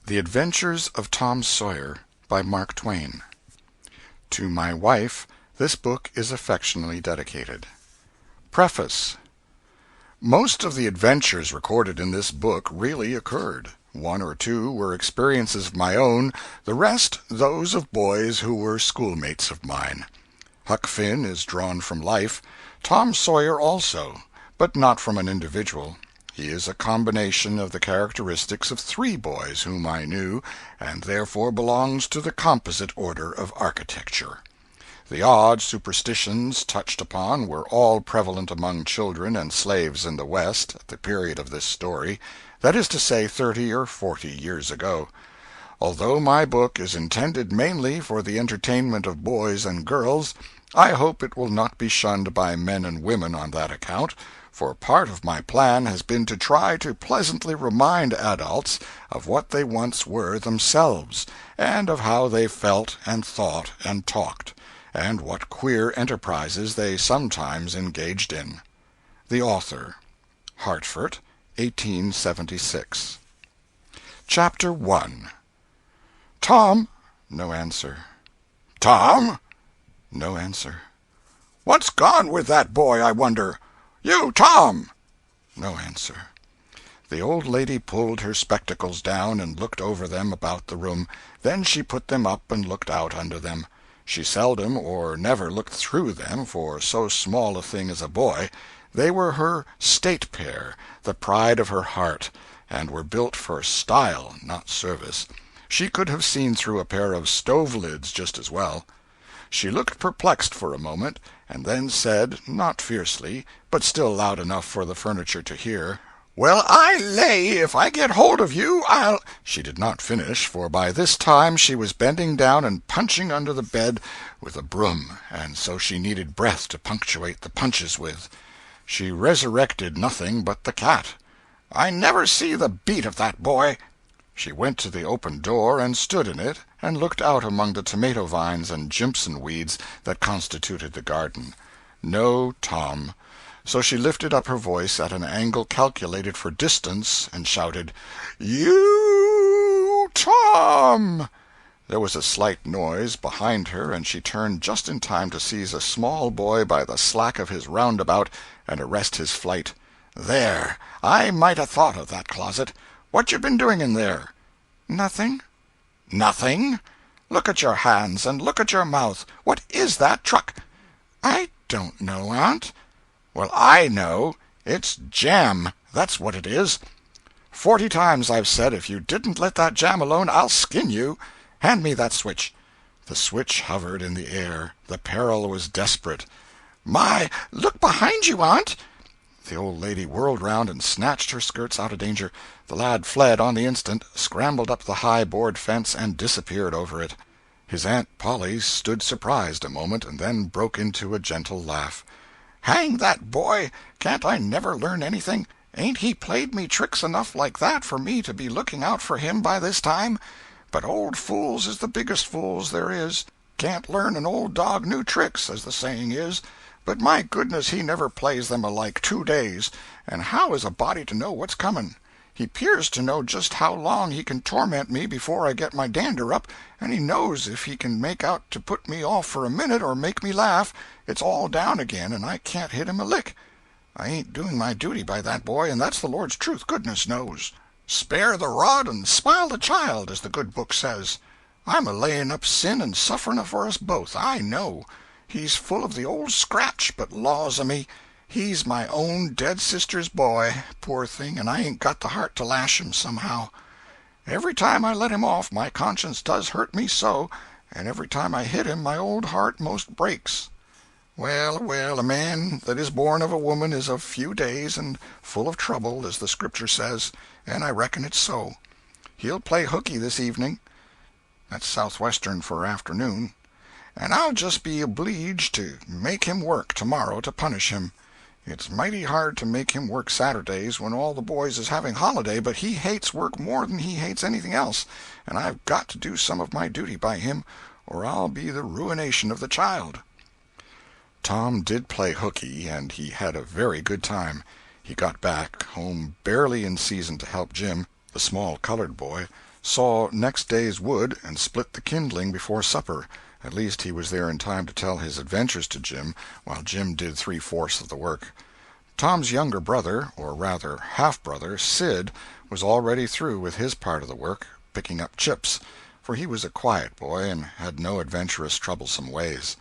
The Adventures of Tom Sawyer, by Mark Twain. To my wife, this book is affectionately dedicated. Preface. Most of the adventures recorded in this book really occurred. One or two were experiences of my own, the rest those of boys who were schoolmates of mine. Huck Finn is drawn from life, Tom Sawyer also, but not from an individual. He is a combination of the characteristics of three boys whom I knew, and therefore belongs to the composite order of architecture. The odd superstitions touched upon were all prevalent among children and slaves in the West at the period of this story, that is to say 30 or 40 years ago. Although my book is intended mainly for the entertainment of boys and girls, I hope it will not be shunned by men and women on that account, for part of my plan has been to try to pleasantly remind adults of what they once were themselves, and of how they felt and thought and talked, and what queer enterprises they sometimes engaged in. The Author. Hartford, 1876. Chapter 1. Tom. No answer. Tom. No answer. What's gone with that boy, I wonder? You, Tom! No answer. The old lady pulled her spectacles down and looked over them about the room. Then she put them up and looked out under them. She seldom or never looked through them for so small a thing as a boy. They were her state pair, the pride of her heart, and were built for style, not service. She could have seen through a pair of stove-lids just as well. She looked perplexed for a moment, and then said, not fiercely, but still loud enough for the furniture to hear, "Well, I lay if I get hold of you, I'll—" She did not finish, for by this time she was bending down and punching under the bed with a broom, and so she needed breath to punctuate the punches with. She resurrected nothing but the cat. "I never see the beat of that boy." She went to the open door and stood in it, and looked out among the tomato vines and jimpson weeds that constituted the garden. No Tom. So she lifted up her voice at an angle calculated for distance, and shouted, "You, Tom!" There was a slight noise behind her, and she turned just in time to seize a small boy by the slack of his roundabout and arrest his flight. "There! I might 'a' thought of that closet. What you been doing in there?" "Nothing." "Nothing? Look at your hands, and look at your mouth. What is that truck?" "I don't know, Aunt." "Well, I know. It's jam, that's what it is. 40 times I've said if you didn't let that jam alone I'll skin you. Hand me that switch." The switch hovered in the air. The peril was desperate. "My, look behind you, Aunt!" The old lady whirled round and snatched her skirts out of danger. The lad fled on the instant, scrambled up the high board fence, and disappeared over it. His Aunt Polly stood surprised a moment, and then broke into a gentle laugh. "Hang that boy! Can't I never learn anything? Ain't he played me tricks enough like that for me to be looking out for him by this time? But old fools is the biggest fools there is. Can't learn an old dog new tricks, as the saying is. But my goodness, he never plays them alike 2 days, and how is a body to know what's coming? He 'pears to know just how long he can torment me before I get my dander up, and he knows if he can make out to put me off for a minute or make me laugh, it's all down again and I can't hit him a lick. I ain't doing my duty by that boy, and that's the Lord's truth, goodness knows. Spare the rod and spile the child, as the good book says. I'm a laying up sin and suffering for us both, I know. He's full of the old scratch, but laws a me, he's my own dead sister's boy, poor thing, and I ain't got the heart to lash him somehow. Every time I let him off my conscience does hurt me so, and every time I hit him my old heart most breaks. Well, well, a man that is born of a woman is of few days and full of trouble, as the Scripture says, and I reckon it's so. He'll play hooky this evening. That's southwestern for afternoon. And I'll just be obleeged to make him work tomorrow to punish him. It's mighty hard to make him work Saturdays when all the boys is having holiday, but he hates work more than he hates anything else, and I've got to do some of my duty by him, or I'll be the ruination of the child." Tom did play hooky, and he had a very good time. He got back home barely in season to help Jim. the small colored boy, saw next day's wood and split the kindling before supper. At least he was there in time to tell his adventures to Jim, while Jim did three-fourths of the work. Tom's younger brother, or rather half-brother, Sid, was already through with his part of the work, picking up chips, for he was a quiet boy and had no adventurous, troublesome ways.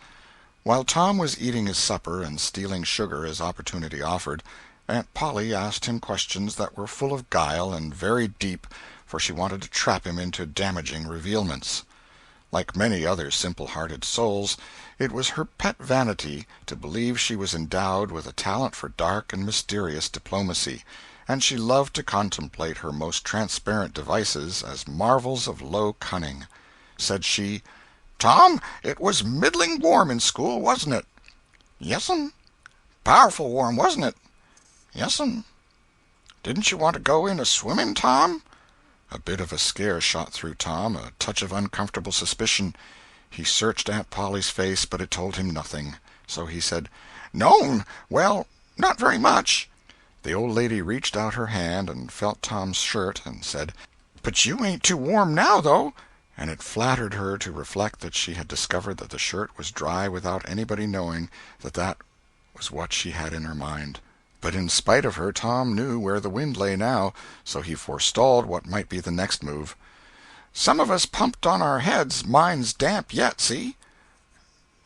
While Tom was eating his supper and stealing sugar as opportunity offered, Aunt Polly asked him questions that were full of guile and very deep, for she wanted to trap him into damaging revealments. Like many other simple-hearted souls, it was her pet vanity to believe she was endowed with a talent for dark and mysterious diplomacy, and she loved to contemplate her most transparent devices as marvels of low cunning. Said she, "Tom, it was middling warm in school, wasn't it?" "Yes'm." "Powerful warm, wasn't it?" "Yes'm." "Didn't you want to go in a-swimming, Tom?" A bit of a scare shot through Tom, a touch of uncomfortable suspicion. He searched Aunt Polly's face, but it told him nothing. So he said, "No'm, well, not very much." The old lady reached out her hand and felt Tom's shirt, and said, "But you ain't too warm now, though." And it flattered her to reflect that she had discovered that the shirt was dry without anybody knowing that that was what she had in her mind. But in spite of her, Tom knew where the wind lay now, so he forestalled what might be the next move. "Some of us pumped on our heads. Mine's damp yet, see?"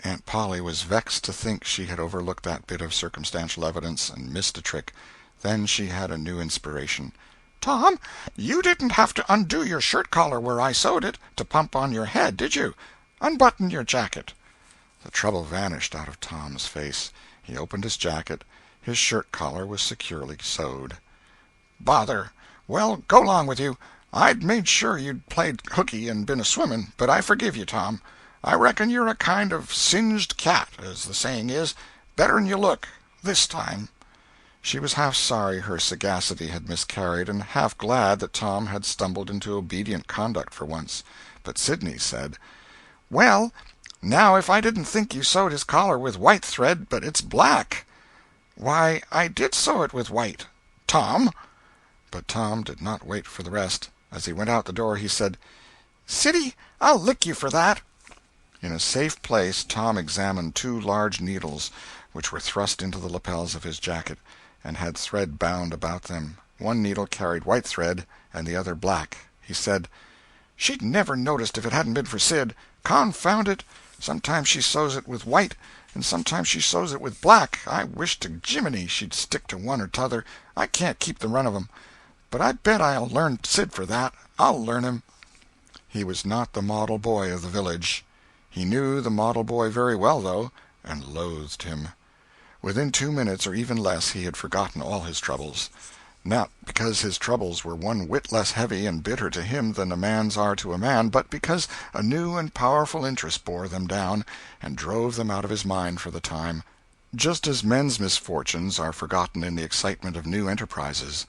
Aunt Polly was vexed to think she had overlooked that bit of circumstantial evidence and missed a trick. Then she had a new inspiration. "Tom, you didn't have to undo your shirt collar where I sewed it, to pump on your head, did you? Unbutton your jacket." The trouble vanished out of Tom's face. He opened his jacket. His shirt collar was securely sewed. "Bother! Well, go 'long with you. I'd made sure you'd played hooky and been a-swimming, but I forgive you, Tom. I reckon you're a kind of singed cat, as the saying is, better'n you look, this time." She was half sorry her sagacity had miscarried, and half glad that Tom had stumbled into obedient conduct for once. But Sidney said, "Well, now if I didn't think you sewed his collar with white thread, but it's black." "Why, I did sew it with white." "Tom!" But Tom did not wait for the rest. As he went out the door, he said, "Siddy, I'll lick you for that." In a safe place Tom examined two large needles, which were thrust into the lapels of his jacket, and had thread bound about them. One needle carried white thread, and the other black. He said, "She'd never noticed if it hadn't been for Sid. Confound it! Sometimes she sews it with white, and sometimes she sews it with black. I wish to Jiminy she'd stick to one or t'other. I can't keep the run of 'em. But I bet I'll learn Sid for that. I'll learn him." He was not the model boy of the village. He knew the model boy very well, though, and loathed him. Within 2 minutes, or even less, he had forgotten all his troubles. Not because his troubles were one whit less heavy and bitter to him than a man's are to a man, but because a new and powerful interest bore them down and drove them out of his mind for the time, just as men's misfortunes are forgotten in the excitement of new enterprises.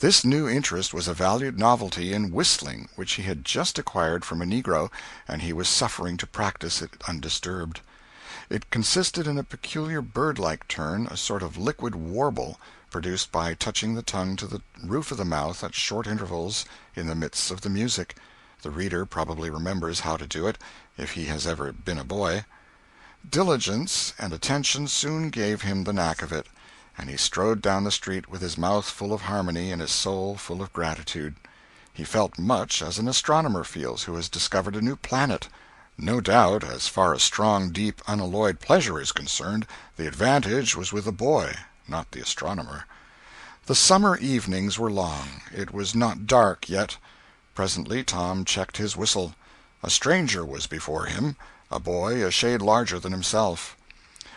This new interest was a valued novelty in whistling, which he had just acquired from a negro, and he was suffering to practice it undisturbed. It consisted in a peculiar bird-like turn, a sort of liquid warble, produced by touching the tongue to the roof of the mouth at short intervals in the midst of the music. The reader probably remembers how to do it, if he has ever been a boy. Diligence and attention soon gave him the knack of it, and he strode down the street with his mouth full of harmony and his soul full of gratitude. He felt much as an astronomer feels who has discovered a new planet. No doubt, as far as strong, deep, unalloyed pleasure is concerned, the advantage was with the boy, not the astronomer. The summer evenings were long. It was not dark yet. Presently Tom checked his whistle. A stranger was before him, a boy a shade larger than himself.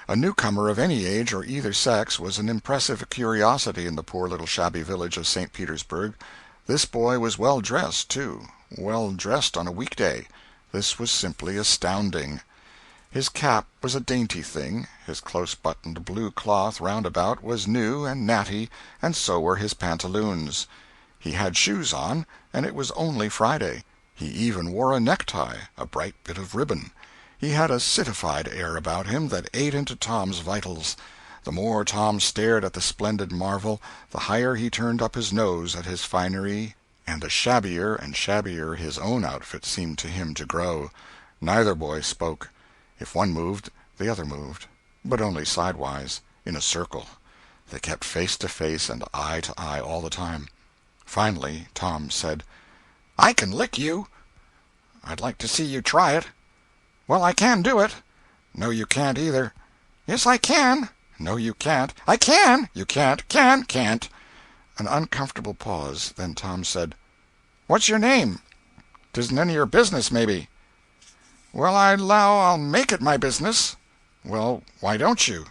A newcomer of any age or either sex was an impressive curiosity in the poor little shabby village of St. Petersburg. This boy was well dressed, too, well dressed on a weekday. This was simply astounding. His cap was a dainty thing, his close-buttoned blue cloth roundabout was new and natty, and so were his pantaloons. He had shoes on, and it was only Friday. He even wore a necktie, a bright bit of ribbon. He had a citified air about him that ate into Tom's vitals. The more Tom stared at the splendid marvel, the higher he turned up his nose at his finery and the shabbier and shabbier his own outfit seemed to him to grow. Neither boy spoke. If one moved, the other moved, but only sidewise, in a circle. They kept face to face and eye to eye all the time. Finally Tom said, "I can lick you." "I'd like to see you try it." "Well, I can do it." "No, you can't either." "Yes, I can." "No, you can't." "I can." "You can't." Can't." An uncomfortable pause. Then Tom said, "What's your name?" "'Tisn't none of your business, maybe." "Well, I 'low I'll make it my business." "Well, why don't you?"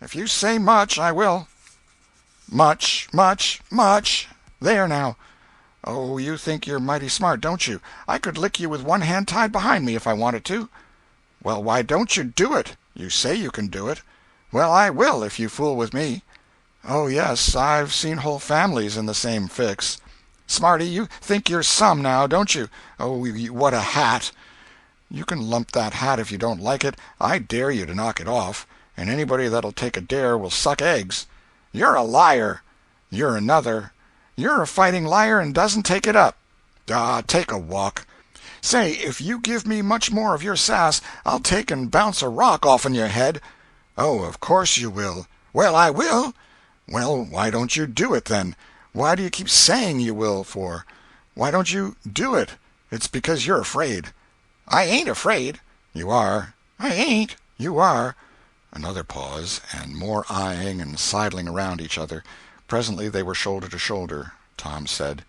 "If you say much, I will." "Much, much, much. There now." "Oh, you think you're mighty smart, don't you? I could lick you with one hand tied behind me if I wanted to." "Well, why don't you do it? You say you can do it." "Well, I will, if you fool with me." "Oh, yes, I've seen whole families in the same fix." "Smarty, you think you're some, now, don't you? Oh, what a hat!" "You can lump that hat if you don't like it. I dare you to knock it off, and anybody that'll take a dare will suck eggs." "You're a liar." "You're another." "You're a fighting liar and doesn't take it up." "Ah, take a walk." "Say, if you give me much more of your sass, I'll take and bounce a rock off'n your head." "Oh, of course you will." "Well, I will." "Well, why don't you do it, then? Why do you keep saying you will, for? Why don't you do it? It's because you're afraid." "I ain't afraid." "You are." "I ain't." "You are." Another pause, and more eyeing and sidling around each other. Presently they were shoulder to shoulder. Tom said,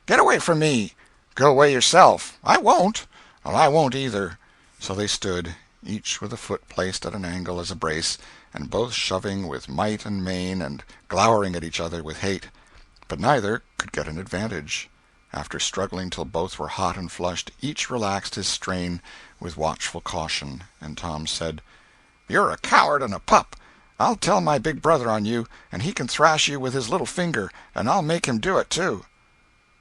"Get away from me." "Go away yourself." "I won't." "Well, I won't either." So they stood, each with a foot placed at an angle as a brace, and both shoving with might and main and glowering at each other with hate. But neither could get an advantage. After struggling till both were hot and flushed, each relaxed his strain with watchful caution, and Tom said, "You're a coward and a pup. I'll tell my big brother on you, and he can thrash you with his little finger, and I'll make him do it, too."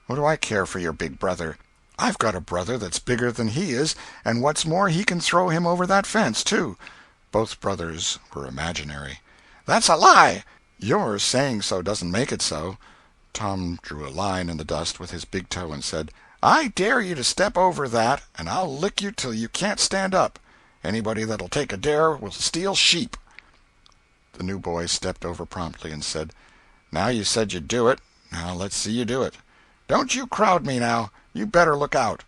"What do I care for your big brother? I've got a brother that's bigger than he is, and what's more, he can throw him over that fence, too." Both brothers were imaginary. "That's a lie." "Your saying so doesn't make it so." Tom drew a line in the dust with his big toe and said, "I dare you to step over that, and I'll lick you till you can't stand up. Anybody that'll take a dare will steal sheep." The new boy stepped over promptly and said, "Now you said you'd do it. Now let's see you do it." "Don't you crowd me, now. You better look out."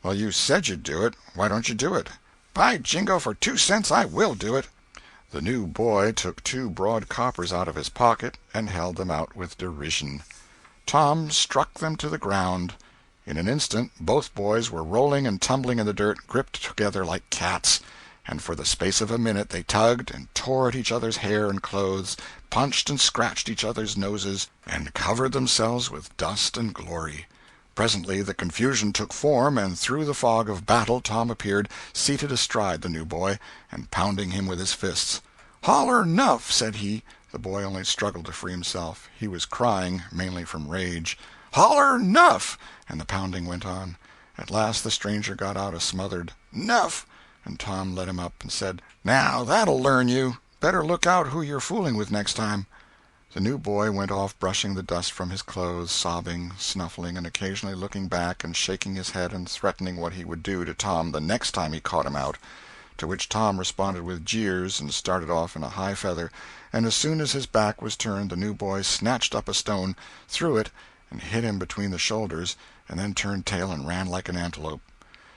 "Well, you said you'd do it. Why don't you do it?" "By jingo, for 2 cents I will do it." The new boy took 2 broad coppers out of his pocket and held them out with derision. Tom struck them to the ground. In an instant both boys were rolling and tumbling in the dirt, gripped together like cats, and for the space of a minute they tugged and tore at each other's hair and clothes, punched and scratched each other's noses, and covered themselves with dust and glory. Presently the confusion took form, and through the fog of battle Tom appeared, seated astride the new boy, and pounding him with his fists. "Holler 'nuff," said he. The boy only struggled to free himself. He was crying, mainly from rage. "Holler 'nuff," and the pounding went on. At last the stranger got out a smothered "'Nuff," and Tom let him up and said, "Now that'll learn you. Better look out who you're fooling with next time." The new boy went off brushing the dust from his clothes, sobbing, snuffling, and occasionally looking back and shaking his head and threatening what he would do to Tom the next time he caught him out. To which Tom responded with jeers and started off in a high feather, and as soon as his back was turned the new boy snatched up a stone, threw it, and hit him between the shoulders, and then turned tail and ran like an antelope.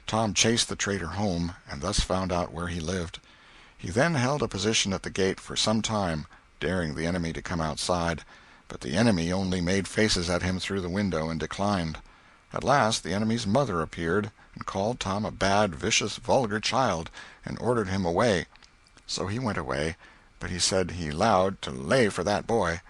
Tom chased the traitor home, and thus found out where he lived. He then held a position at the gate for some time, daring the enemy to come outside, but the enemy only made faces at him through the window and declined. At last the enemy's mother appeared, and called Tom a bad, vicious, vulgar child, and ordered him away. So he went away, but he said he 'lowed to lay for that boy.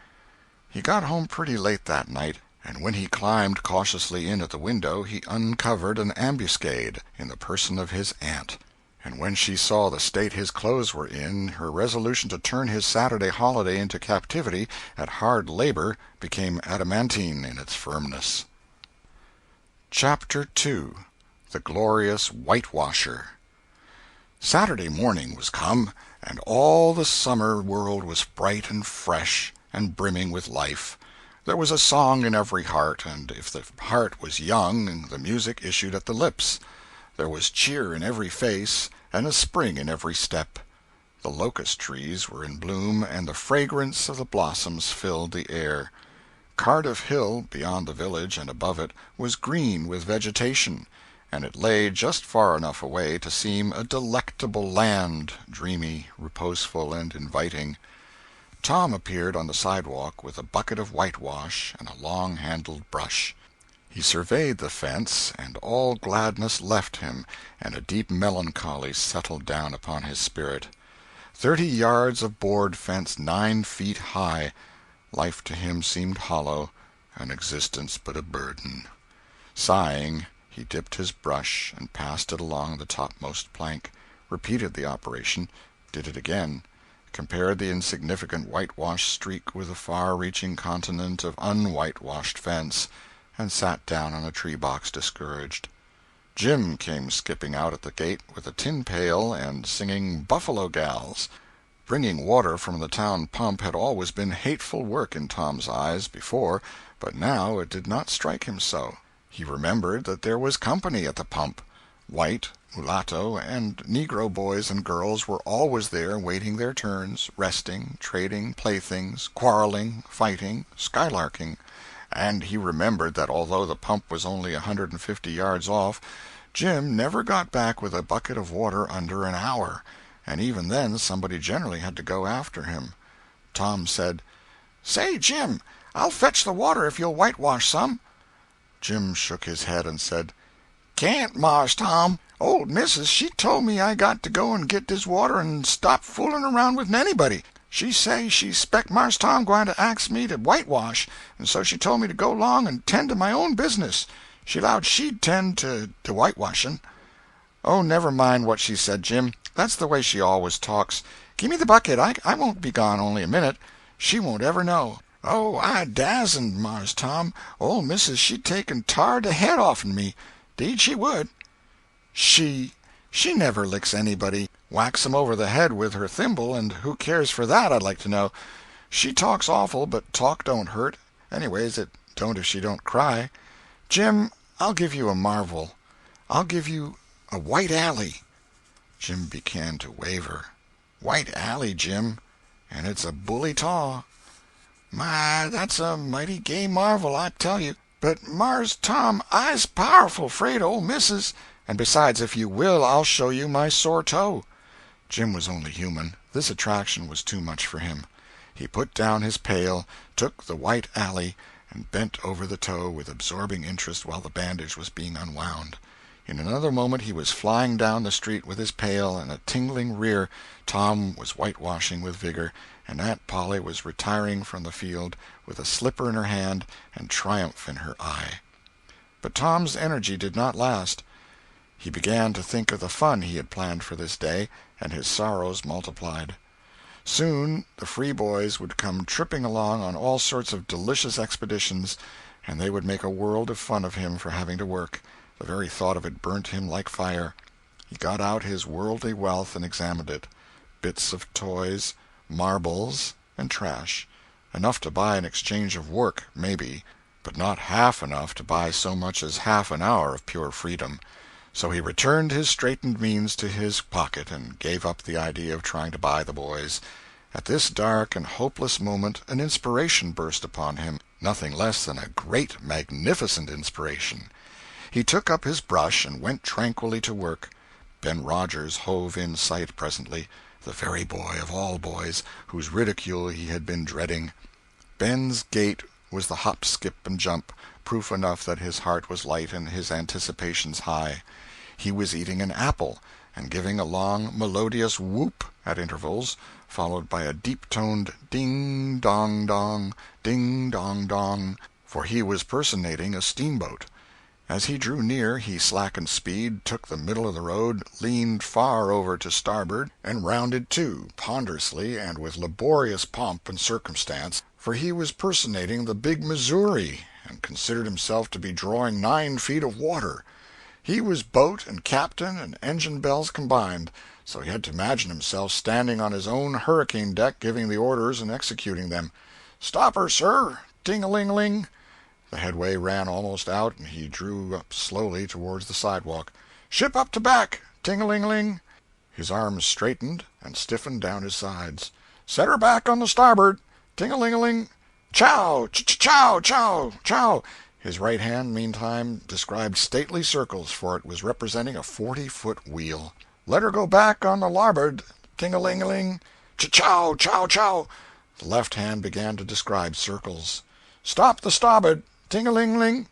He got home pretty late that night, and when he climbed cautiously in at the window he uncovered an ambuscade in the person of his aunt. And when she saw the state his clothes were in, her resolution to turn his Saturday holiday into captivity at hard labor became adamantine in its firmness. Chapter 2. The Glorious Whitewasher. Saturday morning was come, and all the summer world was bright and fresh and brimming with life. There was a song in every heart, and if the heart was young, the music issued at the lips. There was cheer in every face, and a spring in every step. The locust trees were in bloom, and the fragrance of the blossoms filled the air. Cardiff Hill, beyond the village and above it, was green with vegetation, and it lay just far enough away to seem a delectable land, dreamy, reposeful, and inviting. Tom appeared on the sidewalk with a bucket of whitewash and a long-handled brush. He surveyed the fence, and all gladness left him, and a deep melancholy settled down upon his spirit. 30 yards of board fence 9 feet high. Life to him seemed hollow, and existence but a burden. Sighing, he dipped his brush and passed it along the topmost plank, repeated the operation, did it again, compared the insignificant whitewashed streak with the far-reaching continent of unwhitewashed fence, and sat down on a tree-box discouraged. Jim came skipping out at the gate with a tin pail and singing "Buffalo Gals." Bringing water from the town pump had always been hateful work in Tom's eyes before, but now it did not strike him so. He remembered that there was company at the pump. White, mulatto, and negro boys and girls were always there waiting their turns, resting, trading playthings, quarreling, fighting, skylarking. And he remembered that although the pump was only 150 yards off, Jim never got back with a bucket of water under an hour, and even then somebody generally had to go after him. Tom said, "Say, Jim, I'll fetch the water if you'll whitewash some." Jim shook his head and said, "Can't, Mars Tom. Old missus, she told me I got to go and get dis water and stop fooling around with anybody. She say she spec Mars Tom gwine to ax me to whitewash, and so she told me to go 'long and tend to my own business. She 'lowed she'd tend to de whitewashing." "Oh, never mind what she said, Jim. That's the way she always talks. Gimme the bucket. I won't be gone only a minute. She won't ever know." "Oh, I dasn't, Mars Tom. Ole missus she'd take and tar de head off'n me. 'Deed she would." She never licks anybody. Whacks 'em over the head with her thimble, and who cares for that, I'd like to know. She talks awful, but talk don't hurt. Anyways, it don't if she don't cry. Jim, I'll give you a marvel. I'll give you a white alley." Jim began to waver. "White alley, Jim, and it's a bully taw." "My, that's a mighty gay marvel, I tell you. But, Mars Tom, I's powerful 'fraid of ole missus. And besides, if you will, I'll show you my sore toe." Jim was only human. This attraction was too much for him. He put down his pail, took the white alley, and bent over the toe with absorbing interest while the bandage was being unwound. In another moment he was flying down the street with his pail and a tingling rear. Tom was whitewashing with vigor, and Aunt Polly was retiring from the field with a slipper in her hand and triumph in her eye. But Tom's energy did not last. He began to think of the fun he had planned for this day, and his sorrows multiplied. Soon the free boys would come tripping along on all sorts of delicious expeditions, and they would make a world of fun of him for having to work. The very thought of it burnt him like fire. He got out his worldly wealth and examined it. Bits of toys, marbles, and trash. Enough to buy an exchange of work, maybe, but not half enough to buy so much as half an hour of pure freedom. So he returned his straitened means to his pocket and gave up the idea of trying to buy the boys. At this dark and hopeless moment an inspiration burst upon him, nothing less than a great, magnificent inspiration. He took up his brush and went tranquilly to work. Ben Rogers hove in sight presently, the very boy of all boys, whose ridicule he had been dreading. Ben's gait was the hop, skip, and jump, proof enough that his heart was light and his anticipations high. He was eating an apple, and giving a long, melodious whoop at intervals, followed by a deep-toned ding-dong-dong, ding-dong-dong, for he was personating a steamboat. As he drew near, he slackened speed, took the middle of the road, leaned far over to starboard, and rounded to, ponderously and with laborious pomp and circumstance, for he was personating the big Missouri, and considered himself to be drawing 9 feet of water. He was boat and captain and engine bells combined, so he had to imagine himself standing on his own hurricane deck giving the orders and executing them. "Stop her, sir! ting-a-ling-a-ling. The headway ran almost out, and he drew up slowly towards the sidewalk. Ship up to back, ting-a-ling-a-ling. His arms straightened and stiffened down his sides. Set her back on the starboard, ting-a-ling-a-ling. Chow, chow, chow, chow. His right hand, meantime, described stately circles, for it was representing a 40-foot wheel. Let her go back on the larboard, ting-a-ling-a-ling. Chow, chow, chow. The left hand began to describe circles. Stop the starboard, ting-a-ling-ling.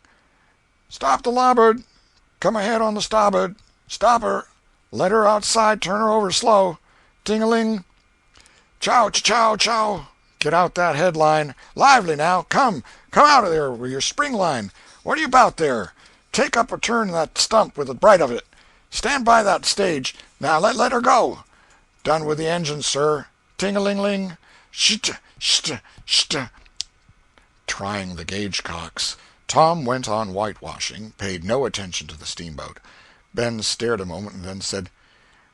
Stop the larboard. Come ahead on the starboard. Stop her. Let her outside, turn her over slow. Ting-a-ling. Chow, chow, chow. Get out that headline. Lively now. Come out of there with your spring line. What are you about there? Take up a turn that stump with the bright of it. Stand by that stage. Now let her go. Done with the engine, sir. Ting-a-ling-ling. Sht, sht, sht. Trying the gauge-cocks, Tom went on whitewashing, paid no attention to the steamboat. Ben stared a moment and then said,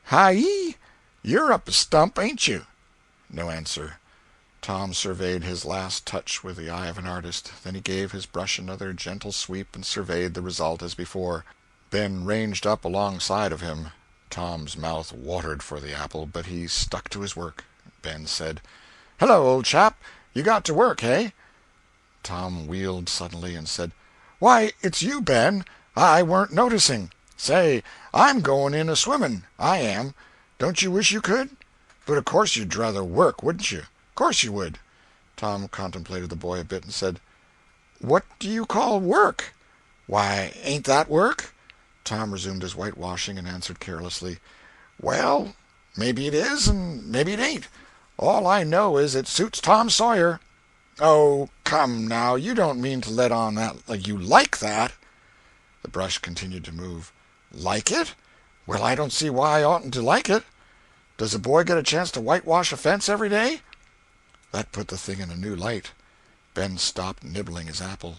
Hi-yi, you're up a stump, ain't you? No answer. Tom surveyed his last touch with the eye of an artist. Then he gave his brush another gentle sweep and surveyed the result as before. Ben ranged up alongside of him. Tom's mouth watered for the apple, but he stuck to his work. Ben said, Hello, old chap. You got to work, eh? Tom wheeled suddenly and said, Why, it's you, Ben. I weren't noticing. Say, I'm going in a-swimming, I am. Don't you wish you could? But of course you'd rather work, wouldn't you? Course you would. Tom contemplated the boy a bit and said, What do you call work? Why, ain't that work? Tom resumed his whitewashing and answered carelessly, Well, maybe it is and maybe it ain't. All I know is it suits Tom Sawyer. Oh, come now, you don't mean to let on that like you like that. The brush continued to move. Like it? Well, I don't see why I oughtn't to like it. Does a boy get a chance to whitewash a fence every day? That put the thing in a new light. Ben stopped nibbling his apple.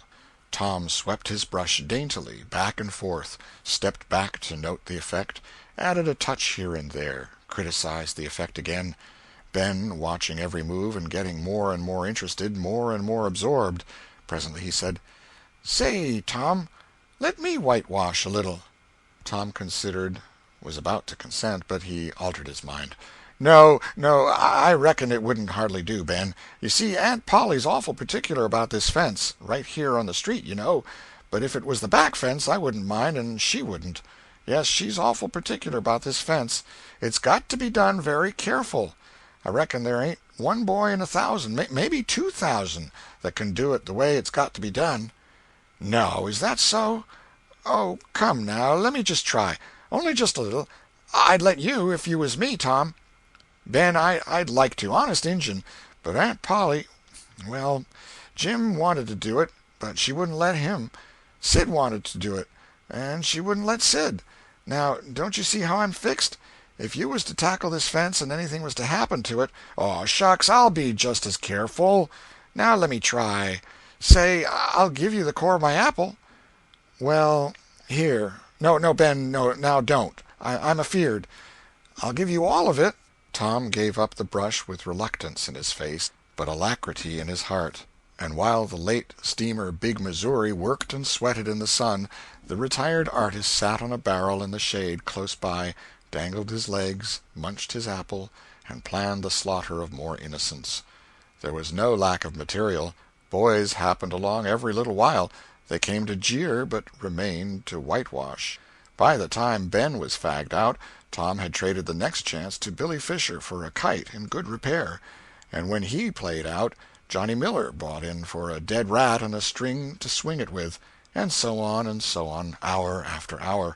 Tom swept his brush daintily back and forth, stepped back to note the effect, added a touch here and there, criticized the effect again. Ben, watching every move and getting more and more interested, more and more absorbed. Presently he said, Say, Tom, let me whitewash a little. Tom considered, was about to consent, but he altered his mind. No, I reckon it wouldn't hardly do, Ben. You see, Aunt Polly's awful particular about this fence, right here on the street, you know. But if it was the back fence, I wouldn't mind, and she wouldn't. Yes, she's awful particular about this fence. It's got to be done very careful. I reckon there ain't one boy in 1,000, maybe 2,000, that can do it the way it's got to be done. No, is that so? Oh, come now, let me just try. Only just a little. I'd let you if you was me, Tom. Ben, I'd like to, honest Injun, but Aunt Polly, well, Jim wanted to do it, but she wouldn't let him. Sid wanted to do it, and she wouldn't let Sid. Now, don't you see how I'm fixed? If you was to tackle this fence and anything was to happen to it, oh, shucks, I'll be just as careful. Now let me try. Say, I'll give you the core of my apple. Well, here. No, Ben, no, now don't. I'm afeard. I'll give you all of it. Tom gave up the brush with reluctance in his face, but alacrity in his heart. And while the late steamer Big Missouri worked and sweated in the sun, the retired artist sat on a barrel in the shade close by, dangled his legs, munched his apple, and planned the slaughter of more innocents. There was no lack of material. Boys happened along every little while. They came to jeer, but remained to whitewash. By the time Ben was fagged out, Tom had traded the next chance to Billy Fisher for a kite in good repair, and when he played out, Johnny Miller brought in for a dead rat and a string to swing it with, and so on, hour after hour.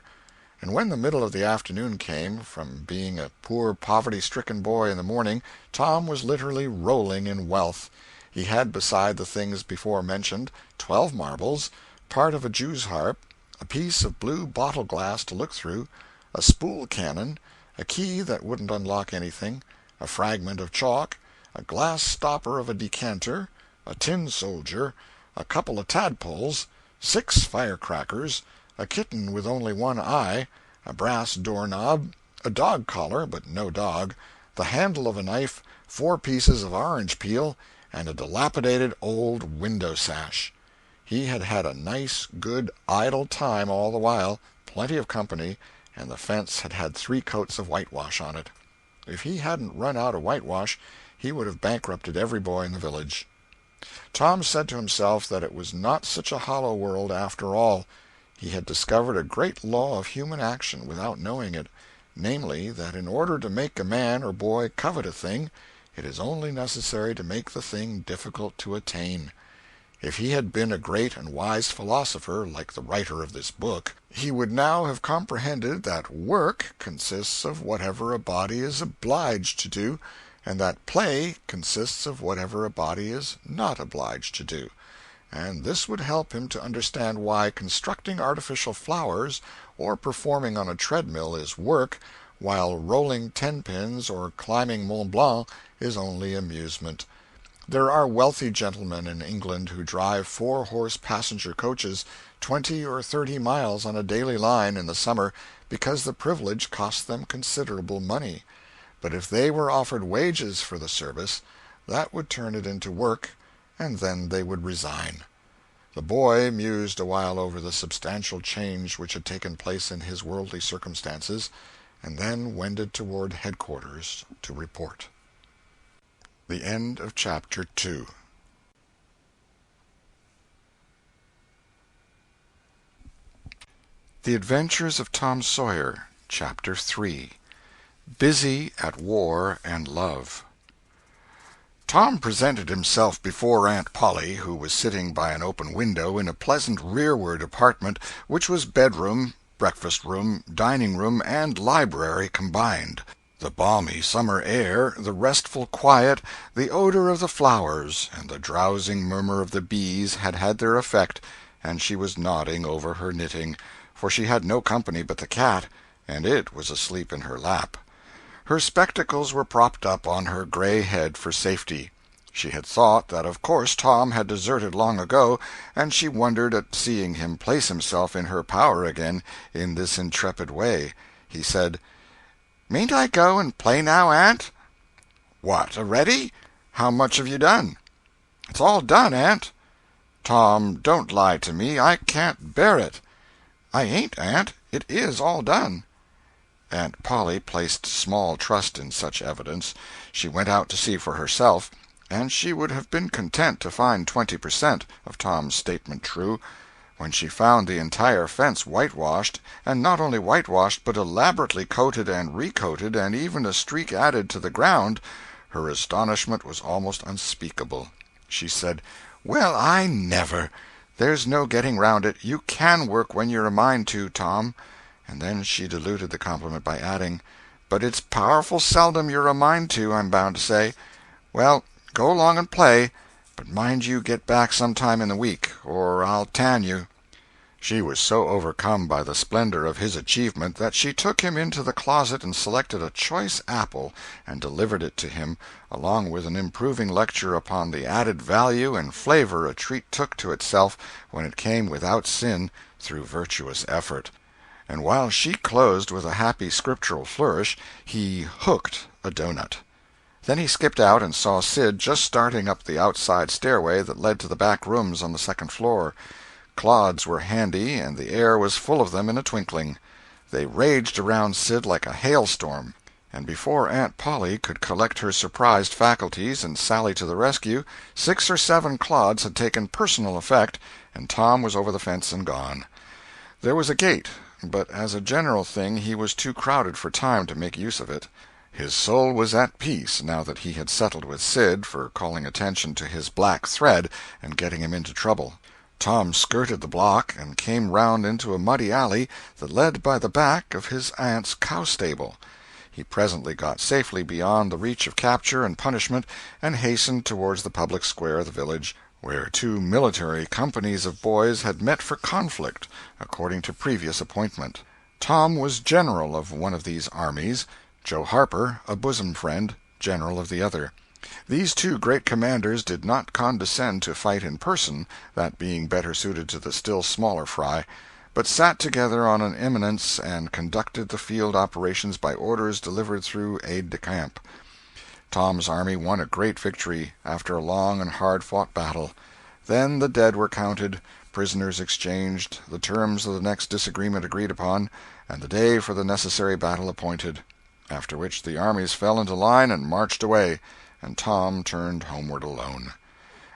And when the middle of the afternoon came, from being a poor poverty-stricken boy in the morning, Tom was literally rolling in wealth. He had, beside the things before mentioned, 12 marbles, part of a jew's harp, a piece of blue bottle glass to look through, a spool cannon, a key that wouldn't unlock anything, a fragment of chalk, a glass stopper of a decanter, a tin soldier, a couple of tadpoles, 6 firecrackers, a kitten with only one eye, a brass doorknob, a dog collar, but no dog, the handle of a knife, 4 pieces of orange peel, and a dilapidated old window-sash. He had had a nice, good, idle time all the while, plenty of company, and the fence had had 3 coats of whitewash on it. If he hadn't run out of whitewash, he would have bankrupted every boy in the village. Tom said to himself that it was not such a hollow world after all. He had discovered a great law of human action without knowing it, namely, that in order to make a man or boy covet a thing, it is only necessary to make the thing difficult to attain. If he had been a great and wise philosopher, like the writer of this book, he would now have comprehended that work consists of whatever a body is obliged to do, and that play consists of whatever a body is not obliged to do. And this would help him to understand why constructing artificial flowers or performing on a treadmill is work, while rolling 10-pins or climbing Mont Blanc is only amusement. There are wealthy gentlemen in England who drive 4-horse passenger coaches 20 or 30 miles on a daily line in the summer because the privilege costs them considerable money. But if they were offered wages for the service, that would turn it into work, and then they would resign. The boy mused a while over the substantial change which had taken place in his worldly circumstances, and then wended toward headquarters to report. The end of Chapter 2. The Adventures of Tom Sawyer, Chapter 3. Busy at War and Love. Tom presented himself before Aunt Polly, who was sitting by an open window in a pleasant rearward apartment which was bedroom, breakfast-room, dining-room, and library combined. The balmy summer air, the restful quiet, the odor of the flowers, and the drowsing murmur of the bees had had their effect, and she was nodding over her knitting, for she had no company but the cat, and it was asleep in her lap. Her spectacles were propped up on her gray head for safety. She had thought that of course Tom had deserted long ago, and she wondered at seeing him place himself in her power again in this intrepid way. He said, "Mayn't I go and play now, Aunt?" "What, a-ready? How much have you done?" "It's all done, Aunt." "Tom, don't lie to me. I can't bear it." "I ain't, Aunt. It is all done." Aunt Polly placed small trust in such evidence. She went out to see for herself, and she would have been content to find 20% of Tom's statement true. When she found the entire fence whitewashed, and not only whitewashed but elaborately coated and recoated, and even a streak added to the ground, her astonishment was almost unspeakable. She said, "Well, I never! There's no getting round it. You can work when you're a mind to, Tom." And then she diluted the compliment by adding, "But it's powerful seldom you're a mind to, I'm bound to say. Well, go along and play, but mind you get back some time in the week, or I'll tan you." She was so overcome by the splendor of his achievement that she took him into the closet and selected a choice apple and delivered it to him, along with an improving lecture upon the added value and flavor a treat took to itself when it came without sin through virtuous effort. And while she closed with a happy scriptural flourish, he hooked a doughnut. Then he skipped out and saw Sid just starting up the outside stairway that led to the back rooms on the second floor. Clods were handy, and the air was full of them in a twinkling. They raged around Sid like a hailstorm, and before Aunt Polly could collect her surprised faculties and sally to the rescue, 6 or 7 clods had taken personal effect, and Tom was over the fence and gone. There was a gate, but as a general thing he was too crowded for time to make use of it. His soul was at peace now that he had settled with Sid for calling attention to his black thread and getting him into trouble. Tom skirted the block and came round into a muddy alley that led by the back of his aunt's cow-stable. He presently got safely beyond the reach of capture and punishment and hastened towards the public square of the village, where 2 military companies of boys had met for conflict, according to previous appointment. Tom was general of one of these armies, Joe Harper, a bosom friend, general of the other. These 2 great commanders did not condescend to fight in person, that being better suited to the still smaller fry, but sat together on an eminence and conducted the field operations by orders delivered through aide-de-camp. Tom's army won a great victory, after a long and hard-fought battle. Then the dead were counted, prisoners exchanged, the terms of the next disagreement agreed upon, and the day for the necessary battle appointed, after which the armies fell into line and marched away, and Tom turned homeward alone.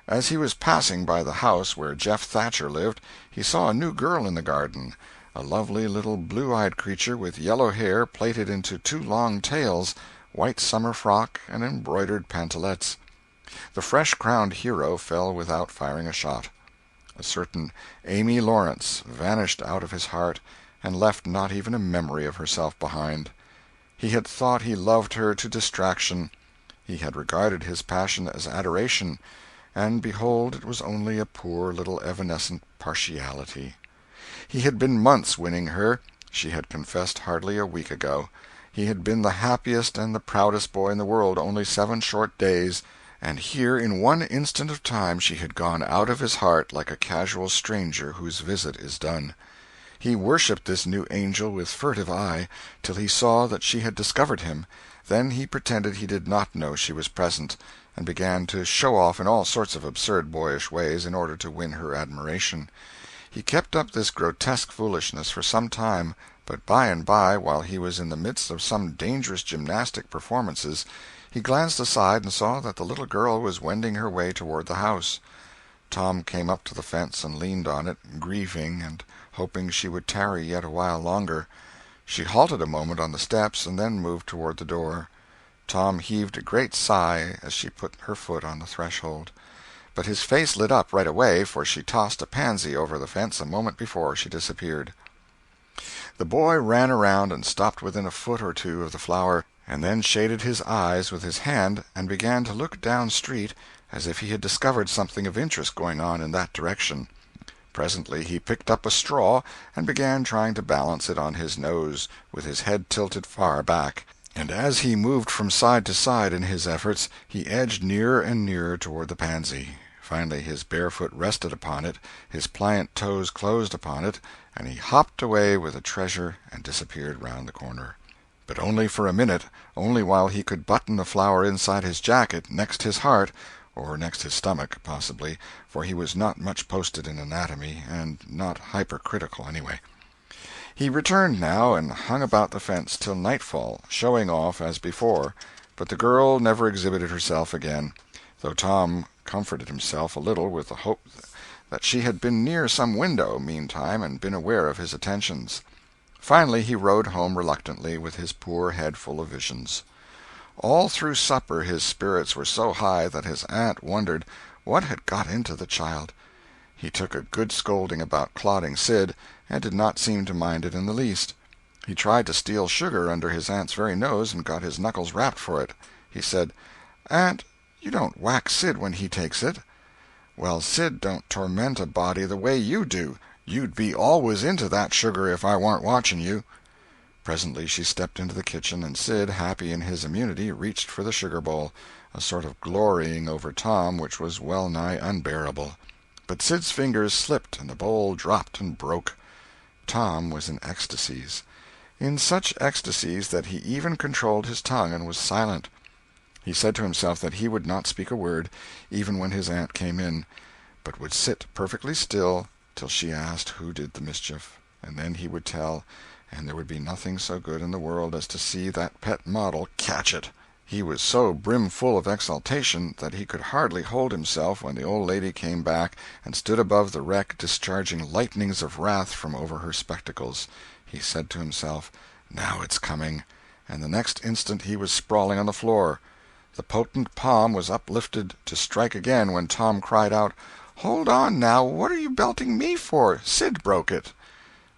As he was passing by the house where Jeff Thatcher lived, he saw a new girl in the garden, a lovely little blue-eyed creature with yellow hair plaited into two long tails, white summer frock, and embroidered pantalettes. The fresh-crowned hero fell without firing a shot. A certain Amy Lawrence vanished out of his heart, and left not even a memory of herself behind. He had thought he loved her to distraction. He had regarded his passion as adoration, and behold, it was only a poor little evanescent partiality. He had been months winning her. She had confessed hardly a week ago. He had been the happiest and the proudest boy in the world only 7 short days, and here in one instant of time she had gone out of his heart like a casual stranger whose visit is done. He worshipped this new angel with furtive eye, till he saw that she had discovered him. Then he pretended he did not know she was present, and began to show off in all sorts of absurd boyish ways in order to win her admiration. He kept up this grotesque foolishness for some time, but by and by, while he was in the midst of some dangerous gymnastic performances, he glanced aside and saw that the little girl was wending her way toward the house. Tom came up to the fence and leaned on it, grieving and hoping she would tarry yet a while longer. She halted a moment on the steps and then moved toward the door. Tom heaved a great sigh as she put her foot on the threshold. But his face lit up right away, for she tossed a pansy over the fence a moment before she disappeared. The boy ran around and stopped within a foot or two of the flower, and then shaded his eyes with his hand and began to look down street as if he had discovered something of interest going on in that direction. Presently he picked up a straw and began trying to balance it on his nose, with his head tilted far back, and as he moved from side to side in his efforts, he edged nearer and nearer toward the pansy. Finally his bare foot rested upon it, his pliant toes closed upon it, and he hopped away with the treasure and disappeared round the corner. But only for a minute, only while he could button the flower inside his jacket, next his heart, or next his stomach, possibly, for he was not much posted in anatomy, and not hypercritical anyway. He returned now, and hung about the fence till nightfall, showing off as before, but the girl never exhibited herself again, though Tom comforted himself a little with the hope that she had been near some window, meantime, and been aware of his attentions. Finally he rode home reluctantly, with his poor head full of visions. All through supper his spirits were so high that his aunt wondered what had got into the child. He took a good scolding about clodding Sid, and did not seem to mind it in the least. He tried to steal sugar under his aunt's very nose, and got his knuckles rapped for it. He said, "Aunt, you don't whack Sid when he takes it." "Well, Sid don't torment a body the way you do. You'd be always into that sugar if I warn't watching you." Presently she stepped into the kitchen, and Sid, happy in his immunity, reached for the sugar bowl, a sort of glorying over Tom which was well-nigh unbearable. But Sid's fingers slipped, and the bowl dropped and broke. Tom was in ecstasies. In such ecstasies that he even controlled his tongue and was silent. He said to himself that he would not speak a word, even when his aunt came in, but would sit perfectly still till she asked who did the mischief, and then he would tell, and there would be nothing so good in the world as to see that pet model catch it. He was so brimful of exultation that he could hardly hold himself when the old lady came back and stood above the wreck discharging lightnings of wrath from over her spectacles. He said to himself, "Now it's coming," and the next instant he was sprawling on the floor. The potent palm was uplifted to strike again when Tom cried out, "Hold on, now, what are you belting me for? Sid broke it."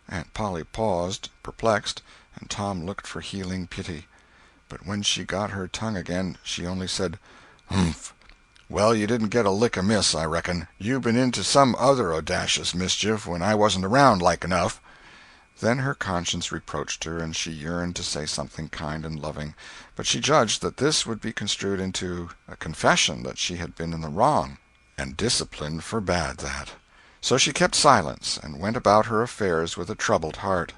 Aunt Polly paused, perplexed, and Tom looked for healing pity. But when she got her tongue again, she only said, "Humph! Well, you didn't get a lick amiss, I reckon. You been into some other audacious mischief when I wasn't around, like enough." Then her conscience reproached her, and she yearned to say something kind and loving, but she judged that this would be construed into a confession that she had been in the wrong, and discipline forbade that. So she kept silence, and went about her affairs with a troubled heart.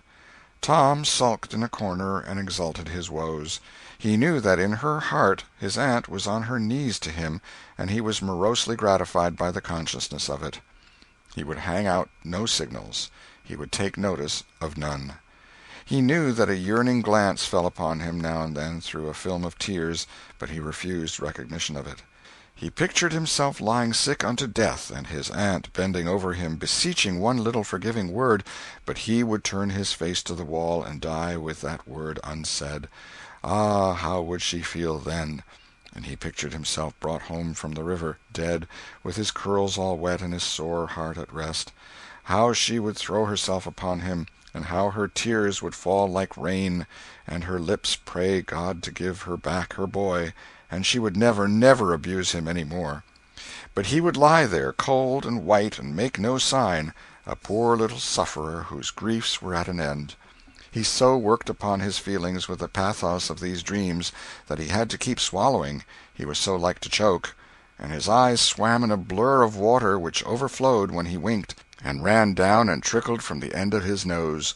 Tom sulked in a corner and exulted his woes. He knew that in her heart his aunt was on her knees to him, and he was morosely gratified by the consciousness of it. He would hang out no signals. He would take notice of none. He knew that a yearning glance fell upon him now and then through a film of tears, but he refused recognition of it. He pictured himself lying sick unto death, and his aunt bending over him, beseeching one little forgiving word, but he would turn his face to the wall and die with that word unsaid. Ah, how would she feel then? And he pictured himself brought home from the river, dead, with his curls all wet and his sore heart at rest. How she would throw herself upon him, and how her tears would fall like rain, and her lips pray God to give her back her boy, and she would never, never abuse him any more. But he would lie there, cold and white, and make no sign, a poor little sufferer whose griefs were at an end. He so worked upon his feelings with the pathos of these dreams that he had to keep swallowing, he was so like to choke, and his eyes swam in a blur of water which overflowed when he winked, and ran down and trickled from the end of his nose.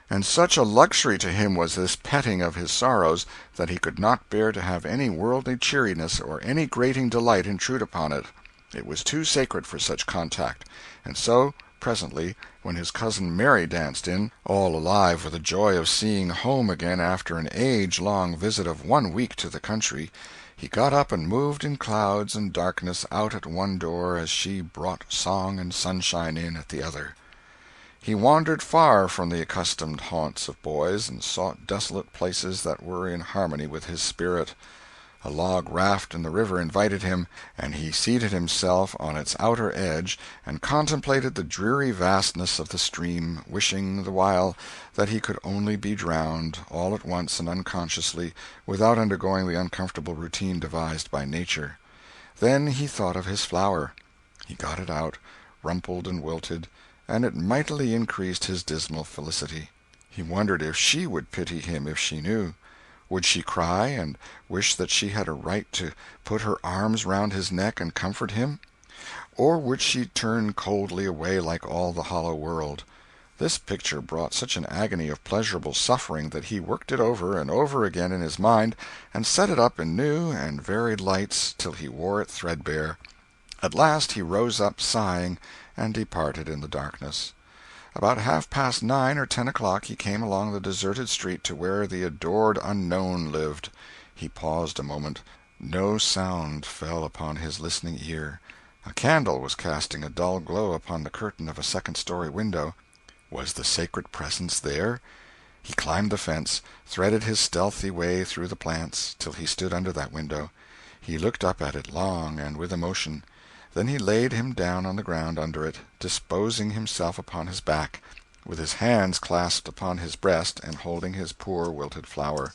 And such a luxury to him was this petting of his sorrows that he could not bear to have any worldly cheeriness or any grating delight intrude upon it. It was too sacred for such contact, and so, presently, when his cousin Mary danced in, all alive with the joy of seeing home again after an age-long visit of 1 week to the country, he got up and moved in clouds and darkness out at one door as she brought song and sunshine in at the other. He wandered far from the accustomed haunts of boys, and sought desolate places that were in harmony with his spirit. A log raft in the river invited him, and he seated himself on its outer edge and contemplated the dreary vastness of the stream, wishing the while that he could only be drowned, all at once and unconsciously, without undergoing the uncomfortable routine devised by nature. Then he thought of his flower. He got it out, rumpled and wilted, and it mightily increased his dismal felicity. He wondered if she would pity him if she knew. Would she cry, and wish that she had a right to put her arms round his neck and comfort him? Or would she turn coldly away like all the hollow world? This picture brought such an agony of pleasurable suffering that he worked it over and over again in his mind, and set it up in new and varied lights till he wore it threadbare. At last he rose up, sighing, and departed in the darkness. About 9:30 or 10 o'clock he came along the deserted street to where the adored unknown lived. He paused a moment. No sound fell upon his listening ear. A candle was casting a dull glow upon the curtain of a second-story window. Was the sacred presence there? He climbed the fence, threaded his stealthy way through the plants, till he stood under that window. He looked up at it long and with emotion. Then he laid him down on the ground under it, disposing himself upon his back, with his hands clasped upon his breast and holding his poor wilted flower.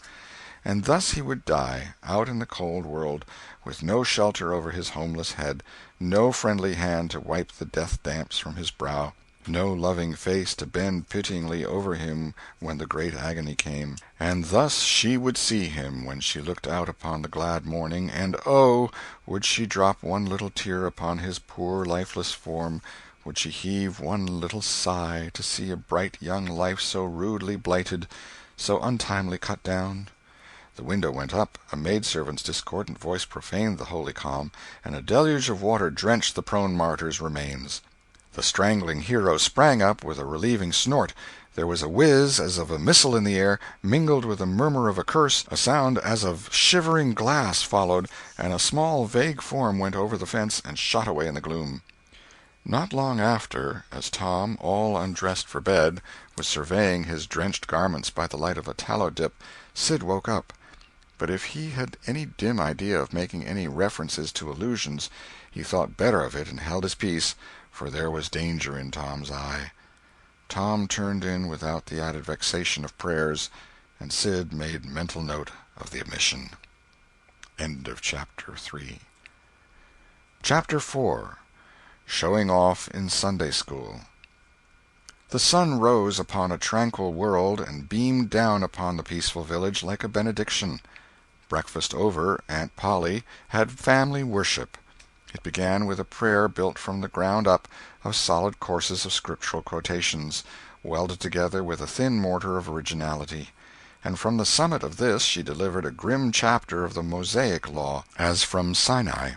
And thus he would die, out in the cold world, with no shelter over his homeless head, no friendly hand to wipe the death damps from his brow, no loving face to bend pityingly over him when the great agony came. And thus she would see him when she looked out upon the glad morning, and oh, would she drop one little tear upon his poor lifeless form, would she heave one little sigh to see a bright young life so rudely blighted, so untimely cut down? The window went up, a maidservant's discordant voice profaned the holy calm, and a deluge of water drenched the prone martyr's remains. The strangling hero sprang up with a relieving snort. There was a whiz as of a missile in the air, mingled with the murmur of a curse, a sound as of shivering glass followed, and a small vague form went over the fence and shot away in the gloom. Not long after, as Tom, all undressed for bed, was surveying his drenched garments by the light of a tallow-dip, Sid woke up. But if he had any dim idea of making any references to illusions, he thought better of it and held his peace, for there was danger in Tom's eye. Tom turned in without the added vexation of prayers, and Sid made mental note of the omission. End of Chapter 3. Chapter 4. Showing Off in Sunday School. The sun rose upon a tranquil world and beamed down upon the peaceful village like a benediction. Breakfast over, Aunt Polly had family worship. It began with a prayer built from the ground up of solid courses of scriptural quotations, welded together with a thin mortar of originality. And from the summit of this she delivered a grim chapter of the Mosaic law, as from Sinai.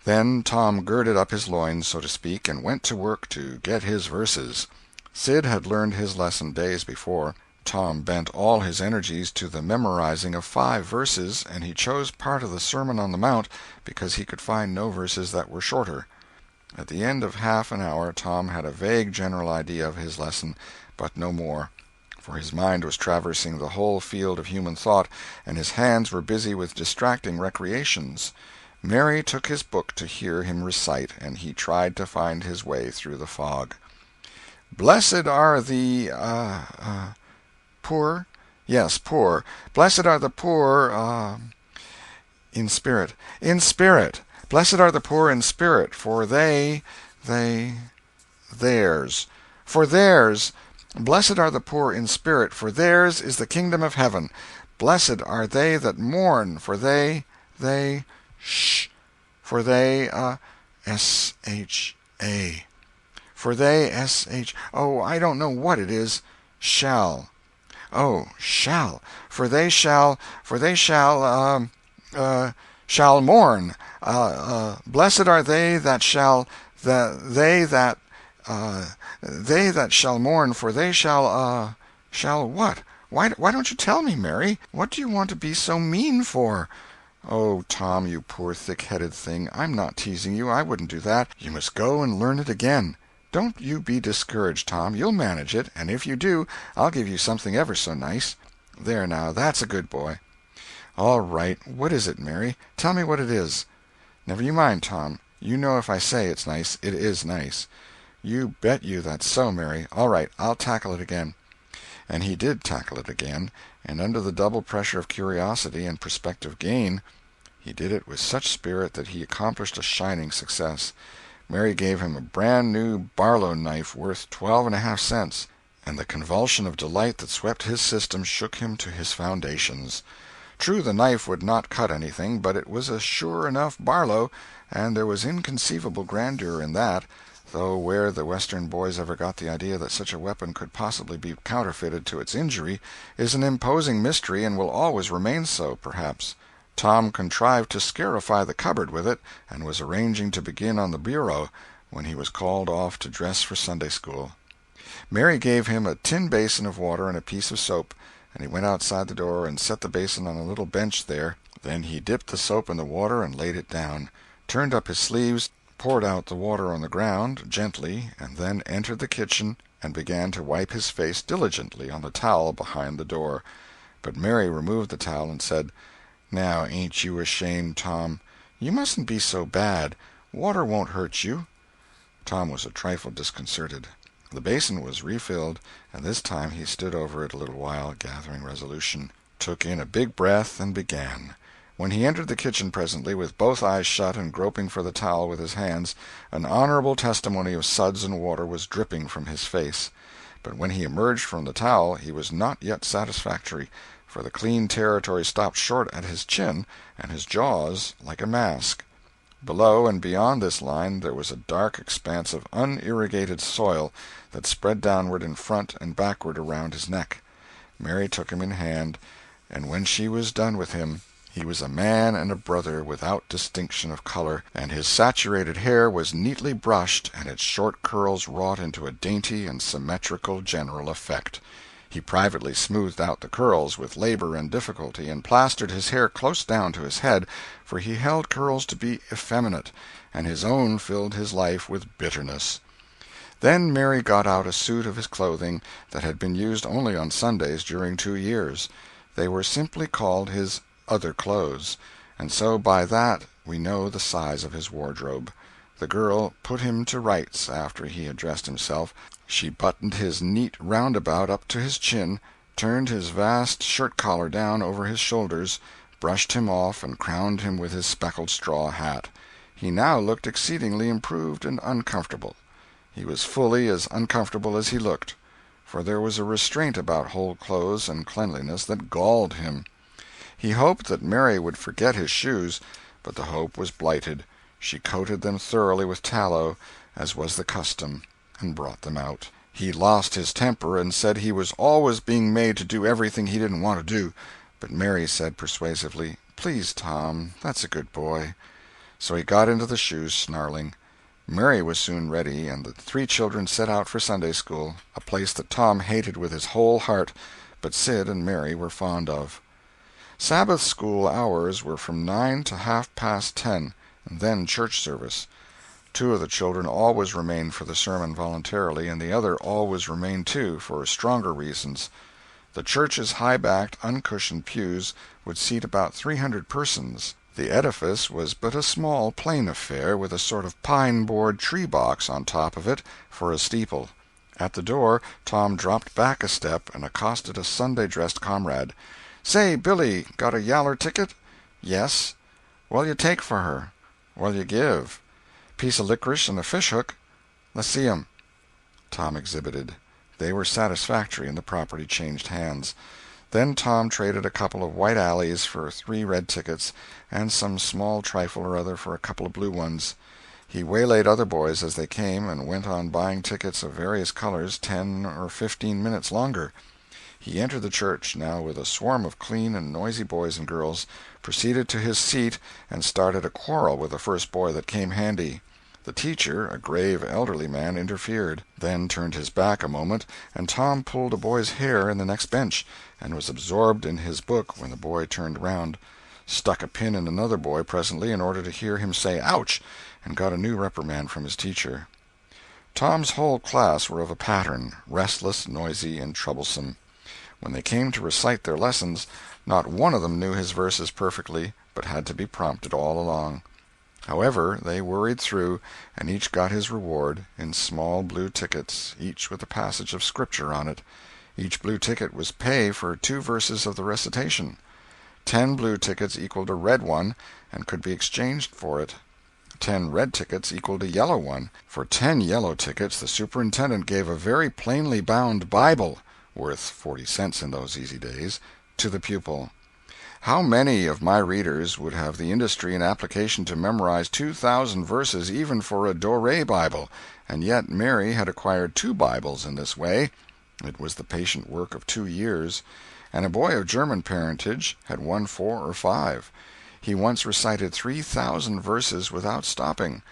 Then Tom girded up his loins, so to speak, and went to work to get his verses. Sid had learned his lesson days before. Tom bent all his energies to the memorizing of 5 verses, and he chose part of the Sermon on the Mount because he could find no verses that were shorter. At the end of half an hour Tom had a vague general idea of his lesson, but no more, for his mind was traversing the whole field of human thought, and his hands were busy with distracting recreations. Mary took his book to hear him recite, and he tried to find his way through the fog. "Blessed are the poor? Yes, poor. Blessed are the poor in spirit. In spirit. Blessed are the poor in spirit, for theirs. For theirs. Blessed are the poor in spirit, for theirs is the kingdom of heaven. Blessed are they that mourn, for they, for they, S-H-A. For they, S-H, oh, I don't know what it is. Shall. Oh, shall. Shall mourn. Blessed are they that shall, they that shall mourn, for they shall what? Why don't you tell me, Mary? What do you want to be so mean for? Oh, Tom, you poor thick-headed thing, I'm not teasing you. I wouldn't do that. You must go and learn it again. Don't you be discouraged, Tom. You'll manage it, and if you do, I'll give you something ever so nice. There now, that's a good boy. All right. What is it, Mary? Tell me what it is. Never you mind, Tom. You know if I say it's nice, it is nice. You bet you that's so, Mary. All right, I'll tackle it again. And he did tackle it again, and under the double pressure of curiosity and prospective gain, he did it with such spirit that he accomplished a shining success. Mary gave him a brand-new Barlow knife worth 12.5 cents, and the convulsion of delight that swept his system shook him to his foundations. True, the knife would not cut anything, but it was a sure enough Barlow, and there was inconceivable grandeur in that, though where the Western boys ever got the idea that such a weapon could possibly be counterfeited to its injury is an imposing mystery and will always remain so, perhaps. Tom contrived to scarify the cupboard with it, and was arranging to begin on the bureau, when he was called off to dress for Sunday school. Mary gave him a tin basin of water and a piece of soap, and he went outside the door and set the basin on a little bench there. Then he dipped the soap in the water and laid it down, turned up his sleeves, poured out the water on the ground, gently, and then entered the kitchen and began to wipe his face diligently on the towel behind the door. But Mary removed the towel and said, "Now, ain't you ashamed, Tom? You mustn't be so bad. Water won't hurt you." Tom was a trifle disconcerted. The basin was refilled, and this time he stood over it a little while, gathering resolution, took in a big breath, and began. When he entered the kitchen presently, with both eyes shut and groping for the towel with his hands, an honorable testimony of suds and water was dripping from his face. But when he emerged from the towel he was not yet satisfactory, for the clean territory stopped short at his chin, and his jaws like a mask. Below and beyond this line there was a dark expanse of unirrigated soil that spread downward in front and backward around his neck. Mary took him in hand, and when she was done with him, he was a man and a brother without distinction of color, and his saturated hair was neatly brushed and its short curls wrought into a dainty and symmetrical general effect. He privately smoothed out the curls with labor and difficulty, and plastered his hair close down to his head, for he held curls to be effeminate, and his own filled his life with bitterness. Then Mary got out a suit of his clothing that had been used only on Sundays during 2 years. They were simply called his other clothes, and so by that we know the size of his wardrobe. The girl put him to rights after he had dressed himself. She buttoned his neat roundabout up to his chin, turned his vast shirt-collar down over his shoulders, brushed him off, and crowned him with his speckled straw hat. He now looked exceedingly improved and uncomfortable. He was fully as uncomfortable as he looked, for there was a restraint about whole clothes and cleanliness that galled him. He hoped that Mary would forget his shoes, but the hope was blighted. She coated them thoroughly with tallow, as was the custom, and brought them out. He lost his temper and said he was always being made to do everything he didn't want to do, but Mary said persuasively, "Please, Tom, that's a good boy." So he got into the shoes, snarling. Mary was soon ready, and the three children set out for Sunday school, a place that Tom hated with his whole heart, but Sid and Mary were fond of. Sabbath school hours were from 9 to 10:30, and then church service. Two of the children always remained for the sermon voluntarily, and the other always remained too, for stronger reasons. The church's high-backed, uncushioned pews would seat about 300 persons. The edifice was but a small, plain affair, with a sort of pine-board tree-box on top of it for a steeple. At the door Tom dropped back a step and accosted a Sunday-dressed comrade. "Say, Billy, got a yaller ticket?" "Yes." "What'll you take for her?" "What'll you give?" "Piece of licorice and a fish-hook." "Let's see 'em." Tom exhibited. They were satisfactory, and the property changed hands. Then Tom traded a couple of white alleys for 3 red tickets, and some small trifle or other for a couple of blue ones. He waylaid other boys as they came, and went on buying tickets of various colors 10 or 15 minutes longer. He entered the church, now with a swarm of clean and noisy boys and girls, proceeded to his seat, and started a quarrel with the first boy that came handy. The teacher, a grave elderly man, interfered, then turned his back a moment, and Tom pulled a boy's hair in the next bench, and was absorbed in his book when the boy turned round, stuck a pin in another boy presently in order to hear him say "ouch," and got a new reprimand from his teacher. Tom's whole class were of a pattern, restless, noisy, and troublesome. When they came to recite their lessons, not one of them knew his verses perfectly, but had to be prompted all along. However, they worried through, and each got his reward, in small blue tickets, each with a passage of Scripture on it. Each blue ticket was pay for 2 verses of the recitation. 10 blue tickets equaled a red one, and could be exchanged for it. 10 red tickets equaled a yellow one. For 10 yellow tickets the superintendent gave a very plainly bound Bible, worth 40 cents in those easy days, to the pupil. How many of my readers would have the industry and application to memorize 2,000 verses even for a Doré Bible? And yet Mary had acquired 2 Bibles in this way. It was the patient work of 2 years. And a boy of German parentage had won 4 or 5. He once recited 3,000 verses without stopping.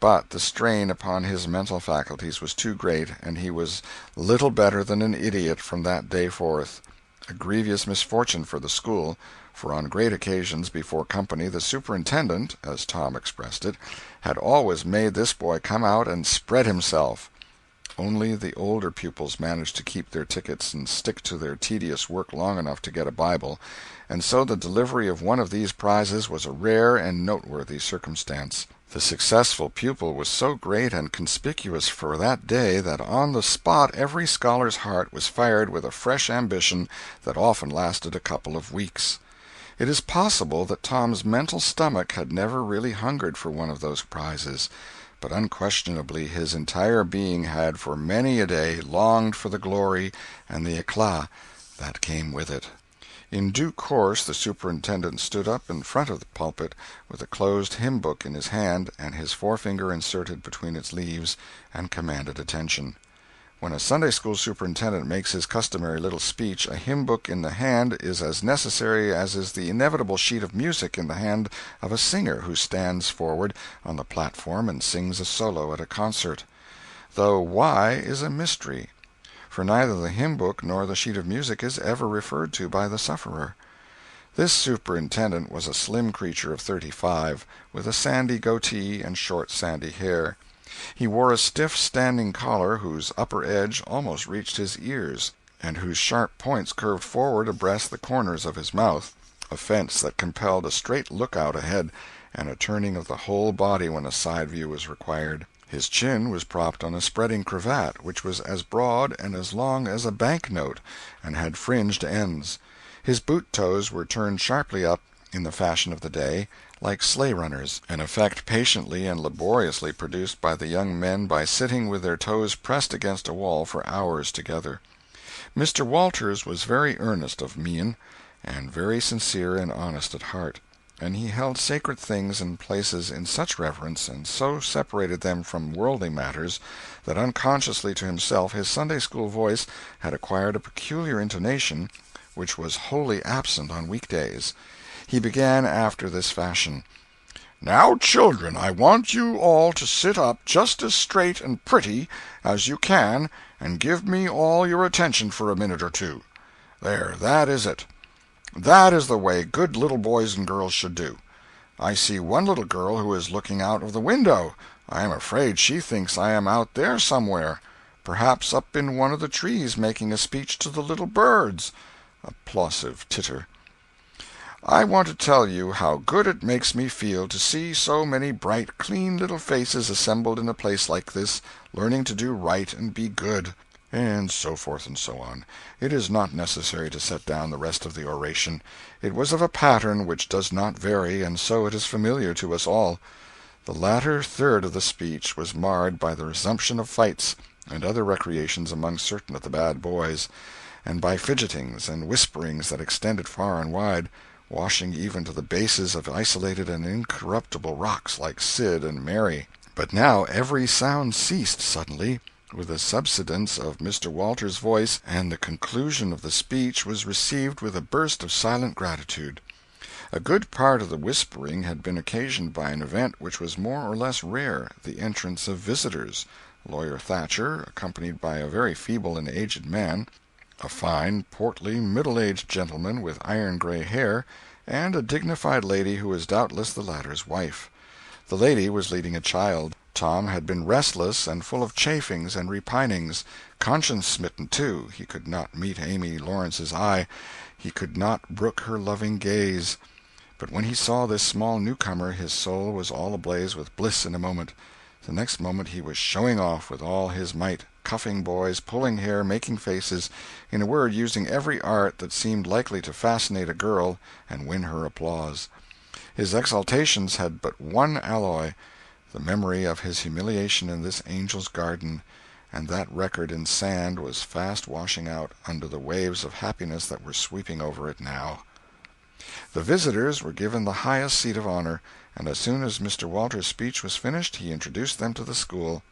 But the strain upon his mental faculties was too great, and he was little better than an idiot from that day forth. A grievous misfortune for the school, for on great occasions before company the superintendent, as Tom expressed it, had always made this boy come out and spread himself. Only the older pupils managed to keep their tickets and stick to their tedious work long enough to get a Bible, and so the delivery of one of these prizes was a rare and noteworthy circumstance. The successful pupil was so great and conspicuous for that day that on the spot every scholar's heart was fired with a fresh ambition that often lasted a couple of weeks. It is possible that Tom's mental stomach had never really hungered for one of those prizes, but unquestionably his entire being had for many a day longed for the glory and the éclat that came with it. In due course the superintendent stood up in front of the pulpit with a closed hymn-book in his hand and his forefinger inserted between its leaves, and commanded attention. When a Sunday school superintendent makes his customary little speech, a hymn-book in the hand is as necessary as is the inevitable sheet of music in the hand of a singer who stands forward on the platform and sings a solo at a concert. Though why is a mystery, for neither the hymn-book nor the sheet of music is ever referred to by the sufferer. This superintendent was a slim creature of 35, with a sandy goatee and short sandy hair. He wore a stiff standing collar whose upper edge almost reached his ears, and whose sharp points curved forward abreast the corners of his mouth, a fence that compelled a straight lookout ahead, and a turning of the whole body when a side view was required. His chin was propped on a spreading cravat, which was as broad and as long as a bank-note, and had fringed ends. His boot-toes were turned sharply up, in the fashion of the day, like sleigh-runners, an effect patiently and laboriously produced by the young men by sitting with their toes pressed against a wall for hours together. Mr. Walters was very earnest of mien, and very sincere and honest at heart. and he held sacred things and places in such reverence, and so separated them from worldly matters, that unconsciously to himself his Sunday-school voice had acquired a peculiar intonation which was wholly absent on week-days. He began after this fashion: "Now, children, I want you all to sit up just as straight and pretty as you can and give me all your attention for a minute or two. There, that is it. That is the way good little boys and girls should do. I see one little girl who is looking out of the window. I am afraid she thinks I am out there somewhere, perhaps up in one of the trees making a speech to the little birds." Applausive titter. "I want to tell you how good it makes me feel to see so many bright, clean little faces assembled in a place like this, learning to do right and be good," and so forth and so on. It is not necessary to set down the rest of the oration. It was of a pattern which does not vary, and so it is familiar to us all. The latter third of the speech was marred by the resumption of fights and other recreations among certain of the bad boys, and by fidgetings and whisperings that extended far and wide, washing even to the bases of isolated and incorruptible rocks like Sid and Mary. But now every sound ceased suddenly, with the subsidence of Mr. Walters's voice, and the conclusion of the speech was received with a burst of silent gratitude. A good part of the whispering had been occasioned by an event which was more or less rare, the entrance of visitors. Lawyer Thatcher, accompanied by a very feeble and aged man, a fine, portly, middle-aged gentleman with iron-gray hair, and a dignified lady who was doubtless the latter's wife. The lady was leading a child. Tom had been restless and full of chafings and repinings, conscience-smitten, too. He could not meet Amy Lawrence's eye, he could not brook her loving gaze. But when he saw this small newcomer his soul was all ablaze with bliss in a moment. The next moment he was showing off with all his might, cuffing boys, pulling hair, making faces, in a word, using every art that seemed likely to fascinate a girl and win her applause. His exaltations had but one alloy, the memory of his humiliation in this angel's garden, and that record in sand was fast washing out under the waves of happiness that were sweeping over it now. The visitors were given the highest seat of honor, and as soon as Mr. Walters's speech was finished he introduced them to the school.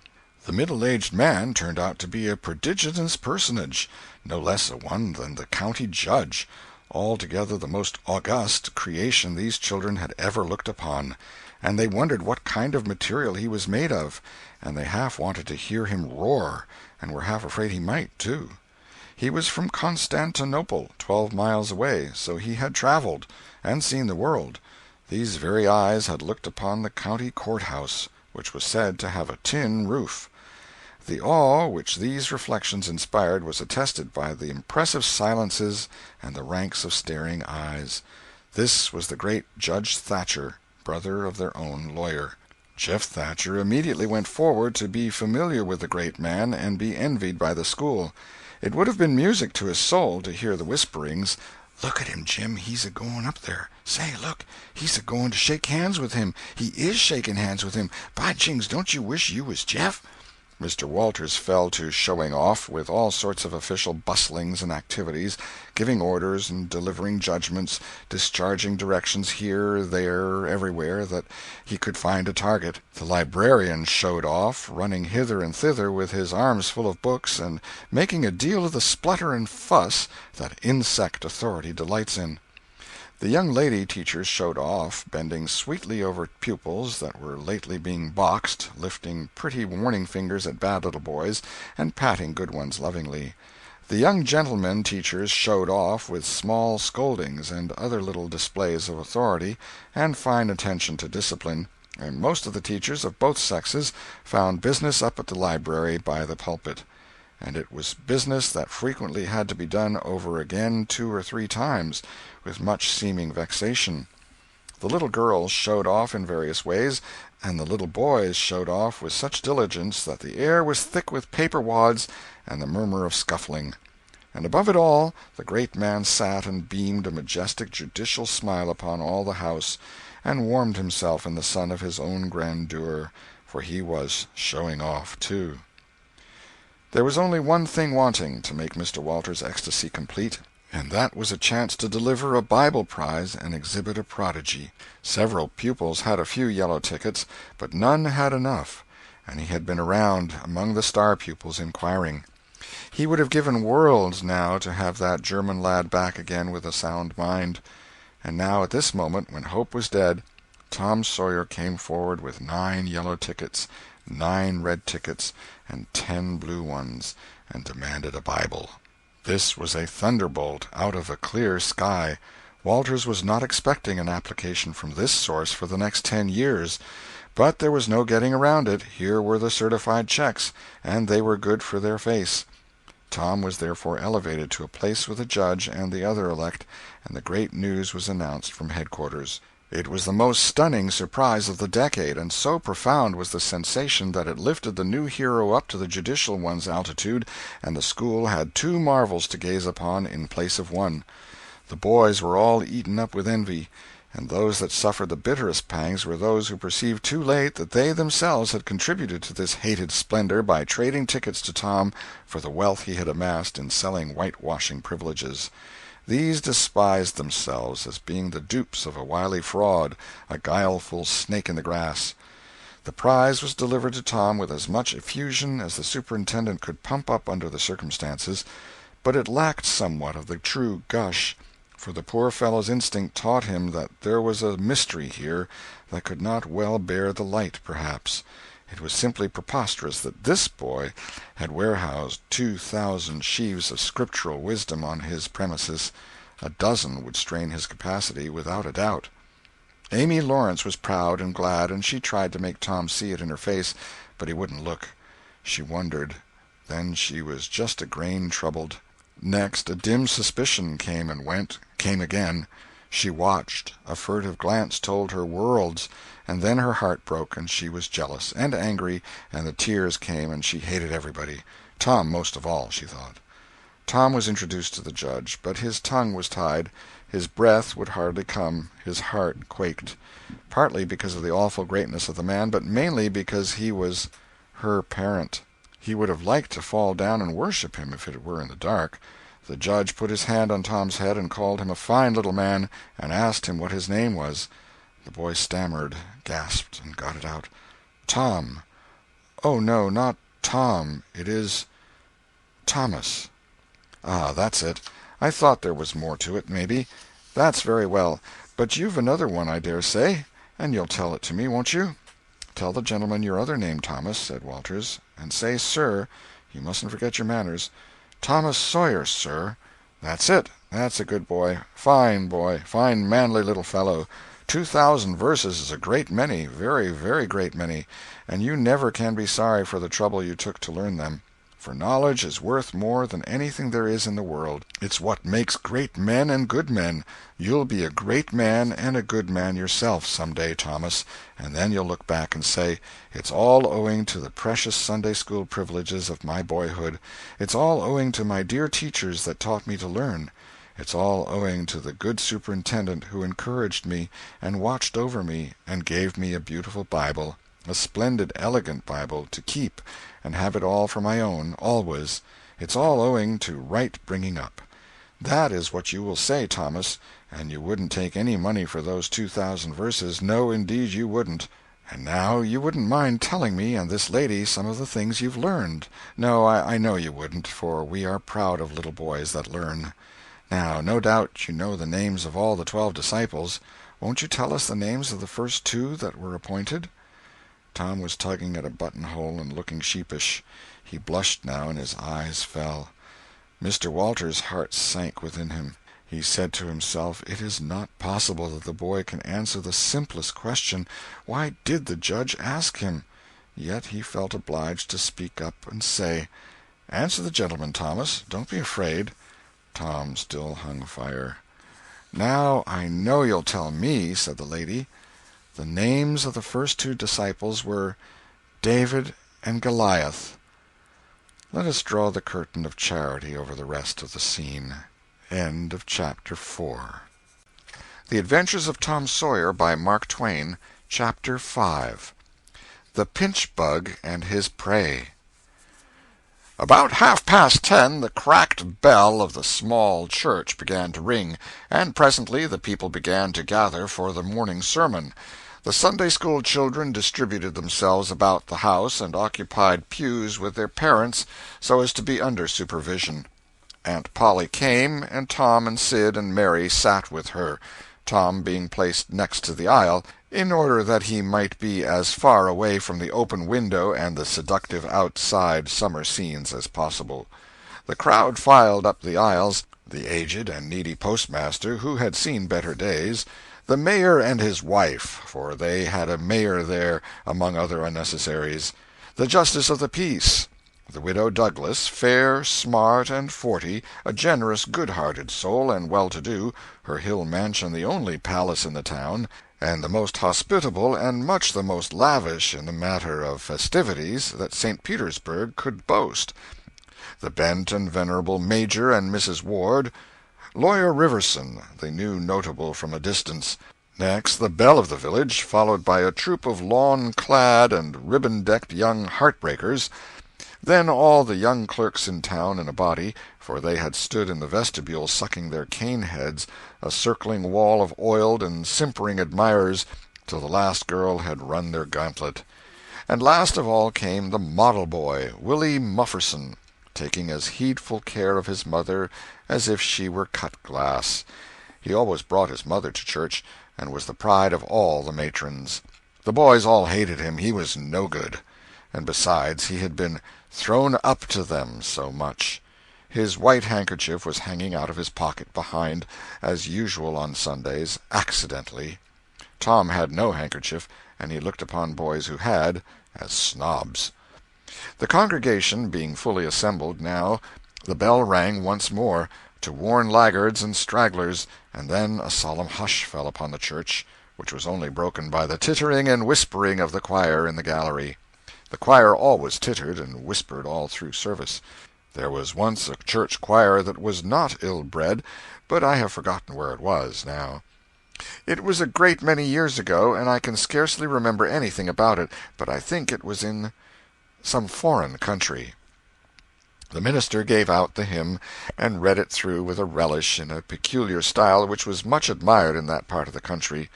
The middle-aged man turned out to be a prodigious personage, no less a one than the county judge, altogether the most august creation these children had ever looked upon, and they wondered what kind of material he was made of, and they half wanted to hear him roar, and were half afraid he might, too. He was from Constantinople, 12 miles away, so he had traveled, and seen the world. These very eyes had looked upon the county courthouse, which was said to have a tin roof. The awe which these reflections inspired was attested by the impressive silences and the ranks of staring eyes. This was the great Judge Thatcher, brother of their own lawyer. Jeff Thatcher immediately went forward to be familiar with the great man and be envied by the school. It would have been music to his soul to hear the whisperings, "Look at him, Jim, he's a-going up there. Say, look, he's a-going to shake hands with him. He is shaking hands with him. By jings, don't you wish you was Jeff?" Mr. Walters fell to showing off, with all sorts of official bustlings and activities, giving orders and delivering judgments, discharging directions here, there, everywhere that he could find a target. The librarian showed off, running hither and thither with his arms full of books, and making a deal of the splutter and fuss that insect authority delights in. The young lady teachers showed off, bending sweetly over pupils that were lately being boxed, lifting pretty warning fingers at bad little boys, and patting good ones lovingly. The young gentlemen teachers showed off with small scoldings and other little displays of authority and fine attention to discipline, and most of the teachers of both sexes found business up at the library by the pulpit. And it was business that frequently had to be done over again 2 or 3 times, with much seeming vexation. The little girls showed off in various ways, and the little boys showed off with such diligence that the air was thick with paper wads and the murmur of scuffling. And above it all, the great man sat and beamed a majestic judicial smile upon all the house, and warmed himself in the sun of his own grandeur, for he was showing off, too. There was only one thing wanting to make Mr. Walters's ecstasy complete. and that was a chance to deliver a Bible prize and exhibit a prodigy. Several pupils had a few yellow tickets, but none had enough, and he had been around among the star pupils inquiring. He would have given worlds now to have that German lad back again with a sound mind. And now at this moment, when hope was dead, Tom Sawyer came forward with 9 yellow tickets, 9 red tickets, and 10 blue ones, and demanded a Bible. This was a thunderbolt out of a clear sky. Walters was not expecting an application from this source for the next 10 years. But there was no getting around it. Here were the certified checks, and they were good for their face. Tom was therefore elevated to a place with the judge and the other elect, and the great news was announced from headquarters. It was the most stunning surprise of the decade, and so profound was the sensation that it lifted the new hero up to the judicial one's altitude, and the school had 2 marvels to gaze upon in place of 1. The boys were all eaten up with envy, and those that suffered the bitterest pangs were those who perceived too late that they themselves had contributed to this hated splendor by trading tickets to Tom for the wealth he had amassed in selling whitewashing privileges. These despised themselves as being the dupes of a wily fraud, a guileful snake in the grass. The prize was delivered to Tom with as much effusion as the superintendent could pump up under the circumstances, but it lacked somewhat of the true gush, for the poor fellow's instinct taught him that there was a mystery here that could not well bear the light, perhaps. It was simply preposterous that this boy had warehoused 2,000 sheaves of scriptural wisdom on his premises. A dozen would strain his capacity, without a doubt. Amy Lawrence was proud and glad, and she tried to make Tom see it in her face, but he wouldn't look. She wondered. Then she was just a grain troubled. Next, a dim suspicion came and went, came again. She watched. A furtive glance told her worlds, and then her heart broke, and she was jealous and angry, and the tears came, and she hated everybody. Tom most of all, she thought. Tom was introduced to the judge, but his tongue was tied, his breath would hardly come, his heart quaked, partly because of the awful greatness of the man, but mainly because he was her parent. He would have liked to fall down and worship him if it were in the dark. The judge put his hand on Tom's head and called him a fine little man, and asked him what his name was. The boy stammered, gasped, and got it out. "Tom." "Oh, no, not Tom. It is Thomas." "Ah, that's it. I thought there was more to it, maybe. That's very well. But you've another one, I dare say, and you'll tell it to me, won't you?" "Tell the gentleman your other name, Thomas," said Walters, "and say 'sir.' You mustn't forget your manners." "Thomas Sawyer, sir." "That's it. That's a good boy. Fine boy. Fine manly little fellow. 2,000 verses is a great many, very, very great many, and you never can be sorry for the trouble you took to learn them. For knowledge is worth more than anything there is in the world. It's what makes great men and good men. You'll be a great man and a good man yourself some day, Thomas, and then you'll look back and say, 'It's all owing to the precious Sunday school privileges of my boyhood. It's all owing to my dear teachers that taught me to learn. It's all owing to the good superintendent who encouraged me and watched over me and gave me a beautiful Bible, a splendid, elegant Bible, to keep and have it all for my own, always. It's all owing to right bringing up.' That is what you will say, Thomas, and you wouldn't take any money for those 2,000 verses, no, indeed you wouldn't. And now you wouldn't mind telling me and this lady some of the things you've learned. No, I know you wouldn't, for we are proud of little boys that learn. Now, no doubt you know the names of all the 12 disciples. Won't you tell us the names of the first 2 that were appointed?" Tom was tugging at a buttonhole and looking sheepish. He blushed now, and his eyes fell. Mr. Walters' heart sank within him. He said to himself, "It is not possible that the boy can answer the simplest question. Why did the judge ask him?" Yet he felt obliged to speak up and say, "Answer the gentleman, Thomas. Don't be afraid." Tom still hung fire. "Now I know you'll tell me," said the lady. "The names of the first 2 disciples were David and Goliath." Let us draw the curtain of charity over the rest of the scene. End of Chapter 4. The Adventures of Tom Sawyer by Mark Twain. Chapter 5. The Pinch Bug and His Prey. About 10:30 the cracked bell of the small church began to ring, and presently the people began to gather for the morning sermon. The Sunday-school children distributed themselves about the house and occupied pews with their parents so as to be under supervision. Aunt Polly came, and Tom and Sid and Mary sat with her, Tom being placed next to the aisle, in order that he might be as far away from the open window and the seductive outside summer scenes as possible. The crowd filed up the aisles, the aged and needy postmaster, who had seen better days, the mayor and his wife, for they had a mayor there among other unnecessaries, the justice of the peace, the widow Douglas, fair, smart, and 40, a generous, good-hearted soul, and well-to-do, her hill mansion the only palace in the town, and the most hospitable and much the most lavish in the matter of festivities that St. Petersburg could boast, the bent and venerable Major and Mrs. Ward, Lawyer Riverson, the new notable from a distance, next the belle of the village, followed by a troop of lawn-clad and ribbon-decked young heartbreakers, then all the young clerks in town in a body, for they had stood in the vestibule sucking their cane-heads, a circling wall of oiled and simpering admirers, till the last girl had run their gauntlet. And last of all came the model boy, Willie Mufferson, taking as heedful care of his mother as if she were cut glass. He always brought his mother to church, and was the pride of all the matrons. The boys all hated him, he was no good. And besides, he had been thrown up to them so much. His white handkerchief was hanging out of his pocket behind, as usual on Sundays, accidentally. Tom had no handkerchief, and he looked upon boys who had as snobs. The congregation being fully assembled now, the bell rang once more, to warn laggards and stragglers, and then a solemn hush fell upon the church, which was only broken by the tittering and whispering of the choir in the gallery. The choir always tittered and whispered all through service. There was once a church choir that was not ill-bred, but I have forgotten where it was now. It was a great many years ago, and I can scarcely remember anything about it, but I think it was in some foreign country. The minister gave out the hymn, and read it through with a relish in a peculiar style which was much admired in that part of the country.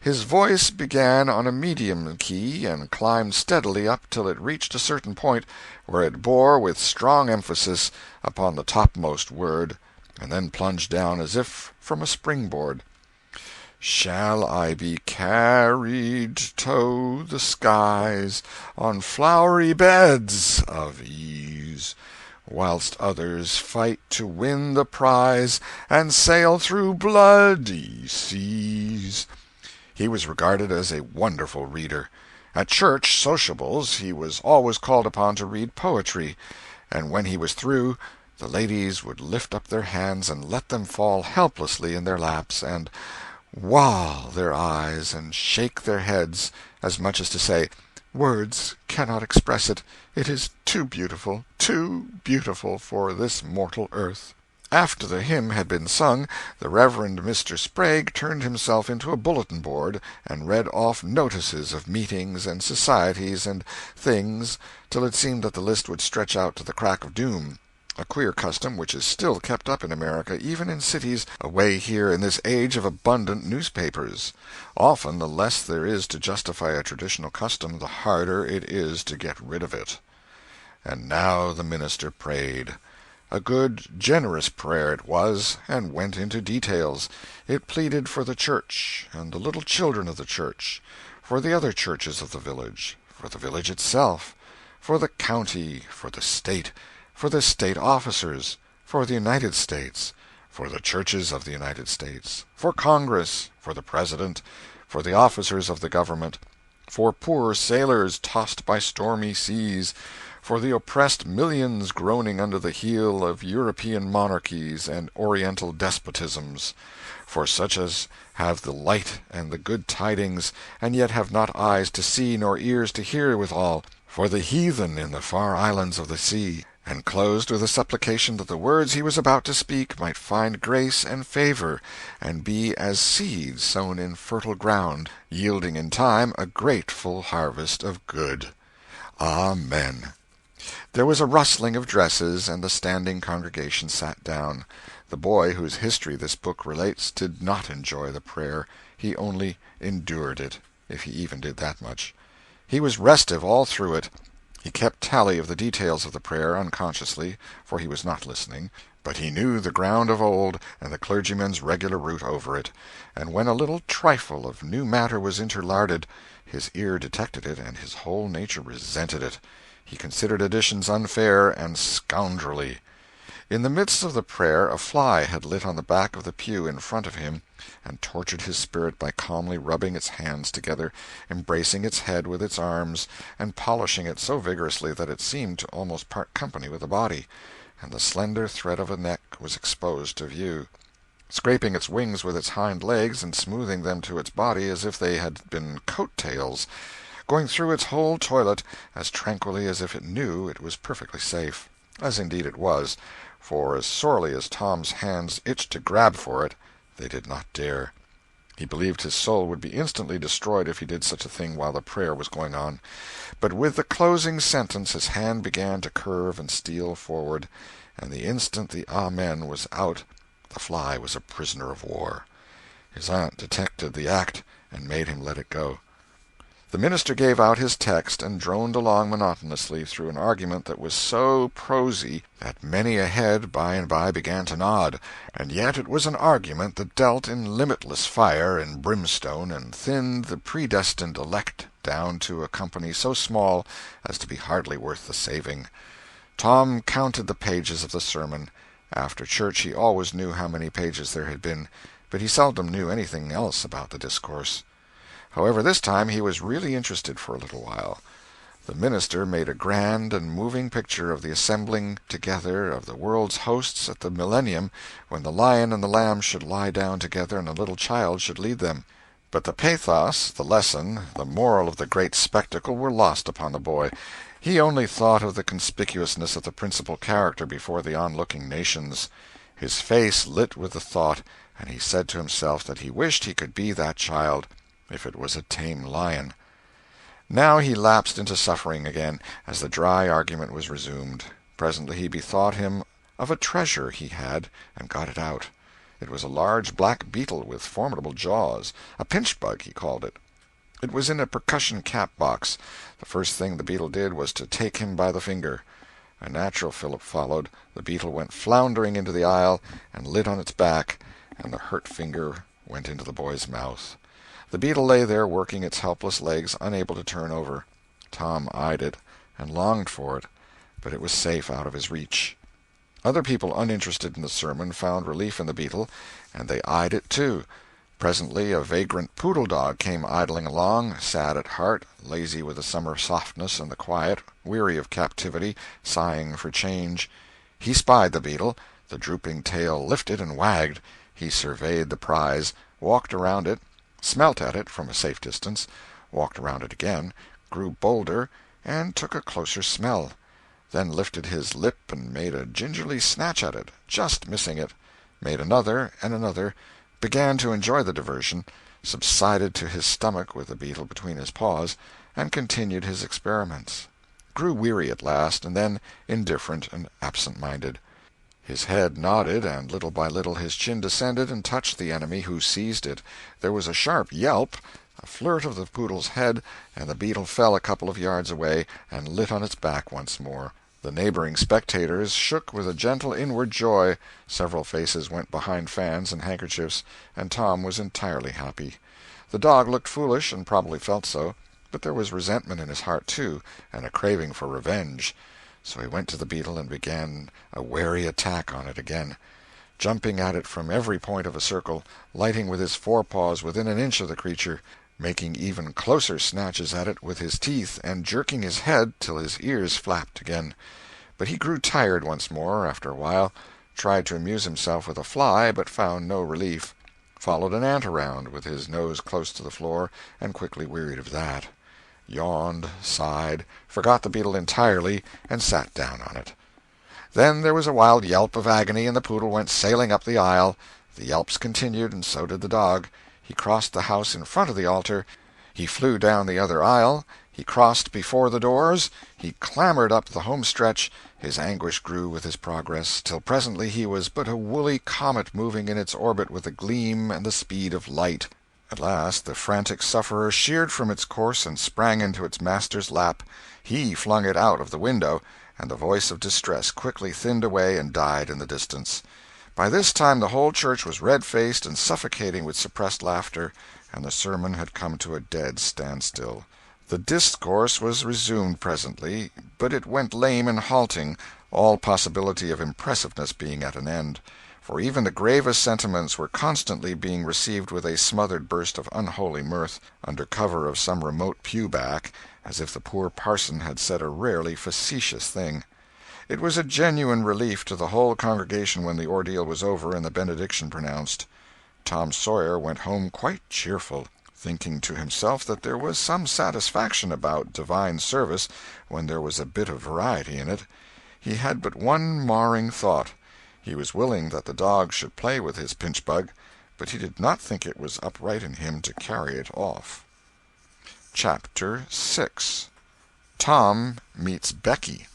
His voice began on a medium key and climbed steadily up till it reached a certain point, where it bore with strong emphasis upon the topmost word, and then plunged down as if from a springboard. Shall I be carried to the skies on flowery beds of ease, whilst others fight to win the prize and sail through bloody seas? He was regarded as a wonderful reader. At church sociables he was always called upon to read poetry, and when he was through, the ladies would lift up their hands and let them fall helplessly in their laps, and wall their eyes and shake their heads, as much as to say, "Words cannot express it. It is too beautiful for this mortal earth." After the hymn had been sung, the Reverend Mr. Sprague turned himself into a bulletin board, and read off notices of meetings and societies and things till it seemed that the list would stretch out to the crack of doom, a queer custom which is still kept up in America, even in cities away here in this age of abundant newspapers. Often the less there is to justify a traditional custom, the harder it is to get rid of it. And now the minister prayed. A good, generous prayer it was, and went into details. It pleaded for the church, and the little children of the church, for the other churches of the village, for the village itself, for the county, for the state officers, for the United States, for the churches of the United States, for Congress, for the President, for the officers of the government, for poor sailors tossed by stormy seas, for the oppressed millions groaning under the heel of European monarchies and Oriental despotisms, for such as have the light and the good tidings, and yet have not eyes to see nor ears to hear withal, for the heathen in the far islands of the sea, and closed with a supplication that the words he was about to speak might find grace and favor, and be as seeds sown in fertile ground, yielding in time a grateful harvest of good. Amen. There was a rustling of dresses, and the standing congregation sat down. The boy whose history this book relates did not enjoy the prayer, he only endured it, if he even did that much. He was restive all through it. He kept tally of the details of the prayer unconsciously, for he was not listening, but he knew the ground of old and the clergyman's regular route over it, and when a little trifle of new matter was interlarded, his ear detected it and his whole nature resented it. He considered additions unfair and scoundrelly. In the midst of the prayer a fly had lit on the back of the pew in front of him, and tortured his spirit by calmly rubbing its hands together, embracing its head with its arms, and polishing it so vigorously that it seemed to almost part company with the body, and the slender thread of a neck was exposed to view. Scraping its wings with its hind legs, and smoothing them to its body as if they had been coat-tails, going through its whole toilet as tranquilly as if it knew it was perfectly safe, as indeed it was, for as sorely as Tom's hands itched to grab for it, they did not dare. He believed his soul would be instantly destroyed if he did such a thing while the prayer was going on. But with the closing sentence his hand began to curve and steal forward, and the instant the Amen was out, the fly was a prisoner of war. His aunt detected the act and made him let it go. The minister gave out his text and droned along monotonously through an argument that was so prosy that many a head by and by began to nod, and yet it was an argument that dealt in limitless fire and brimstone and thinned the predestined elect down to a company so small as to be hardly worth the saving. Tom counted the pages of the sermon. After church he always knew how many pages there had been, but he seldom knew anything else about the discourse. However, this time he was really interested for a little while. The minister made a grand and moving picture of the assembling together of the world's hosts at the millennium, when the lion and the lamb should lie down together and a little child should lead them. But the pathos, the lesson, the moral of the great spectacle were lost upon the boy. He only thought of the conspicuousness of the principal character before the onlooking nations. His face lit with the thought, and he said to himself that he wished he could be that child, if it was a tame lion. Now he lapsed into suffering again, as the dry argument was resumed. Presently he bethought him of a treasure he had, and got it out. It was a large black beetle with formidable jaws, a pinch-bug he called it. It was in a percussion cap box. The first thing the beetle did was to take him by the finger. A natural fillip followed. The beetle went floundering into the aisle, and lit on its back, and the hurt finger went into the boy's mouth. The beetle lay there working its helpless legs, unable to turn over. Tom eyed it, and longed for it, but it was safe out of his reach. Other people uninterested in the sermon found relief in the beetle, and they eyed it too. Presently a vagrant poodle dog came idling along, sad at heart, lazy with the summer softness and the quiet, weary of captivity, sighing for change. He spied the beetle. The drooping tail lifted and wagged. He surveyed the prize, walked around it, smelt at it from a safe distance, walked around it again, grew bolder, and took a closer smell, then lifted his lip and made a gingerly snatch at it, just missing it, made another and another, began to enjoy the diversion, subsided to his stomach with the beetle between his paws, and continued his experiments. Grew weary at last, and then indifferent and absent-minded. His head nodded, and little by little his chin descended and touched the enemy, who seized it. There was a sharp yelp, a flirt of the poodle's head, and the beetle fell a couple of yards away and lit on its back once more. The neighboring spectators shook with a gentle inward joy. Several faces went behind fans and handkerchiefs, and Tom was entirely happy. The dog looked foolish, and probably felt so, but there was resentment in his heart, too, and a craving for revenge. So he went to the beetle and began a wary attack on it again, jumping at it from every point of a circle, lighting with his forepaws within an inch of the creature, making even closer snatches at it with his teeth, and jerking his head till his ears flapped again. But he grew tired once more, after a while, tried to amuse himself with a fly, but found no relief, followed an ant around, with his nose close to the floor, and quickly wearied of that, yawned, sighed, forgot the beetle entirely, and sat down on it. Then there was a wild yelp of agony, and the poodle went sailing up the aisle. The yelps continued, and so did the dog. He crossed the house in front of the altar. He flew down the other aisle. He crossed before the doors, he clambered up the home stretch, his anguish grew with his progress, till presently he was but a woolly comet moving in its orbit with the gleam and the speed of light. At last the frantic sufferer sheered from its course and sprang into its master's lap. He flung it out of the window, and the voice of distress quickly thinned away and died in the distance. By this time the whole church was red-faced and suffocating with suppressed laughter, and the sermon had come to a dead standstill. The discourse was resumed presently, but it went lame and halting, all possibility of impressiveness being at an end, for even the gravest sentiments were constantly being received with a smothered burst of unholy mirth, under cover of some remote pew-back, as if the poor parson had said a rarely facetious thing. It was a genuine relief to the whole congregation when the ordeal was over and the benediction pronounced. Tom Sawyer went home quite cheerful, thinking to himself that there was some satisfaction about divine service when there was a bit of variety in it. He had but one marring thought. He was willing that the dog should play with his pinchbug, but he did not think it was upright in him to carry it off. Chapter 6. Tom Meets Becky.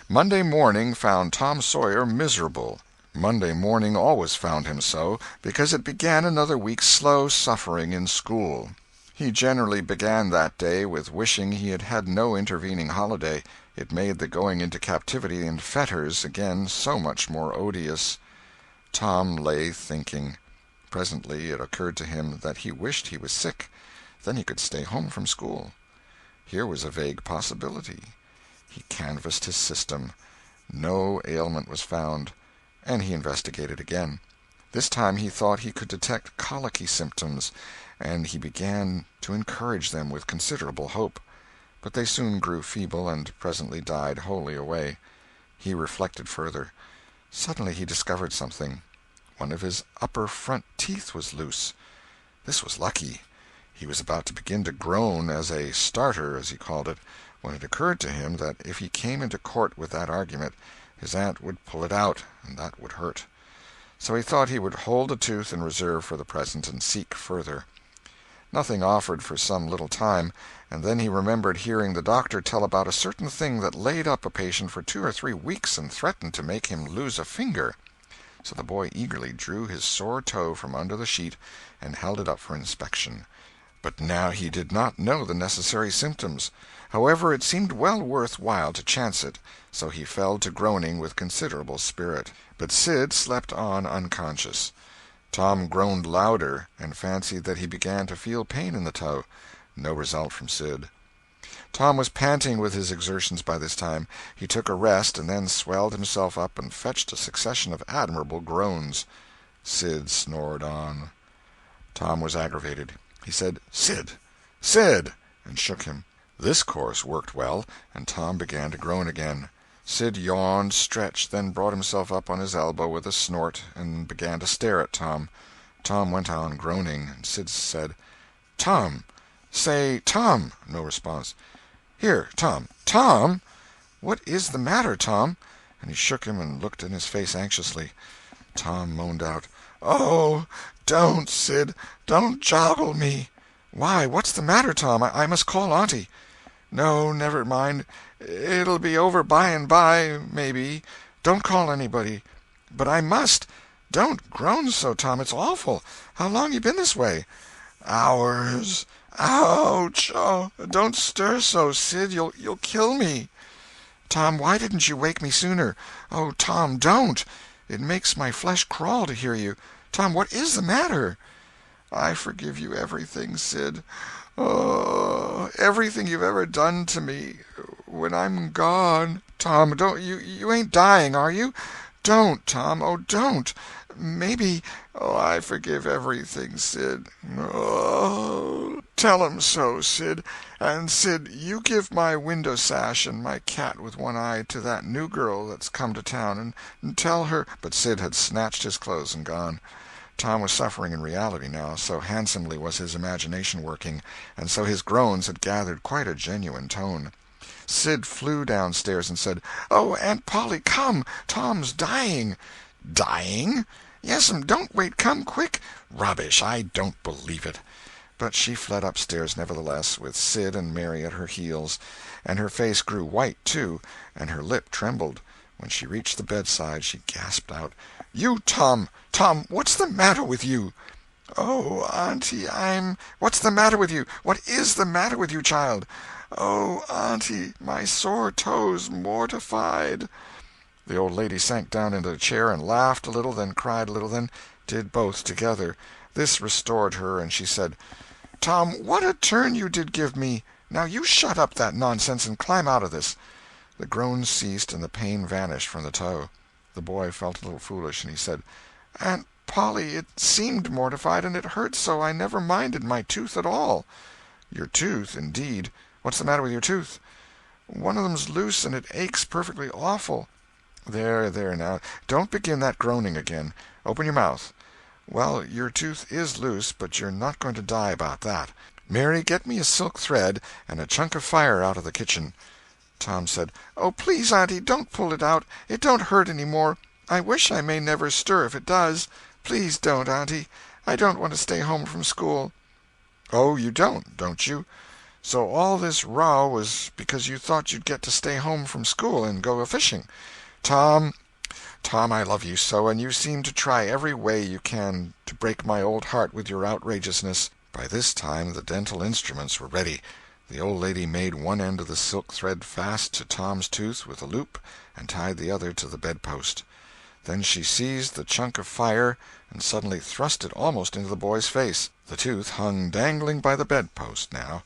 Monday morning found Tom Sawyer miserable. Monday morning always found him so, because it began another week's slow suffering in school. He generally began that day with wishing he had had no intervening holiday. It made the going into captivity in fetters again so much more odious. Tom lay thinking. Presently it occurred to him that he wished he was sick. Then he could stay home from school. Here was a vague possibility. He canvassed his system. No ailment was found, and he investigated again. This time he thought he could detect colicky symptoms, and he began to encourage them with considerable hope. But they soon grew feeble and presently died wholly away. He reflected further. Suddenly he discovered something. One of his upper front teeth was loose. This was lucky. He was about to begin to groan as a starter, as he called it, when it occurred to him that if he came into court with that argument, his aunt would pull it out, and that would hurt. So he thought he would hold the tooth in reserve for the present and seek further. Nothing offered for some little time, and then he remembered hearing the doctor tell about a certain thing that laid up a patient for 2 or 3 weeks and threatened to make him lose a finger. So the boy eagerly drew his sore toe from under the sheet and held it up for inspection. But now he did not know the necessary symptoms. However, it seemed well worth while to chance it, so he fell to groaning with considerable spirit. But Sid slept on unconscious. Tom groaned louder, and fancied that he began to feel pain in the toe. No result from Sid. Tom was panting with his exertions by this time. He took a rest, and then swelled himself up and fetched a succession of admirable groans. Sid snored on. Tom was aggravated. He said, "Sid! Sid!" and shook him. This course worked well, and Tom began to groan again. Sid yawned, stretched, then brought himself up on his elbow with a snort, and began to stare at Tom. Tom went on groaning, and Sid said, "Tom! Say, Tom!" No response. "Here, Tom! Tom! What is the matter, Tom?" And he shook him and looked in his face anxiously. Tom moaned out, "Oh, don't, Sid! Don't joggle me!" "Why, what's the matter, Tom? I must call Auntie." "No, never mind. It'll be over by and by, maybe. Don't call anybody." "But I must. Don't groan so, Tom. It's awful. How long you been this way?" "Hours. Ouch! Oh, don't stir so, Sid. You'll kill me." "Tom, why didn't you wake me sooner? Oh, Tom, don't! It makes my flesh crawl to hear you. Tom, what is the matter?" "I forgive you everything, Sid. Oh, everything you've ever done to me. When I'm gone—" "Tom, don't you ain't dying, are you? Don't, Tom. Oh, don't. Maybe—" "Oh, I forgive everything, Sid. Oh, tell 'em so, Sid. And, Sid, you give my window sash and my cat with one eye to that new girl that's come to town, and tell her—" But Sid had snatched his clothes and gone. Tom was suffering in reality now, so handsomely was his imagination working, and so his groans had gathered quite a genuine tone. Sid flew downstairs and said, "Oh, Aunt Polly, come! Tom's dying." "Dying?" "Yes'm, don't wait, come quick." "Rubbish! I don't believe it." But she fled upstairs nevertheless, with Sid and Mary at her heels, and her face grew white, too, and her lip trembled. When she reached the bedside she gasped out, "You, Tom! Tom, what's the matter with you?" "Oh, auntie, What's the matter with you? What is the matter with you, child?" "Oh, auntie, my sore toes mortified." The old lady sank down into a chair and laughed a little, then cried a little, then did both together. This restored her, and she said, "Tom, what a turn you did give me! Now you shut up that nonsense and climb out of this." The groans ceased and the pain vanished from the toe. The boy felt a little foolish, and he said, "Aunt Polly, it seemed mortified, and it hurt so I never minded my tooth at all." "Your tooth, indeed! What's the matter with your tooth?" "One of them's loose, and it aches perfectly awful." "There, there, now, don't begin that groaning again. Open your mouth. Well, your tooth is loose, but you're not going to die about that. Mary, get me a silk thread and a chunk of fire out of the kitchen." Tom said, "Oh, please, auntie, don't pull it out. It don't hurt any more. I wish I may never stir if it does. Please don't, auntie. I don't want to stay home from school." "Oh, you don't you? So all this row was because you thought you'd get to stay home from school and go a-fishing. Tom, Tom, I love you so, and you seem to try every way you can to break my old heart with your outrageousness." By this time the dental instruments were ready. The old lady made one end of the silk thread fast to Tom's tooth with a loop, and tied the other to the bedpost. Then she seized the chunk of fire and suddenly thrust it almost into the boy's face. The tooth hung dangling by the bedpost now.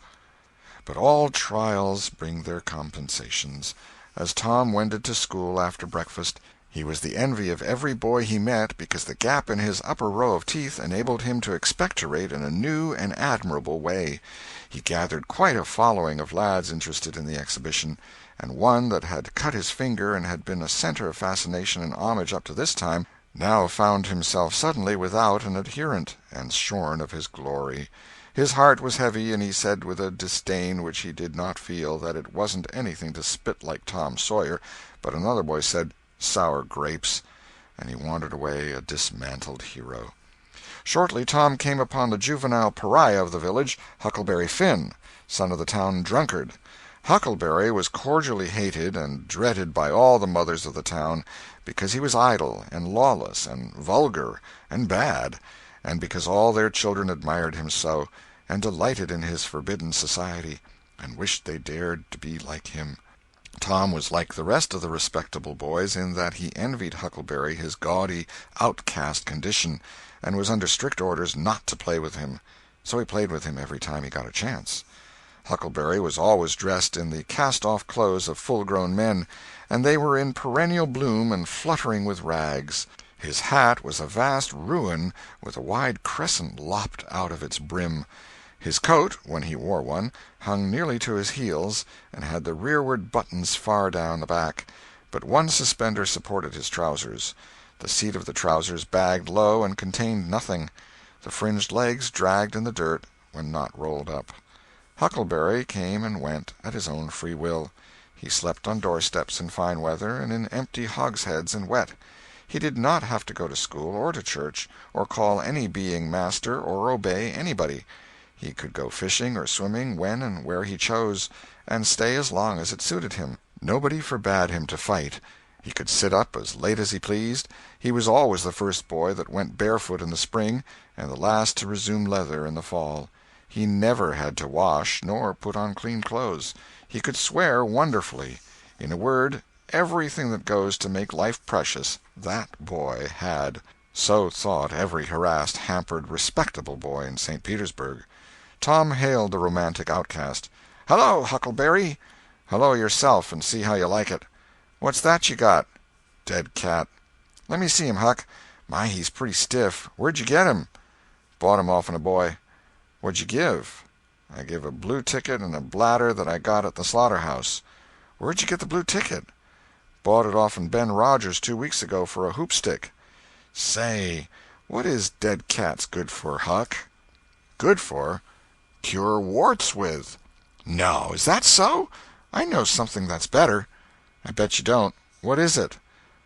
But all trials bring their compensations. As Tom wended to school after breakfast, he was the envy of every boy he met because the gap in his upper row of teeth enabled him to expectorate in a new and admirable way. He gathered quite a following of lads interested in the exhibition, and one that had cut his finger and had been a center of fascination and homage up to this time, now found himself suddenly without an adherent, and shorn of his glory. His heart was heavy, and he said with a disdain which he did not feel that it wasn't anything to spit like Tom Sawyer, but another boy said, "Sour grapes," and he wandered away a dismantled hero. Shortly Tom came upon the juvenile pariah of the village, Huckleberry Finn, son of the town drunkard. Huckleberry was cordially hated and dreaded by all the mothers of the town, because he was idle and lawless and vulgar and bad, and because all their children admired him so, and delighted in his forbidden society, and wished they dared to be like him. Tom was like the rest of the respectable boys in that he envied Huckleberry his gaudy, outcast condition, and was under strict orders not to play with him. So he played with him every time he got a chance. Huckleberry was always dressed in the cast-off clothes of full-grown men, and they were in perennial bloom and fluttering with rags. His hat was a vast ruin with a wide crescent lopped out of its brim. His coat, when he wore one, hung nearly to his heels, and had the rearward buttons far down the back, but one suspender supported his trousers. The seat of the trousers bagged low and contained nothing. The fringed legs dragged in the dirt when not rolled up. Huckleberry came and went at his own free will. He slept on doorsteps in fine weather and in empty hogsheads in wet. He did not have to go to school or to church, or call any being master, or obey anybody. He could go fishing or swimming when and where he chose, and stay as long as it suited him. Nobody forbade him to fight. He could sit up as late as he pleased. He was always the first boy that went barefoot in the spring, and the last to resume leather in the fall. He never had to wash nor put on clean clothes. He could swear wonderfully. In a word, everything that goes to make life precious, that boy had. So thought every harassed, hampered, respectable boy in St. Petersburg. Tom hailed the romantic outcast. "Hello, Huckleberry." "Hello yourself, and see how you like it." "What's that you got?" "Dead cat." "Let me see him, Huck. My, he's pretty stiff. Where'd you get him?" "Bought him off'n a boy." "What'd you give?" "I give a blue ticket and a bladder that I got at the slaughterhouse." "Where'd you get the blue ticket?" "Bought it off'n Ben Rogers 2 weeks ago for a hoopstick." "Say, what is dead cats good for, Huck?" "Good for? Cure warts with." "No, is that so? I know something that's better." "I bet you don't. What is it?"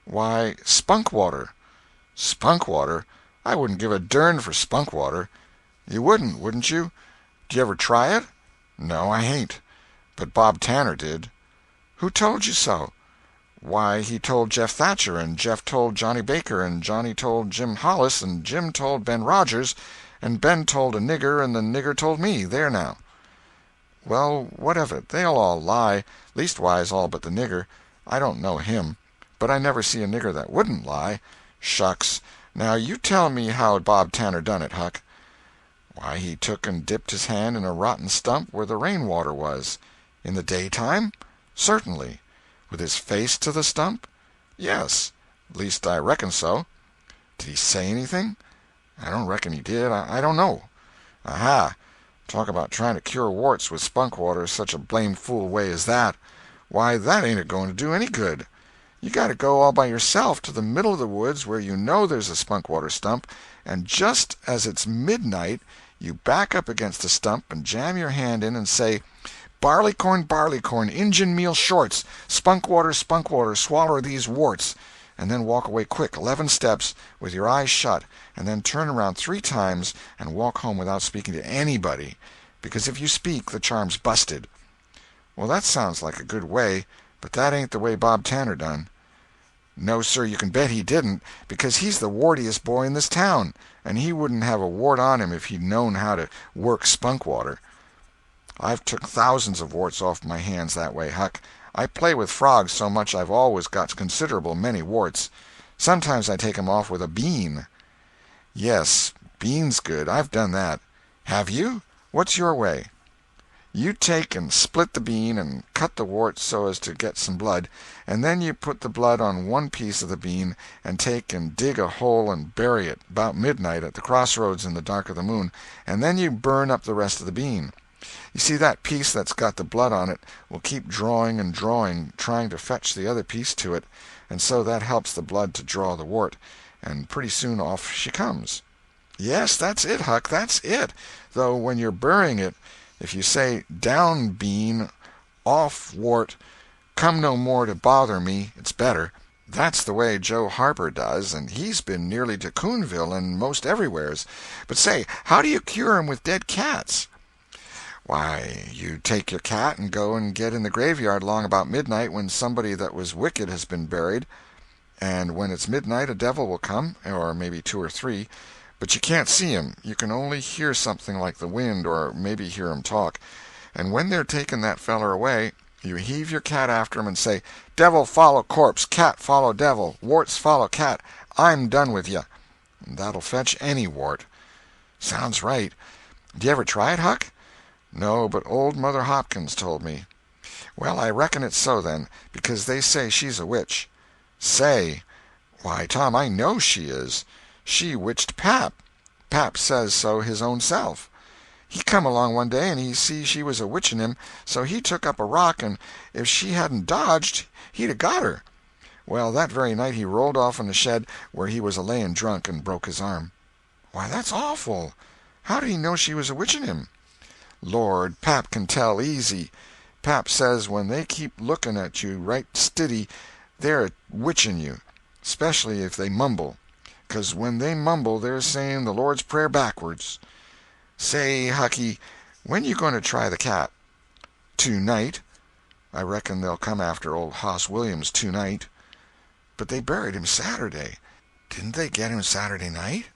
"Why, spunk water." "Spunk water? I wouldn't give a dern for spunk water." "You wouldn't, wouldn't you? "Did you ever try it?" "No, I hain't." "But Bob Tanner did." "Who told you so?" "Why, he told Jeff Thatcher, and Jeff told Johnny Baker, and Johnny told Jim Hollis, and Jim told Ben Rogers, and Ben told a nigger, and the nigger told me. There now." "Well, what of it? They'll all lie. Leastwise, all but the nigger. I don't know him. But I never see a nigger that wouldn't lie." "Shucks! Now you tell me how Bob Tanner done it, Huck." "Why, he took and dipped his hand in a rotten stump where the rain-water was." "In the daytime?" "Certainly." "With his face to the stump?" "Yes. Least I reckon so." "Did he say anything?" "I don't reckon he did. I don't know." "Aha! Talk about trying to cure warts with spunk water such a blame fool way as that. Why, that ain't a-going to do any good. You got to go all by yourself to the middle of the woods where you know there's a spunk water stump, and just as it's midnight you back up against the stump and jam your hand in and say, 'Barleycorn, barleycorn, Injun meal shorts, spunk water, swaller these warts,' and then walk away quick 11 steps, with your eyes shut, and then turn around 3 times and walk home without speaking to anybody, because if you speak the charm's busted." "Well, that sounds like a good way, but that ain't the way Bob Tanner done." "No, sir, you can bet he didn't, because he's the wartiest boy in this town, and he wouldn't have a wart on him if he'd known how to work spunk water. I've took thousands of warts off my hands that way, Huck. I play with frogs so much I've always got considerable many warts. Sometimes I take 'em off with a bean." "Yes, bean's good. I've done that." "Have you? What's your way?" "You take and split the bean and cut the wart so as to get some blood, and then you put the blood on one piece of the bean and take and dig a hole and bury it, 'bout midnight at the crossroads in the dark of the moon, and then you burn up the rest of the bean. You see, that piece that's got the blood on it will keep drawing and drawing, trying to fetch the other piece to it, and so that helps the blood to draw the wart, and pretty soon off she comes." "Yes, that's it, Huck, that's it. Though when you're burying it, if you say, 'Down bean, off wart, come no more to bother me,' it's better. That's the way Joe Harper does, and he's been nearly to Coonville and most everywheres. But say, how do you cure 'em with dead cats?" "Why, you take your cat and go and get in the graveyard long about midnight when somebody that was wicked has been buried. And when it's midnight a devil will come, or maybe 2 or 3, but you can't see 'em, you can only hear something like the wind or maybe hear 'em talk. And when they're taking that feller away, you heave your cat after 'em and say, 'Devil follow corpse, cat follow devil, warts follow cat, I'm done with you.' And that'll fetch any wart." "Sounds right. Did you ever try it, Huck?" "No, but old Mother Hopkins told me." "Well, I reckon it's so, then, because they say she's a witch." "Say! Why, Tom, I know she is. She witched Pap. Pap says so his own self. He come along one day and he see she was a-witching him, so he took up a rock, and if she hadn't dodged he'd a got her. Well, that very night he rolled off in the shed where he was a-laying drunk and broke his arm." "Why, that's awful. How did he know she was a-witching him?" "Lord, Pap can tell easy. Pap says when they keep looking at you right stiddy they're a-witching you, specially if they mumble. 'Cause when they mumble they're saying the Lord's Prayer backwards. Say, Hucky, when you going to try the cat?" "To-night. I reckon they'll come after old Hoss Williams to-night." "But they buried him Saturday. Didn't they get him Saturday night?"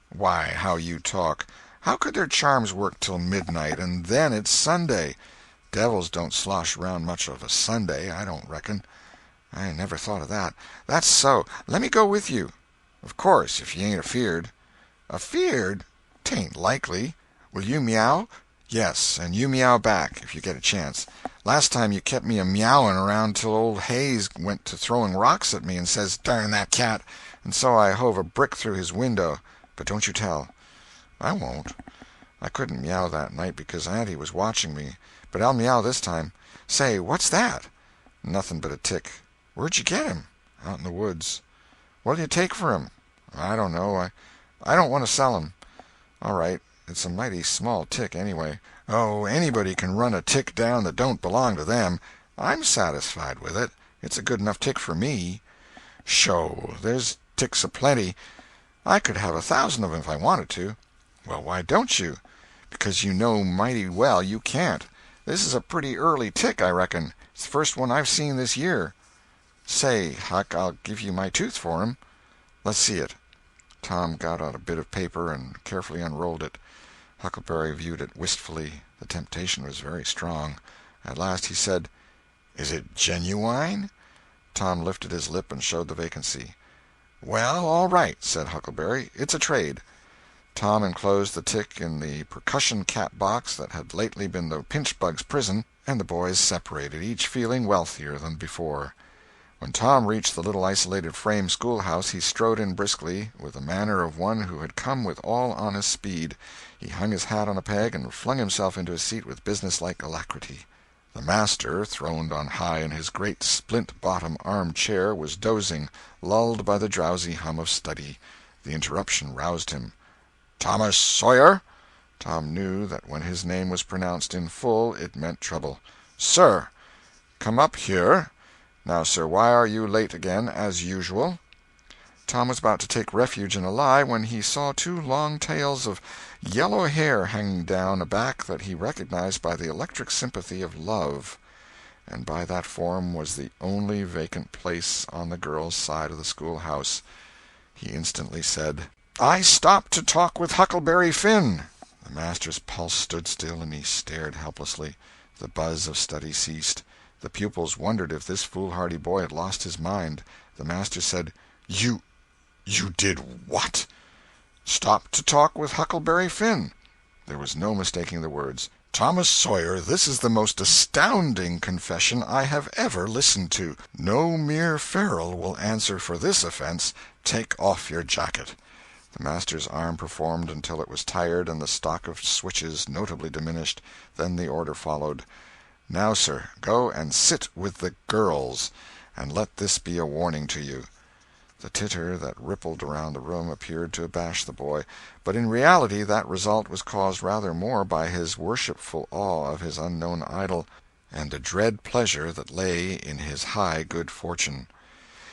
"Why, how you talk! How could their charms work till midnight, and then it's Sunday? Devils don't slosh around much of a Sunday, I don't reckon." "I never thought of that." "That's so. Let me go with you." "Of course, if you ain't afeard." "Afeard? 'Tain't likely. Will you meow?" "Yes, and you meow back, if you get a chance. Last time you kept me a-meowing around till old Hayes went to throwing rocks at me and says, 'Darn that cat,' and so I hove a brick through his window. But don't you tell." "I won't. I couldn't meow that night because Auntie was watching me, but I'll meow this time. Say, what's that?" "Nothing but a tick." "Where'd you get him?" "Out in the woods." "What'll you take for him?" "I don't know. I don't want to sell him." "All right. It's a mighty small tick, anyway." "Oh, anybody can run a tick down that don't belong to them. I'm satisfied with it. It's a good enough tick for me." "Sho! There's ticks a-plenty. I could have 1,000 of 'em if I wanted to." "Well, why don't you?" because you know mighty well you can't. This is a pretty early tick, I reckon. It's the first one I've seen this year. Say, Huck, I'll give you my tooth for him. Let's see it." Tom got out a bit of paper and carefully unrolled it. Huckleberry viewed it wistfully. The temptation was very strong. At last he said, "Is it genuine?" Tom lifted his lip and showed the vacancy. "Well, all right," said Huckleberry. "It's a trade." Tom enclosed the tick in the percussion cap box that had lately been the pinchbug's prison, and the boys separated, each feeling wealthier than before. When Tom reached the little isolated frame schoolhouse, he strode in briskly, with the manner of one who had come with all honest speed. He hung his hat on a peg and flung himself into his seat with businesslike alacrity. The master, throned on high in his great splint-bottom arm-chair, was dozing, lulled by the drowsy hum of study. The interruption roused him. "Thomas Sawyer?" Tom knew that when his name was pronounced in full it meant trouble. "Sir." "Come up here. Now, sir, why are you late again, as usual?" Tom was about to take refuge in a lie when he saw two long tails of yellow hair hanging down a back that he recognized by the electric sympathy of love. And by that form was the only vacant place on the girls' side of the schoolhouse. He instantly said, "I stopped to talk with Huckleberry Finn." The master's pulse stood still, and he stared helplessly. The buzz of study ceased. The pupils wondered if this foolhardy boy had lost his mind. The master said, You did what?" "Stopped to talk with Huckleberry Finn." There was no mistaking the words. "Thomas Sawyer, this is the most astounding confession I have ever listened to. No mere ferule will answer for this offense. Take off your jacket." The master's arm performed until it was tired and the stock of switches notably diminished. Then the order followed. "Now, sir, go and sit with the girls, and let this be a warning to you." The titter that rippled around the room appeared to abash the boy, but in reality that result was caused rather more by his worshipful awe of his unknown idol, and the dread pleasure that lay in his high good fortune.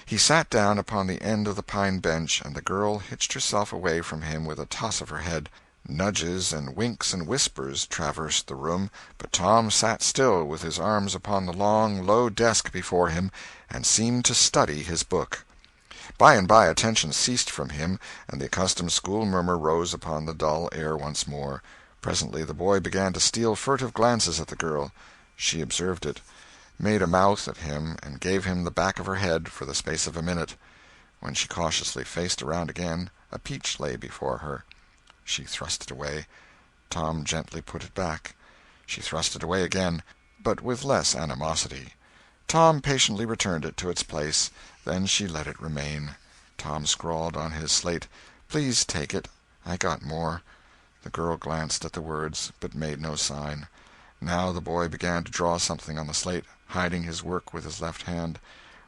He sat down upon the end of the pine bench, and the girl hitched herself away from him with a toss of her head. Nudges and winks and whispers traversed the room, but Tom sat still with his arms upon the long, low desk before him, and seemed to study his book. By and by attention ceased from him, and the accustomed school murmur rose upon the dull air once more. Presently the boy began to steal furtive glances at the girl. She observed it, made a mouth at him, and gave him the back of her head for the space of a minute. When she cautiously faced around again, a peach lay before her. She thrust it away. Tom gently put it back. She thrust it away again, but with less animosity. Tom patiently returned it to its place. Then she let it remain. Tom scrawled on his slate, "Please take it. I got more." The girl glanced at the words, but made no sign. Now the boy began to draw something on the slate, hiding his work with his left hand.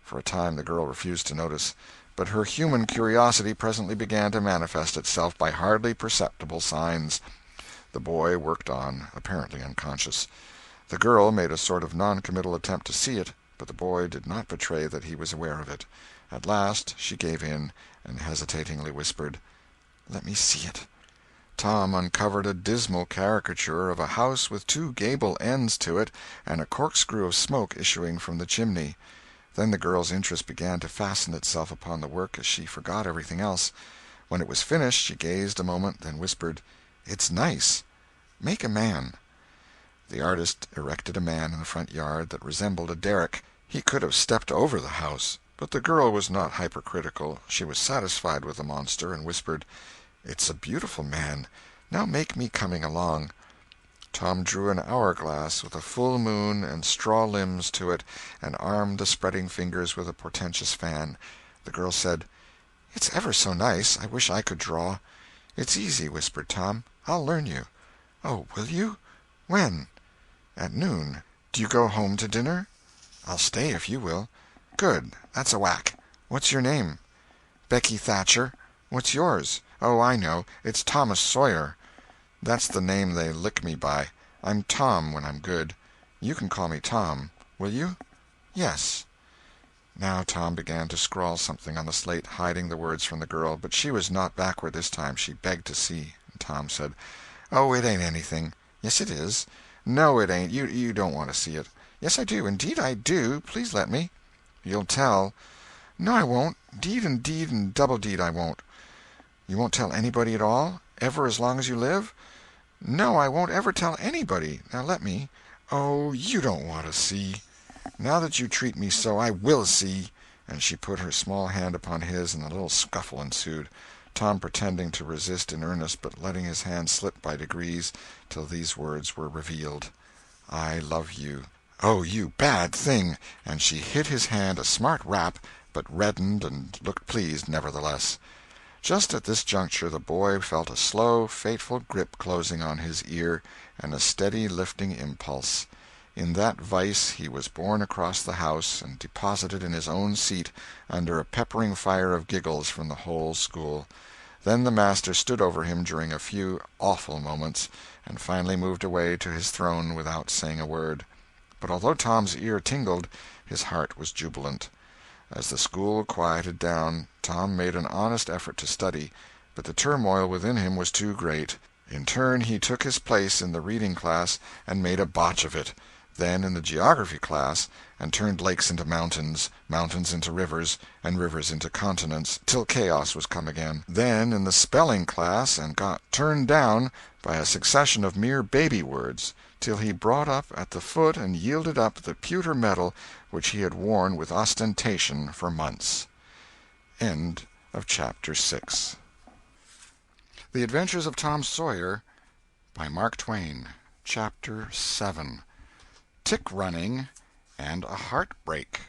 For a time the girl refused to notice, but her human curiosity presently began to manifest itself by hardly perceptible signs. The boy worked on, apparently unconscious. The girl made a sort of non-committal attempt to see it, but the boy did not betray that he was aware of it. At last she gave in, and hesitatingly whispered, "Let me see it." Tom uncovered a dismal caricature of a house with two gable ends to it, and a corkscrew of smoke issuing from the chimney. Then the girl's interest began to fasten itself upon the work as she forgot everything else. When it was finished she gazed a moment, then whispered, "It's nice. Make a man." The artist erected a man in the front yard that resembled a derrick. He could have stepped over the house, but the girl was not hypercritical. She was satisfied with the monster, and whispered, "It's a beautiful man. Now make me coming along." Tom drew an hourglass with a full moon and straw limbs to it, and armed the spreading fingers with a portentous fan. The girl said, "It's ever so nice. I wish I could draw." "It's easy," whispered Tom. "I'll learn you." "Oh, will you? When?" "At noon. Do you go home to dinner?" "I'll stay if you will." "Good. That's a whack. What's your name?" "Becky Thatcher." "What's yours?" "Oh, I know. It's Thomas Sawyer." "That's the name they lick me by. I'm Tom when I'm good. You can call me Tom. Will you?" "Yes." Now Tom began to scrawl something on the slate, hiding the words from the girl, but she was not backward this time. She begged to see. Tom said, "Oh, it ain't anything." "Yes, it is." "No, it ain't. You don't want to see it." "Yes, I do. Indeed I do. Please let me." "You'll tell." "No, I won't. Deed and double deed I won't." "You won't tell anybody at all? Ever as long as you live?" "No, I won't ever tell anybody. Now let me." "Oh, you don't want to see." "Now that you treat me so, I will see." And she put her small hand upon his, and a little scuffle ensued, Tom pretending to resist in earnest, but letting his hand slip by degrees till these words were revealed: "I love you." "Oh, you bad thing!" And she hit his hand a smart rap, but reddened and looked pleased, nevertheless. Just at this juncture the boy felt a slow, fateful grip closing on his ear, and a steady lifting impulse. In that vice he was borne across the house and deposited in his own seat, under a peppering fire of giggles from the whole school. Then the master stood over him during a few awful moments, and finally moved away to his throne without saying a word. But although Tom's ear tingled, his heart was jubilant. As the school quieted down, Tom made an honest effort to study, but the turmoil within him was too great. In turn he took his place in the reading class and made a botch of it; then in the geography class, and turned lakes into mountains, mountains into rivers, and rivers into continents, till chaos was come again; then in the spelling class, and got turned down by a succession of mere baby words, till he brought up at the foot and yielded up the pewter medal which he had worn with ostentation for months. End of Chapter 6. The Adventures of Tom Sawyer, by Mark Twain. Chapter 7. Tick-running and a Heartbreak.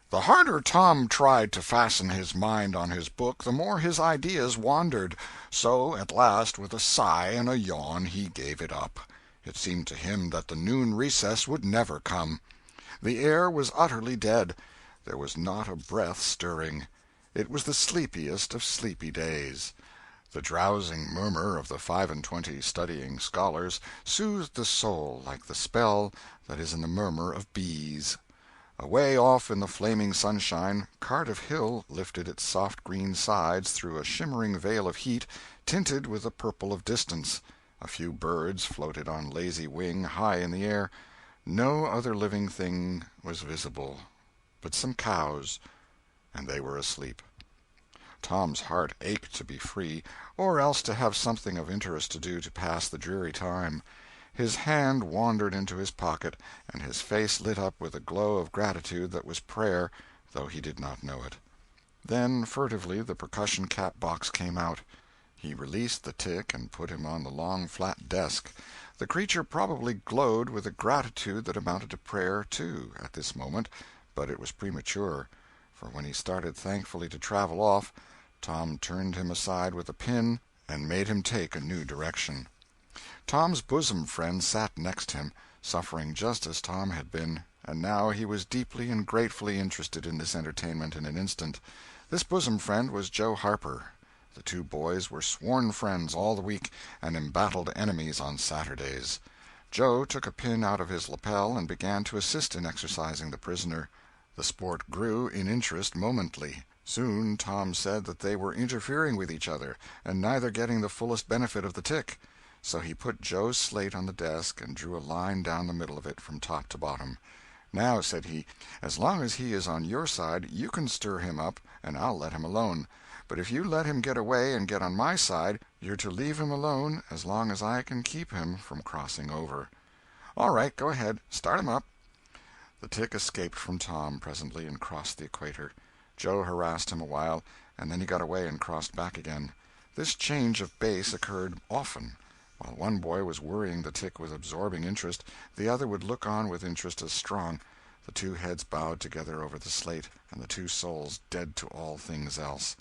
The harder Tom tried to fasten his mind on his book, the more his ideas wandered; so at last, with a sigh and a yawn, he gave it up. It seemed to him that the noon recess would never come. The air was utterly dead. There was not a breath stirring. It was the sleepiest of sleepy days. The drowsing murmur of the 25 studying scholars soothed the soul like the spell that is in the murmur of bees. Away off in the flaming sunshine, Cardiff Hill lifted its soft green sides through a shimmering veil of heat, tinted with the purple of distance. A few birds floated on lazy wing high in the air. No other living thing was visible but some cows, and they were asleep. Tom's heart ached to be free, or else to have something of interest to do to pass the dreary time. His hand wandered into his pocket, and his face lit up with a glow of gratitude that was prayer, though he did not know it. Then furtively the percussion cap box came out. He released the tick and put him on the long flat desk. The creature probably glowed with a gratitude that amounted to prayer, too, at this moment, but it was premature, for when he started thankfully to travel off, Tom turned him aside with a pin and made him take a new direction. Tom's bosom friend sat next him, suffering just as Tom had been, and now he was deeply and gratefully interested in this entertainment in an instant. This bosom friend was Joe Harper. The two boys were sworn friends all the week, and embattled enemies on Saturdays. Joe took a pin out of his lapel and began to assist in exercising the prisoner. The sport grew in interest momently. Soon Tom said that they were interfering with each other, and neither getting the fullest benefit of the tick. So he put Joe's slate on the desk and drew a line down the middle of it from top to bottom. "Now," said he, "as long as he is on your side, you can stir him up, and I'll let him alone. But if you let him get away and get on my side, you're to leave him alone as long as I can keep him from crossing over." "All right, go ahead. Start him up." The tick escaped from Tom presently and crossed the equator. Joe harassed him a while, and then he got away and crossed back again. This change of base occurred often. While one boy was worrying the tick with absorbing interest, the other would look on with interest as strong. The two heads bowed together over the slate, and the two souls dead to all things else.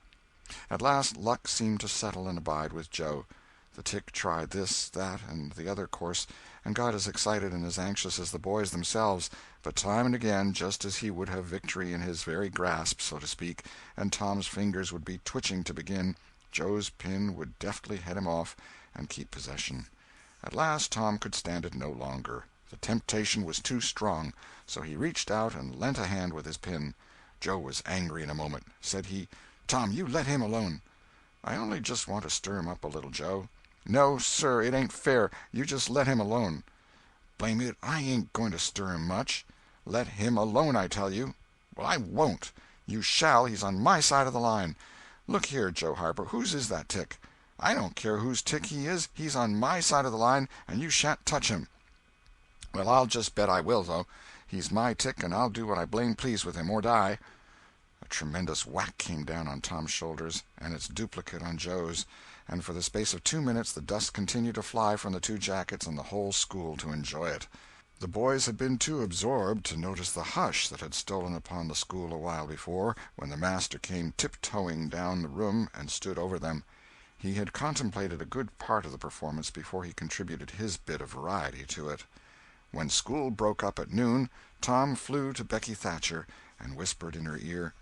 At last luck seemed to settle and abide with Joe. The tick tried this, that, and the other course, and got as excited and as anxious as the boys themselves, but time and again, just as he would have victory in his very grasp, so to speak, and Tom's fingers would be twitching to begin, Joe's pin would deftly head him off and keep possession. At last Tom could stand it no longer. The temptation was too strong, so he reached out and lent a hand with his pin. Joe was angry in a moment. Said he, "Tom, you let him alone." "I only just want to stir him up a little, Joe." "No, sir, it ain't fair. You just let him alone." "Blame it, I ain't going to stir him much." "Let him alone, I tell you." "Well, I won't." "You shall. He's on my side of the line." "Look here, Joe Harper, whose is that tick?" "I don't care whose tick he is. He's on my side of the line, and you shan't touch him." "Well, I'll just bet I will, though. He's my tick, and I'll do what I blame please with him, or die." A tremendous whack came down on Tom's shoulders, and its duplicate on Joe's, and for the space of 2 minutes the dust continued to fly from the two jackets and the whole school to enjoy it. The boys had been too absorbed to notice the hush that had stolen upon the school a while before, when the master came tiptoeing down the room and stood over them. He had contemplated a good part of the performance before he contributed his bit of variety to it. When school broke up at noon, Tom flew to Becky Thatcher and whispered in her ear,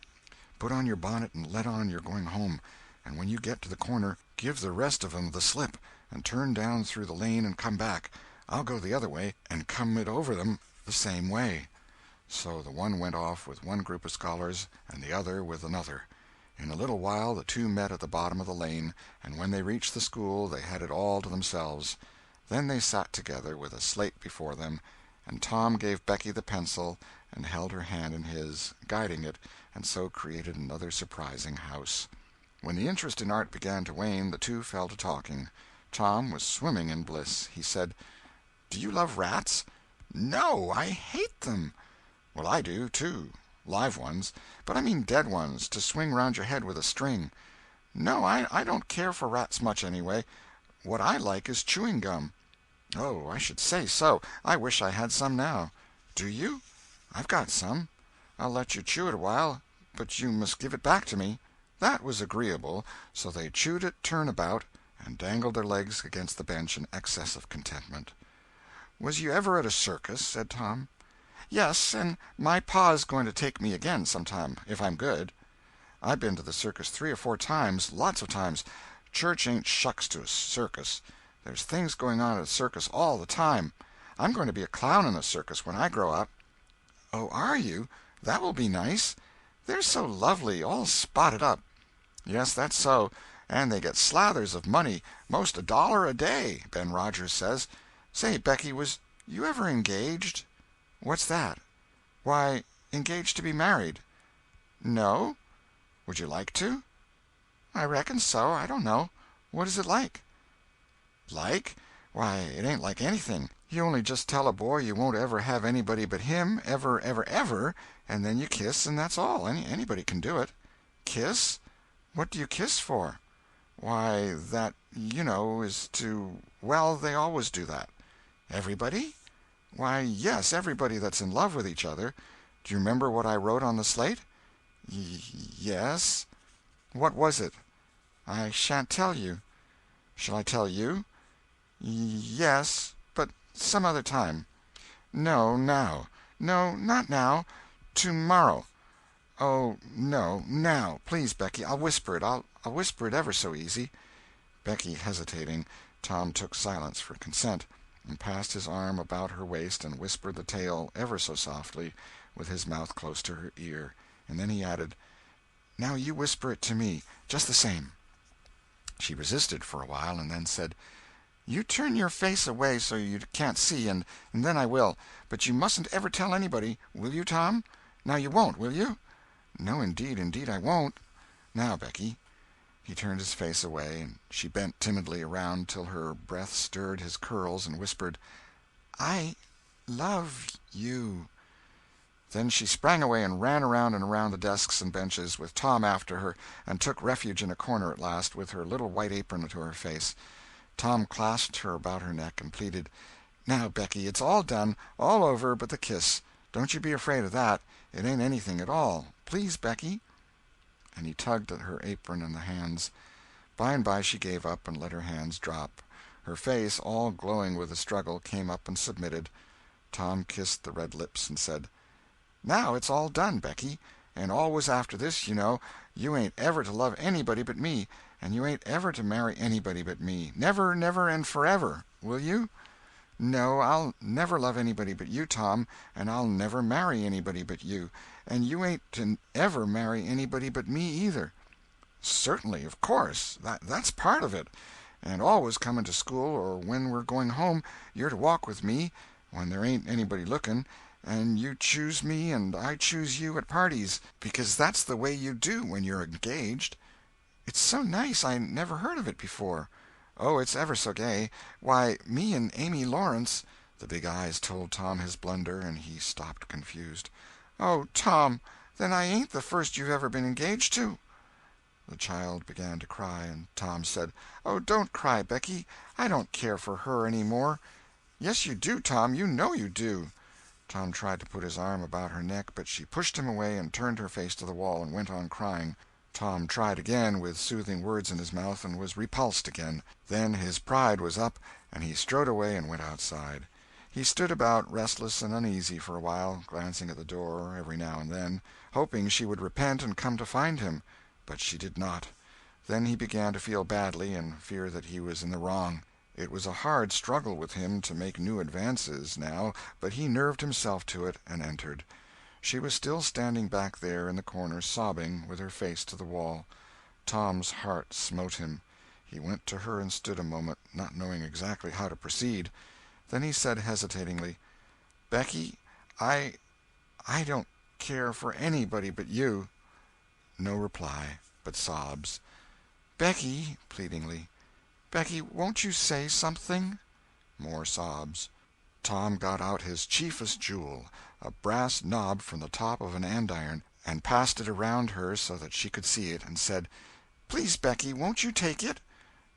"Put on your bonnet and let on you're going home, and when you get to the corner, give the rest of 'em the slip, and turn down through the lane and come back. I'll go the other way, and come it over them the same way." So the one went off with one group of scholars, and the other with another. In a little while the two met at the bottom of the lane, and when they reached the school they had it all to themselves. Then they sat together, with a slate before them, and Tom gave Becky the pencil and held her hand in his, guiding it, and so created another surprising house. When the interest in art began to wane, the two fell to talking. Tom was swimming in bliss. He said, "Do you love rats?" "No, I hate them." "Well, I do, too. Live ones. But I mean dead ones, to swing round your head with a string." "No, I don't care for rats much, anyway. What I like is chewing gum." "Oh, I should say so. I wish I had some now." "Do you?" "I've got some." "I'll let you chew it a while, but you must give it back to me." That was agreeable, so they chewed it turn about, and dangled their legs against the bench in excess of contentment. "Was you ever at a circus?" said Tom. "Yes, and my pa's going to take me again sometime, if I'm good." "I've been to the circus 3 or 4 times, lots of times. Church ain't shucks to a circus. There's things going on at a circus all the time. I'm going to be a clown in a circus when I grow up." "Oh, are you? That will be nice. They're so lovely, all spotted up." "Yes, that's so. And they get slathers of money, most $1 a day, Ben Rogers says. Say, Becky, was you ever engaged?" "What's that?" "Why, engaged to be married." "No? Would you like to?" "I reckon so. I don't know. What is it like?" "Like? Why, it ain't like anything. You only just tell a boy you won't ever have anybody but him, ever, ever, ever, and then you kiss, and that's all. Anybody can do it." "Kiss? What do you kiss for?" "Why, that, you know, is to—well, they always do that." "Everybody?" "Why, yes, everybody that's in love with each other. Do you remember what I wrote on the slate?" Yes." "What was it?" "I shan't tell you." "Shall I tell you?" Yes, but some other time." "No, now." "No, not now. Tomorrow." "Oh, no, now. Please, Becky, I'll whisper it. I'll whisper it ever so easy." Becky hesitating, Tom took silence for consent, and passed his arm about her waist and whispered the tale ever so softly, with his mouth close to her ear, and then he added, "Now you whisper it to me, just the same." She resisted for a while, and then said, "You turn your face away so you can't see, and then I will. But you mustn't ever tell anybody. Will you, Tom? Now you won't, will you?" "No, indeed I won't. Now, Becky." He turned his face away, and she bent timidly around till her breath stirred his curls, and whispered, "I love you." Then she sprang away and ran around and around the desks and benches, with Tom after her, and took refuge in a corner at last, with her little white apron to her face. Tom clasped her about her neck and pleaded, "Now, Becky, it's all done, all over but the kiss. Don't you be afraid of that. It ain't anything at all. Please, Becky." And he tugged at her apron and the hands. By and by she gave up and let her hands drop. Her face, all glowing with the struggle, came up and submitted. Tom kissed the red lips and said, "Now it's all done, Becky. And always after this, you know, you ain't ever to love anybody but me, and you ain't ever to marry anybody but me. Never, never, and forever. Will you?" "No, I'll never love anybody but you, Tom, and I'll never marry anybody but you, and you ain't to ever marry anybody but me, either." "Certainly, of course. That's part of it. and always coming to school, or when we're going home you're to walk with me when there ain't anybody looking, and you choose me and I choose you at parties, because that's the way you do when you're engaged. It's so nice, I never heard of it before. Oh, it's ever so gay. Why, me and Amy Lawrence—" The big eyes told Tom his blunder, and he stopped confused. "Oh, Tom, then I ain't the first you've ever been engaged to." The child began to cry, and Tom said, "Oh, don't cry, Becky. I don't care for her any more." "Yes, you do, Tom. You know you do." Tom tried to put his arm about her neck, but she pushed him away and turned her face to the wall and went on crying. Tom tried again, with soothing words in his mouth, and was repulsed again. Then his pride was up, and he strode away and went outside. He stood about, restless and uneasy, for a while, glancing at the door every now and then, hoping she would repent and come to find him. But she did not. Then he began to feel badly, and fear that he was in the wrong. It was a hard struggle with him to make new advances, now, but he nerved himself to it, and entered. She was still standing back there in the corner, sobbing, with her face to the wall. Tom's heart smote him. He went to her and stood a moment, not knowing exactly how to proceed. Then he said hesitatingly, "Becky, I don't care for anybody but you." No reply, but sobs. "Becky," pleadingly, "Becky, won't you say something?" More sobs. Tom got out his chiefest jewel, a brass knob from the top of an andiron, and passed it around her so that she could see it, and said, "Please, Becky, won't you take it?"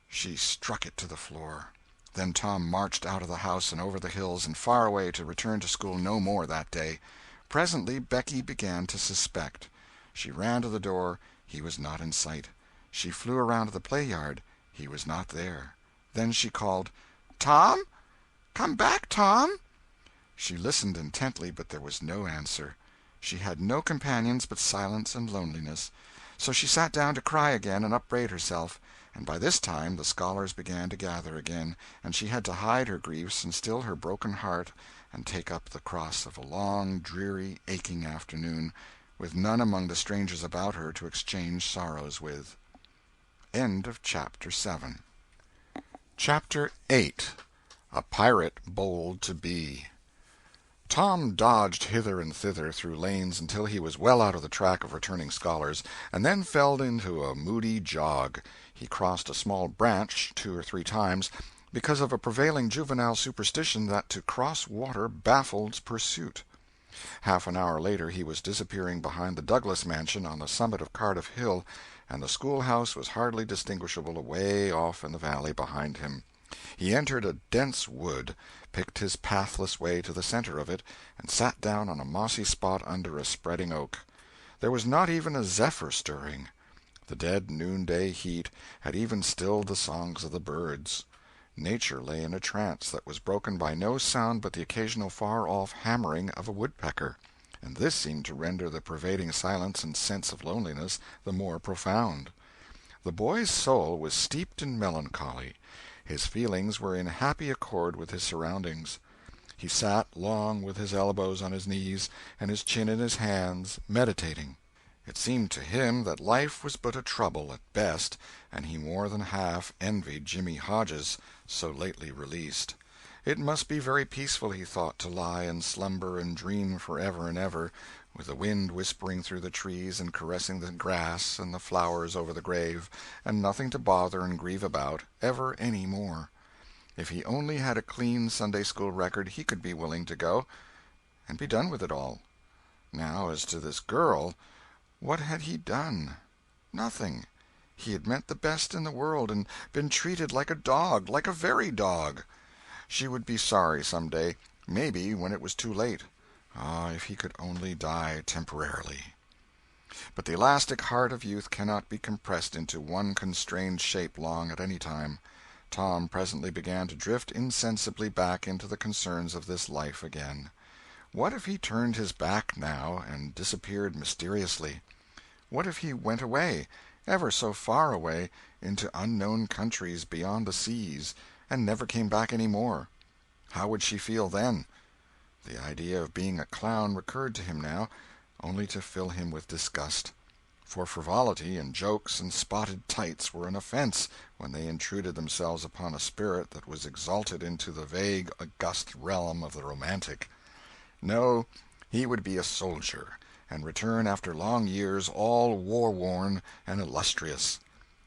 She struck it to the floor. Then Tom marched out of the house and over the hills and far away, to return to school no more that day. Presently Becky began to suspect. She ran to the door. He was not in sight. She flew around to the play-yard. He was not there. Then she called, "Tom? Come back, Tom!" She listened intently, but there was no answer. She had no companions but silence and loneliness. So she sat down to cry again and upbraid herself. And by this time the scholars began to gather again, and she had to hide her griefs and still her broken heart and take up the cross of a long, dreary, aching afternoon, with none among the strangers about her to exchange sorrows with. End of Chapter 7. Chapter 8. A Pirate Bold to Be. Tom dodged hither and thither through lanes until he was well out of the track of returning scholars, and then fell into a moody jog. He crossed a small branch 2 or 3 times, because of a prevailing juvenile superstition that to cross water baffles pursuit. Half an hour later he was disappearing behind the Douglas mansion on the summit of Cardiff Hill, and the schoolhouse was hardly distinguishable away off in the valley behind him. He entered a dense wood, picked his pathless way to the center of it, and sat down on a mossy spot under a spreading oak. There was not even a zephyr stirring. The dead noonday heat had even stilled the songs of the birds. Nature lay in a trance that was broken by no sound but the occasional far-off hammering of a woodpecker, and this seemed to render the pervading silence and sense of loneliness the more profound. The boy's soul was steeped in melancholy. His feelings were in happy accord with his surroundings. He sat long with his elbows on his knees and his chin in his hands, meditating. It seemed to him that life was but a trouble at best, and he more than half envied Jimmy Hodges, so lately released. It must be very peaceful, he thought, to lie and slumber and dream forever and ever, with the wind whispering through the trees and caressing the grass and the flowers over the grave, and nothing to bother and grieve about, ever any more. If he only had a clean Sunday-school record, he could be willing to go, and be done with it all. Now, as to this girl, what had he done? Nothing. He had meant the best in the world, and been treated like a dog, like a very dog. She would be sorry some day, maybe when it was too late. Ah, if he could only die temporarily. But the elastic heart of youth cannot be compressed into one constrained shape long at any time. Tom presently began to drift insensibly back into the concerns of this life again. What if he turned his back now, and disappeared mysteriously? What if he went away, ever so far away, into unknown countries beyond the seas, and never came back any more? How would she feel then? The idea of being a clown recurred to him now, only to fill him with disgust. for frivolity and jokes and spotted tights were an offense when they intruded themselves upon a spirit that was exalted into the vague, august realm of the romantic. No, he would be a soldier, and return after long years all war-worn and illustrious.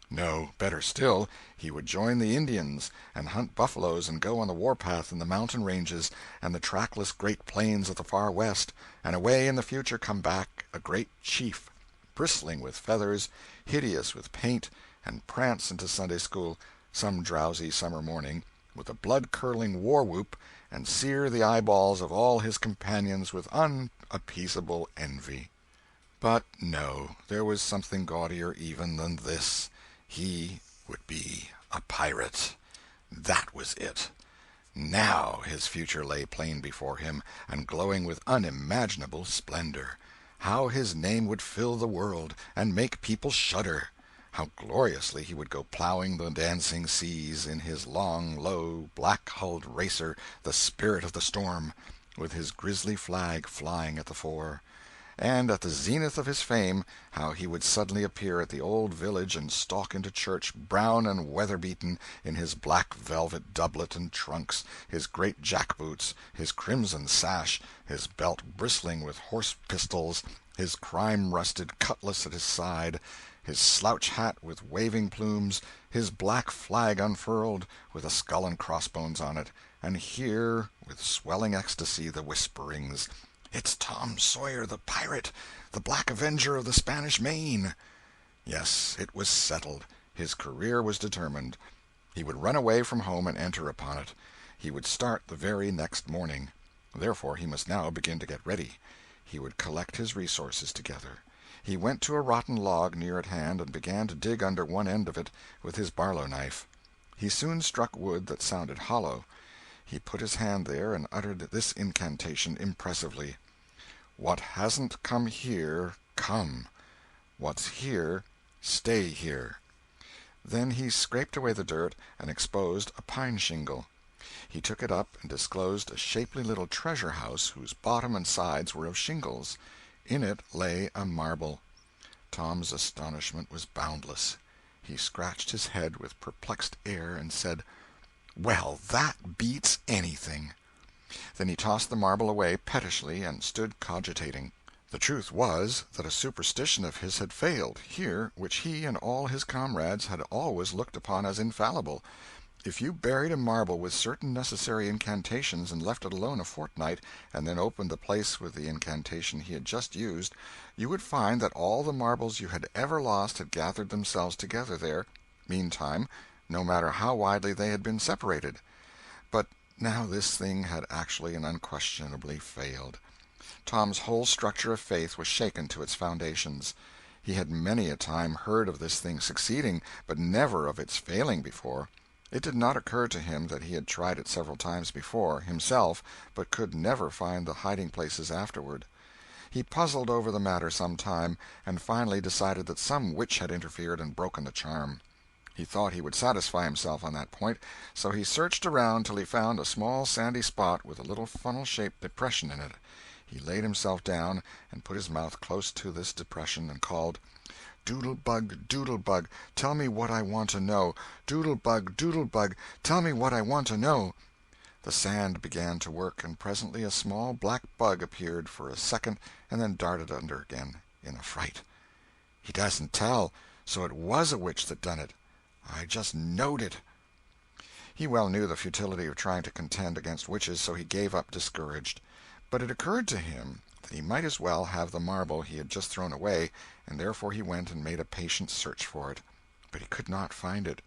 No, better still, he would join the Indians, and hunt buffaloes and go on the warpath in the mountain ranges and the trackless great plains of the far west, and away in the future come back a great chief, bristling with feathers, hideous with paint, and prance into Sunday school some drowsy summer morning, with a blood-curdling war-whoop, and sear the eyeballs of all his companions with unappeasable envy. But no, there was something gaudier even than this. He would be a pirate. That was it. Now his future lay plain before him, and glowing with unimaginable splendor. How his name would fill the world, and make people shudder! How gloriously he would go plowing the dancing seas in his long, low, black-hulled racer, the Spirit of the Storm, with his grisly flag flying at the fore! And at the zenith of his fame, how he would suddenly appear at the old village and stalk into church, brown and weather-beaten, in his black velvet doublet and trunks, his great jack-boots, his crimson sash, his belt bristling with horse-pistols, his crime-rusted cutlass at his side, his slouch hat with waving plumes, his black flag unfurled, with a skull and crossbones on it, and hear, with swelling ecstasy, the whisperings, "It's Tom Sawyer the pirate, the Black Avenger of the Spanish Main!" Yes, it was settled. His career was determined. He would run away from home and enter upon it. He would start the very next morning. Therefore he must now begin to get ready. He would collect his resources together. He went to a rotten log near at hand and began to dig under one end of it with his barlow knife. He soon struck wood that sounded hollow. He put his hand there and uttered this incantation impressively: "What hasn't come here, come. What's here, stay here." Then he scraped away the dirt and exposed a pine shingle. He took it up and disclosed a shapely little treasure-house whose bottom and sides were of shingles. In it lay a marble. Tom's astonishment was boundless. He scratched his head with perplexed air and said, "Well, that beats anything." Then he tossed the marble away pettishly and stood cogitating. The truth was that a superstition of his had failed, here, which he and all his comrades had always looked upon as infallible. If you buried a marble with certain necessary incantations and left it alone a fortnight, and then opened the place with the incantation he had just used, you would find that all the marbles you had ever lost had gathered themselves together there, meantime, no matter how widely they had been separated. But now this thing had actually and unquestionably failed. Tom's whole structure of faith was shaken to its foundations. He had many a time heard of this thing succeeding, but never of its failing before. It did not occur to him that he had tried it several times before, himself, but could never find the hiding-places afterward. He puzzled over the matter some time, and finally decided that some witch had interfered and broken the charm. He thought he would satisfy himself on that point, so he searched around till he found a small sandy spot with a little funnel-shaped depression in it. He laid himself down and put his mouth close to this depression and called, "Doodle-bug, doodle-bug, tell me what I want to know. Doodle-bug, doodle-bug, tell me what I want to know." The sand began to work, and presently a small black bug appeared for a second and then darted under again in a fright. "He doesn't tell. So it was a witch that done it. I just knowed it." He well knew the futility of trying to contend against witches, so he gave up discouraged. But it occurred to him that he might as well have the marble he had just thrown away, and therefore he went and made a patient search for it. But he could not find it.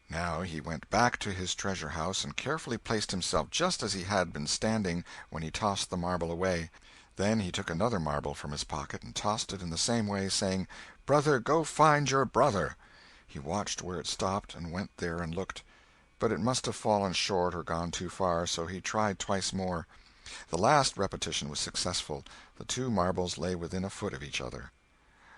Now he went back to his treasure-house and carefully placed himself just as he had been standing when he tossed the marble away. Then he took another marble from his pocket and tossed it in the same way, saying, "Brother, go find your brother." He watched where it stopped, and went there and looked. But it must have fallen short or gone too far, so he tried twice more. The last repetition was successful. The two marbles lay within a foot of each other.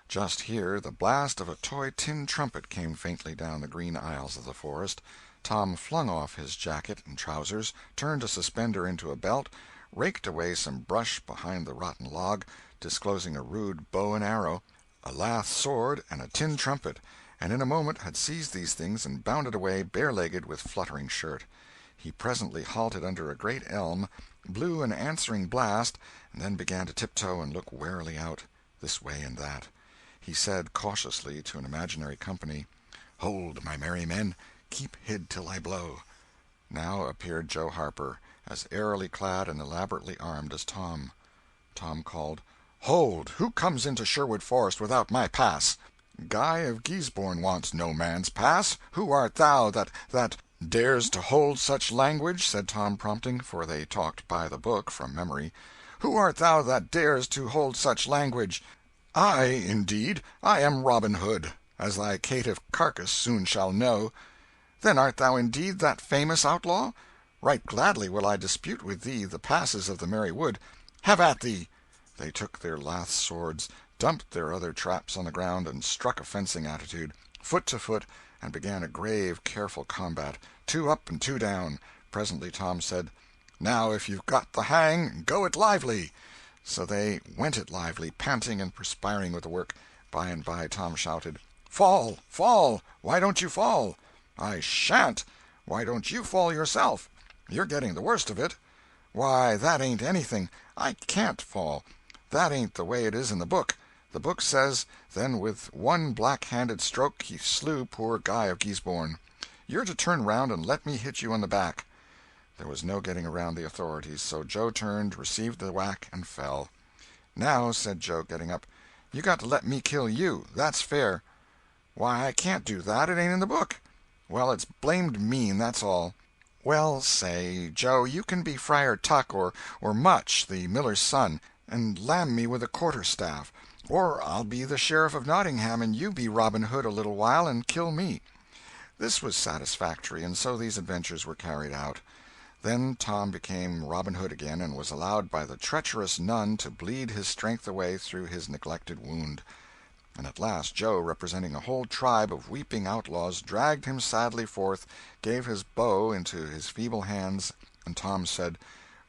Just here the blast of a toy tin trumpet came faintly down the green aisles of the forest. Tom flung off his jacket and trousers, turned a suspender into a belt, raked away some brush behind the rotten log, disclosing a rude bow and arrow, a lath sword, and a tin trumpet, and in a moment had seized these things and bounded away, bare-legged, with fluttering shirt. He presently halted under a great elm, blew an answering blast, and then began to tiptoe and look warily out, this way and that. He said cautiously to an imaginary company, "Hold, my merry men, keep hid till I blow." Now appeared Joe Harper, as airily clad and elaborately armed as Tom. Tom called, "Hold! Who comes into Sherwood Forest without my pass?" "Guy of Guisborne wants no man's pass. Who art thou that dares to hold such language?" said Tom, prompting, for they talked by the book from memory. "Who art thou that dares to hold such language?" "I, indeed. I am Robin Hood, as thy caitiff carcass soon shall know." "Then art thou indeed that famous outlaw? Right gladly will I dispute with thee the passes of the merry wood. Have at thee!" They took their lath swords, dumped their other traps on the ground, and struck a fencing attitude, foot to foot, and began a grave, careful combat, two up and two down. Presently Tom said, "Now if you've got the hang, go it lively." So they went it lively, panting and perspiring with the work. By and by Tom shouted, "Fall! Fall! Why don't you fall?" "I sha'n't." "Why don't you fall yourself? You're getting the worst of it." "Why, that ain't anything. I can't fall. That ain't the way it is in the book. The book says, then with one black-handed stroke he slew poor Guy of Guisborne. You're to turn round and let me hit you on the back." There was no getting around the authorities, so Joe turned, received the whack, and fell. "Now," said Joe, getting up, "you got to let me kill you. That's fair." "Why, I can't do that. It ain't in the book." "Well, it's blamed mean, that's all." "Well, say, Joe, you can be Friar Tuck or Much, the miller's son, and lam me with a quarter-staff. Or I'll be the Sheriff of Nottingham, and you be Robin Hood a little while and kill me." This was satisfactory, and so these adventures were carried out. Then Tom became Robin Hood again, and was allowed by the treacherous nun to bleed his strength away through his neglected wound. And at last Joe, representing a whole tribe of weeping outlaws, dragged him sadly forth, gave his bow into his feeble hands, and Tom said,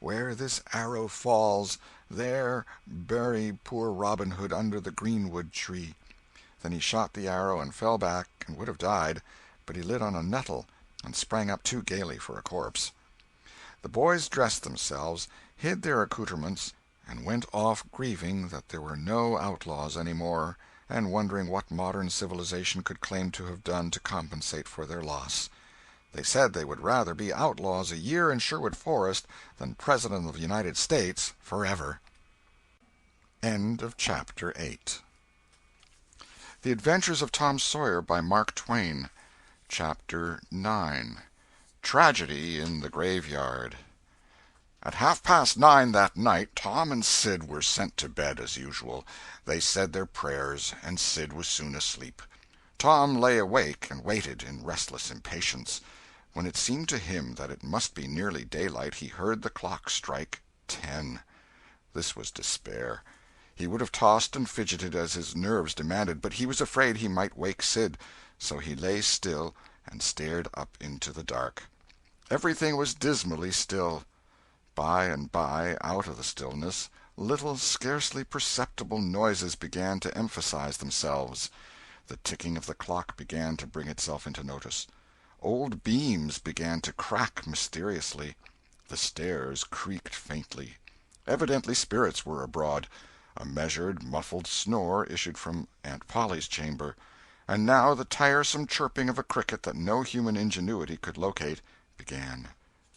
"Where this arrow falls, there bury poor Robin Hood under the greenwood tree." Then he shot the arrow and fell back and would have died, but he lit on a nettle and sprang up too gaily for a corpse. The boys dressed themselves, hid their accoutrements, and went off grieving that there were no outlaws any more, and wondering what modern civilization could claim to have done to compensate for their loss. They said they would rather be outlaws a year in Sherwood Forest than President of the United States forever. End of Chapter 8. The Adventures of Tom Sawyer by Mark Twain. Chapter 9. Tragedy in the Graveyard. At 9:30 that night, Tom and Sid were sent to bed as usual. They said their prayers, and Sid was soon asleep. Tom lay awake and waited, in restless impatience. When it seemed to him that it must be nearly daylight, he heard the clock strike 10. This was despair. He would have tossed and fidgeted as his nerves demanded, but he was afraid he might wake Sid, so he lay still and stared up into the dark. Everything was dismally still. By and by, out of the stillness, little, scarcely perceptible noises began to emphasize themselves. The ticking of the clock began to bring itself into notice. Old beams began to crack mysteriously. The stairs creaked faintly. Evidently spirits were abroad. A measured, muffled snore issued from Aunt Polly's chamber. And now the tiresome chirping of a cricket that no human ingenuity could locate began.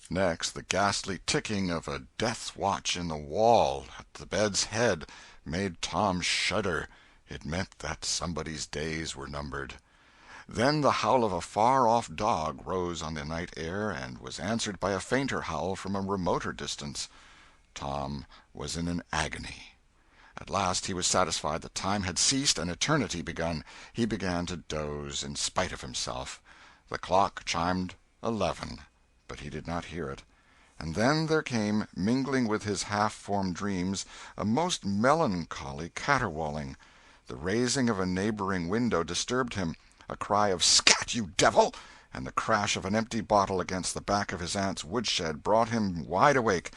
Next, the ghastly ticking of a death-watch in the wall at the bed's head made Tom shudder. It meant that somebody's days were numbered. Then the howl of a far-off dog rose on the night air and was answered by a fainter howl from a remoter distance. Tom was in an agony. At last he was satisfied that time had ceased and eternity begun. He began to doze, in spite of himself. The clock chimed 11, but he did not hear it. And then there came, mingling with his half-formed dreams, a most melancholy caterwauling. The raising of a neighboring window disturbed him. A cry of "Scat, you devil!" and the crash of an empty bottle against the back of his aunt's woodshed brought him wide awake,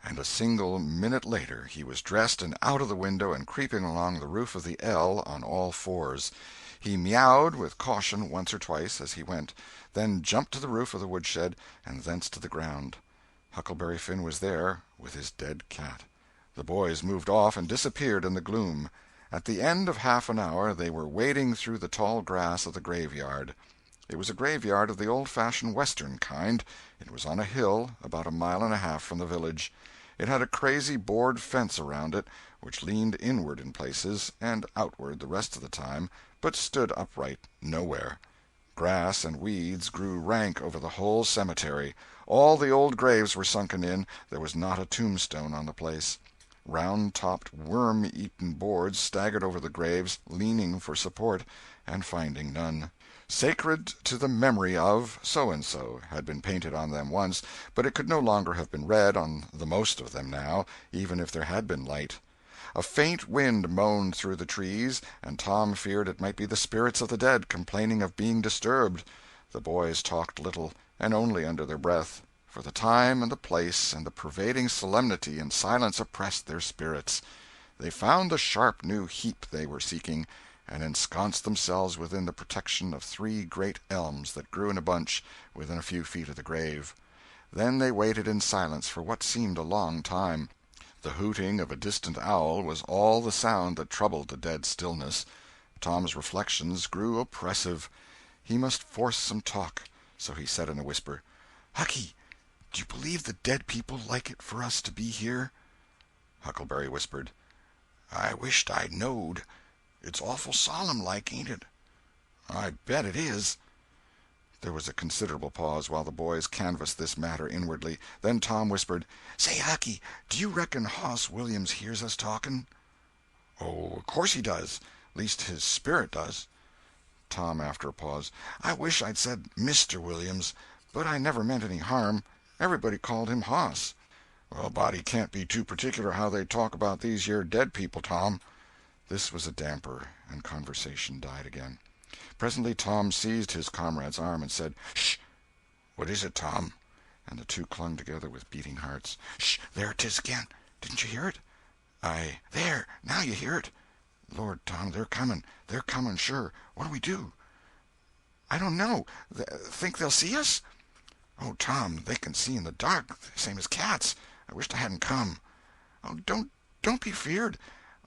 and a single minute later he was dressed and out of the window and creeping along the roof of the L on all fours. He meowed with caution once or twice as he went, then jumped to the roof of the woodshed, and thence to the ground. Huckleberry Finn was there, with his dead cat. The boys moved off and disappeared in the gloom. At the end of half an hour they were wading through the tall grass of the graveyard. It was a graveyard of the old-fashioned Western kind. It was on a hill, about a mile and a half from the village. It had a crazy board fence around it, which leaned inward in places, and outward the rest of the time, but stood upright nowhere. Grass and weeds grew rank over the whole cemetery. All the old graves were sunken in. There was not a tombstone on the place. Round-topped, worm-eaten boards staggered over the graves, leaning for support, and finding none. "Sacred to the memory of so-and-so" had been painted on them once, but it could no longer have been read on the most of them now, even if there had been light. A faint wind moaned through the trees, and Tom feared it might be the spirits of the dead complaining of being disturbed. The boys talked little, and only under their breath, for the time and the place and the pervading solemnity and silence oppressed their spirits. They found the sharp new heap they were seeking, and ensconced themselves within the protection of 3 great elms that grew in a bunch within a few feet of the grave. Then they waited in silence for what seemed a long time. The hooting of a distant owl was all the sound that troubled the dead stillness. Tom's reflections grew oppressive. He must force some talk, so he said in a whisper, "Hucky, do you believe the dead people like it for us to be here?" Huckleberry whispered, "I wisht I knowed. It's awful solemn like, ain't it?" "I bet it is." There was a considerable pause while the boys canvassed this matter inwardly. Then Tom whispered, "Say, Hucky, do you reckon Hoss Williams hears us talking?" "Oh, of course he does. Least his spirit does." Tom, after a pause, "I wish I'd said Mr. Williams, but I never meant any harm. Everybody called him Hoss." "Well, a body can't be too particular how they talk about these yer dead people, Tom." This was a damper, and conversation died again. Presently Tom seized his comrade's arm and said, "Sh! What is it, Tom?" And the two clung together with beating hearts. "Sh! There 'tis again. Didn't you hear it?" "There, now you hear it." "Lord, Tom, they're coming. They're coming, sure. What'll we do?" "I don't know. Think they'll see us?" "Oh, Tom, they can see in the dark, same as cats. I wisht I hadn't come." "Oh, don't be feared.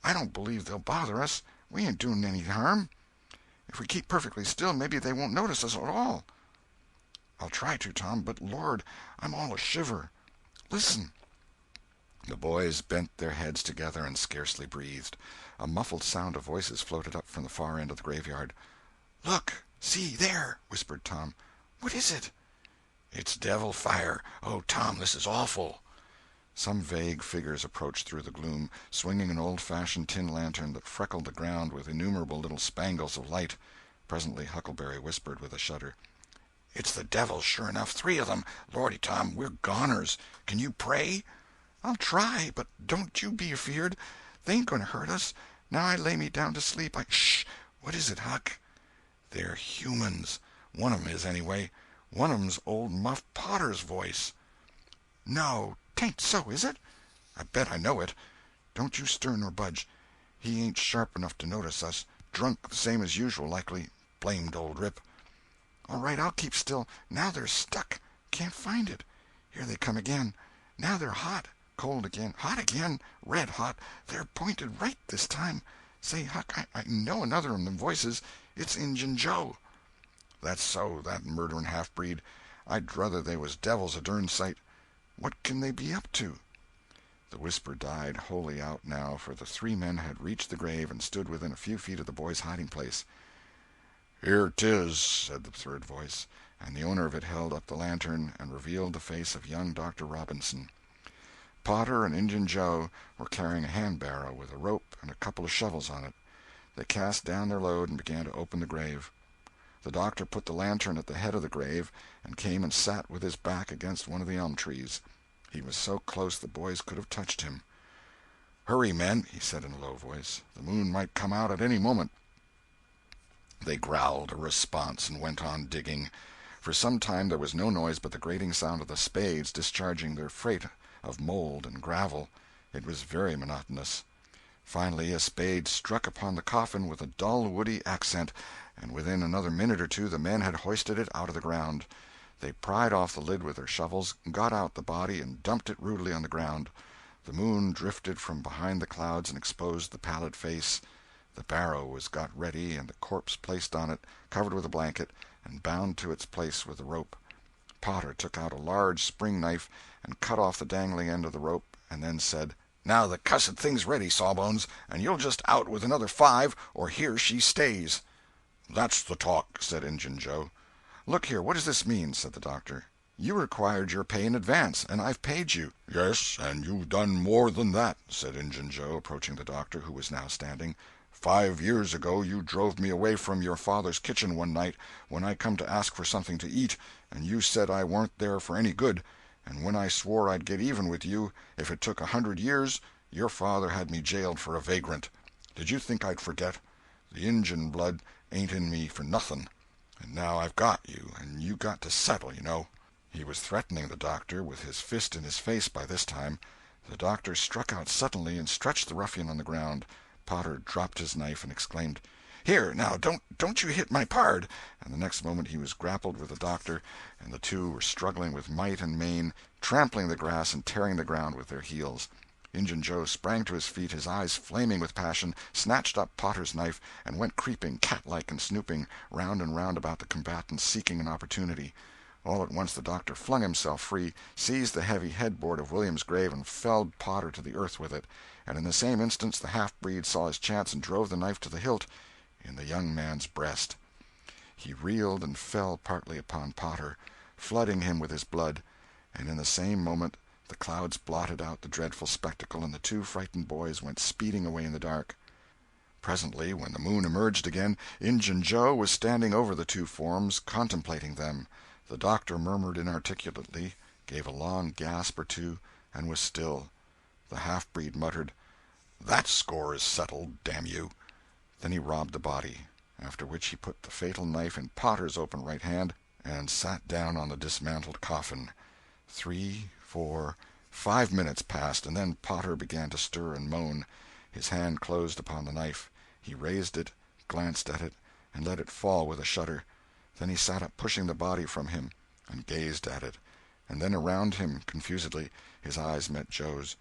I don't believe they'll bother us. We ain't doing any harm. If we keep perfectly still, maybe they won't notice us at all." "I'll try to, Tom, but Lord, I'm all a shiver. Listen." The boys bent their heads together and scarcely breathed. A muffled sound of voices floated up from the far end of the graveyard. "Look! See, there!" whispered Tom. "What is it?" "It's devil fire. Oh, Tom, this is awful." Some vague figures approached through the gloom, swinging an old-fashioned tin lantern that freckled the ground with innumerable little spangles of light. Presently Huckleberry whispered with a shudder, "It's the devils, sure enough. 3 of them. Lordy, Tom, we're goners. Can you pray?" "I'll try, but don't you be afeard. They ain't going to hurt us. Now I lay me down to sleep, Shh! What is it, Huck?" "They're humans. One of 'em is, anyway. One of 'em's old Muff Potter's voice." "No, 'tain't so, is it?" "I bet I know it. Don't you stir nor budge. He ain't sharp enough to notice us. Drunk the same as usual, likely. Blamed old Rip." "All right, I'll keep still. Now they're stuck. Can't find it. Here they come again. Now they're hot. Cold again. Hot again. Red hot. They're pointed right this time. Say, Huck, I know another of them voices. It's Injun Joe." "That's so, that murderin' half-breed. I'd druther they was devils a dern sight. What can they be up to?" The whisper died wholly out now, for the 3 men had reached the grave and stood within a few feet of the boys' hiding-place. "Here 'tis," said the third voice, and the owner of it held up the lantern and revealed the face of young Dr. Robinson. Potter and Injun Joe were carrying a hand-barrow with a rope and a couple of shovels on it. They cast down their load and began to open the grave. The doctor put the lantern at the head of the grave, and came and sat with his back against one of the elm trees. He was so close the boys could have touched him. "Hurry, men," he said in a low voice. "The moon might come out at any moment." They growled a response and went on digging. For some time there was no noise but the grating sound of the spades discharging their freight of mold and gravel. It was very monotonous. Finally a spade struck upon the coffin with a dull woody accent, and within another minute or two the men had hoisted it out of the ground. They pried off the lid with their shovels, got out the body, and dumped it rudely on the ground. The moon drifted from behind the clouds and exposed the pallid face. The barrow was got ready and the corpse placed on it, covered with a blanket, and bound to its place with a rope. Potter took out a large spring knife and cut off the dangling end of the rope, and then said, "Now the cussed thing's ready, Sawbones, and you'll just out with another 5, or here she stays." "That's the talk," said Injun Joe. "Look here, what does this mean?" said the doctor. "You required your pay in advance, and I've paid you." "Yes, and you've done more than that," said Injun Joe, approaching the doctor, who was now standing. 5 years ago you drove me away from your father's kitchen one night when I come to ask for something to eat, and you said I warn't there for any good, and when I swore I'd get even with you if it took 100 years, your father had me jailed for a vagrant. Did you think I'd forget? The Injun blood ain't in me for nothing. And now I've got you, and you got to settle, you know." He was threatening the doctor, with his fist in his face by this time. The doctor struck out suddenly and stretched the ruffian on the ground. Potter dropped his knife and exclaimed, "Here, now, don't you hit my pard!" And the next moment he was grappled with the doctor, and the two were struggling with might and main, trampling the grass and tearing the ground with their heels. Injun Joe sprang to his feet, his eyes flaming with passion, snatched up Potter's knife, and went creeping, cat-like and snooping, round and round about the combatants, seeking an opportunity. All at once the doctor flung himself free, seized the heavy headboard of William's grave, and felled Potter to the earth with it, and in the same instant the half-breed saw his chance and drove the knife to the hilt in the young man's breast. He reeled and fell partly upon Potter, flooding him with his blood, and in the same moment the clouds blotted out the dreadful spectacle, and the two frightened boys went speeding away in the dark. Presently, when the moon emerged again, Injun Joe was standing over the two forms, contemplating them. The doctor murmured inarticulately, gave a long gasp or two, and was still. The half-breed muttered, "That score is settled, damn you!" Then he robbed the body, after which he put the fatal knife in Potter's open right hand and sat down on the dismantled coffin. 3, 4, 5 minutes passed, and then Potter began to stir and moan. His hand closed upon the knife. He raised it, glanced at it, and let it fall with a shudder. Then he sat up, pushing the body from him, and gazed at it, and then around him confusedly. His eyes met Joe's.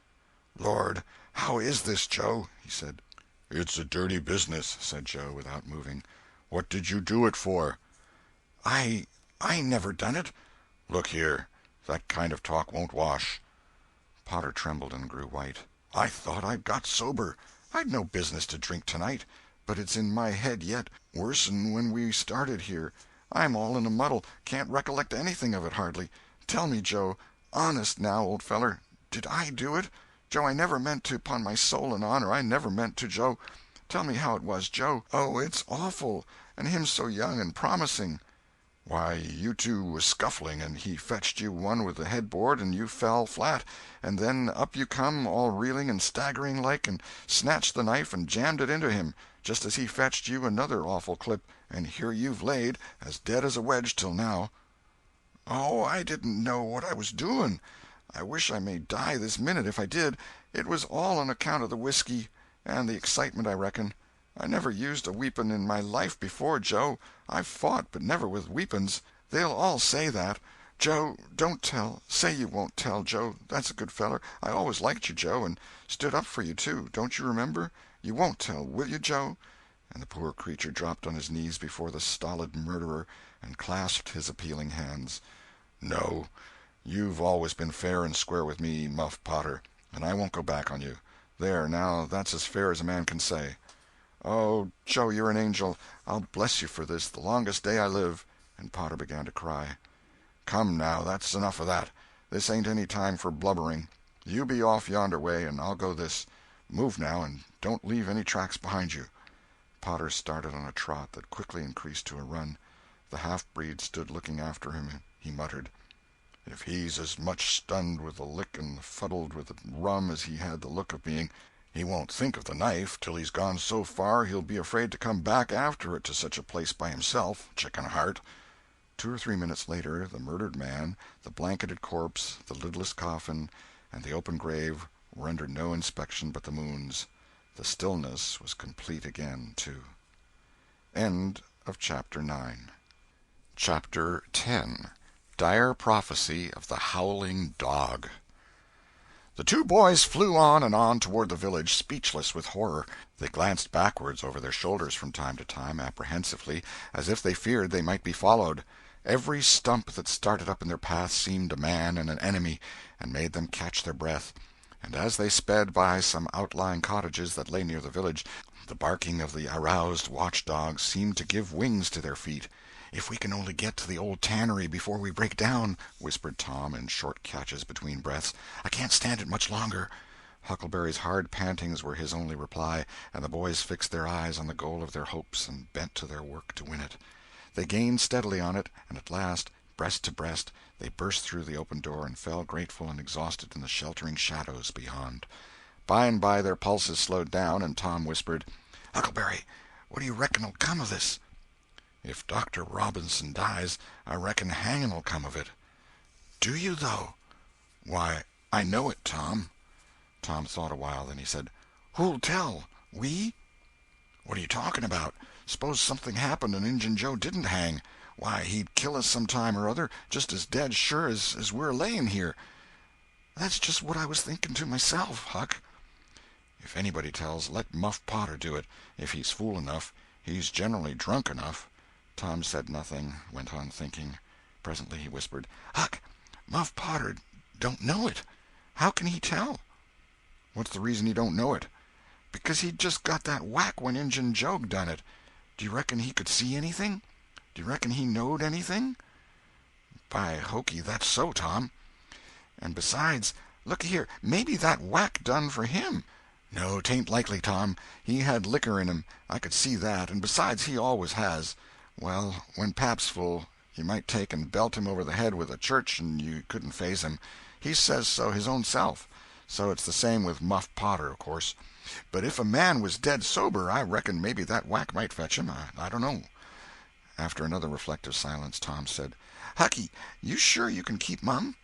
"Lord, how is this, Joe?" he said. "It's a dirty business," said Joe, without moving. "What did you do it for?" I never done it." "Look here, that kind of talk won't wash." Potter trembled and grew white. "I thought I'd got sober. I'd no business to drink tonight, but it's in my head yet, worse'n when we started here. I'm all in a muddle, can't recollect anything of it hardly. Tell me, Joe, honest now, old feller, did I do it? Joe, I never meant to, 'pon my soul and honor, I never meant to, Joe. Tell me how it was, Joe. Oh, it's awful, and him so young and promising." "Why, you two was scuffling, and he fetched you one with the headboard, and you fell flat, and then up you come, all reeling and staggering like, and snatched the knife and jammed it into him, just as he fetched you another awful clip, and here you've laid, as dead as a wedge till now." "Oh, I didn't know what I was doing. I wish I may die this minute if I did. It was all on account of the whiskey, and the excitement, I reckon. I never used a weepon in my life before, Joe. I've fought, but never with weepons. They'll all say that. Joe, don't tell. Say you won't tell, Joe. That's a good feller. I always liked you, Joe, and stood up for you, too. Don't you remember? You won't tell, will you, Joe?" And the poor creature dropped on his knees before the stolid murderer and clasped his appealing hands. "No, you've always been fair and square with me, Muff Potter, and I won't go back on you. There, now, that's as fair as a man can say." "Oh, Joe, you're an angel. I'll bless you for this the longest day I live." And Potter began to cry. "Come, now, that's enough of that. This ain't any time for blubbering. You be off yonder way, and I'll go this. Move now, and don't leave any tracks behind you." Potter started on a trot that quickly increased to a run. The half-breed stood looking after him. He muttered, "If he's as much stunned with the lick and fuddled with the rum as he had the look of being, he won't think of the knife till he's gone so far he'll be afraid to come back after it to such a place by himself, chicken heart." 2 or 3 minutes later the murdered man, the blanketed corpse, the lidless coffin, and the open grave were under no inspection but the moon's. The stillness was complete again, too. End of Chapter 9. Chapter 10. Dire Prophecy of the Howling Dog. The two boys flew on and on toward the village, speechless with horror. They glanced backwards over their shoulders from time to time, apprehensively, as if they feared they might be followed. Every stump that started up in their path seemed a man and an enemy, and made them catch their breath. And as they sped by some outlying cottages that lay near the village, the barking of the aroused watch-dogs seemed to give wings to their feet. "If we can only get to the old tannery before we break down," whispered Tom in short catches between breaths. "I can't stand it much longer." Huckleberry's hard pantings were his only reply, and the boys fixed their eyes on the goal of their hopes and bent to their work to win it. They gained steadily on it, and at last, breast to breast, they burst through the open door and fell grateful and exhausted in the sheltering shadows beyond. By and by their pulses slowed down, and Tom whispered, "Huckleberry, what do you reckon'll come of this?" "If Dr. Robinson dies, I reckon hanging'll come of it." "Do you, though?" "Why, I know it, Tom." Tom thought a while, then he said, "Who'll tell? We?" "What are you talking about? Suppose something happened and Injun Joe didn't hang. Why, he'd kill us some time or other, just as dead sure as we're laying here." "That's just what I was thinking to myself, Huck." "If anybody tells, let Muff Potter do it, if he's fool enough. He's generally drunk enough." Tom said nothing, went on thinking. Presently he whispered, "Huck, Muff Potter don't know it. How can he tell?" "What's the reason he don't know it?" "Because he'd just got that whack when Injun Joe done it. Do you reckon he could see anything? Do you reckon he knowed anything?" "By hokey, that's so, Tom." "And besides, look here, maybe that whack done for him." "No, 'tain't likely, Tom. He had liquor in him, I could see that, and besides he always has. Well, when pap's full, you might take and belt him over the head with a church and you couldn't faze him. He says so his own self. So it's the same with Muff Potter, of course. But if a man was dead sober, I reckon maybe that whack might fetch him. I don't know." After another reflective silence, Tom said, "Hucky, you sure you can keep mum?"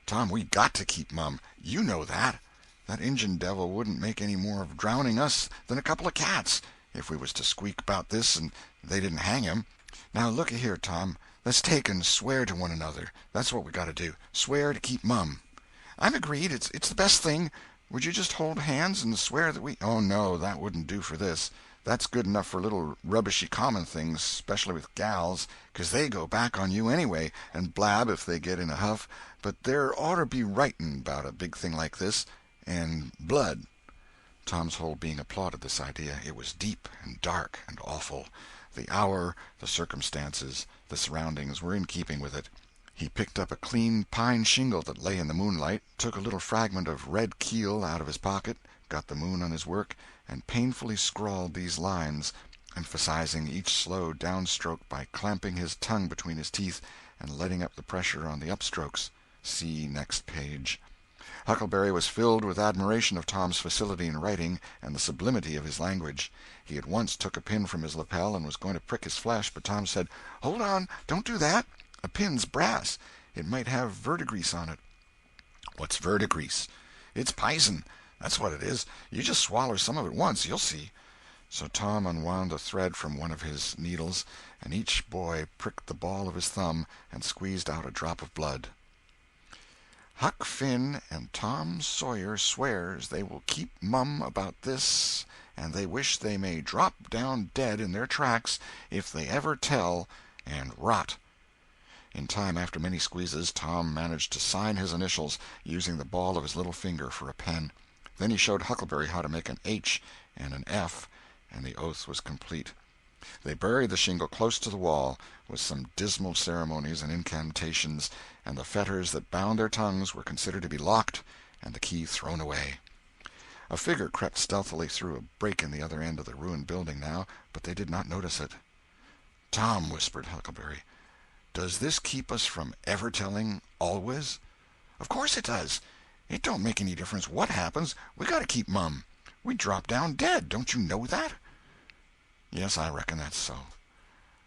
"Tom, we got to keep mum. You know that. That Injun devil wouldn't make any more of drowning us than a couple of cats, if we was to squeak about this and they didn't hang him. Now looky here, Tom, let's take and swear to one another. That's what we got to do. Swear to keep mum." "I'm agreed. It's the best thing. Would you just hold hands and swear that we—" "Oh, no, that wouldn't do for this. That's good enough for little rubbishy common things, specially with gals, 'cause they go back on you anyway, and blab if they get in a huff, but there oughter be writing about a big thing like this, and blood." Tom's whole being applauded this idea. It was deep and dark and awful. The hour, the circumstances, the surroundings were in keeping with it. He picked up a clean pine shingle that lay in the moonlight, took a little fragment of red keel out of his pocket, got the moon on his work, and painfully scrawled these lines, emphasizing each slow downstroke by clamping his tongue between his teeth and letting up the pressure on the upstrokes. See next page. Huckleberry was filled with admiration of Tom's facility in writing and the sublimity of his language. He at once took a pin from his lapel and was going to prick his flesh, but Tom said, "Hold on, don't do that. A pin's brass. It might have verdigrease on it." "What's verdigrease?" "It's pison. That's what it is. You just swaller some of it once, you'll see." So Tom unwound the thread from one of his needles, and each boy pricked the ball of his thumb and squeezed out a drop of blood. "Huck Finn and Tom Sawyer swears they will keep mum about this, and they wish they may drop down dead in their tracks if they ever tell, and rot." In time, after many squeezes, Tom managed to sign his initials, using the ball of his little finger for a pen. Then he showed Huckleberry how to make an H and an F, and the oath was complete. They buried the shingle close to the wall, with some dismal ceremonies and incantations, and the fetters that bound their tongues were considered to be locked and the key thrown away. A figure crept stealthily through a break in the other end of the ruined building now, but they did not notice it. "Tom," whispered Huckleberry, "does this keep us from ever telling always?" "Of course it does. It don't make any difference what happens. We got to keep mum. We'd drop down dead. Don't you know that?" "Yes, I reckon that's so."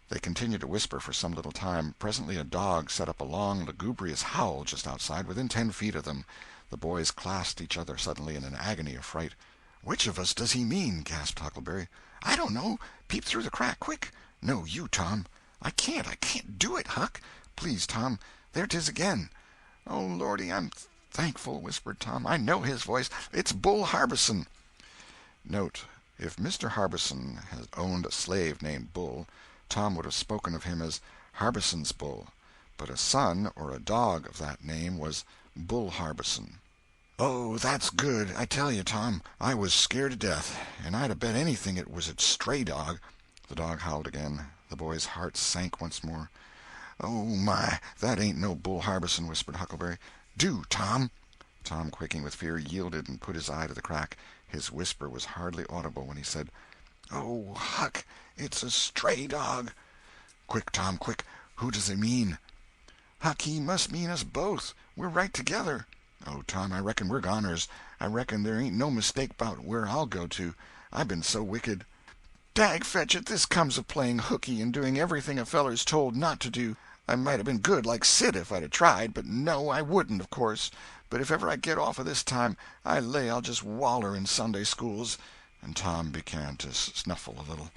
They continued to whisper for some little time. Presently a dog set up a long, lugubrious howl just outside, within 10 feet of them. The boys clasped each other suddenly in an agony of fright. "Which of us does he mean?" gasped Huckleberry. "I don't know. Peep through the crack, quick!" "No, you, Tom." I can't do it, Huck." "Please, Tom. There 'tis again." "Oh, Lordy, I'm thankful," whispered Tom. "I know his voice. It's Bull Harbison." Note: If Mr. Harbison had owned a slave named Bull, Tom would have spoken of him as Harbison's Bull, but a son or a dog of that name was Bull Harbison. "Oh, that's good. I tell you, Tom, I was scared to death, and I'd 'a' bet anything it was a stray dog." The dog howled again. The boys' hearts sank once more. "Oh, my, "That ain't no Bull Harbison," whispered Huckleberry. do, Tom." Tom, quaking with fear, yielded and put his eye to the crack. His whisper was hardly audible when he said: "Oh, Huck, it's a stray dog." "Quick, Tom, quick! Who does he mean?" "Huck, he must mean us both. We're right together." "Oh, Tom, I reckon we're goners. I reckon there ain't no mistake 'bout where I'll go to. I been so wicked." "Dag fetch it, this comes of playing hookey and doing everything a feller's told not to do. I might 'a' been good like Sid if I'd 'a' tried, but no, I wouldn't, of course. But if ever I get off of this time, I lay I'll just waller in Sunday schools." And Tom began to snuffle a little.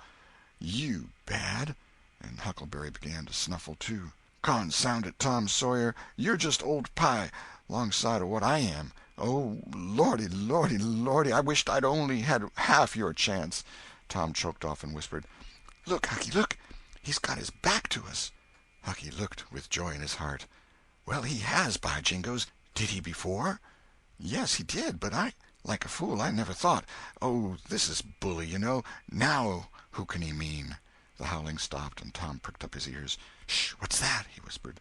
"You bad?" And Huckleberry began to snuffle, too. "Consound it, Tom Sawyer, you're just old pie, 'longside of what I am. Oh, Lordy, Lordy, Lordy, I wisht I'd only had half your chance." Tom choked off and whispered: "Look, Hucky, look! He's got his back to us." Hucky looked with joy in his heart. "Well, he has, by jingoes! Did he before?" "Yes, he did, but like a fool, I never thought. Oh, this is bully, you know. Now who can he mean?" The howling stopped, and Tom pricked up his ears. "Sh! What's that?" he whispered.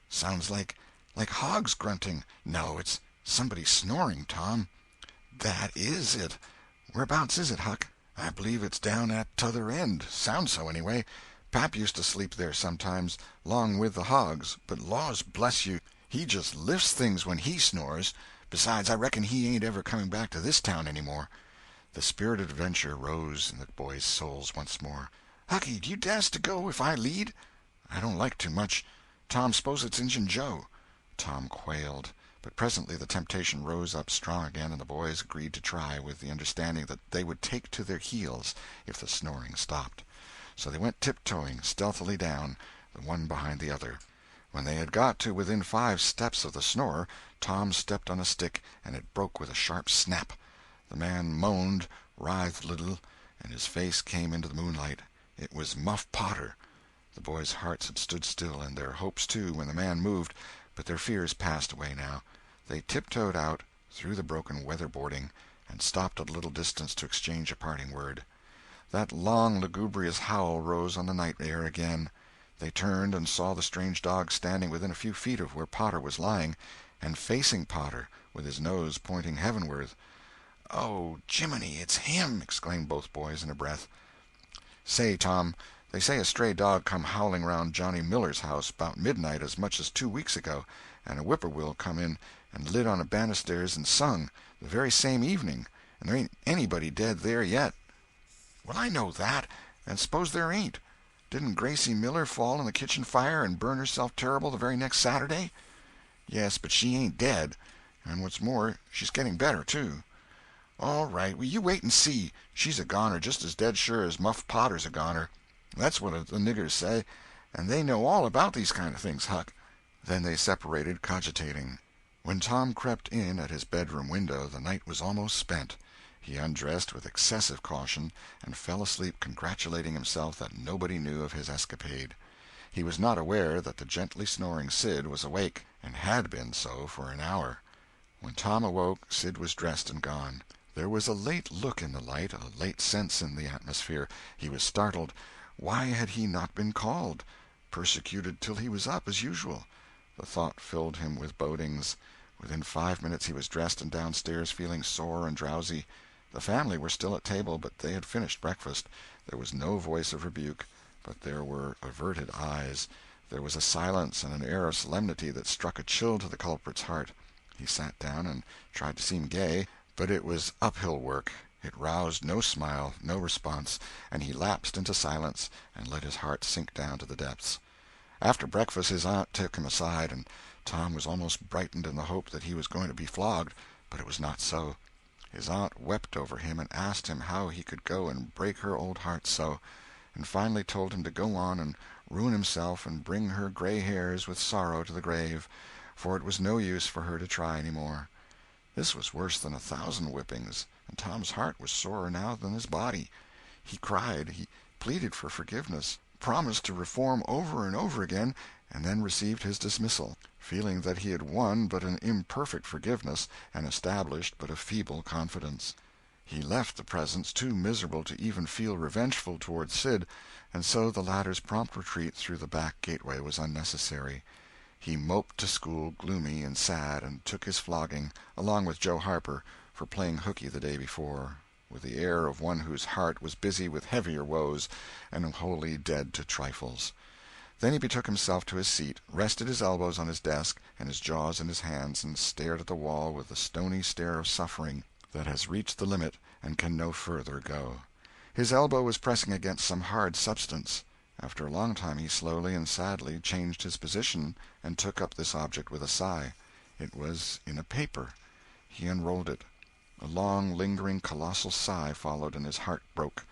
"Sounds like hogs grunting." "No, it's somebody snoring, Tom." "That is it. Whereabouts is it, Huck?" "I believe it's down at t'other end. Sounds so, anyway. Pap used to sleep there sometimes, 'long with the hogs, but laws bless you, he just lifts things when he snores. Besides, I reckon he ain't ever coming back to this town any more." The spirit of adventure rose in the boys' souls once more. "Hucky, do you dast to go if I lead?" "I don't like to much. Tom, s'pose it's Injun Joe." Tom quailed, but presently the temptation rose up strong again, and the boys agreed to try, with the understanding that they would take to their heels if the snoring stopped. So they went tiptoeing stealthily down, the one behind the other. When they had got to within 5 steps of the snorer, Tom stepped on a stick, and it broke with a sharp snap. The man moaned, writhed a little, and his face came into the moonlight. It was Muff Potter. The boys' hearts had stood still, and their hopes, too, when the man moved, but their fears passed away now. They tiptoed out, through the broken weather-boarding, and stopped at a little distance to exchange a parting word. That long, lugubrious howl rose on the night air again. They turned and saw the strange dog standing within a few feet of where Potter was lying, and facing Potter, with his nose pointing heavenward. "Oh, Jiminy, it's him!" exclaimed both boys in a breath. "Say, Tom, they say a stray dog come howling round Johnny Miller's house 'bout midnight as much as 2 weeks ago, and a whippoorwill come in and lit on a banisters and sung, the very same evening, and there ain't anybody dead there yet." "Well, I know that, and s'pose there ain't. Didn't Gracie Miller fall in the kitchen fire and burn herself terrible the very next Saturday?" "Yes, but she ain't dead. "And what's more, she's getting better, too." "All right, well, you wait and see. She's a goner just as dead sure as Muff Potter's a goner. That's what the niggers say, and they know all about these kind of things, Huck." Then they separated, cogitating. When Tom crept in at his bedroom window, the night was almost spent. He undressed with excessive caution, and fell asleep congratulating himself that nobody knew of his escapade. He was not aware that the gently snoring Sid was awake, and had been so for an hour. When Tom awoke, Sid was dressed and gone. There was a late look in the light, a late sense in the atmosphere. He was startled. Why had he not been called? Persecuted till he was up, as usual. The thought filled him with bodings. Within 5 minutes he was dressed and downstairs, feeling sore and drowsy. The family were still at table, but they had finished breakfast. There was no voice of rebuke, but there were averted eyes. There was a silence and an air of solemnity that struck a chill to the culprit's heart. He sat down and tried to seem gay, but it was uphill work. It roused no smile, no response, and he lapsed into silence and let his heart sink down to the depths. After breakfast his aunt took him aside and Tom was almost brightened in the hope that he was going to be flogged, but it was not so. His aunt wept over him and asked him how he could go and break her old heart so, and finally told him to go on and ruin himself and bring her gray hairs with sorrow to the grave, for it was no use for her to try any more. This was worse than 1,000 whippings, and Tom's heart was sorer now than his body. He cried, he pleaded for forgiveness, promised to reform over and over again, and then received his dismissal, feeling that he had won but an imperfect forgiveness and established but a feeble confidence. He left the presence too miserable to even feel revengeful toward Sid, and so the latter's prompt retreat through the back gateway was unnecessary. He moped to school gloomy and sad, and took his flogging, along with Joe Harper, for playing hooky the day before, with the air of one whose heart was busy with heavier woes and wholly dead to trifles. Then he betook himself to his seat, rested his elbows on his desk and his jaws in his hands, and stared at the wall with the stony stare of suffering that has reached the limit and can no further go. His elbow was pressing against some hard substance. After a long time he slowly and sadly changed his position and took up this object with a sigh. It was in a paper. He unrolled it. A long, lingering, colossal sigh followed, and his heart broke.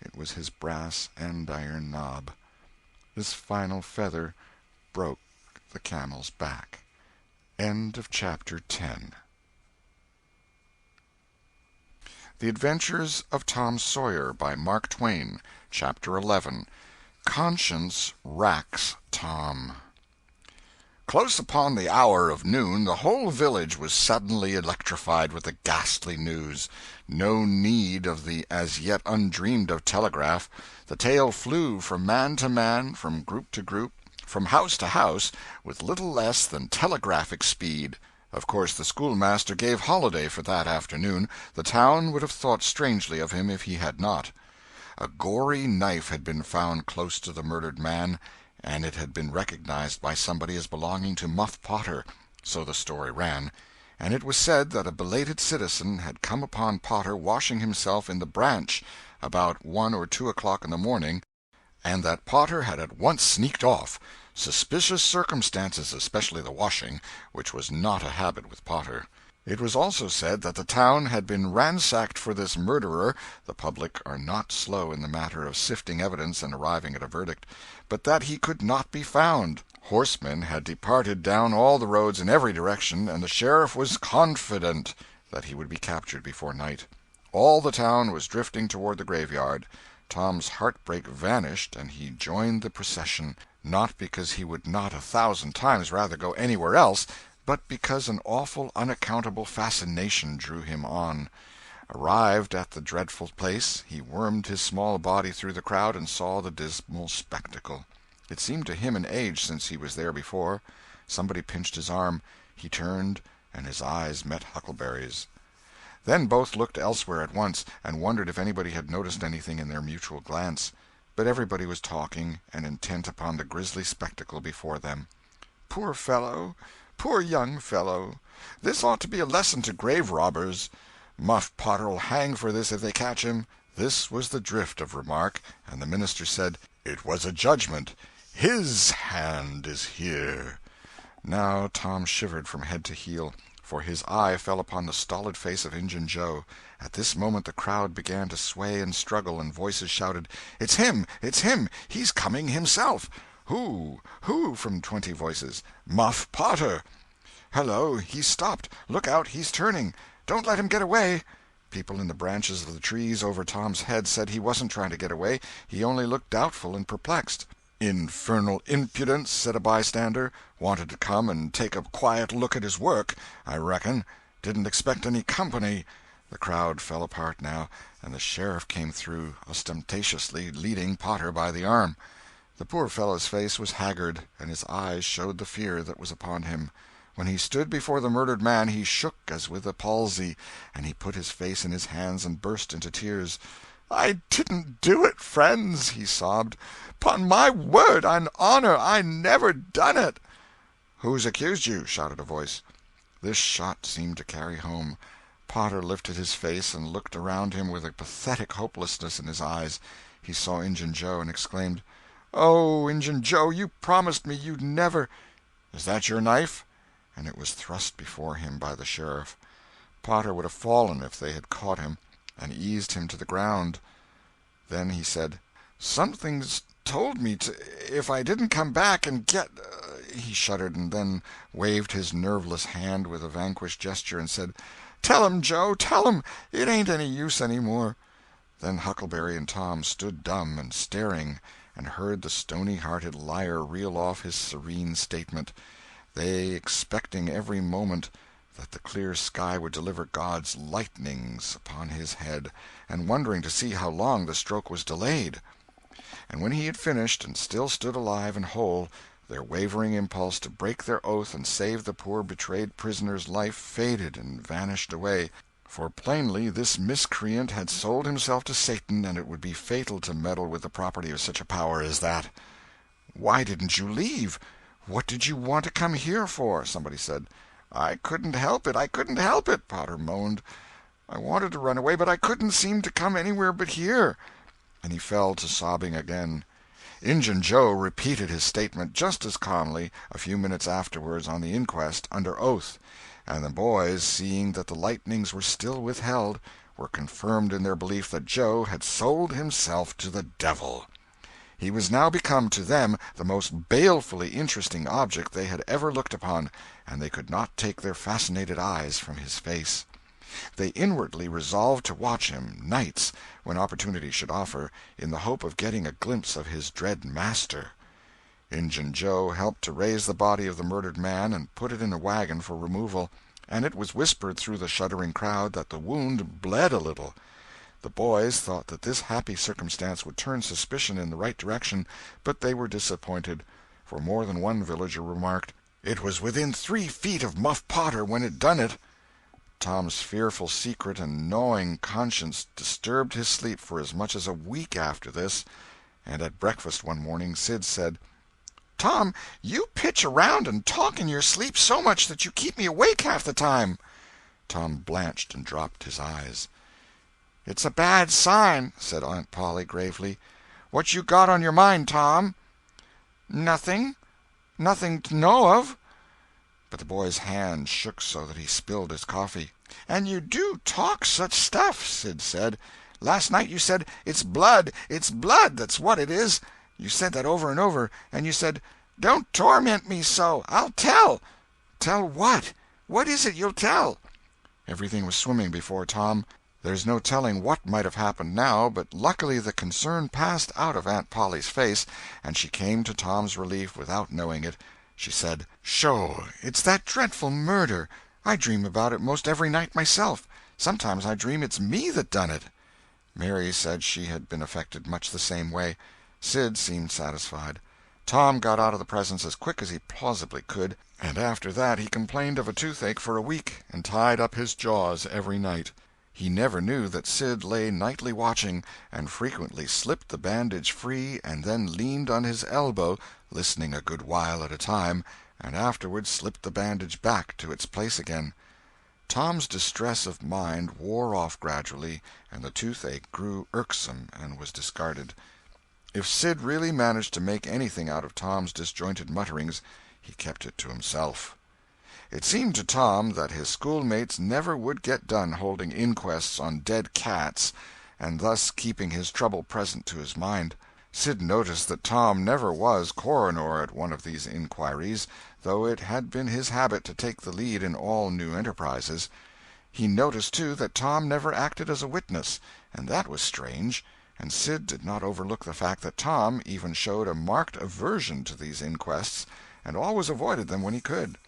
It was his brass andiron knob. This final feather broke the camel's back. End of chapter 10. The Adventures of Tom Sawyer by Mark Twain. Chapter 11. Conscience Racks Tom. Close upon the hour of noon the whole village was suddenly electrified with the ghastly news. No need of the as yet undreamed-of telegraph. The tale flew from man to man, from group to group, from house to house, with little less than telegraphic speed. Of course the schoolmaster gave holiday for that afternoon. The town would have thought strangely of him if he had not. A gory knife had been found close to the murdered man, and it had been recognized by somebody as belonging to Muff Potter, so the story ran, and it was said that a belated citizen had come upon Potter washing himself in the branch about 1 or 2 o'clock in the morning, and that Potter had at once sneaked off. Suspicious circumstances, especially the washing, which was not a habit with Potter. It was also said that the town had been ransacked for this murderer (the public are not slow in the matter of sifting evidence and arriving at a verdict), but that he could not be found. Horsemen had departed down all the roads in every direction, and the sheriff was confident that he would be captured before night. All the town was drifting toward the graveyard. Tom's heartbreak vanished, and he joined the procession, not because he would not 1,000 times rather go anywhere else, but because an awful, unaccountable fascination drew him on. Arrived at the dreadful place, he wormed his small body through the crowd and saw the dismal spectacle. It seemed to him an age since he was there before. Somebody pinched his arm. He turned, and his eyes met Huckleberry's. Then both looked elsewhere at once, and wondered if anybody had noticed anything in their mutual glance. But everybody was talking, and intent upon the grisly spectacle before them. "Poor fellow! Poor young fellow! This ought to be a lesson to grave robbers. Muff Potter'll hang for this if they catch him." This was the drift of remark, and the minister said, "It was a judgment. His hand is here." Now Tom shivered from head to heel, for his eye fell upon the stolid face of Injun Joe. At this moment the crowd began to sway and struggle, and voices shouted, "It's him! It's him! He's coming himself!" "Who? Who?" from 20 voices. "Muff Potter." "Hello, he's stopped! Look out, he's turning! Don't let him get away!" People in the branches of the trees over Tom's head said he wasn't trying to get away, he only looked doubtful and perplexed. "Infernal impudence," said a bystander. "Wanted to come and take a quiet look at his work, I reckon. Didn't expect any company." The crowd fell apart now, and the sheriff came through, ostentatiously leading Potter by the arm. The poor fellow's face was haggard, and his eyes showed the fear that was upon him. When he stood before the murdered man he shook as with a palsy, and he put his face in his hands and burst into tears. "I didn't do it, friends," he sobbed. "'Pon my word and honor, I never done it." "Who's accused you?" shouted a voice. This shot seemed to carry home. Potter lifted his face and looked around him with a pathetic hopelessness in his eyes. He saw Injun Joe, and exclaimed, "Oh, Injun Joe, you promised me you'd never—" "Is that your knife?" and it was thrust before him by the sheriff. Potter would have fallen if they had caught him and eased him to the ground. Then he said, "Something's told me if I didn't come back and get—" He shuddered, and then waved his nerveless hand with a vanquished gesture and said, "Tell 'em, Joe, tell 'em. It ain't any use any more." Then Huckleberry and Tom stood dumb and staring, and heard the stony-hearted liar reel off his serene statement, they expecting every moment that the clear sky would deliver God's lightnings upon his head, and wondering to see how long the stroke was delayed. And when he had finished, and still stood alive and whole, their wavering impulse to break their oath and save the poor betrayed prisoner's life faded and vanished away, for plainly this miscreant had sold himself to Satan, and it would be fatal to meddle with the property of such a power as that. "Why didn't you leave? What did you want to come here for?" somebody said. "I couldn't help it, I couldn't help it," Potter moaned. "I wanted to run away, but I couldn't seem to come anywhere but here." And he fell to sobbing again. Injun Joe repeated his statement just as calmly a few minutes afterwards on the inquest, under oath, and the boys, seeing that the lightnings were still withheld, were confirmed in their belief that Joe had sold himself to the devil. He was now become to them the most balefully interesting object they had ever looked upon, and they could not take their fascinated eyes from his face. They inwardly resolved to watch him, nights, when opportunity should offer, in the hope of getting a glimpse of his dread master. Injun Joe helped to raise the body of the murdered man and put it in a wagon for removal, and it was whispered through the shuddering crowd that the wound bled a little. The boys thought that this happy circumstance would turn suspicion in the right direction, but they were disappointed, for more than one villager remarked, "It was within 3 feet of Muff Potter when it done it." Tom's fearful secret and gnawing conscience disturbed his sleep for as much as a week after this, and at breakfast one morning Sid said, "Tom, you pitch around and talk in your sleep so much that you keep me awake half the time." Tom blanched and dropped his eyes. "It's a bad sign," said Aunt Polly gravely. "What you got on your mind, Tom?" "Nothing. Nothing to know of." But the boy's hand shook so that he spilled his coffee. "And you do talk such stuff," Sid said. "Last night you said, 'It's blood, it's blood, that's what it is.' You said that over and over, and you said, 'Don't torment me so, I'll tell.' Tell what? What is it you'll tell?" Everything was swimming before Tom. There's no telling what might have happened now, but luckily the concern passed out of Aunt Polly's face, and she came to Tom's relief without knowing it. She said, "Sho, it's that dreadful murder. I dream about it most every night myself. Sometimes I dream it's me that done it." Mary said she had been affected much the same way. Sid seemed satisfied. Tom got out of the presence as quick as he plausibly could, and after that he complained of a toothache for a week, and tied up his jaws every night. He never knew that Sid lay nightly watching, and frequently slipped the bandage free and then leaned on his elbow, listening a good while at a time, and afterward slipped the bandage back to its place again. Tom's distress of mind wore off gradually, and the toothache grew irksome and was discarded. If Sid really managed to make anything out of Tom's disjointed mutterings, he kept it to himself. It seemed to Tom that his schoolmates never would get done holding inquests on dead cats, and thus keeping his trouble present to his mind. Sid noticed that Tom never was coroner at one of these inquiries, though it had been his habit to take the lead in all new enterprises. He noticed, too, that Tom never acted as a witness, and that was strange, and Sid did not overlook the fact that Tom even showed a marked aversion to these inquests, and always avoided them when he could.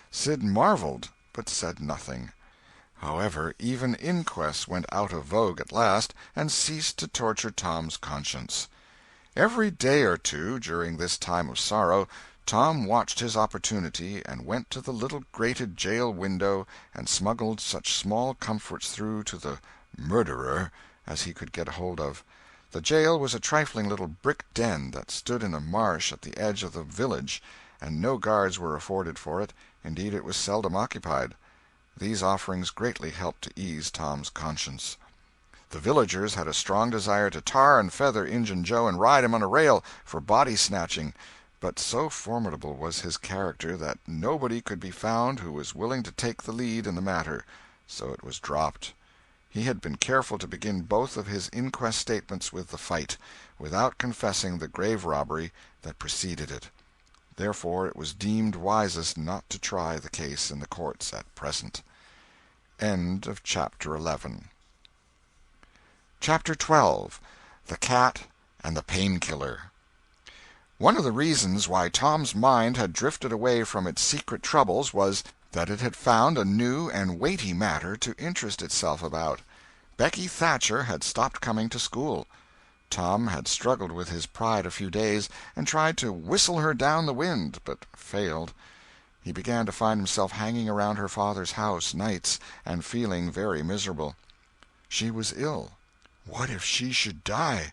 Sid marveled, but said nothing. However, even inquests went out of vogue at last, and ceased to torture Tom's conscience. Every day or two, during this time of sorrow, Tom watched his opportunity, and went to the little grated jail window and smuggled such small comforts through to the murderer as he could get hold of. The jail was a trifling little brick den that stood in a marsh at the edge of the village, and no guards were afforded for it. Indeed, it was seldom occupied. These offerings greatly helped to ease Tom's conscience. The villagers had a strong desire to tar and feather Injun Joe and ride him on a rail for body snatching, but so formidable was his character that nobody could be found who was willing to take the lead in the matter, so it was dropped. He had been careful to begin both of his inquest statements with the fight, without confessing the grave robbery that preceded it. Therefore it was deemed wisest not to try the case in the courts at present. End of Chapter 11. Chapter 12. The Cat and the Painkiller. One of the reasons why Tom's mind had drifted away from its secret troubles was that it had found a new and weighty matter to interest itself about. Becky Thatcher had stopped coming to school. Tom had struggled with his pride a few days, and tried to whistle her down the wind, but failed. He began to find himself hanging around her father's house nights, and feeling very miserable. She was ill. What if she should die?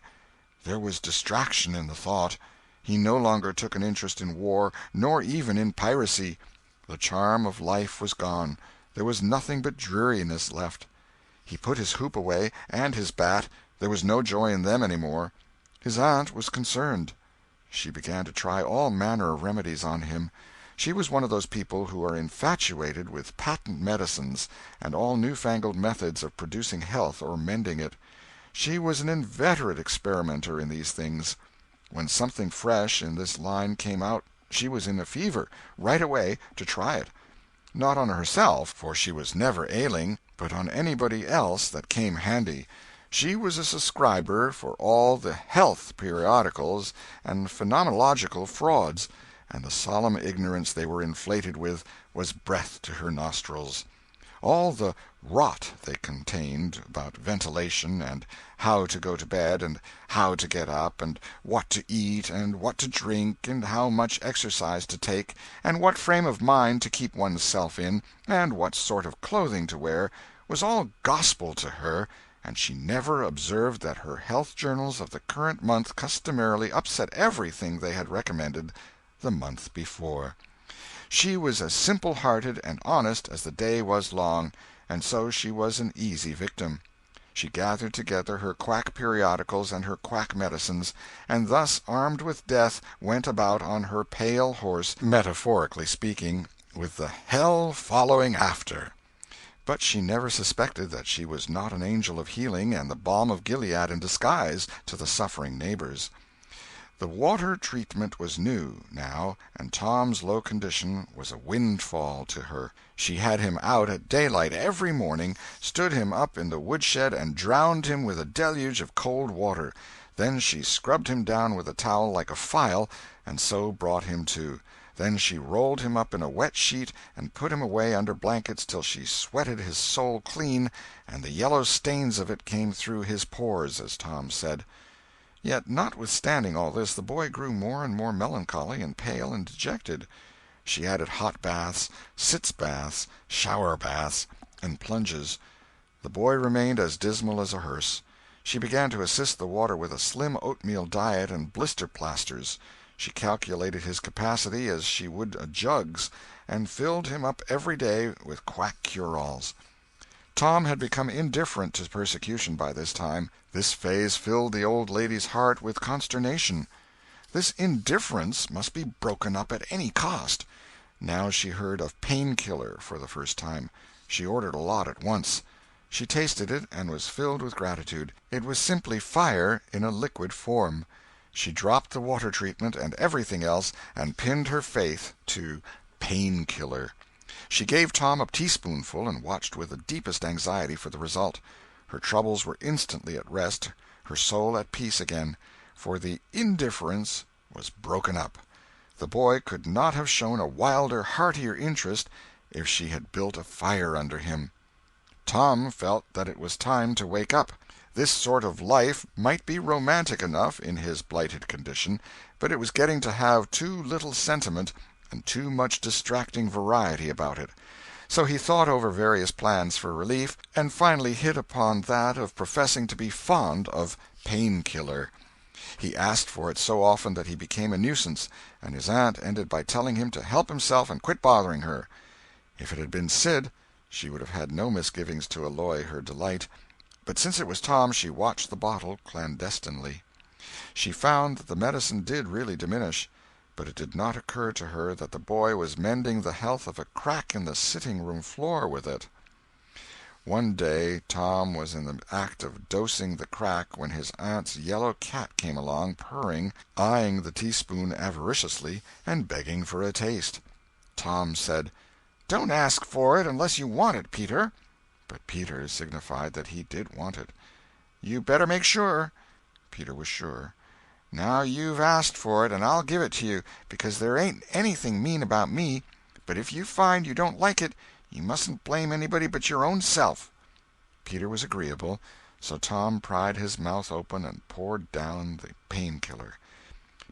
There was distraction in the thought. He no longer took an interest in war, nor even in piracy. The charm of life was gone. There was nothing but dreariness left. He put his hoop away, and his bat. There was no joy in them any more. His aunt was concerned. She began to try all manner of remedies on him. She was one of those people who are infatuated with patent medicines and all newfangled methods of producing health or mending it. She was an inveterate experimenter in these things. When something fresh in this line came out, she was in a fever, right away, to try it. Not on herself, for she was never ailing, but on anybody else that came handy. She was a subscriber for all the health periodicals and phenomenological frauds, and the solemn ignorance they were inflated with was breath to her nostrils. All the rot they contained about ventilation, and how to go to bed, and how to get up, and what to eat, and what to drink, and how much exercise to take, and what frame of mind to keep one's self in, and what sort of clothing to wear, was all gospel to her, and she never observed that her health journals of the current month customarily upset everything they had recommended the month before. She was as simple-hearted and honest as the day was long, and so she was an easy victim. She gathered together her quack periodicals and her quack medicines, and thus, armed with death, went about on her pale horse, metaphorically speaking, with the hell following after. But she never suspected that she was not an angel of healing and the balm of Gilead in disguise to the suffering neighbors. The water treatment was new, now, and Tom's low condition was a windfall to her. She had him out at daylight every morning, stood him up in the woodshed, and drowned him with a deluge of cold water. Then she scrubbed him down with a towel like a file, and so brought him to. Then she rolled him up in a wet sheet and put him away under blankets till she sweated his soul clean, and the yellow stains of it came through his pores, as Tom said. Yet, notwithstanding all this, the boy grew more and more melancholy and pale and dejected. She added hot baths, sitz baths, shower baths, and plunges. The boy remained as dismal as a hearse. She began to assist the water with a slim oatmeal diet and blister plasters. She calculated his capacity as she would a jug's, and filled him up every day with quack cure-alls. Tom had become indifferent to persecution by this time. This phase filled the old lady's heart with consternation. This indifference must be broken up at any cost. Now she heard of painkiller for the first time. She ordered a lot at once. She tasted it and was filled with gratitude. It was simply fire in a liquid form. She dropped the water treatment and everything else, and pinned her faith to painkiller. She gave Tom a teaspoonful and watched with the deepest anxiety for the result. Her troubles were instantly at rest, her soul at peace again, for the indifference was broken up. The boy could not have shown a wilder, heartier interest if she had built a fire under him. Tom felt that it was time to wake up. This sort of life might be romantic enough in his blighted condition, but it was getting to have too little sentiment and too much distracting variety about it. So he thought over various plans for relief, and finally hit upon that of professing to be fond of painkiller. He asked for it so often that he became a nuisance, and his aunt ended by telling him to help himself and quit bothering her. If it had been Sid, she would have had no misgivings to alloy her delight, but since it was Tom, she watched the bottle clandestinely. She found that the medicine did really diminish, but it did not occur to her that the boy was mending the health of a crack in the sitting-room floor with it. One day Tom was in the act of dosing the crack when his aunt's yellow cat came along, purring, eyeing the teaspoon avariciously, and begging for a taste. Tom said, "Don't ask for it unless you want it, Peter." But Peter signified that he did want it. "You better make sure." Peter was sure. "Now you've asked for it, and I'll give it to you, because there ain't anything mean about me. But if you find you don't like it, you mustn't blame anybody but your own self." Peter was agreeable, so Tom pried his mouth open and poured down the pain-killer.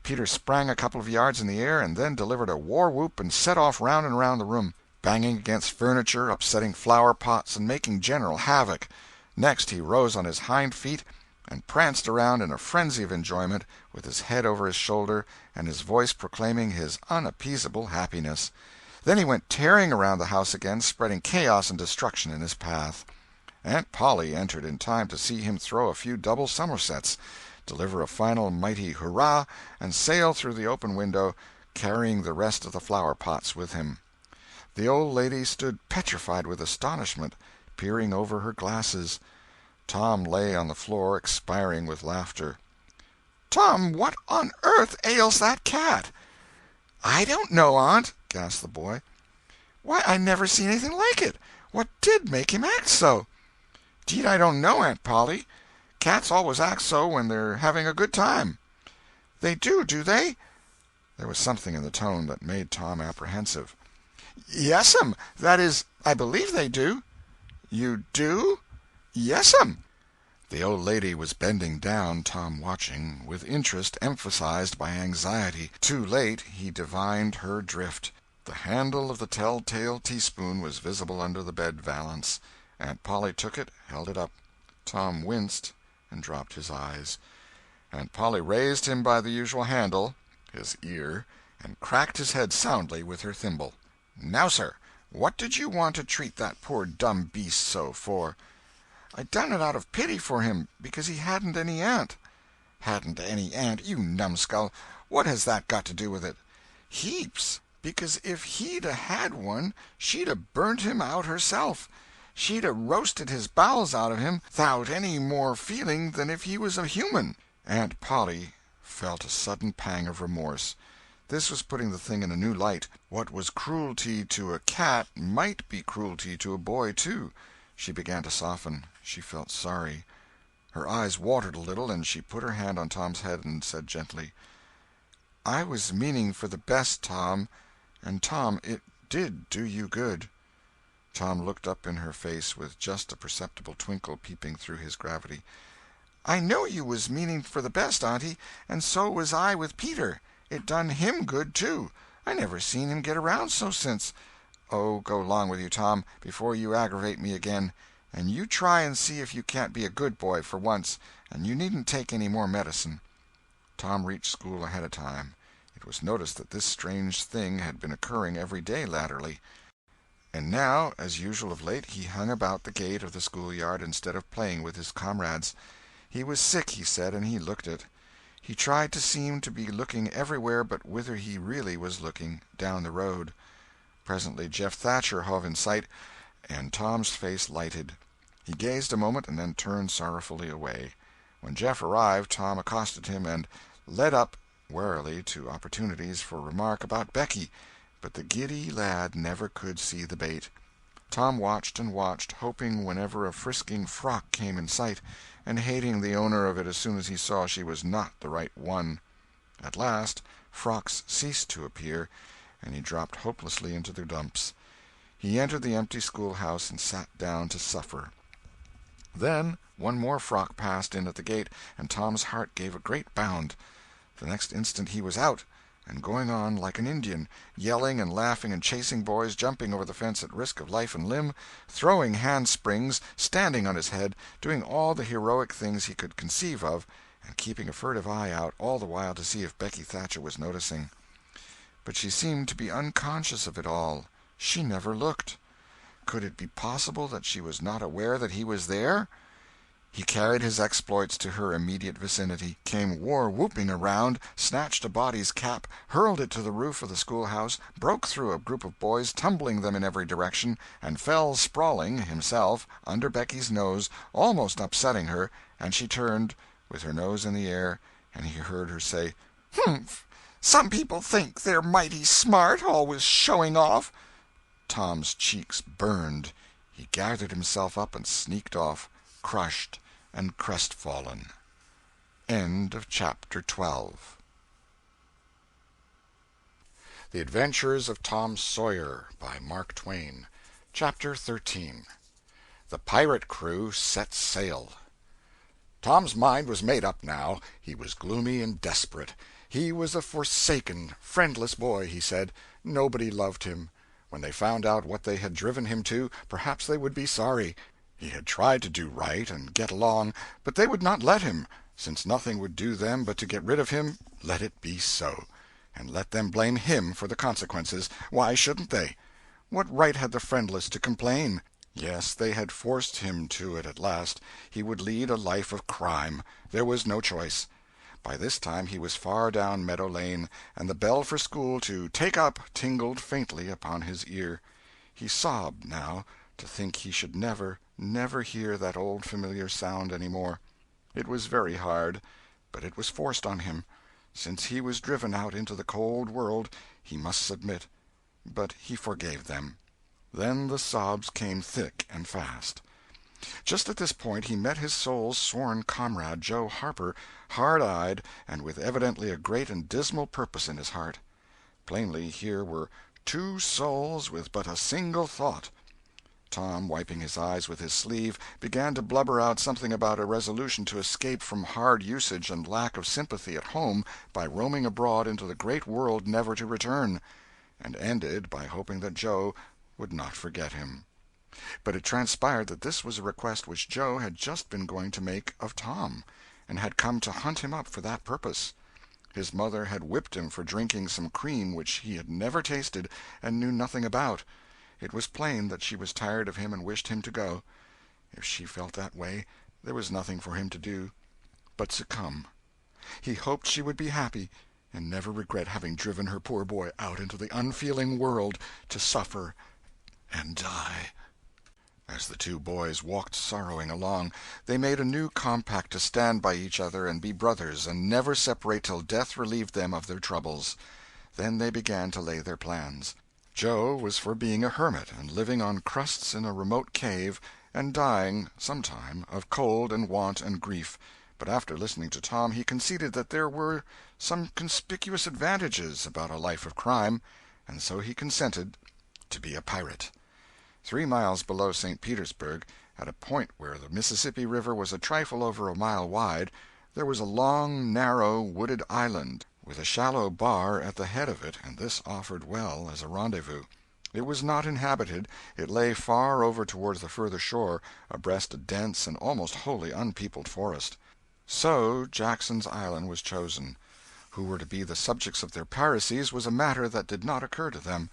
Peter sprang a couple of yards in the air, and then delivered a war-whoop and set off round and round the room, banging against furniture, upsetting flower-pots, and making general havoc. Next he rose on his hind feet and pranced around in a frenzy of enjoyment, with his head over his shoulder and his voice proclaiming his unappeasable happiness. Then he went tearing around the house again, spreading chaos and destruction in his path. Aunt Polly entered in time to see him throw a few double somersets, deliver a final mighty hurrah, and sail through the open window, carrying the rest of the flower-pots with him. The old lady stood petrified with astonishment, peering over her glasses. Tom lay on the floor, expiring with laughter. "Tom, what on earth ails that cat?" "I don't know, Aunt," gasped the boy. "Why, I never seen anything like it. What did make him act so?" "'Deed I don't know, Aunt Polly. Cats always act so when they're having a good time." "They do they?" There was something in the tone that made Tom apprehensive. "Yes'm. That is, I believe they do." "You do?" "Yes'm." The old lady was bending down, Tom watching, with interest emphasized by anxiety. Too late he divined her drift. The handle of the tell-tale teaspoon was visible under the bed valance. Aunt Polly took it, held it up. Tom winced and dropped his eyes. Aunt Polly raised him by the usual handle, his ear, and cracked his head soundly with her thimble. "Now, sir, what did you want to treat that poor dumb beast so for?" "I done it out of pity for him, because he hadn't any aunt." "Hadn't any aunt, you numbskull! What has that got to do with it?" "Heaps. Because if he'd 'a' had one, she'd 'a' burnt him out herself. She'd 'a' roasted his bowels out of him 'thout any more feeling than if he was a human." Aunt Polly felt a sudden pang of remorse. This was putting the thing in a new light. What was cruelty to a cat might be cruelty to a boy, too. She began to soften. She felt sorry. Her eyes watered a little, and she put her hand on Tom's head and said gently, "I was meaning for the best, Tom. And, Tom, it did do you good." Tom looked up in her face with just a perceptible twinkle peeping through his gravity. "I know you was meaning for the best, Auntie, and so was I with Peter. It done him good, too. I never seen him get around so since—" "Oh, go 'long with you, Tom, before you aggravate me again. And you try and see if you can't be a good boy for once, and you needn't take any more medicine." Tom reached school ahead of time. It was noticed that this strange thing had been occurring every day latterly. And now, as usual of late, he hung about the gate of the schoolyard instead of playing with his comrades. He was sick, he said, and he looked it. He tried to seem to be looking everywhere but whither he really was looking, down the road. Presently Jeff Thatcher hove in sight, and Tom's face lighted. He gazed a moment and then turned sorrowfully away. When Jeff arrived, Tom accosted him and led up warily to opportunities for remark about Becky, but the giddy lad never could see the bait. Tom watched and watched, hoping whenever a frisking frock came in sight, and hating the owner of it as soon as he saw she was not the right one. At last frocks ceased to appear, and he dropped hopelessly into the dumps. He entered the empty schoolhouse and sat down to suffer. Then one more frock passed in at the gate, and Tom's heart gave a great bound. The next instant he was out, and going on like an Indian, yelling and laughing and chasing boys, jumping over the fence at risk of life and limb, throwing handsprings, standing on his head, doing all the heroic things he could conceive of, and keeping a furtive eye out all the while to see if Becky Thatcher was noticing. But she seemed to be unconscious of it all. She never looked. Could it be possible that she was not aware that he was there? He carried his exploits to her immediate vicinity, came war-whooping around, snatched a body's cap, hurled it to the roof of the schoolhouse, broke through a group of boys, tumbling them in every direction, and fell sprawling, himself, under Becky's nose, almost upsetting her, and she turned, with her nose in the air, and he heard her say, "Humph! Some people think they're mighty smart, always showing off." Tom's cheeks burned. He gathered himself up and sneaked off, crushed and crestfallen. End of chapter 12. The Adventures of Tom Sawyer by Mark Twain. Chapter 13. The pirate crew set sail. Tom's mind was made up now. He was gloomy and desperate. He was a forsaken, friendless boy, he said. Nobody loved him. When they found out what they had driven him to, perhaps they would be sorry. He had tried to do right and get along, but they would not let him. Since nothing would do them but to get rid of him, let it be so. And let them blame him for the consequences. Why shouldn't they? What right had the friendless to complain? Yes, they had forced him to it at last. He would lead a life of crime. There was no choice. By this time he was far down Meadow Lane, and the bell for school to "take up" tingled faintly upon his ear. He sobbed, now, to think he should never, never hear that old familiar sound any more. It was very hard, but it was forced on him. Since he was driven out into the cold world, he must submit. But he forgave them. Then the sobs came thick and fast. Just at this point he met his soul's sworn comrade, Joe Harper, hard-eyed, and with evidently a great and dismal purpose in his heart. Plainly here were two souls with but a single thought. Tom, wiping his eyes with his sleeve, began to blubber out something about a resolution to escape from hard usage and lack of sympathy at home by roaming abroad into the great world never to return, and ended by hoping that Joe would not forget him. But it transpired that this was a request which Joe had just been going to make of Tom, and had come to hunt him up for that purpose. His mother had whipped him for drinking some cream which he had never tasted and knew nothing about. It was plain that she was tired of him and wished him to go. If she felt that way, there was nothing for him to do but succumb. He hoped she would be happy, and never regret having driven her poor boy out into the unfeeling world to suffer and die. As the two boys walked sorrowing along, they made a new compact to stand by each other and be brothers, and never separate till death relieved them of their troubles. Then they began to lay their plans. Joe was for being a hermit, and living on crusts in a remote cave, and dying, sometime, of cold and want and grief. But after listening to Tom, he conceded that there were some conspicuous advantages about a life of crime, and so he consented to be a pirate. 3 miles below St. Petersburg, at a point where the Mississippi River was a trifle over a mile wide, there was a long, narrow, wooded island, with a shallow bar at the head of it, and this offered well as a rendezvous. It was not inhabited. It lay far over towards the further shore, abreast a dense and almost wholly unpeopled forest. So Jackson's Island was chosen. Who were to be the subjects of their piracies was a matter that did not occur to them.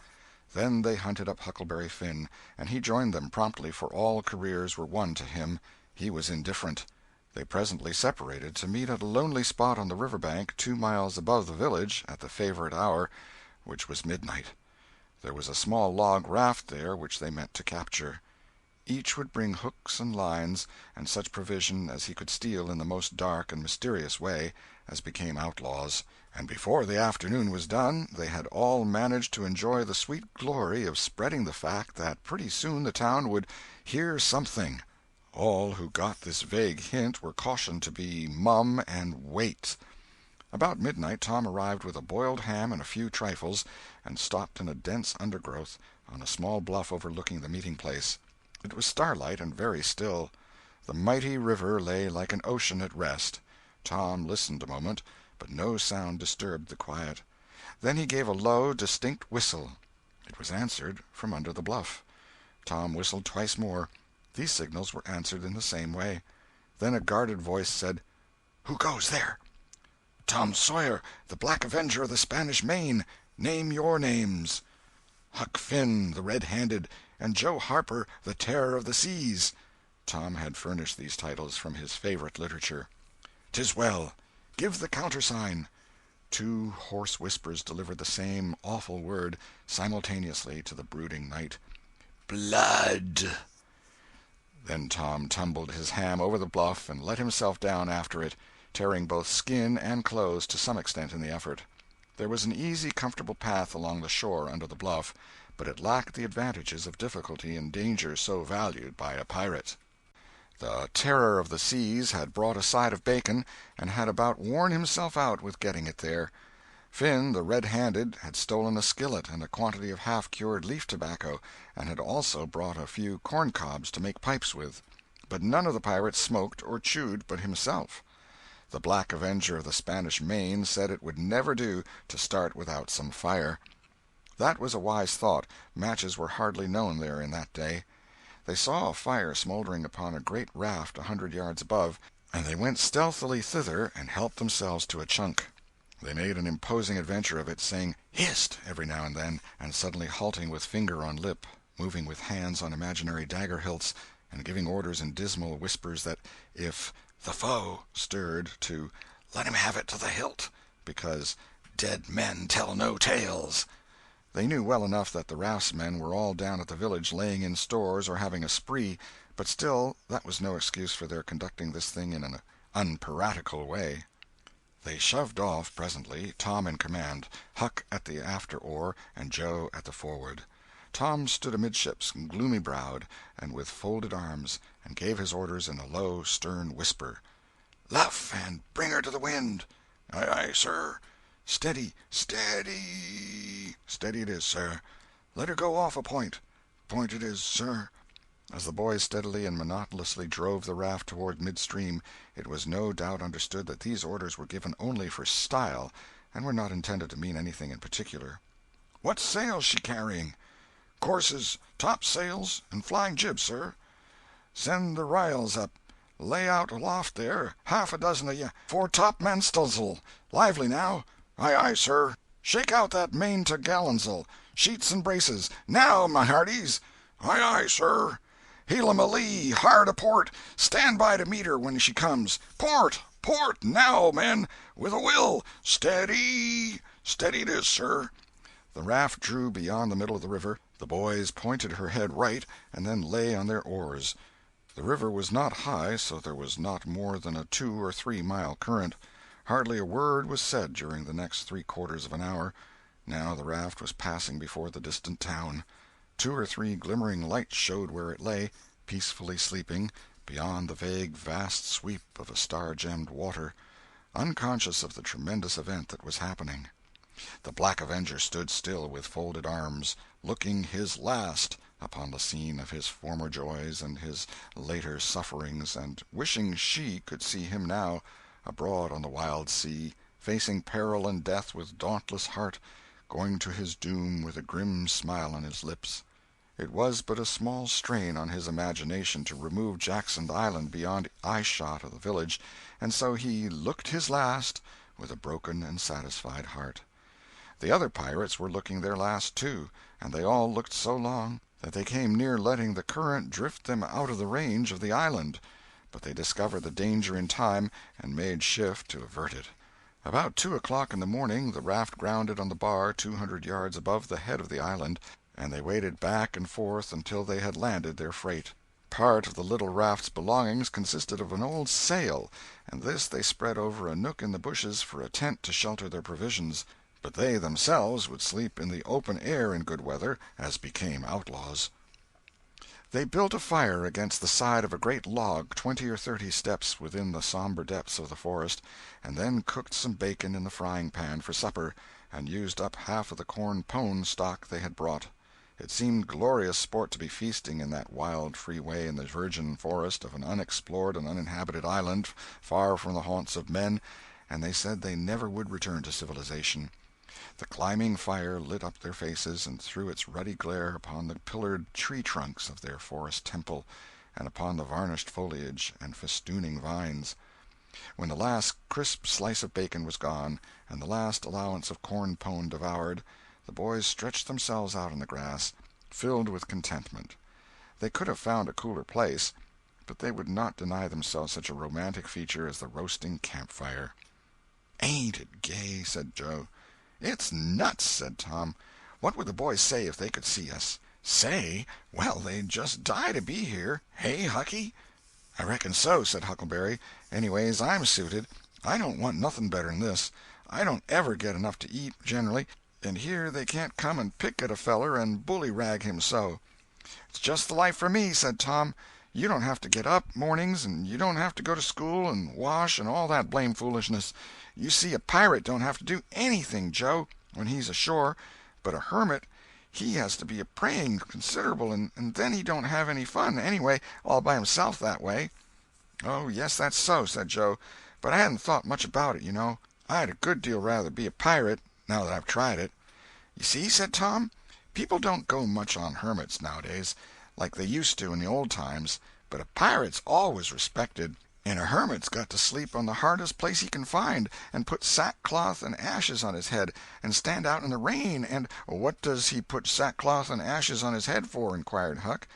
Then they hunted up Huckleberry Finn, and he joined them promptly, for all careers were one to him. He was indifferent. They presently separated, to meet at a lonely spot on the river bank 2 miles above the village, at the favorite hour, which was midnight. There was a small log raft there which they meant to capture. Each would bring hooks and lines, and such provision as he could steal in the most dark and mysterious way, as became outlaws, and before the afternoon was done they had all managed to enjoy the sweet glory of spreading the fact that pretty soon the town would hear something. All who got this vague hint were cautioned to be mum and wait. About midnight Tom arrived with a boiled ham and a few trifles, and stopped in a dense undergrowth on a small bluff overlooking the meeting-place. It was starlight and very still. The mighty river lay like an ocean at rest. Tom listened a moment, but no sound disturbed the quiet. Then he gave a low, distinct whistle. It was answered from under the bluff. Tom whistled twice more. These signals were answered in the same way. Then a guarded voice said, "Who goes there?" "Tom Sawyer, the Black Avenger of the Spanish Main. Name your names." "Huck Finn, the Red-Handed, and Joe Harper, the Terror of the Seas." Tom had furnished these titles from his favorite literature. "'Tis well. Give the countersign." Two hoarse whispers delivered the same awful word simultaneously to the brooding night. "Blood!" Then Tom tumbled his ham over the bluff and let himself down after it, tearing both skin and clothes to some extent in the effort. There was an easy, comfortable path along the shore under the bluff, but it lacked the advantages of difficulty and danger so valued by a pirate. The terror of the seas had brought a side of bacon, and had about worn himself out with getting it there. Finn, the red-handed, had stolen a skillet and a quantity of half-cured leaf tobacco, and had also brought a few corn-cobs to make pipes with. But none of the pirates smoked or chewed but himself. The Black Avenger of the Spanish Main said it would never do to start without some fire. That was a wise thought. Matches were hardly known there in that day. They saw a fire smouldering upon a great raft 100 yards above, and they went stealthily thither and helped themselves to a chunk. They made an imposing adventure of it, saying "Hist!" every now and then, and suddenly halting with finger on lip, moving with hands on imaginary dagger hilts, and giving orders in dismal whispers that if the foe stirred, to let him have it to the hilt, because dead men tell no tales. They knew well enough that the raftsmen were all down at the village laying in stores or having a spree, but still that was no excuse for their conducting this thing in an unpiratical way. They shoved off presently, Tom in command, Huck at the after oar, and Joe at the forward. Tom stood amidships, gloomy-browed, and with folded arms, and gave his orders in a low, stern whisper. "Luff, and bring her to the wind." "Aye, aye, sir." "Steady, steady." "Steady it is, sir." "Let her go off a point." "Point it is, sir." As the boys steadily and monotonously drove the raft toward midstream, it was no doubt understood that these orders were given only for style, and were not intended to mean anything in particular. "What sail's she carrying?" "Courses, topsails, and flying jib, sir." "Send the r'yals up. Lay out aloft there, half a dozen of ye, fore-topmaststuns'l. Lively, now." "Aye, aye, sir." "Shake out that main t'gallants'l. Sheets and braces. Now, my hearties." "Aye, aye, sir." "Heel 'em a lee, hard a port. Stand by to meet her when she comes. Port, port, now, men, with a will. Steady." "Steady it is, sir." The raft drew beyond the middle of the river. The boys pointed her head right, and then lay on their oars. The river was not high, so there was not more than a 2 or 3 mile current. Hardly a word was said during the next 3/4 of an hour. Now the raft was passing before the distant town. 2 or 3 glimmering lights showed where it lay, peacefully sleeping, beyond the vague vast sweep of a star-gemmed water, unconscious of the tremendous event that was happening. The Black Avenger stood still with folded arms, looking his last upon the scene of his former joys and his later sufferings, and wishing she could see him now, abroad on the wild sea, facing peril and death with dauntless heart, going to his doom with a grim smile on his lips. It was but a small strain on his imagination to remove Jackson Island beyond eye-shot of the village, and so he "looked his last" with a broken and satisfied heart. The other pirates were looking their last, too, and they all looked so long that they came near letting the current drift them out of the range of the island, but they discovered the danger in time and made shift to avert it. About 2 o'clock in the morning the raft grounded on the bar 200 yards above the head of the island, and they waded back and forth until they had landed their freight. Part of the little raft's belongings consisted of an old sail, and this they spread over a nook in the bushes for a tent to shelter their provisions, but they themselves would sleep in the open air in good weather, as became outlaws. They built a fire against the side of a great log 20 or 30 steps within the somber depths of the forest, and then cooked some bacon in the frying-pan for supper, and used up half of the corn-pone stock they had brought. It seemed glorious sport to be feasting in that wild free way in the virgin forest of an unexplored and uninhabited island far from the haunts of men, and they said they never would return to civilization. The climbing fire lit up their faces and threw its ruddy glare upon the pillared tree-trunks of their forest temple, and upon the varnished foliage and festooning vines. When the last crisp slice of bacon was gone, and the last allowance of corn-pone devoured, the boys stretched themselves out on the grass, filled with contentment. They could have found a cooler place, but they would not deny themselves such a romantic feature as the roasting campfire. "Ain't it gay?" said Joe. "It's nuts," said Tom. "What would the boys say if they could see us?" "Say? Well, they'd just die to be here. Hey, Hucky?" "I reckon so," said Huckleberry. "Anyways, I'm suited. I don't want nothing better'n this. I don't ever get enough to eat, generally, and here they can't come and pick at a feller and bully-rag him so." "It's just the life for me," said Tom. "You don't have to get up, mornings, and you don't have to go to school and wash and all that blame foolishness. You see, a pirate don't have to do anything, Joe, when he's ashore, but a hermit, he has to be a-praying considerable, and then he don't have any fun, anyway, all by himself that way." "Oh, yes, that's so," said Joe, "but I hadn't thought much about it, you know. I'd a good deal rather be a pirate, now that I've tried it." "You see," said Tom, "people don't go much on hermits nowadays, like they used to in the old times, but a pirate's always respected. And a hermit's got to sleep on the hardest place he can find, and put sackcloth and ashes on his head, and stand out in the rain, and—" "What does he put sackcloth and ashes on his head for?" inquired Huck.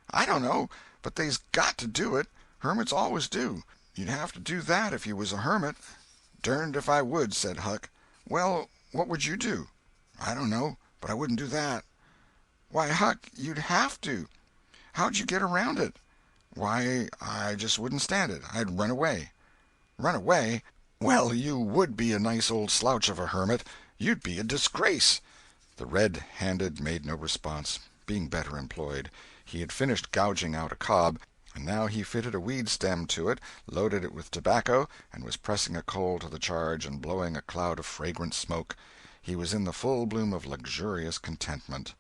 "I don't know, but they's got to do it. Hermits always do. You'd have to do that if you was a hermit." "Derned if I would," said Huck. "Well, what would you do?" "I don't know, but I wouldn't do that." "Why, Huck, you'd have to. How'd you get around it?" "Why, I just wouldn't stand it. I'd run away." "Run away? Well, you would be a nice old slouch of a hermit. You'd be a disgrace." The red-handed made no response, being better employed. He had finished gouging out a cob, and now he fitted a weed stem to it, loaded it with tobacco, and was pressing a coal to the charge and blowing a cloud of fragrant smoke. He was in the full bloom of luxurious contentment.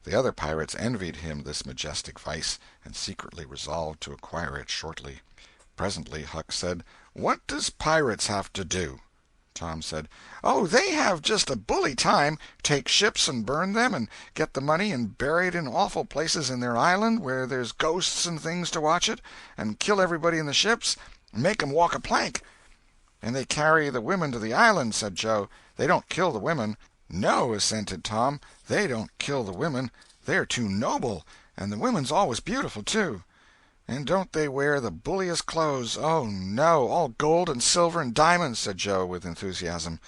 The other pirates envied him this majestic vice, and secretly resolved to acquire it shortly. Presently Huck said, "What does pirates have to do?" Tom said, "Oh, they have just a bully time. Take ships and burn them, and get the money and bury it in awful places in their island where there's ghosts and things to watch it, and kill everybody in the ships, and make 'em walk a plank." "And they carry the women to the island," said Joe. "They don't kill the women." "No," assented Tom, "they don't kill the women. They're too noble, and the women's always beautiful, too." "And don't they wear the bulliest clothes? Oh, no, all gold and silver and diamonds," said Joe, with enthusiasm.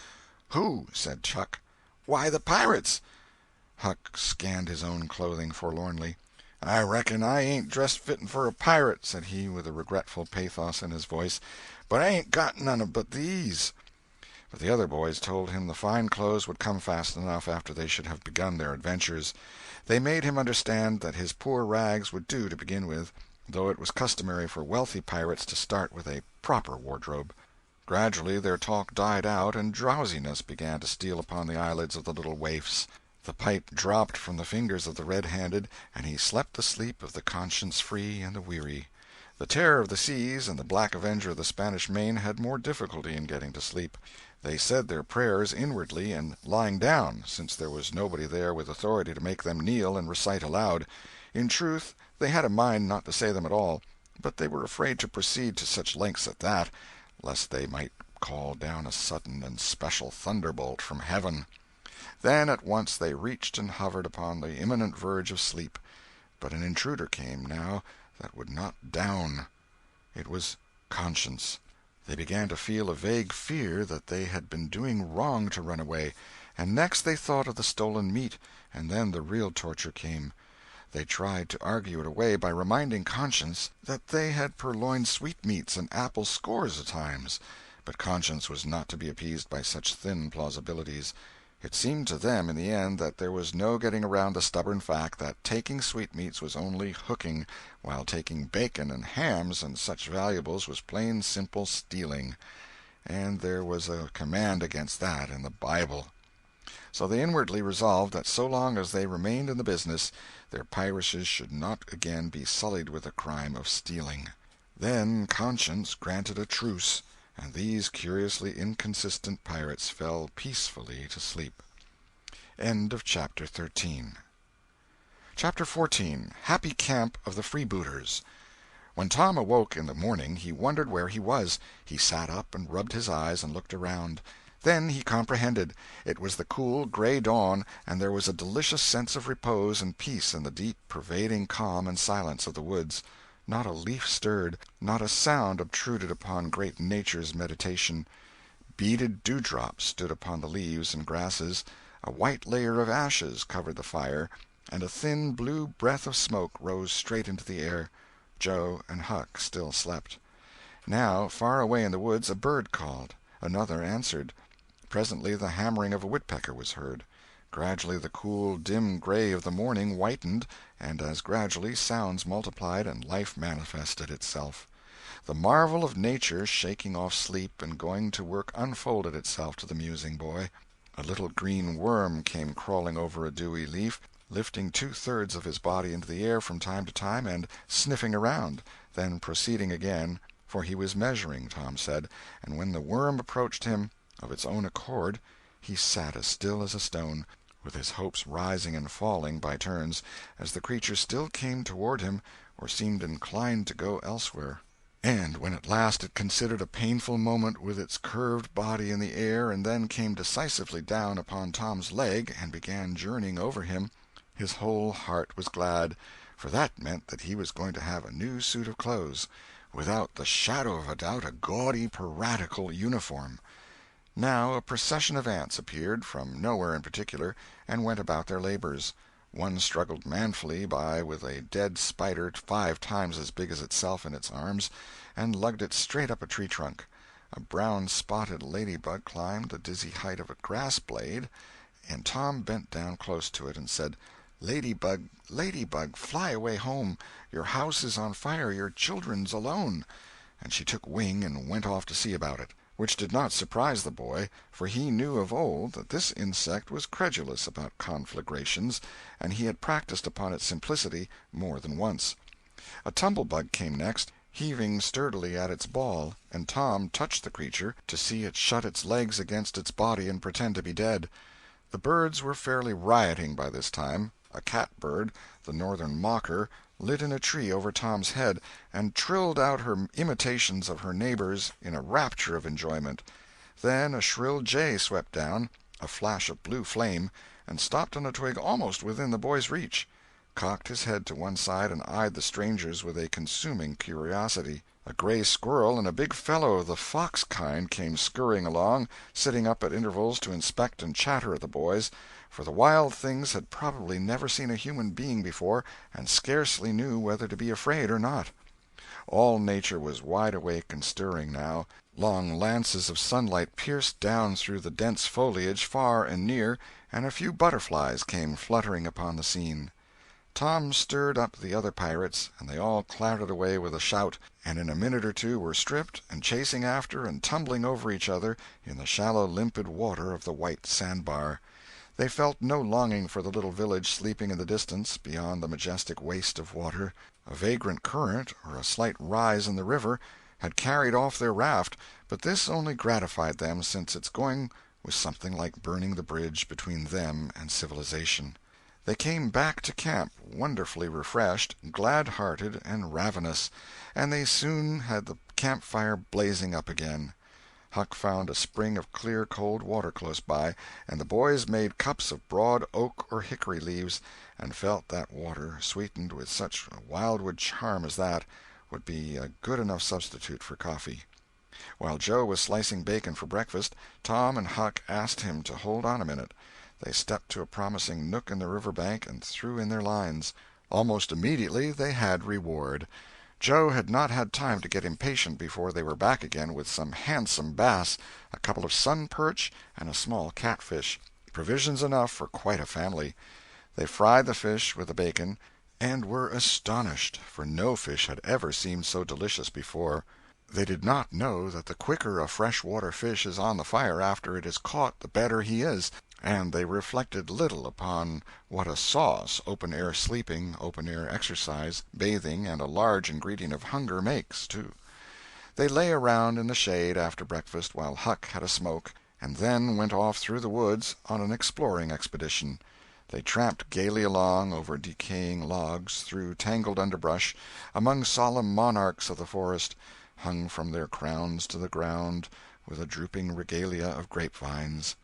"Who?" said Huck. "Why, the pirates." Huck scanned his own clothing forlornly. "I reckon I ain't dressed fitten for a pirate," said he, with a regretful pathos in his voice, "but I ain't got none but these." But the other boys told him the fine clothes would come fast enough after they should have begun their adventures. They made him understand that his poor rags would do to begin with, though it was customary for wealthy pirates to start with a proper wardrobe. Gradually their talk died out, and drowsiness began to steal upon the eyelids of the little waifs. The pipe dropped from the fingers of the red-handed, and he slept the sleep of the conscience-free and the weary. The Terror of the Seas and the Black Avenger of the Spanish Main had more difficulty in getting to sleep. They said their prayers inwardly and lying down, since there was nobody there with authority to make them kneel and recite aloud. In truth, they had a mind not to say them at all, but they were afraid to proceed to such lengths at that, lest they might call down a sudden and special thunderbolt from heaven. Then at once they reached and hovered upon the imminent verge of sleep. But an intruder came, now, that would not down. It was conscience. They began to feel a vague fear that they had been doing wrong to run away, and next they thought of the stolen meat, and then the real torture came. They tried to argue it away by reminding conscience that they had purloined sweetmeats and apples scores of times, but conscience was not to be appeased by such thin plausibilities. It seemed to them in the end that there was no getting around the stubborn fact that taking sweetmeats was only hooking, while taking bacon and hams and such valuables was plain simple stealing, and there was a command against that in the Bible. So they inwardly resolved that so long as they remained in the business, their piracies should not again be sullied with the crime of stealing. Then conscience granted a truce, and these curiously inconsistent pirates fell peacefully to sleep. End of Chapter 13. Chapter 14. Happy Camp of the Freebooters. When Tom awoke in the morning, he wondered where he was. He sat up and rubbed his eyes and looked around. Then he comprehended. It was the cool, gray dawn, and there was a delicious sense of repose and peace in the deep, pervading calm and silence of the woods. Not a leaf stirred, not a sound obtruded upon great Nature's meditation. Beaded dewdrops stood upon the leaves and grasses, a white layer of ashes covered the fire, and a thin blue breath of smoke rose straight into the air. Joe and Huck still slept. Now, far away in the woods, a bird called. Another answered. Presently the hammering of a woodpecker was heard. Gradually the cool, dim gray of the morning whitened, and as gradually sounds multiplied and life manifested itself. The marvel of nature shaking off sleep and going to work unfolded itself to the musing boy. A little green worm came crawling over a dewy leaf, lifting two-thirds of his body into the air from time to time and sniffing around, then proceeding again, for he was measuring, Tom said, and when the worm approached him of its own accord, he sat as still as a stone, with his hopes rising and falling by turns, as the creature still came toward him or seemed inclined to go elsewhere. And when at last it considered a painful moment with its curved body in the air and then came decisively down upon Tom's leg and began journeying over him, his whole heart was glad, for that meant that he was going to have a new suit of clothes, without the shadow of a doubt a gaudy piratical uniform. Now a procession of ants appeared, from nowhere in particular, and went about their labors. One struggled manfully by with a dead spider 5 times as big as itself in its arms, and lugged it straight up a tree trunk. A brown-spotted ladybug climbed the dizzy height of a grass-blade, and Tom bent down close to it and said, "Ladybug, ladybug, fly away home. Your house is on fire, your children's alone." And she took wing and went off to see about it, which did not surprise the boy, for he knew of old that this insect was credulous about conflagrations, and he had practised upon its simplicity more than once. A tumblebug came next, heaving sturdily at its ball, and Tom touched the creature to see it shut its legs against its body and pretend to be dead. The birds were fairly rioting by this time. A catbird, the northern mocker, lit in a tree over Tom's head, and trilled out her imitations of her neighbors in a rapture of enjoyment. Then a shrill jay swept down, a flash of blue flame, and stopped on a twig almost within the boy's reach, cocked his head to one side and eyed the strangers with a consuming curiosity. A gray squirrel and a big fellow of the fox kind came scurrying along, sitting up at intervals to inspect and chatter at the boys, for the wild things had probably never seen a human being before and scarcely knew whether to be afraid or not. All nature was wide awake and stirring now. Long lances of sunlight pierced down through the dense foliage far and near, and a few butterflies came fluttering upon the scene. Tom stirred up the other pirates, and they all clattered away with a shout, and in a minute or two were stripped and chasing after and tumbling over each other in the shallow limpid water of the white sandbar. They felt no longing for the little village sleeping in the distance beyond the majestic waste of water. A vagrant current, or a slight rise in the river, had carried off their raft, but this only gratified them, since its going was something like burning the bridge between them and civilization. They came back to camp wonderfully refreshed, glad-hearted, and ravenous, and they soon had the campfire blazing up again. Huck found a spring of clear cold water close by, and the boys made cups of broad oak or hickory leaves, and felt that water, sweetened with such wildwood charm as that, would be a good enough substitute for coffee. While Joe was slicing bacon for breakfast, Tom and Huck asked him to hold on a minute. They stepped to a promising nook in the river bank and threw in their lines. Almost immediately they had reward. Joe had not had time to get impatient before they were back again with some handsome bass, a couple of sun perch, and a small catfish, provisions enough for quite a family. They fried the fish with the bacon, and were astonished, for no fish had ever seemed so delicious before. They did not know that the quicker a fresh-water fish is on the fire after it is caught the better he is, and they reflected little upon what a sauce open-air sleeping, open-air exercise, bathing, and a large ingredient of hunger makes, too. They lay around in the shade after breakfast while Huck had a smoke, and then went off through the woods on an exploring expedition. They tramped gaily along over decaying logs, through tangled underbrush, among solemn monarchs of the forest, hung from their crowns to the ground with a drooping regalia of grapevines.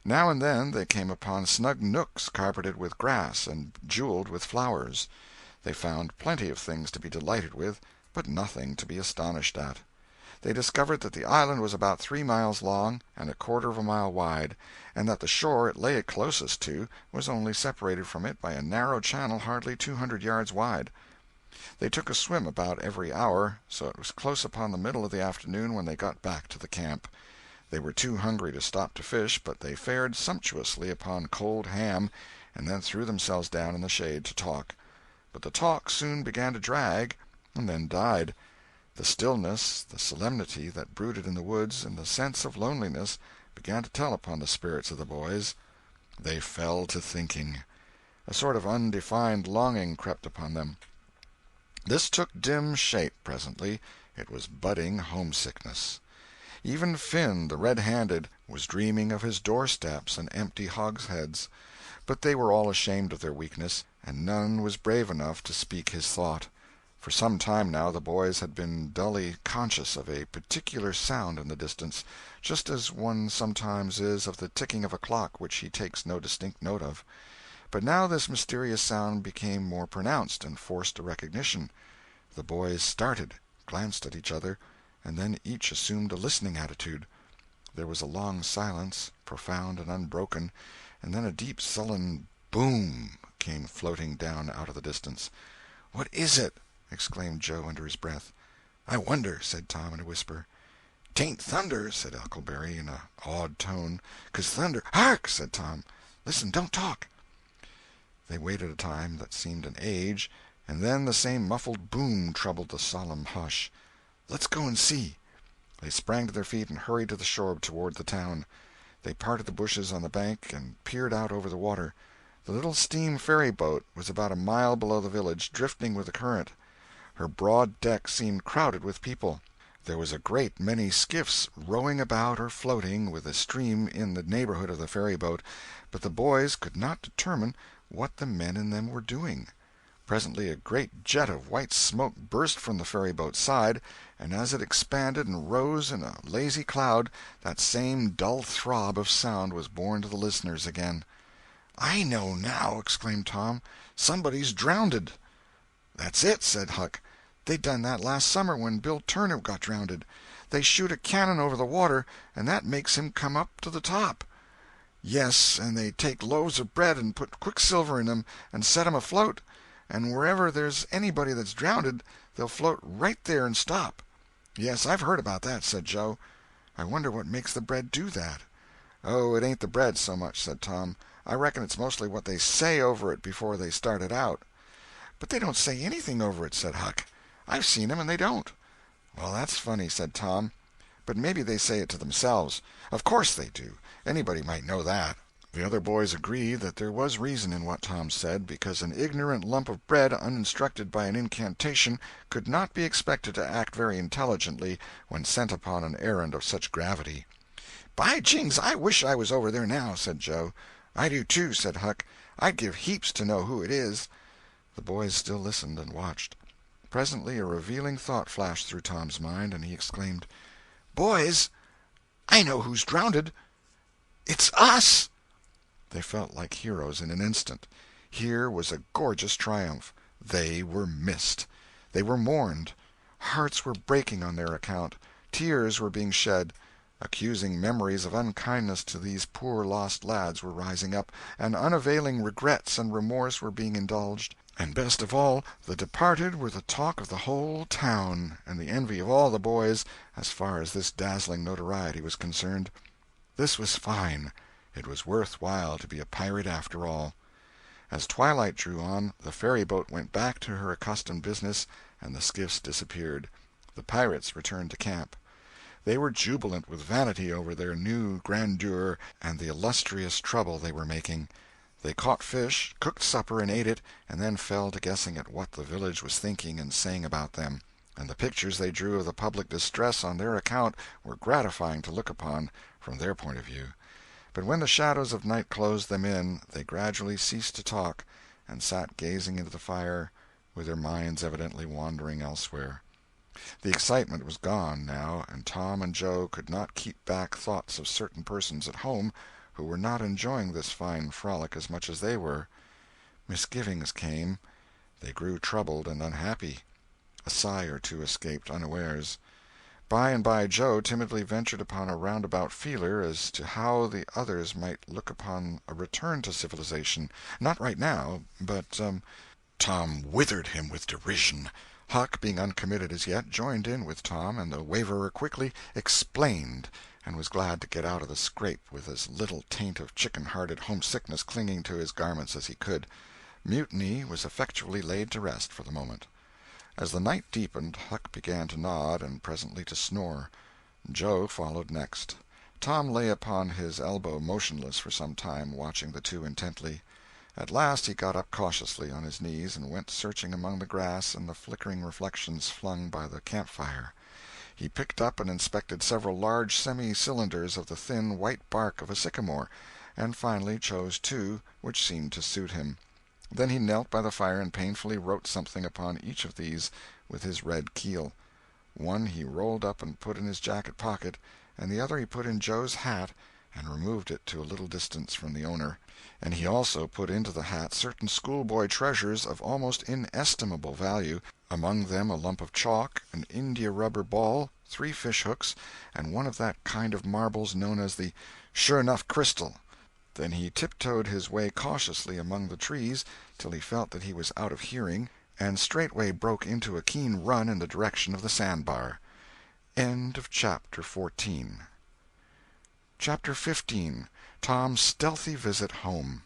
Now and then they came upon snug nooks carpeted with grass and jeweled with flowers. They found plenty of things to be delighted with, but nothing to be astonished at. They discovered that the island was about 3 miles long and a quarter of a mile wide, and that the shore it lay closest to was only separated from it by a narrow channel hardly 200 yards wide. They took a swim about every hour, so it was close upon the middle of the afternoon when they got back to the camp. They were too hungry to stop to fish, but they fared sumptuously upon cold ham, and then threw themselves down in the shade to talk. But the talk soon began to drag, and then died. The stillness, the solemnity that brooded in the woods, and the sense of loneliness began to tell upon the spirits of the boys. They fell to thinking. A sort of undefined longing crept upon them. This took dim shape presently. It was budding homesickness. Even Finn, the red-handed, was dreaming of his doorsteps and empty hogsheads. But they were all ashamed of their weakness, and none was brave enough to speak his thought. For some time now the boys had been dully conscious of a particular sound in the distance, just as one sometimes is of the ticking of a clock which he takes no distinct note of. But now this mysterious sound became more pronounced and forced a recognition. The boys started, glanced at each other, and then each assumed a listening attitude. There was a long silence, profound and unbroken, and then a deep sullen boom came floating down out of the distance. "What is it?" exclaimed Joe under his breath. "I wonder," said Tom in a whisper. "'Tain't thunder," said Huckleberry in an awed tone, "'cause thunder—" "Hark!" said Tom. "Listen, don't talk." They waited a time that seemed an age, and then the same muffled boom troubled the solemn hush. "Let's go and see." They sprang to their feet and hurried to the shore toward the town. They parted the bushes on the bank and peered out over the water. The little steam ferry-boat was about a mile below the village, drifting with the current. Her broad deck seemed crowded with people. There was a great many skiffs rowing about or floating with the stream in the neighborhood of the ferry-boat, but the boys could not determine what the men in them were doing. Presently a great jet of white smoke burst from the ferry-boat's side, and as it expanded and rose in a lazy cloud, that same dull throb of sound was borne to the listeners again. "I know now!" exclaimed Tom. "Somebody's drownded." "That's it," said Huck. "They done that last summer when Bill Turner got drownded. They shoot a cannon over the water, and that makes him come up to the top." "Yes, and they take loaves of bread and put quicksilver in 'em and set 'em afloat, and wherever there's anybody that's drownded they'll float right there and stop." "Yes, I've heard about that," said Joe. "I wonder what makes the bread do that." "Oh, it ain't the bread so much," said Tom. "I reckon it's mostly what they say over it before they start it out." "But they don't say anything over it," said Huck. "I've seen 'em and they don't." "Well, that's funny," said Tom. "But maybe they say it to themselves. Of course they do. Anybody might know that." The other boys agreed that there was reason in what Tom said, because an ignorant lump of bread, uninstructed by an incantation, could not be expected to act very intelligently when sent upon an errand of such gravity. "By jings, I wish I was over there now," said Joe. "I do too," said Huck. "I'd give heaps to know who it is." The boys still listened and watched. Presently a revealing thought flashed through Tom's mind, and he exclaimed: "Boys, I know who's drownded. It's us!" They felt like heroes in an instant. Here was a gorgeous triumph. They were missed. They were mourned. Hearts were breaking on their account. Tears were being shed. Accusing memories of unkindness to these poor lost lads were rising up, and unavailing regrets and remorse were being indulged. And best of all, the departed were the talk of the whole town, and the envy of all the boys, as far as this dazzling notoriety was concerned. This was fine. It was worth while to be a pirate after all. As twilight drew on, the ferry-boat went back to her accustomed business, and the skiffs disappeared. The pirates returned to camp. They were jubilant with vanity over their new grandeur and the illustrious trouble they were making. They caught fish, cooked supper and ate it, and then fell to guessing at what the village was thinking and saying about them, and the pictures they drew of the public distress on their account were gratifying to look upon from their point of view. But when the shadows of night closed them in, they gradually ceased to talk, and sat gazing into the fire, with their minds evidently wandering elsewhere. The excitement was gone, now, and Tom and Joe could not keep back thoughts of certain persons at home who were not enjoying this fine frolic as much as they were. Misgivings came. They grew troubled and unhappy. A sigh or two escaped unawares. By and by Joe timidly ventured upon a roundabout feeler as to how the others might look upon a return to civilization. Not right now, but Tom withered him with derision. Huck, being uncommitted as yet, joined in with Tom, and the waverer quickly "explained," and was glad to get out of the scrape with as little taint of chicken-hearted homesickness clinging to his garments as he could. Mutiny was effectually laid to rest for the moment. As the night deepened, Huck began to nod, and presently to snore. Joe followed next. Tom lay upon his elbow motionless for some time, watching the two intently. At last he got up cautiously on his knees and went searching among the grass and the flickering reflections flung by the camp-fire. He picked up and inspected several large semi-cylinders of the thin white bark of a sycamore, and finally chose two which seemed to suit him. Then he knelt by the fire and painfully wrote something upon each of these with his red keel. One he rolled up and put in his jacket pocket, and the other he put in Joe's hat and removed it to a little distance from the owner. And he also put into the hat certain schoolboy treasures of almost inestimable value, among them a lump of chalk, an india-rubber ball, 3 fish-hooks, and one of that kind of marbles known as the sure-enough crystal. Then he tiptoed his way cautiously among the trees till he felt that he was out of hearing, and straightway broke into a keen run in the direction of the sandbar. Chapter 14. Chapter 15. Tom's Stealthy Visit Home.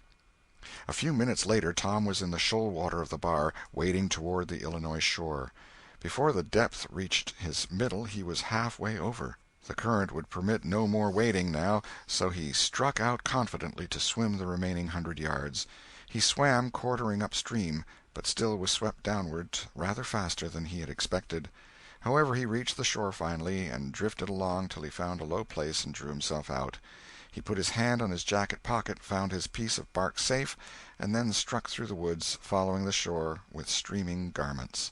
A few minutes later Tom was in the shoal water of the bar, wading toward the Illinois shore. Before the depth reached his middle he was half-way over. The current would permit no more wading now, so he struck out confidently to swim the remaining 100 yards. He swam quartering upstream, but still was swept downward rather faster than he had expected. However, he reached the shore finally, and drifted along till he found a low place and drew himself out. He put his hand on his jacket pocket, found his piece of bark safe, and then struck through the woods, following the shore with streaming garments.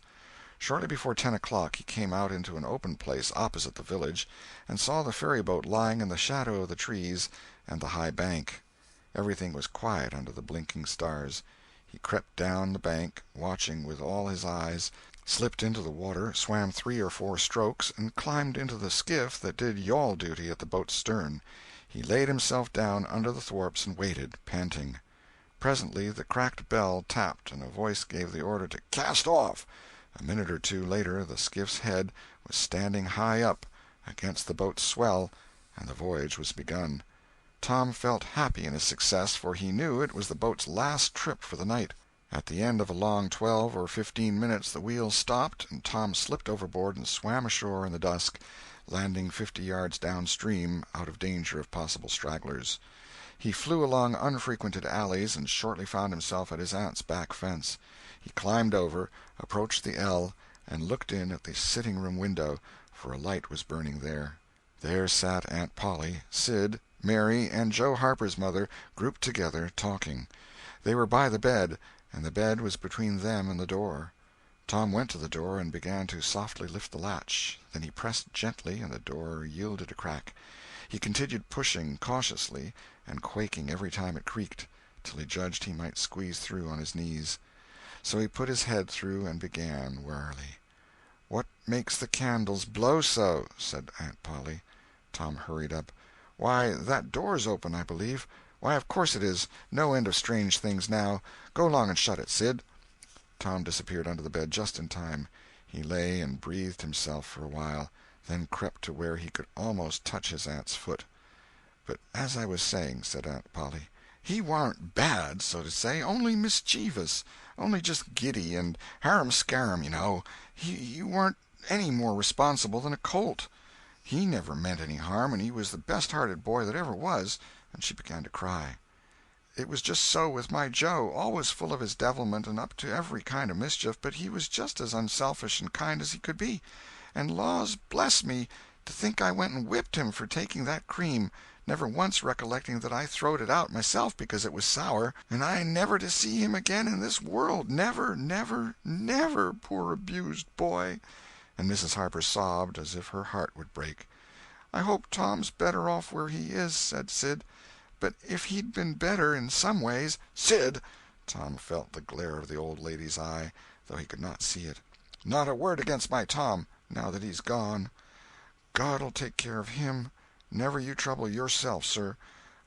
Shortly before 10 o'clock he came out into an open place opposite the village, and saw the ferryboat lying in the shadow of the trees and the high bank. Everything was quiet under the blinking stars. He crept down the bank, watching with all his eyes, slipped into the water, swam 3 or 4 strokes, and climbed into the skiff that did yawl duty at the boat's stern. He laid himself down under the thwarts and waited, panting. Presently the cracked bell tapped, and a voice gave the order to "cast off." A minute or two later the skiff's head was standing high up against the boat's swell, and the voyage was begun. Tom felt happy in his success, for he knew it was the boat's last trip for the night. At the end of a long 12 or 15 minutes the wheel stopped, and Tom slipped overboard and swam ashore in the dusk, landing 50 yards downstream, out of danger of possible stragglers. He flew along unfrequented alleys, and shortly found himself at his aunt's back fence. He climbed over, approached the L, and looked in at the sitting-room window, for a light was burning there. There sat Aunt Polly, Sid, Mary, and Joe Harper's mother, grouped together, talking. They were by the bed, and the bed was between them and the door. Tom went to the door and began to softly lift the latch. Then he pressed gently, and the door yielded a crack. He continued pushing cautiously, and quaking every time it creaked, till he judged he might squeeze through on his knees. So he put his head through and began warily. "What makes the candles blow so?" said Aunt Polly. Tom hurried up. "Why, that door's open, I believe. Why, of course it is. No end of strange things now. Go along and shut it, Sid." Tom disappeared under the bed just in time. He lay and breathed himself for a while, then crept to where he could almost touch his aunt's foot. "But as I was saying," said Aunt Polly, "he warn't bad, so to say, only mischievous, only just giddy and harum-scarum, you know. He warn't any more responsible than a colt. He never meant any harm, and he was the best-hearted boy that ever was," and she began to cry. "It was just so with my Joe, always full of his devilment and up to every kind of mischief, but he was just as unselfish and kind as he could be. And laws bless me, to think I went and whipped him for taking that cream, never once recollecting that I throwed it out myself because it was sour, and I never to see him again in this world, never, never, never, poor abused boy." And Mrs. Harper sobbed as if her heart would break. "I hope Tom's better off where he is," said Sid. "But if he'd been better in some ways—" "Sid!" Tom felt the glare of the old lady's eye, though he could not see it. "Not a word against my Tom, now that he's gone. God'll take care of him. Never you trouble yourself, sir.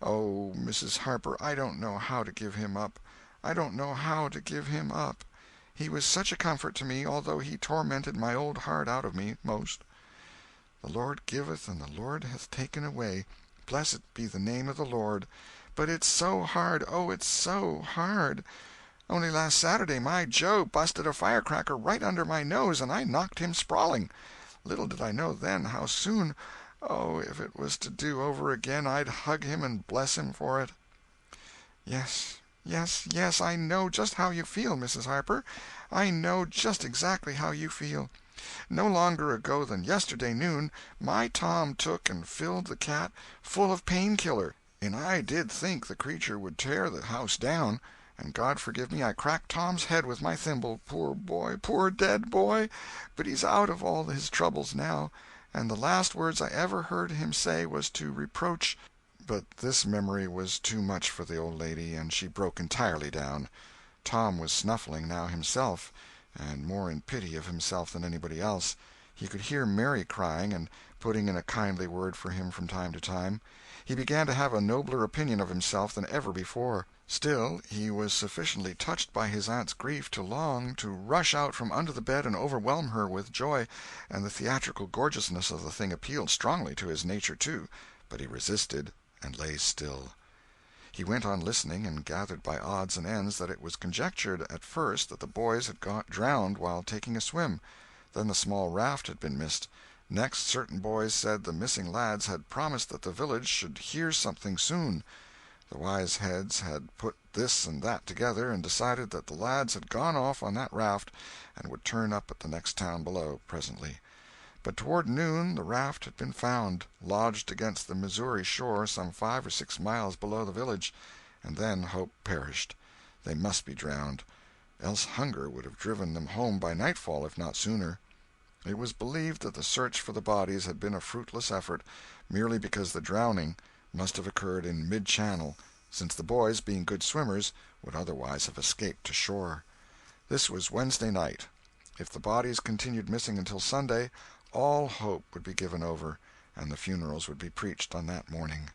Oh, Mrs. Harper, I don't know how to give him up. I don't know how to give him up. He was such a comfort to me, although he tormented my old heart out of me, most. The Lord giveth and the Lord hath taken away. Blessed be the name of the Lord. But it's so hard, oh, it's so hard. Only last Saturday my Joe busted a firecracker right under my nose, and I knocked him sprawling. Little did I know then how soon. Oh, if it was to do over again, I'd hug him and bless him for it." "Yes, yes, yes, I know just how you feel, Mrs. Harper. I know just exactly how you feel. No longer ago than yesterday noon, my Tom took and filled the cat full of pain-killer, and I did think the creature would tear the house down. And God forgive me, I cracked Tom's head with my thimble, poor boy, poor dead boy. But he's out of all his troubles now, and the last words I ever heard him say was to reproach—" But this memory was too much for the old lady, and she broke entirely down. Tom was snuffling now himself, and more in pity of himself than anybody else. He could hear Mary crying, and putting in a kindly word for him from time to time. He began to have a nobler opinion of himself than ever before. Still, he was sufficiently touched by his aunt's grief to long to rush out from under the bed and overwhelm her with joy, and the theatrical gorgeousness of the thing appealed strongly to his nature, too, but he resisted and lay still. He went on listening, and gathered by odds and ends that it was conjectured at first that the boys had got drowned while taking a swim. Then the small raft had been missed. Next, certain boys said the missing lads had promised that the village should hear something soon. The wise heads had put this and that together, and decided that the lads had gone off on that raft and would turn up at the next town below, presently. But toward noon the raft had been found, lodged against the Missouri shore some 5 or 6 miles below the village, and then hope perished. They must be drowned, else hunger would have driven them home by nightfall, if not sooner. It was believed that the search for the bodies had been a fruitless effort, merely because the drowning must have occurred in mid-channel, since the boys, being good swimmers, would otherwise have escaped to shore. This was Wednesday night. If the bodies continued missing until Sunday, all hope would be given over, and the funerals would be preached on that morning.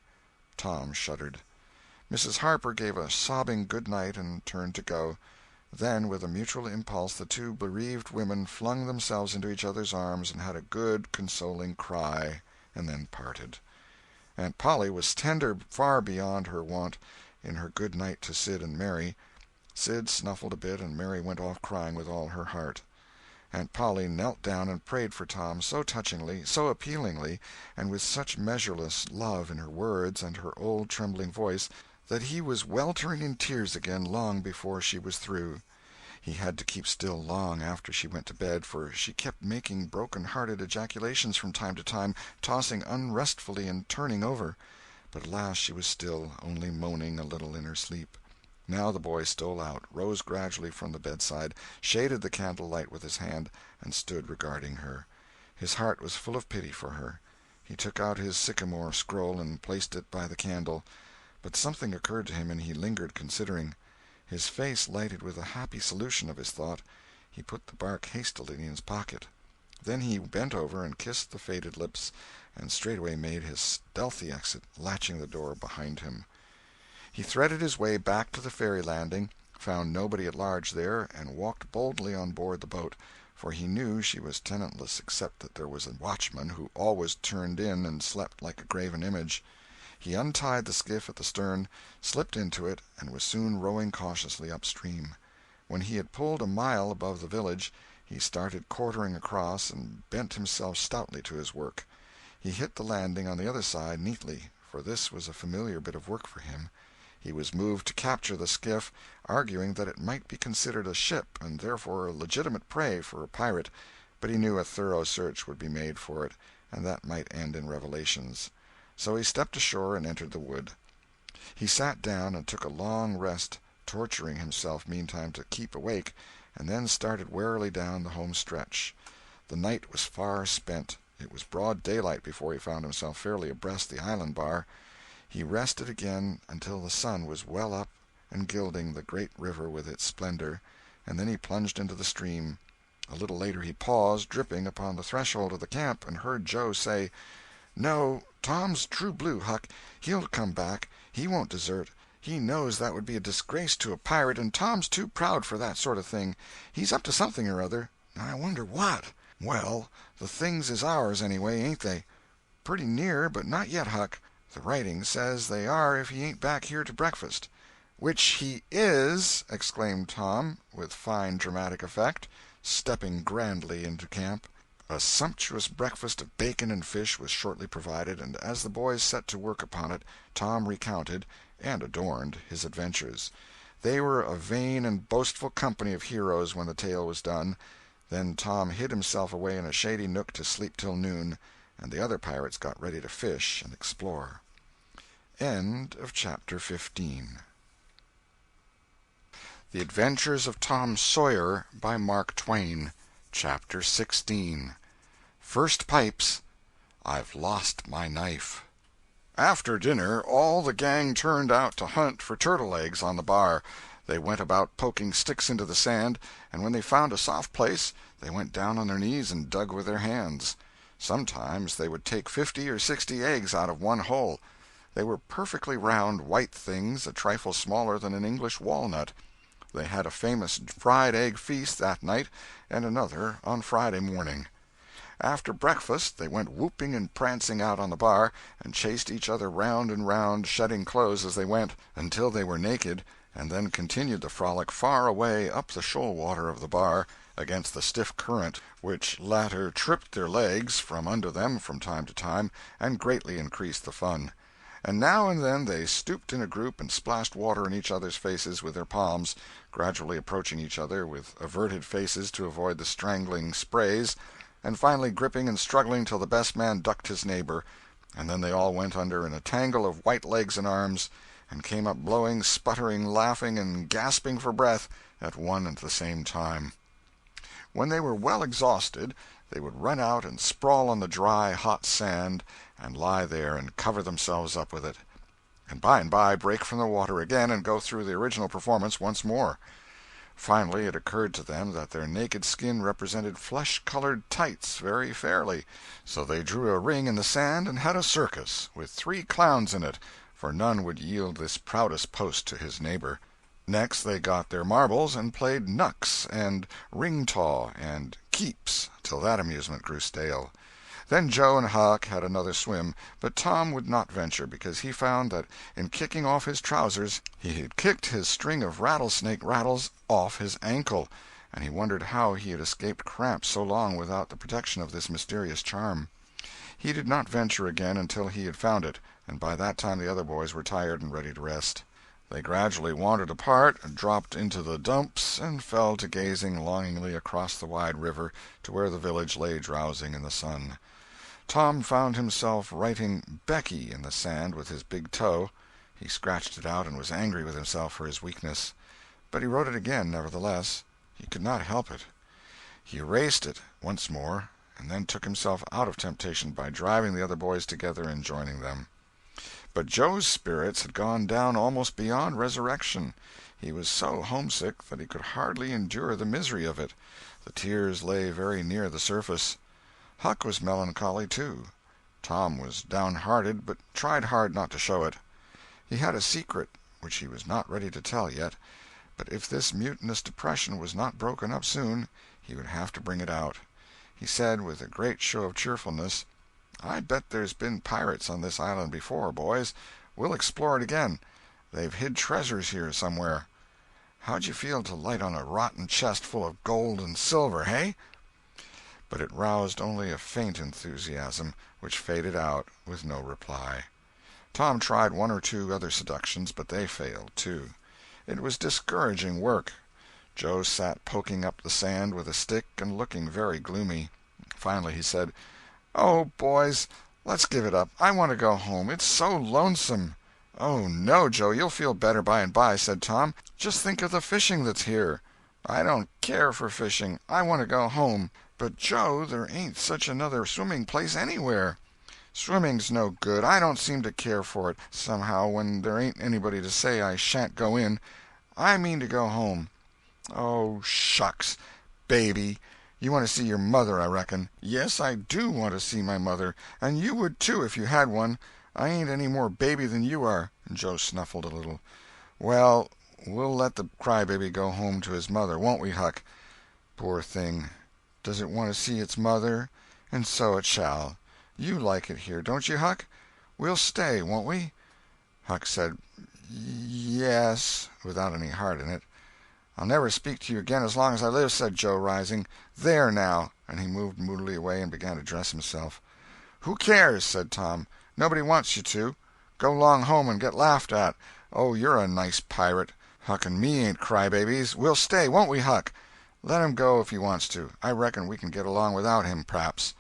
Tom shuddered. Mrs. Harper gave a sobbing good night and turned to go. Then, with a mutual impulse, the two bereaved women flung themselves into each other's arms and had a good, consoling cry, and then parted. Aunt Polly was tender far beyond her wont in her good night to Sid and Mary. Sid snuffled a bit, and Mary went off crying with all her heart. Aunt Polly knelt down and prayed for Tom so touchingly, so appealingly, and with such measureless love in her words and her old trembling voice, that he was weltering in tears again long before she was through. He had to keep still long after she went to bed, for she kept making broken-hearted ejaculations from time to time, tossing unrestfully and turning over. But at last she was still, only moaning a little in her sleep. Now the boy stole out, rose gradually from the bedside, shaded the candle-light with his hand, and stood regarding her. His heart was full of pity for her. He took out his sycamore scroll and placed it by the candle. But something occurred to him, and he lingered considering. His face lighted with a happy solution of his thought. He put the bark hastily in his pocket. Then he bent over and kissed the faded lips, and straightway made his stealthy exit, latching the door behind him. He threaded his way back to the ferry landing, found nobody at large there, and walked boldly on board the boat, for he knew she was tenantless except that there was a watchman who always turned in and slept like a graven image. He untied the skiff at the stern, slipped into it, and was soon rowing cautiously upstream. When he had pulled a mile above the village, he started quartering across and bent himself stoutly to his work. He hit the landing on the other side neatly, for this was a familiar bit of work for him. He was moved to capture the skiff, arguing that it might be considered a ship and therefore a legitimate prey for a pirate, but he knew a thorough search would be made for it, and that might end in revelations. So he stepped ashore and entered the wood. He sat down and took a long rest, torturing himself meantime to keep awake, and then started warily down the home stretch. The night was far spent. It was broad daylight before he found himself fairly abreast the island bar. He rested again until the sun was well up, and gilding the great river with its splendor, and then he plunged into the stream. A little later he paused, dripping, upon the threshold of the camp, and heard Joe say: "No, Tom's true blue, Huck. He'll come back. He won't desert. He knows that would be a disgrace to a pirate, and Tom's too proud for that sort of thing. He's up to something or other. I wonder what." "Well, the things is ours, anyway, ain't they?" "Pretty near, but not yet, Huck. The writing says they are if he ain't back here to breakfast." "Which he is!" exclaimed Tom, with fine dramatic effect, stepping grandly into camp. A sumptuous breakfast of bacon and fish was shortly provided, and as the boys set to work upon it, Tom recounted, and adorned, his adventures. They were a vain and boastful company of heroes when the tale was done. Then Tom hid himself away in a shady nook to sleep till noon, and the other pirates got ready to fish and explore. End of chapter 15. The Adventures of Tom Sawyer by Mark Twain. Chapter 16. First Pipes. I've Lost My Knife. After dinner all the gang turned out to hunt for turtle eggs on the bar. They went about poking sticks into the sand, and when they found a soft place they went down on their knees and dug with their hands. Sometimes they would take 50 or 60 eggs out of one hole. They were perfectly round, white things, a trifle smaller than an English walnut. They had a famous fried egg feast that night, and another on Friday morning. After breakfast they went whooping and prancing out on the bar, and chased each other round and round, shedding clothes as they went, until they were naked, and then continued the frolic far away up the shoal water of the bar, against the stiff current, which latter tripped their legs from under them from time to time, and greatly increased the fun. And now and then they stooped in a group and splashed water in each other's faces with their palms, gradually approaching each other with averted faces to avoid the strangling sprays, and finally gripping and struggling till the best man ducked his neighbor, and then they all went under in a tangle of white legs and arms, and came up blowing, sputtering, laughing, and gasping for breath at one and the same time. When they were well exhausted, they would run out and sprawl on the dry, hot sand, and lie there and cover themselves up with it, and by break from the water again and go through the original performance once more. Finally it occurred to them that their naked skin represented flesh-colored tights very fairly, so they drew a ring in the sand and had a circus, with 3 clowns in it, for none would yield this proudest post to his neighbor. Next they got their marbles and played knucks and ring-taw and keeps till that amusement grew stale. Then Joe and Huck had another swim, but Tom would not venture, because he found that in kicking off his trousers he had kicked his string of rattlesnake rattles off his ankle, and he wondered how he had escaped cramps so long without the protection of this mysterious charm. He did not venture again until he had found it, and by that time the other boys were tired and ready to rest. They gradually wandered apart, dropped into the dumps, and fell to gazing longingly across the wide river to where the village lay drowsing in the sun. Tom found himself writing Becky in the sand with his big toe. He scratched it out and was angry with himself for his weakness. But he wrote it again, nevertheless. He could not help it. He erased it once more, and then took himself out of temptation by driving the other boys together and joining them. But Joe's spirits had gone down almost beyond resurrection. He was so homesick that he could hardly endure the misery of it. The tears lay very near the surface. Huck was melancholy, too. Tom was downhearted, but tried hard not to show it. He had a secret which he was not ready to tell yet, but if this mutinous depression was not broken up soon, he would have to bring it out. He said, with a great show of cheerfulness, "I bet there's been pirates on this island before, boys. We'll explore it again. They've hid treasures here somewhere. How'd you feel to light on a rotten chest full of gold and silver, hey?" But it roused only a faint enthusiasm, which faded out with no reply. Tom tried 1 or 2 other seductions, but they failed, too. It was discouraging work. Joe sat poking up the sand with a stick and looking very gloomy. Finally he said, "Oh, boys, let's give it up. I want to go home. It's so lonesome." "Oh, no, Joe, you'll feel better by and by," said Tom. "Just think of the fishing that's here." "I don't care for fishing. I want to go home." "But, Joe, there ain't such another swimming place anywhere." Swimming's no good. I don't seem to care for it, somehow, when there ain't anybody to say I shan't go in. I mean to go home." "Oh, shucks! Baby! You want to see your mother, I reckon." "Yes, I do want to see my mother, and you would too if you had one. I ain't any more baby than you are." Joe snuffled a little. "Well, we'll let the crybaby go home to his mother, won't we, Huck? Poor thing. Does it want to see its mother? And so it shall. You like it here, don't you, Huck? We'll stay, won't we?" Huck said, "Yes," without any heart in it. "I'll never speak to you again as long as I live," said Joe, rising. "There, now," and he moved moodily away and began to dress himself. "Who cares?" said Tom. "Nobody wants you to. Go 'long home and get laughed at. Oh, you're a nice pirate. Huck and me ain't crybabies. We'll stay, won't we, Huck? Let him go if he wants to. I reckon we can get along without him, p'raps."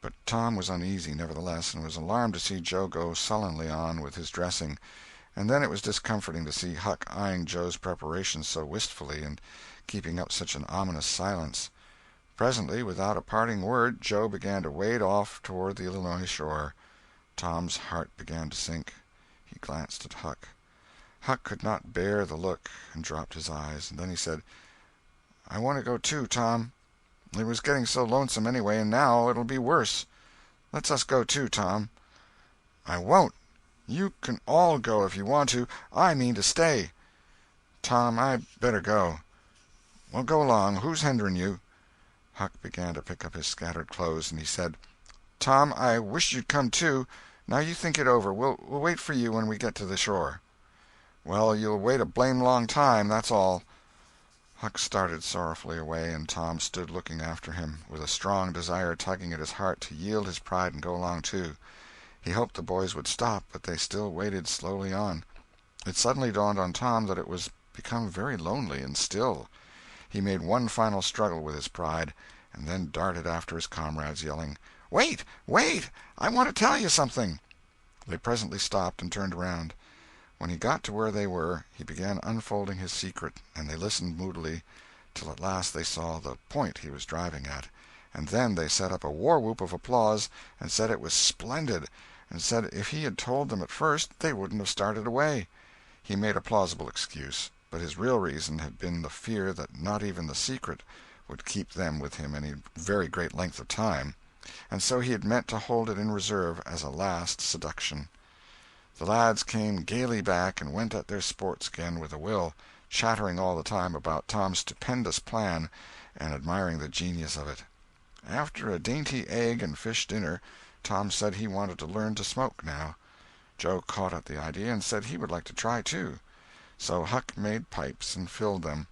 But Tom was uneasy, nevertheless, and was alarmed to see Joe go sullenly on with his dressing. And then it was discomforting to see Huck eyeing Joe's preparations so wistfully and keeping up such an ominous silence. Presently, without a parting word, Joe began to wade off toward the Illinois shore. Tom's heart began to sink. He glanced at Huck. Huck could not bear the look, and dropped his eyes. And then he said, "I want to go too, Tom. It was getting so lonesome anyway, and now it'll be worse. Let's us go too, Tom." "I won't. You can all go if you want to. I mean to stay." "Tom, I better go." "Well, go along. Who's hindering you?" Huck began to pick up his scattered clothes, and he said, "Tom, I wish you'd come too. Now you think it over. We'll wait for you when we get to the shore." "Well, you'll wait a blame long time, that's all." Huck started sorrowfully away, and Tom stood looking after him, with a strong desire tugging at his heart to yield his pride and go along too. He hoped the boys would stop, but they still waded slowly on. It suddenly dawned on Tom that it was become very lonely and still. He made one final struggle with his pride, and then darted after his comrades, yelling, "Wait! Wait! I want to tell you something." They presently stopped and turned around. When he got to where they were, he began unfolding his secret, and they listened moodily, till at last they saw the point he was driving at, and then they set up a war-whoop of applause, and said it was splendid, and said if he had told them at first they wouldn't have started away. He made a plausible excuse, but his real reason had been the fear that not even the secret would keep them with him any very great length of time, and so he had meant to hold it in reserve as a last seduction. The lads came gaily back and went at their sports again with a will, chattering all the time about Tom's stupendous plan and admiring the genius of it. After a dainty egg and fish dinner, Tom said he wanted to learn to smoke now. Joe caught at the idea and said he would like to try too. So Huck made pipes and filled them.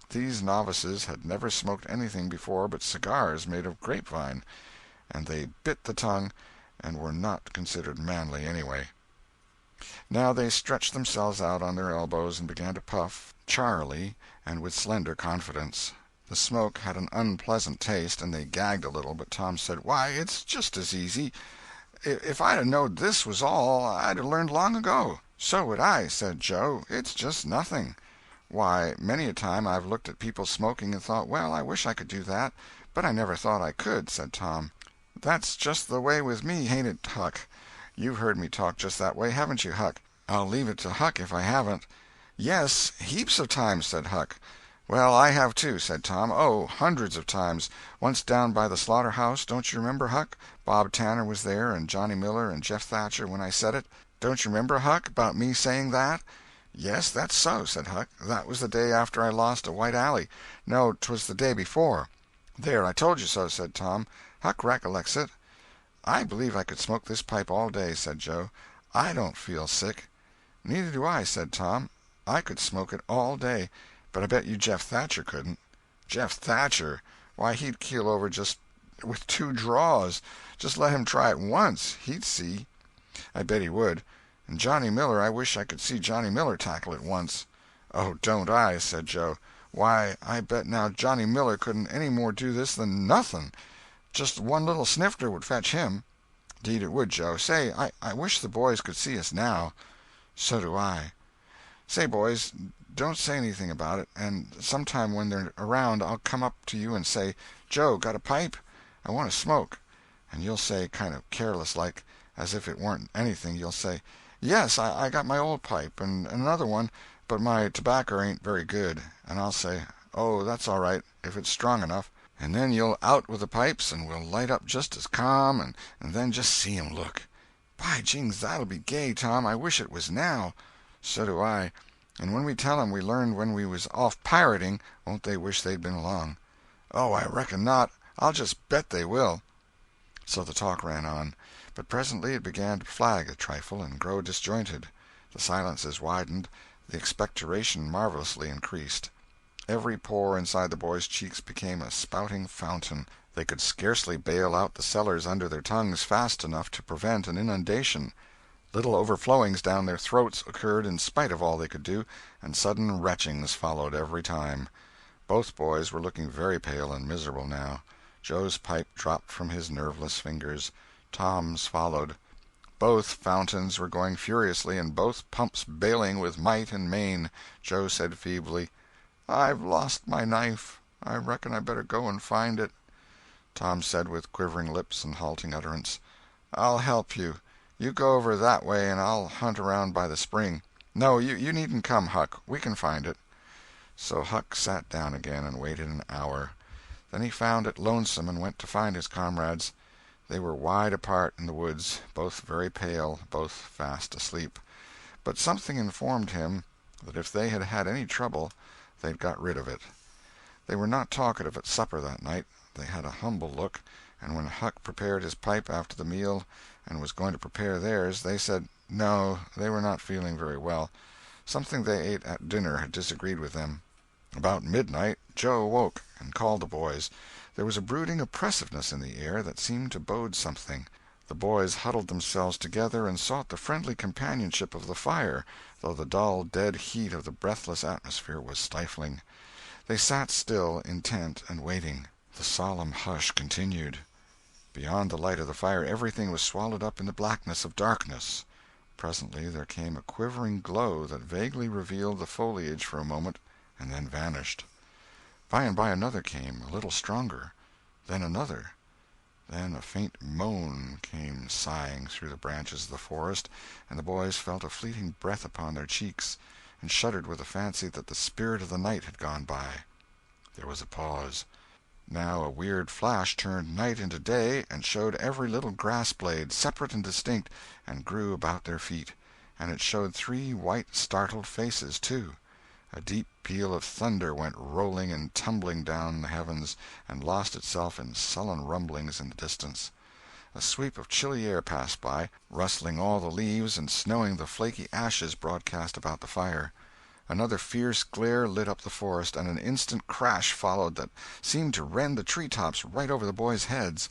These novices had never smoked anything before but cigars made of grapevine, and they bit the tongue and were not considered manly anyway. Now they stretched themselves out on their elbows and began to puff, charily and with slender confidence. The smoke had an unpleasant taste, and they gagged a little, but Tom said, "Why, it's just as easy. If I'd 'a' knowed this was all, I'd 'a' learned long ago." "So would I," said Joe. "It's just nothing. Why, many a time I've looked at people smoking and thought, well, I wish I could do that, but I never thought I could," said Tom. "That's just the way with me, hain't it, Huck? You've heard me talk just that way, haven't you, Huck? I'll leave it to Huck if I haven't." "Yes, heaps of times," said Huck. "Well, I have too," said Tom. "Oh, hundreds of times. Once down by the slaughterhouse, don't you remember, Huck? Bob Tanner was there, and Johnny Miller, and Jeff Thatcher when I said it. Don't you remember, Huck, about me saying that?" "Yes, that's so," said Huck. "That was the day after I lost a white alley. No, 'twas the day before." "There, I told you so," said Tom. "Huck recollects it." "I believe I could smoke this pipe all day," said Joe. "I don't feel sick." "Neither do I," said Tom. "I could smoke it all day, but I bet you Jeff Thatcher couldn't." "Jeff Thatcher? Why, he'd keel over just with 2 draws. Just let him try it once. He'd see." "I bet he would. And Johnny Miller, I wish I could see Johnny Miller tackle it once." "Oh, don't I?" said Joe. "Why, I bet now Johnny Miller couldn't any more do this than nothing. Just one little snifter would fetch him." "'Deed it would, Joe. Say, I wish the boys could see us now." "So do I." "Say, boys, don't say anything about it, and sometime when they're around I'll come up to you and say, 'Joe, got a pipe? I want to smoke.' and you'll say, kind of careless-like, as if it warn't anything, you'll say, "Yes, I got my old pipe, and another one, but my tobacco ain't very good." And I'll say, "Oh, that's all right, if it's strong enough." And then you'll out with the pipes, and we'll light up just as calm, and then just see 'em look. By jings, that'll be gay, Tom. I wish it was now. So do I. And when we tell 'em we learned when we was off pirating, won't they wish they'd been along? Oh, I reckon not. I'll just bet they will. So the talk ran on, but presently it began to flag a trifle and grow disjointed. The silences widened, the expectoration marvelously increased. Every pore inside the boys' cheeks became a spouting fountain. They could scarcely bail out the cellars under their tongues fast enough to prevent an inundation. Little overflowings down their throats occurred in spite of all they could do, and sudden retchings followed every time. Both boys were looking very pale and miserable now. Joe's pipe dropped from his nerveless fingers. Tom's followed. Both fountains were going furiously, and both pumps bailing with might and main. Joe said feebly, "I've lost my knife. I reckon I better go and find it." Tom said with quivering lips and halting utterance, "I'll help you. You go over that way, and I'll hunt around by the spring. No, you needn't come, Huck. We can find it." So Huck sat down again and waited an hour. Then he found it lonesome and went to find his comrades. They were wide apart in the woods, both very pale, both fast asleep. But something informed him that if they had had any trouble, they'd got rid of it. They were not talkative at supper that night. They had a humble look, and when Huck prepared his pipe after the meal and was going to prepare theirs, they said no, they were not feeling very well. Something they ate at dinner had disagreed with them. About midnight Joe awoke and called the boys. There was a brooding oppressiveness in the air that seemed to bode something. The boys huddled themselves together and sought the friendly companionship of the fire, though the dull, dead heat of the breathless atmosphere was stifling. They sat still, intent and waiting. The solemn hush continued. Beyond the light of the fire everything was swallowed up in the blackness of darkness. Presently there came a quivering glow that vaguely revealed the foliage for a moment, and then vanished. By and by another came, a little stronger. Then another. Then a faint moan came sighing through the branches of the forest, and the boys felt a fleeting breath upon their cheeks, and shuddered with the fancy that the spirit of the night had gone by. There was a pause. Now a weird flash turned night into day, and showed every little grass-blade, separate and distinct, and grew about their feet. And it showed 3 white startled faces, too. A deep peal of thunder went rolling and tumbling down the heavens, and lost itself in sullen rumblings in the distance. A sweep of chilly air passed by, rustling all the leaves and snowing the flaky ashes broadcast about the fire. Another fierce glare lit up the forest, and an instant crash followed that seemed to rend the tree-tops right over the boys' heads.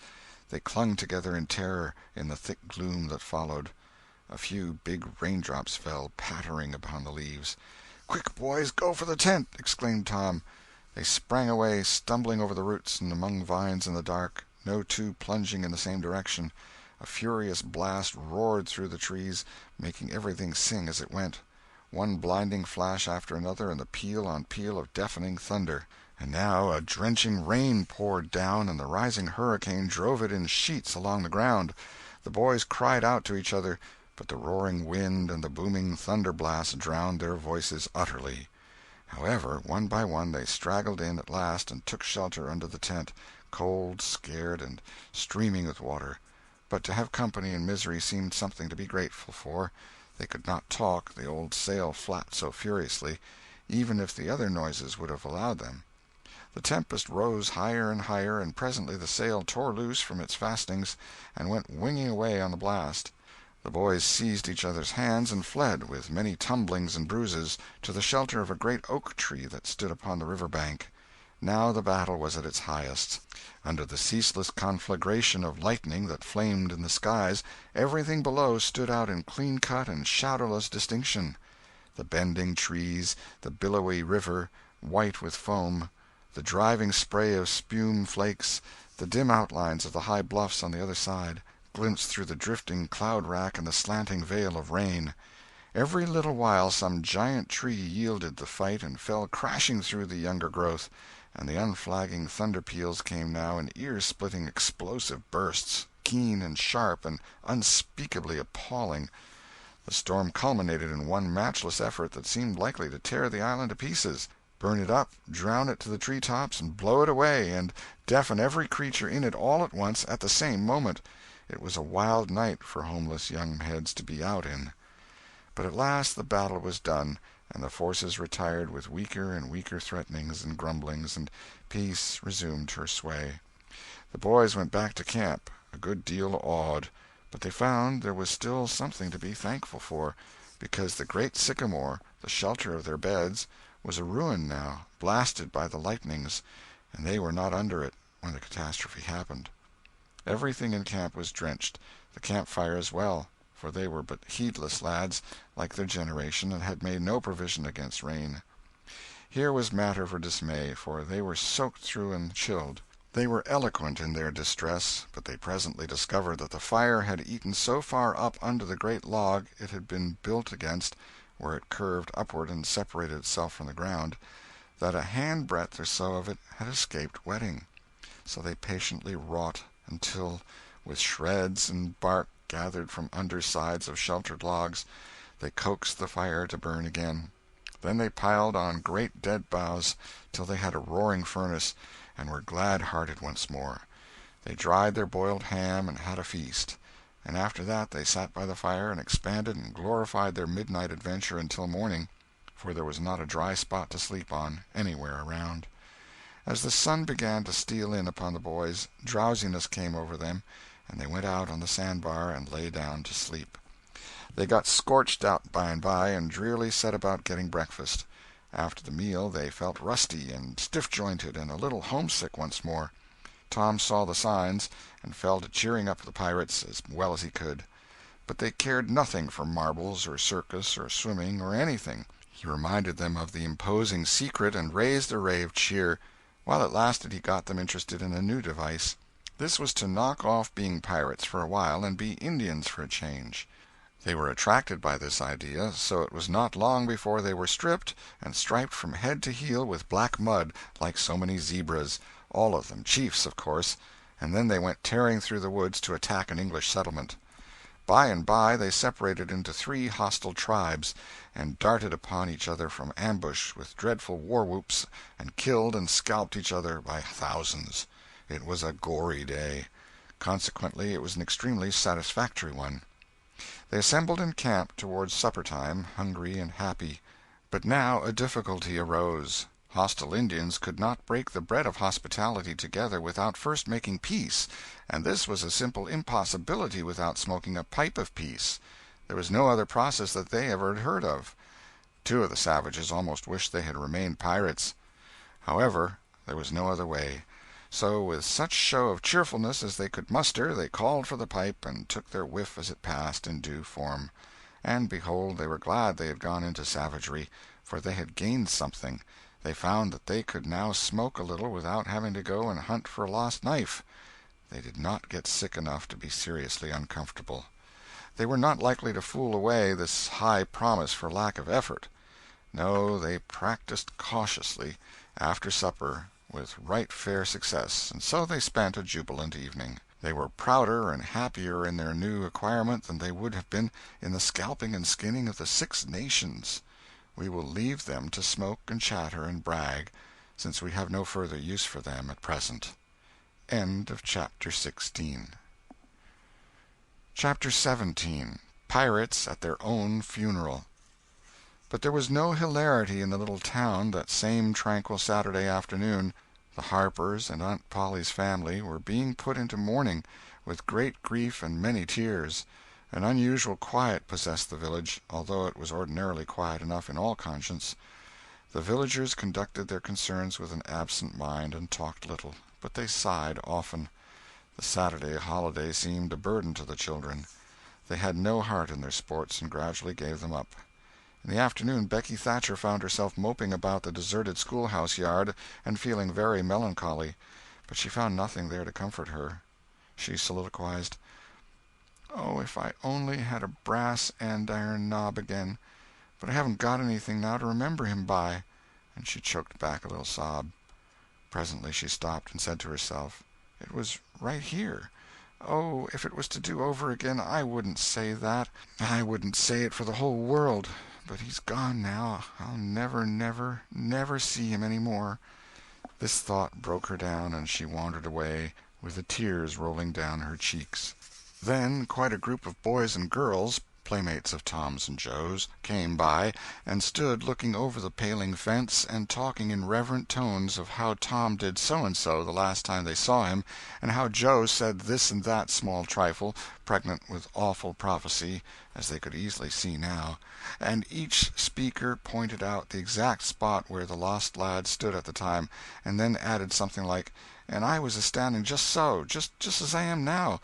They clung together in terror in the thick gloom that followed. A few big raindrops fell pattering upon the leaves. "Quick, boys, go for the tent!" exclaimed Tom. They sprang away, stumbling over the roots and among vines in the dark, no two plunging in the same direction. A furious blast roared through the trees, making everything sing as it went. One blinding flash after another, and the peal on peal of deafening thunder. And now a drenching rain poured down, and the rising hurricane drove it in sheets along the ground. The boys cried out to each other, but the roaring wind and the booming thunder blasts drowned their voices utterly. However, one by one they straggled in at last and took shelter under the tent, cold, scared, and streaming with water. But to have company in misery seemed something to be grateful for. They could not talk, the old sail flapped so furiously, even if the other noises would have allowed them. The tempest rose higher and higher, and presently the sail tore loose from its fastenings and went winging away on the blast. The boys seized each other's hands and fled, with many tumblings and bruises, to the shelter of a great oak tree that stood upon the river bank. Now the battle was at its highest. Under the ceaseless conflagration of lightning that flamed in the skies, everything below stood out in clean-cut and shadowless distinction. The bending trees, the billowy river, white with foam, the driving spray of spume flakes, the dim outlines of the high bluffs on the other side, glimpsed through the drifting cloud-rack and the slanting veil of rain. Every little while some giant tree yielded the fight and fell crashing through the younger growth, and the unflagging thunder peals came now in ear-splitting explosive bursts. keen and sharp and unspeakably appalling. The storm culminated in one matchless effort that seemed likely to tear the island to pieces, burn it up, drown it to the tree-tops, and blow it away, and deafen every creature in it all at once at the same moment. It was a wild night for homeless young heads to be out in. But at last the battle was done, and the forces retired with weaker and weaker threatenings and grumblings, and peace resumed her sway. The boys went back to camp, a good deal awed, but they found there was still something to be thankful for, because the great sycamore, the shelter of their beds, was a ruin now, blasted by the lightnings, and they were not under it when the catastrophe happened. Everything in camp was drenched, the campfire as well, for they were but heedless lads, like their generation, and had made no provision against rain. Here was matter for dismay, for they were soaked through and chilled. They were eloquent in their distress, but they presently discovered that the fire had eaten so far up under the great log it had been built against, where it curved upward and separated itself from the ground, that a handbreadth or so of it had escaped wetting. So they patiently wrought until, with shreds and bark gathered from undersides of sheltered logs, they coaxed the fire to burn again. Then they piled on great dead boughs till they had a roaring furnace, and were glad-hearted once more. They dried their boiled ham and had a feast, and after that they sat by the fire and expanded and glorified their midnight adventure until morning, for there was not a dry spot to sleep on anywhere around. As the sun began to steal in upon the boys, drowsiness came over them, and they went out on the sandbar and lay down to sleep. They got scorched out by and by, and drearily set about getting breakfast. After the meal they felt rusty and stiff-jointed and a little homesick once more. Tom saw the signs, and fell to cheering up the pirates as well as he could. But they cared nothing for marbles or circus or swimming or anything. He reminded them of the imposing secret and raised a ray of cheer. While it lasted he got them interested in a new device. This was to knock off being pirates for a while and be Indians for a change. They were attracted by this idea, so it was not long before they were stripped and striped from head to heel with black mud like so many zebras, all of them chiefs, of course, and then they went tearing through the woods to attack an English settlement. By and by they separated into 3 hostile tribes, and darted upon each other from ambush with dreadful war-whoops, and killed and scalped each other by thousands. It was a gory day. Consequently it was an extremely satisfactory one. They assembled in camp towards supper-time, hungry and happy. But now a difficulty arose. Hostile Indians could not break the bread of hospitality together without first making peace, and this was a simple impossibility without smoking a pipe of peace. There was no other process that they ever had heard of. 2 of the savages almost wished they had remained pirates. However, there was no other way. So, with such show of cheerfulness as they could muster, they called for the pipe, and took their whiff as it passed in due form. And behold, they were glad they had gone into savagery, for they had gained something. They found that they could now smoke a little without having to go and hunt for a lost knife. They did not get sick enough to be seriously uncomfortable. They were not likely to fool away this high promise for lack of effort. No, they practiced cautiously, after supper, with right fair success, and so they spent a jubilant evening. They were prouder and happier in their new acquirement than they would have been in the scalping and skinning of the 6 nations. We will leave them to smoke and chatter and brag, since we have no further use for them at present. End of Chapter 16. Chapter 17. Pirates at their own funeral. But there was no hilarity in the little town that same tranquil Saturday afternoon. The Harpers and Aunt Polly's family were being put into mourning, with great grief and many tears. An unusual quiet possessed the village, although it was ordinarily quiet enough in all conscience. The villagers conducted their concerns with an absent mind, and talked little, but they sighed often. The Saturday holiday seemed a burden to the children. They had no heart in their sports, and gradually gave them up. In the afternoon Becky Thatcher found herself moping about the deserted schoolhouse yard, and feeling very melancholy, but she found nothing there to comfort her. She soliloquized, "Oh, if I only had a brass andiron knob again! But I haven't got anything now to remember him by," and she choked back a little sob. Presently she stopped and said to herself, "It was right here. Oh, if it was to do over again, I wouldn't say that. I wouldn't say it for the whole world. But he's gone now. I'll never, never, never see him any more." This thought broke her down, and she wandered away, with the tears rolling down her cheeks. Then quite a group of boys and girls, playmates of Tom's and Joe's, came by, and stood looking over the paling fence and talking in reverent tones of how Tom did so-and-so the last time they saw him, and how Joe said this and that small trifle, pregnant with awful prophecy, as they could easily see now, and each speaker pointed out the exact spot where the lost lad stood at the time, and then added something like, "And I was a-standing just so, just as I am now,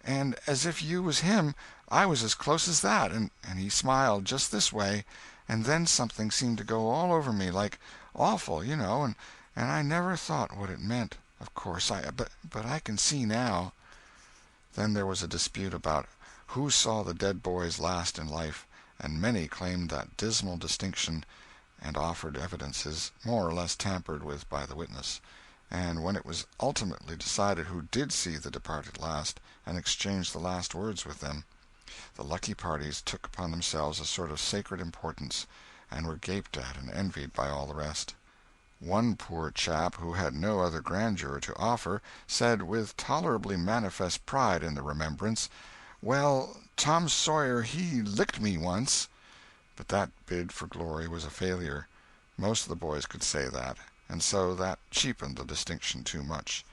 and as if you was him, I was as close as that, and he smiled just this way, and then something seemed to go all over me, like awful, you know, and I never thought what it meant, of course, but I can see now." Then there was a dispute about who saw the dead boys last in life, and many claimed that dismal distinction, and offered evidences, more or less tampered with by the witness. And when it was ultimately decided who did see the departed last, and exchanged the last words with them, the lucky parties took upon themselves a sort of sacred importance, and were gaped at and envied by all the rest. One poor chap, who had no other grandeur to offer, said, with tolerably manifest pride in the remembrance, "Well, Tom Sawyer, he licked me once." But that bid for glory was a failure. Most of the boys could say that, and so that cheapened the distinction too much.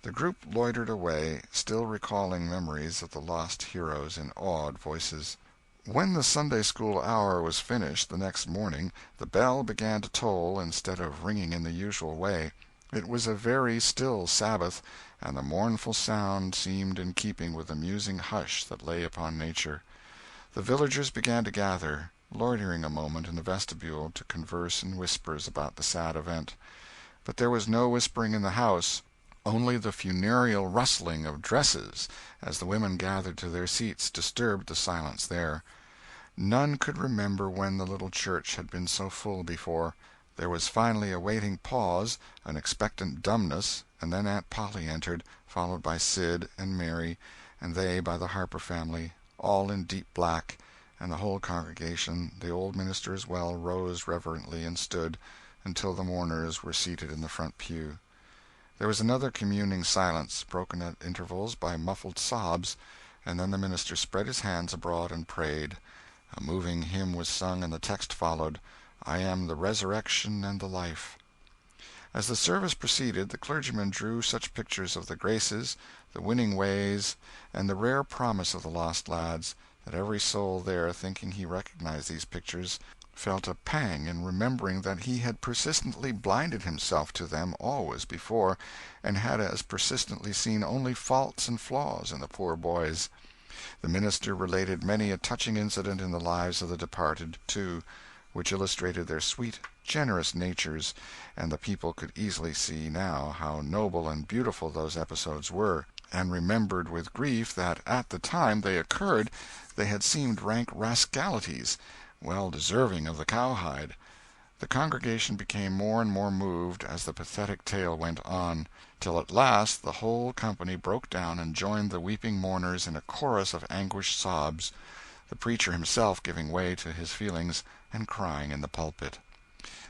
The group loitered away, still recalling memories of the lost heroes in awed voices. When the Sunday-school hour was finished the next morning, the bell began to toll instead of ringing in the usual way. It was a very still Sabbath, and the mournful sound seemed in keeping with the musing hush that lay upon nature. The villagers began to gather, loitering a moment in the vestibule to converse in whispers about the sad event. But there was no whispering in the house, only the funereal rustling of dresses as the women gathered to their seats disturbed the silence there. None could remember when the little church had been so full before. There was finally a waiting pause, an expectant dumbness, and then Aunt Polly entered, followed by Sid and Mary, and they by the Harper family, all in deep black, and the whole congregation, the old minister as well, rose reverently and stood until the mourners were seated in the front pew. There was another communing silence, broken at intervals by muffled sobs, and then the minister spread his hands abroad and prayed. A moving hymn was sung, and the text followed, "I am the resurrection and the life." As the service proceeded, the clergyman drew such pictures of the graces, the winning ways, and the rare promise of the lost lads, that every soul there, thinking he recognized these pictures, felt a pang in remembering that he had persistently blinded himself to them always before, and had as persistently seen only faults and flaws in the poor boys. The minister related many a touching incident in the lives of the departed, too, which illustrated their sweet, generous natures, and the people could easily see now how noble and beautiful those episodes were, and remembered with grief that at the time they occurred they had seemed rank rascalities, well deserving of the cowhide. The congregation became more and more moved as the pathetic tale went on, till at last the whole company broke down and joined the weeping mourners in a chorus of anguished sobs, the preacher himself giving way to his feelings and crying in the pulpit.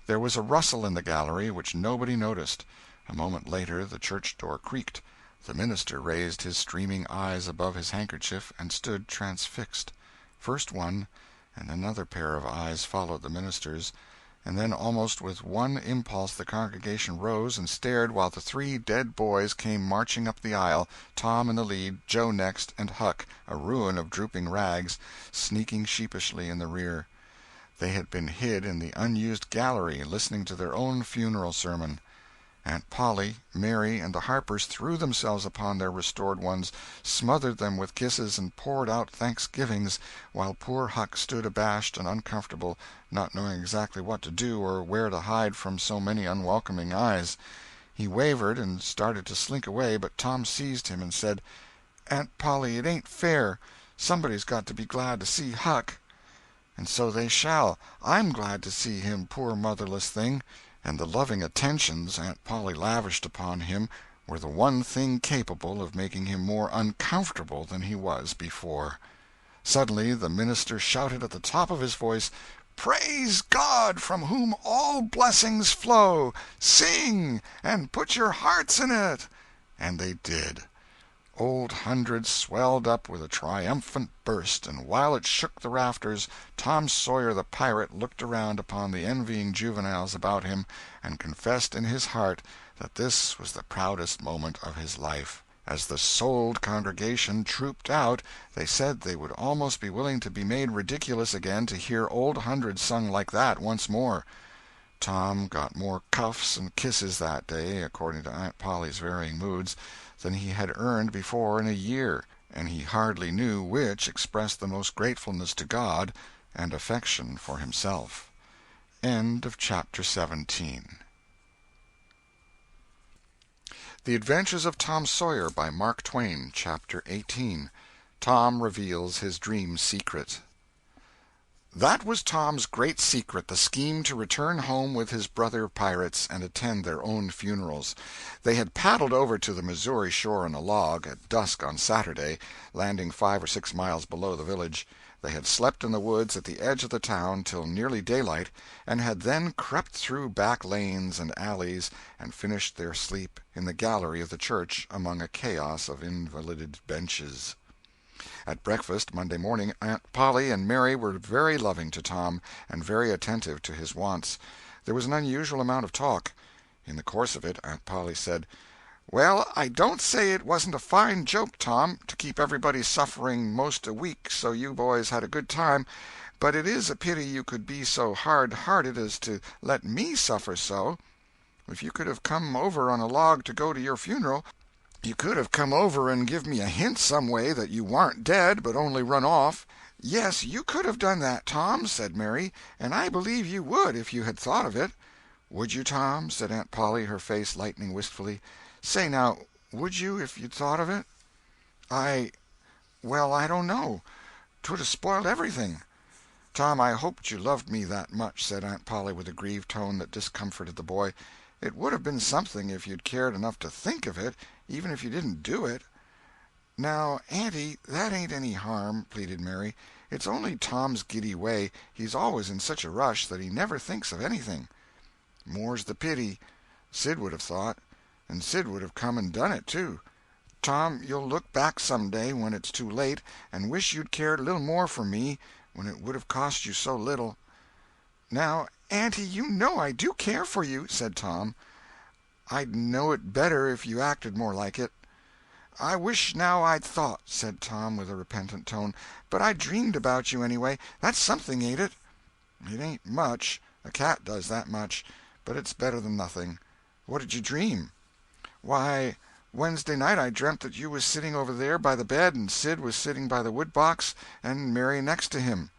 There was a rustle in the gallery which nobody noticed. A moment later the church door creaked. The minister raised his streaming eyes above his handkerchief and stood transfixed. First one, and another pair of eyes followed the minister's, and then almost with one impulse the congregation rose and stared while the three dead boys came marching up the aisle, Tom in the lead, Joe next, and Huck, a ruin of drooping rags, sneaking sheepishly in the rear. They had been hid in the unused gallery, listening to their own funeral sermon. Aunt Polly, Mary, and the Harpers threw themselves upon their restored ones, smothered them with kisses, and poured out thanksgivings, while poor Huck stood abashed and uncomfortable, not knowing exactly what to do or where to hide from so many unwelcoming eyes. He wavered and started to slink away, but Tom seized him and said, "Aunt Polly, it ain't fair. Somebody's got to be glad to see Huck." "And so they shall. I'm glad to see him, poor motherless thing." And the loving attentions Aunt Polly lavished upon him were the one thing capable of making him more uncomfortable than he was before. Suddenly the minister shouted at the top of his voice, "Praise God, from whom all blessings flow! Sing, and put your hearts in it!" And they did. Old Hundred swelled up with a triumphant burst, and while it shook the rafters, Tom Sawyer the pirate looked around upon the envying juveniles about him, and confessed in his heart that this was the proudest moment of his life. As the souled congregation trooped out, they said they would almost be willing to be made ridiculous again to hear Old Hundred sung like that once more. Tom got more cuffs and kisses that day, according to Aunt Polly's varying moods, than he had earned before in a year, and he hardly knew which expressed the most gratefulness to God and affection for himself. End of chapter 17. The Adventures of Tom Sawyer by Mark Twain. Chapter 18. Tom Reveals His Dream Secret. That was Tom's great secret, the scheme to return home with his brother pirates and attend their own funerals. They had paddled over to the Missouri shore in a log, at dusk on Saturday, landing 5 or 6 miles below the village. They had slept in the woods at the edge of the town till nearly daylight, and had then crept through back lanes and alleys and finished their sleep in the gallery of the church among a chaos of invalided benches. At breakfast Monday morning, Aunt Polly and Mary were very loving to Tom, and very attentive to his wants. There was an unusual amount of talk. In the course of it, Aunt Polly said, "Well, I don't say it wasn't a fine joke, Tom, to keep everybody suffering most a week so you boys had a good time, but it is a pity you could be so hard-hearted as to let me suffer so. If you could have come over on a log to go to your funeral, you could have come over and give me a hint some way that you warn't dead but only run off." "Yes, you could have done that, Tom," said Mary, "and I believe you would if you had thought of it." "Would you, Tom?" said Aunt Polly, her face lightening wistfully. "Say, now, would you if you'd thought of it?" Well, I don't know. 'Twould have spoiled everything." "Tom, I hoped you loved me that much," said Aunt Polly with a grieved tone that discomforted the boy. "It would have been something if you'd cared enough to think of it, even if you didn't do it." "Now, Auntie, that ain't any harm," pleaded Mary. "It's only Tom's giddy way. He's always in such a rush that he never thinks of anything." "More's the pity. Sid would have thought, and Sid would have come and done it, too. Tom, you'll look back some day, when it's too late, and wish you'd cared a little more for me, when it would have cost you so little." "Now, Auntie, you know I do care for you," said Tom. "I'd know it better if you acted more like it." "I wish now I'd thought," said Tom with a repentant tone. "But I dreamed about you, anyway. That's something, ain't it?" "It ain't much. A cat does that much. But it's better than nothing. What did you dream?" "Why, Wednesday night I dreamt that you was sitting over there by the bed, and Sid was sitting by the wood-box, and Mary next to him."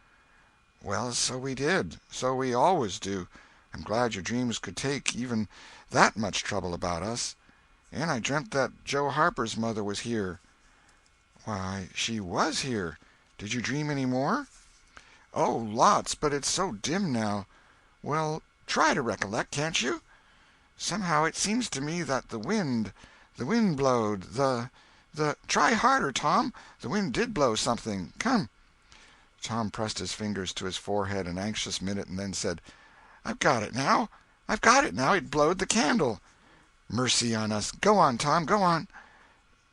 "Well, so we did. So we always do. I'm glad your dreams could take even that much trouble about us. And I dreamt that Joe Harper's mother was here." "Why, she was here. Did you dream any more?" "Oh, lots, but it's so dim now." "Well, try to recollect, can't you?" "Somehow it seems to me that the wind blowed, Try harder, Tom. The wind did blow something. Come." Tom pressed his fingers to his forehead an anxious minute, and then said, I've got it now. It blowed the candle." "Mercy on us! Go on, Tom, go on."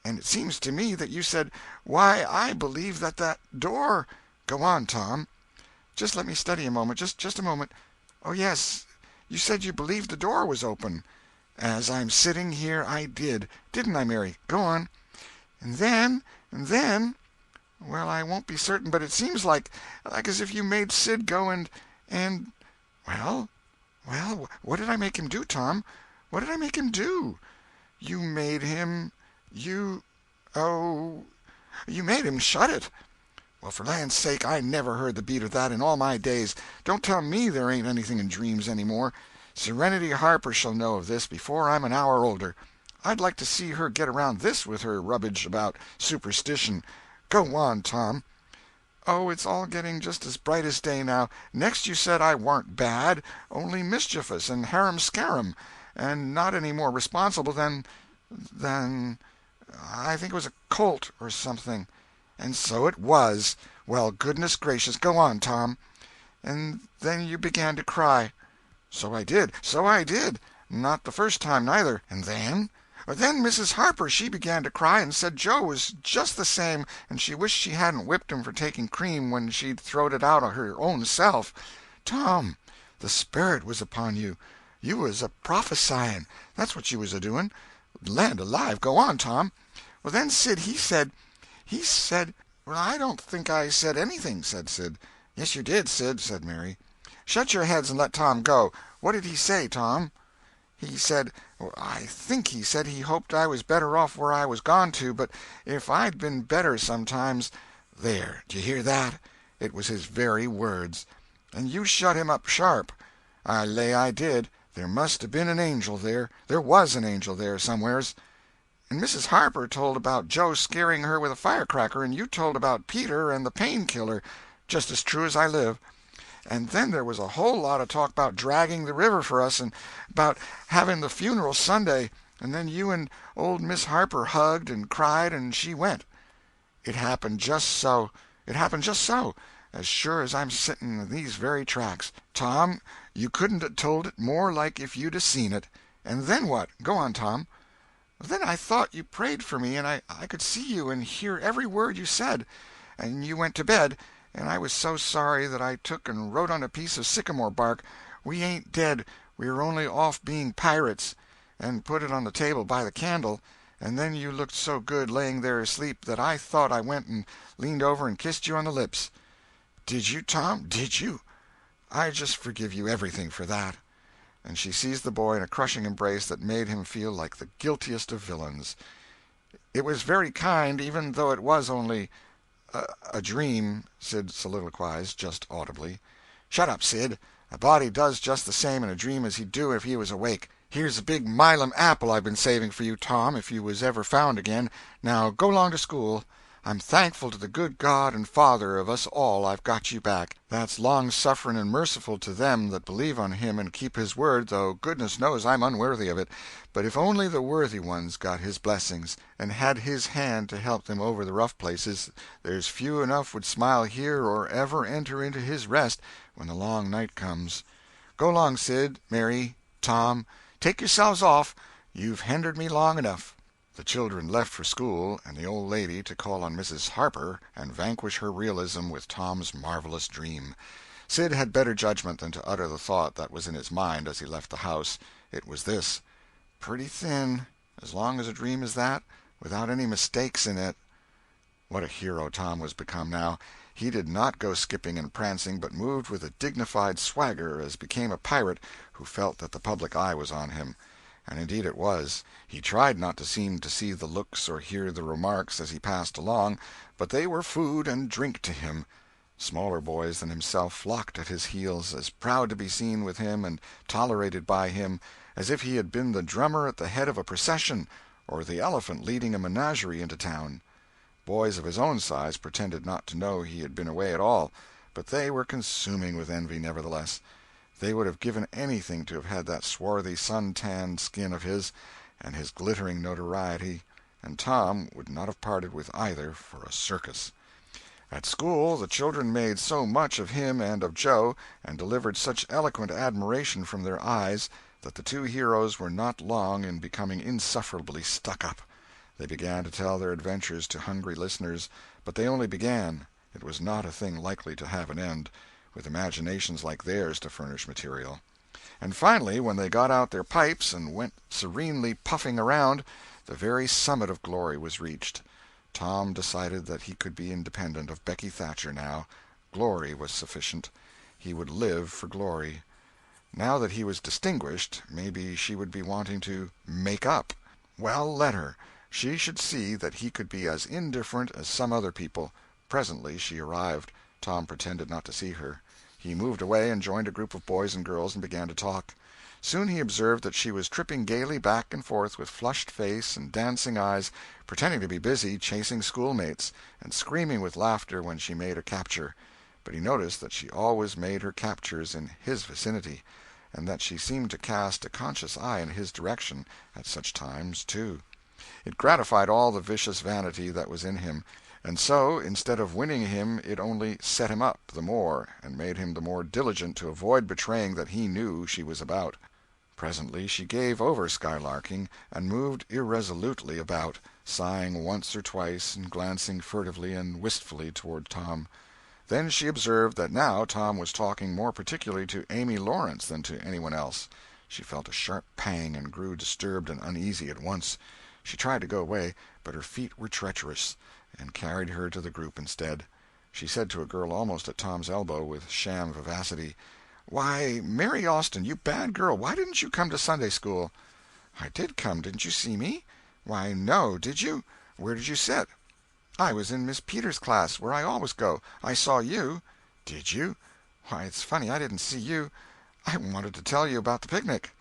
"And it seems to me that you said, 'Why, I believe that door—'" "Go on, Tom." "Just let me study a moment. Just a moment. Oh, yes, you said you believed the door was open." "As I'm sitting here, I did. Didn't I, Mary? Go on." "And then, well, I won't be certain, but it seems like as if you made Sid go and— Well, what did I make him do, Tom? What did I make him do?" "You made him— you— oh, you made him shut it." "Well, for land's sake, I never heard the beat of that in all my days. Don't tell me there ain't anything in dreams any more. Serenity Harper shall know of this before I'm an hour older. I'd like to see her get around this with her rubbage about superstition. Go on, Tom." "Oh, it's all getting just as bright as day now. Next you said I warn't bad, only mischievous and harum-scarum, and not any more responsible than— Then I think it was a colt or something." "And so it was. Well, goodness gracious, go on, Tom." "And then you began to cry." "So I did, so I did. Not the first time, neither." "And then?" "Then Mrs. Harper she began to cry, and said Joe was just the same, and she wished she hadn't whipped him for taking cream when she'd throwed it out of her own self." "Tom, the Spirit was upon you. You was a prophesying. That's what you was a-doing. Land alive, go on, Tom." "Well, then Sid, he said—" "Well, I don't think I said anything," said Sid. "Yes, you did, Sid," said Mary. "Shut your heads and let Tom go. What did he say, Tom?" "He said—I think he said he hoped I was better off where I was gone to, but if I'd been better sometimes—" "There, d'you hear that? It was his very words." "And you shut him up sharp." "I lay I did. There must 'a' been an angel there. There was an angel there, somewheres." "And Mrs. Harper told about Joe scaring her with a firecracker, and you told about Peter and the pain-killer, just as true as I live. And then there was a whole lot of talk about dragging the river for us, and about having the funeral Sunday, and then you and old Miss Harper hugged and cried, and she went. It happened just so. It happened just so, as sure as I'm sitting in these very tracks. Tom, you couldn't 'a' told it more like if you'd 'a' seen it. And then what? Go on, Tom." "Then I thought you prayed for me, and I could see you and hear every word you said. And you went to bed, and I was so sorry that I took and wrote on a piece of sycamore bark, 'We ain't dead, we are only off being pirates,' and put it on the table by the candle, and then you looked so good laying there asleep that I thought I went and leaned over and kissed you on the lips." "Did you, Tom, did you? I just forgive you everything for that." And she seized the boy in a crushing embrace that made him feel like the guiltiest of villains. "It was very kind, even though it was only a dream," Sid soliloquized, just audibly. "Shut up, Sid. A body does just the same in a dream as he'd do if he was awake. Here's a big Milam apple I've been saving for you, Tom, if you was ever found again. Now go 'long to school. I'm thankful to the good God and Father of us all I've got you back. That's long-suffering and merciful to them that believe on Him and keep His word, though goodness knows I'm unworthy of it. But if only the worthy ones got His blessings, and had His hand to help them over the rough places, there's few enough would smile here or ever enter into His rest when the long night comes. Go 'long, Sid, Mary, Tom. Take yourselves off. You've hindered me long enough." The children left for school, and the old lady to call on Mrs. Harper and vanquish her realism with Tom's marvelous dream. Sid had better judgment than to utter the thought that was in his mind as he left the house. It was this: "Pretty thin, as long as a dream as that, without any mistakes in it." What a hero Tom was become now! He did not go skipping and prancing, but moved with a dignified swagger as became a pirate who felt that the public eye was on him. And indeed it was. He tried not to seem to see the looks or hear the remarks as he passed along, but they were food and drink to him. Smaller boys than himself flocked at his heels, as proud to be seen with him and tolerated by him as if he had been the drummer at the head of a procession, or the elephant leading a menagerie into town. Boys of his own size pretended not to know he had been away at all, but they were consuming with envy nevertheless. They would have given anything to have had that swarthy sun-tanned skin of his, and his glittering notoriety, and Tom would not have parted with either for a circus. At school the children made so much of him and of Joe, and delivered such eloquent admiration from their eyes, that the two heroes were not long in becoming insufferably stuck up. They began to tell their adventures to hungry listeners, but they only began. It was not a thing likely to have an end, with imaginations like theirs to furnish material. And finally, when they got out their pipes and went serenely puffing around, the very summit of glory was reached. Tom decided that he could be independent of Becky Thatcher now. Glory was sufficient. He would live for glory. Now that he was distinguished, maybe she would be wanting to "make up." Well, let her. She should see that he could be as indifferent as some other people. Presently she arrived. Tom pretended not to see her. He moved away and joined a group of boys and girls and began to talk. Soon he observed that she was tripping gaily back and forth with flushed face and dancing eyes, pretending to be busy chasing schoolmates, and screaming with laughter when she made a capture. But he noticed that she always made her captures in his vicinity, and that she seemed to cast a conscious eye in his direction at such times, too. It gratified all the vicious vanity that was in him, and so, instead of winning him, it only set him up the more, and made him the more diligent to avoid betraying that he knew she was about. Presently she gave over skylarking, and moved irresolutely about, sighing once or twice and glancing furtively and wistfully toward Tom. Then she observed that now Tom was talking more particularly to Amy Lawrence than to anyone else. She felt a sharp pang, and grew disturbed and uneasy at once. She tried to go away, but her feet were treacherous, and carried her to the group instead. She said to a girl almost at Tom's elbow, with sham vivacity, "Why, Mary Austin, you bad girl, why didn't you come to Sunday school?" "I did come. Didn't you see me?" "Why, no. Did you? Where did you sit?" "I was in Miss Peters' class, where I always go. I saw you." "Did you? Why, it's funny I didn't see you. I wanted to tell you about the picnic."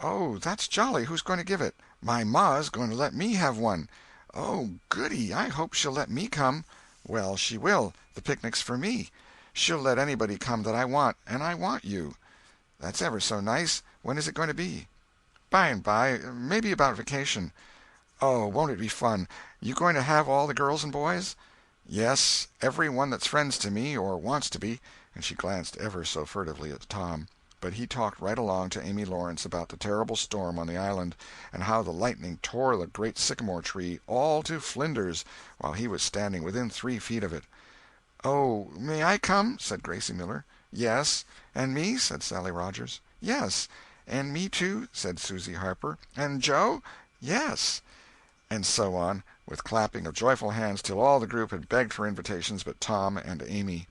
"Oh, that's jolly. Who's going to give it?" "My ma's going to let me have one." "Oh, goody. I hope she'll let me come." "Well, she will. The picnic's for me. She'll let anybody come that I want, and I want you." "That's ever so nice. When is it going to be?" "By and by. Maybe about vacation." "Oh, won't it be fun! You going to have all the girls and boys?" "Yes, every one that's friends to me, or wants to be," and she glanced ever so furtively at Tom. But he talked right along to Amy Lawrence about the terrible storm on the island, and how the lightning tore the great sycamore tree all to flinders while he was standing within 3 feet of it. "Oh, may I come?" said Gracie Miller. "Yes." "And me?" said Sally Rogers. "Yes." "And me, too?" said Susie Harper. "And Joe?" "Yes." And so on, with clapping of joyful hands, till all the group had begged for invitations but Tom and Amy.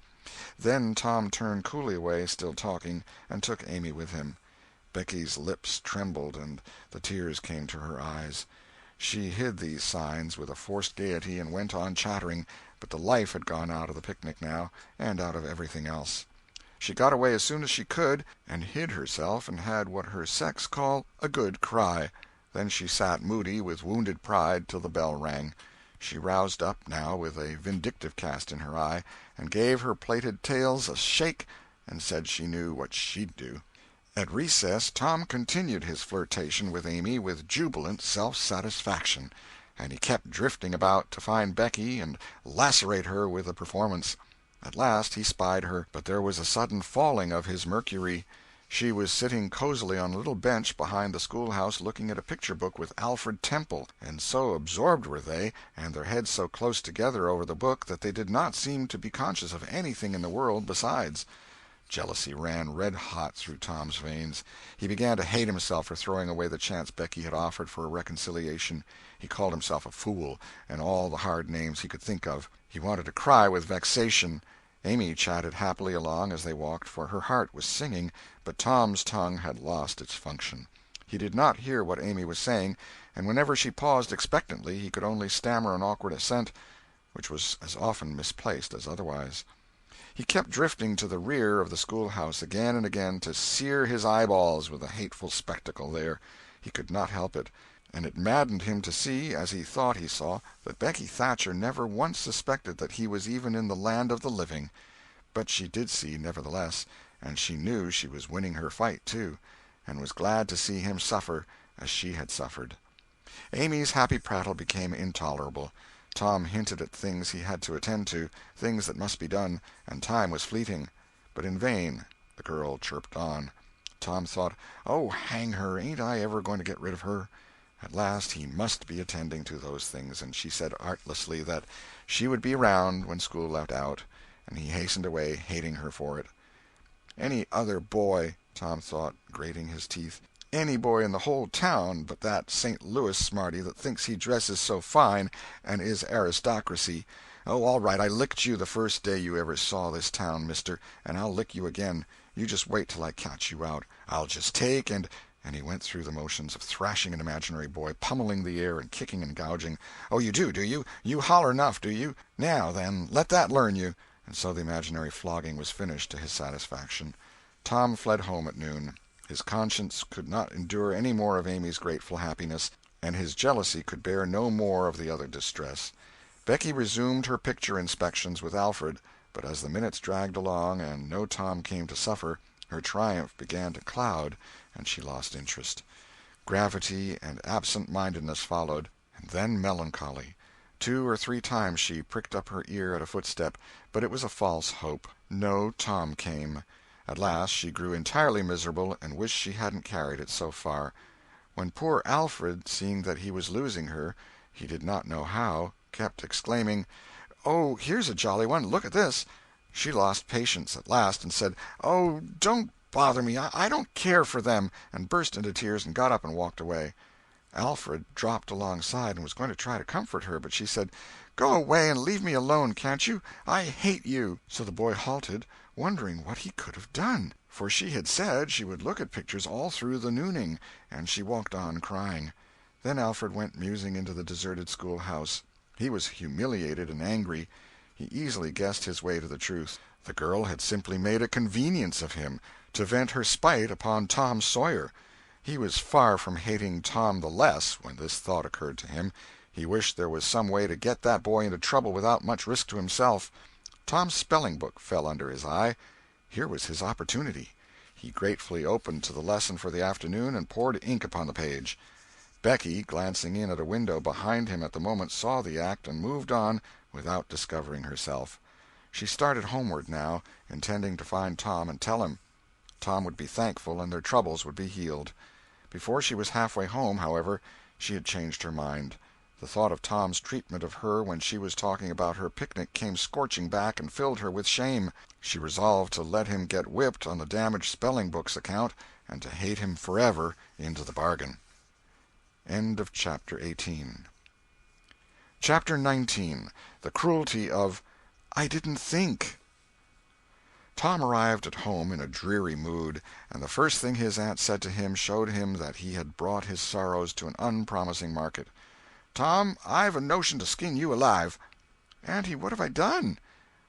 Then Tom turned coolly away, still talking, and took Amy with him. Becky's lips trembled and the tears came to her eyes. She hid these signs with a forced gaiety and went on chattering, but the life had gone out of the picnic now, and out of everything else. She got away as soon as she could, and hid herself and had what her sex call a good cry. Then she sat moody with wounded pride till the bell rang. She roused up, now, with a vindictive cast in her eye, and gave her plaited tails a shake, and said she knew what she'd do. At recess Tom continued his flirtation with Amy with jubilant self-satisfaction, and he kept drifting about to find Becky and lacerate her with the performance. At last he spied her, but there was a sudden falling of his mercury. She was sitting cozily on a little bench behind the schoolhouse looking at a picture book with Alfred Temple, and so absorbed were they, and their heads so close together over the book, that they did not seem to be conscious of anything in the world besides. Jealousy ran red-hot through Tom's veins. He began to hate himself for throwing away the chance Becky had offered for a reconciliation. He called himself a fool, and all the hard names he could think of. He wanted to cry with vexation. Amy chatted happily along as they walked, for her heart was singing, but Tom's tongue had lost its function. He did not hear what Amy was saying, and whenever she paused expectantly he could only stammer an awkward assent, which was as often misplaced as otherwise. He kept drifting to the rear of the schoolhouse again and again to sear his eyeballs with the hateful spectacle there. He could not help it, and it maddened him to see, as he thought he saw, that Becky Thatcher never once suspected that he was even in the land of the living. But she did see, nevertheless, and she knew she was winning her fight, too, and was glad to see him suffer as she had suffered. Amy's happy prattle became intolerable. Tom hinted at things he had to attend to, things that must be done, and time was fleeting. But in vain. The girl chirped on. Tom thought, "Oh, hang her, ain't I ever going to get rid of her?" At last he must be attending to those things, and she said artlessly that she would be around when school let out, and he hastened away, hating her for it. Any other boy, Tom thought, grating his teeth, any boy in the whole town but that St. Louis smarty that thinks he dresses so fine and is aristocracy. Oh, all right, I licked you the first day you ever saw this town, mister, and I'll lick you again. You just wait till I catch you out. I'll just take and he went through the motions of thrashing an imaginary boy, pummeling the air and kicking and gouging. "Oh, you do you? You holler enough, do you? Now, then, let that learn you." And so the imaginary flogging was finished to his satisfaction. Tom fled home at noon. His conscience could not endure any more of Amy's grateful happiness, and his jealousy could bear no more of the other distress. Becky resumed her picture inspections with Alfred, but as the minutes dragged along and no Tom came to suffer, her triumph began to cloud, and she lost interest. Gravity and absent-mindedness followed, and then melancholy. 2 or 3 times she pricked up her ear at a footstep, but it was a false hope. No Tom came. At last she grew entirely miserable, and wished she hadn't carried it so far. When poor Alfred, seeing that he was losing her, he did not know how, kept exclaiming, "Oh, here's a jolly one! Look at this!" she lost patience at last, and said, "Oh, don't bother me! I don't care for them!" and burst into tears and got up and walked away. Alfred dropped alongside and was going to try to comfort her, but she said, "Go away and leave me alone, can't you? I hate you!" So the boy halted, wondering what he could have done, for she had said she would look at pictures all through the nooning, and she walked on crying. Then Alfred went musing into the deserted schoolhouse. He was humiliated and angry. He easily guessed his way to the truth. The girl had simply made a convenience of him, to vent her spite upon Tom Sawyer. He was far from hating Tom the less when this thought occurred to him. He wished there was some way to get that boy into trouble without much risk to himself. Tom's spelling-book fell under his eye. Here was his opportunity. He gratefully opened to the lesson for the afternoon and poured ink upon the page. Becky, glancing in at a window behind him at the moment, saw the act and moved on without discovering herself. She started homeward now, intending to find Tom and tell him. Tom would be thankful, and their troubles would be healed. Before she was halfway home, however, she had changed her mind. The thought of Tom's treatment of her when she was talking about her picnic came scorching back and filled her with shame. She resolved to let him get whipped on the damaged spelling-book's account, and to hate him forever into the bargain. End of Chapter 18. Chapter 19. The Cruelty of "I Didn't Think." Tom arrived at home in a dreary mood, and the first thing his aunt said to him showed him that he had brought his sorrows to an unpromising market. "Tom, I've a notion to skin you alive." "Auntie, what have I done?"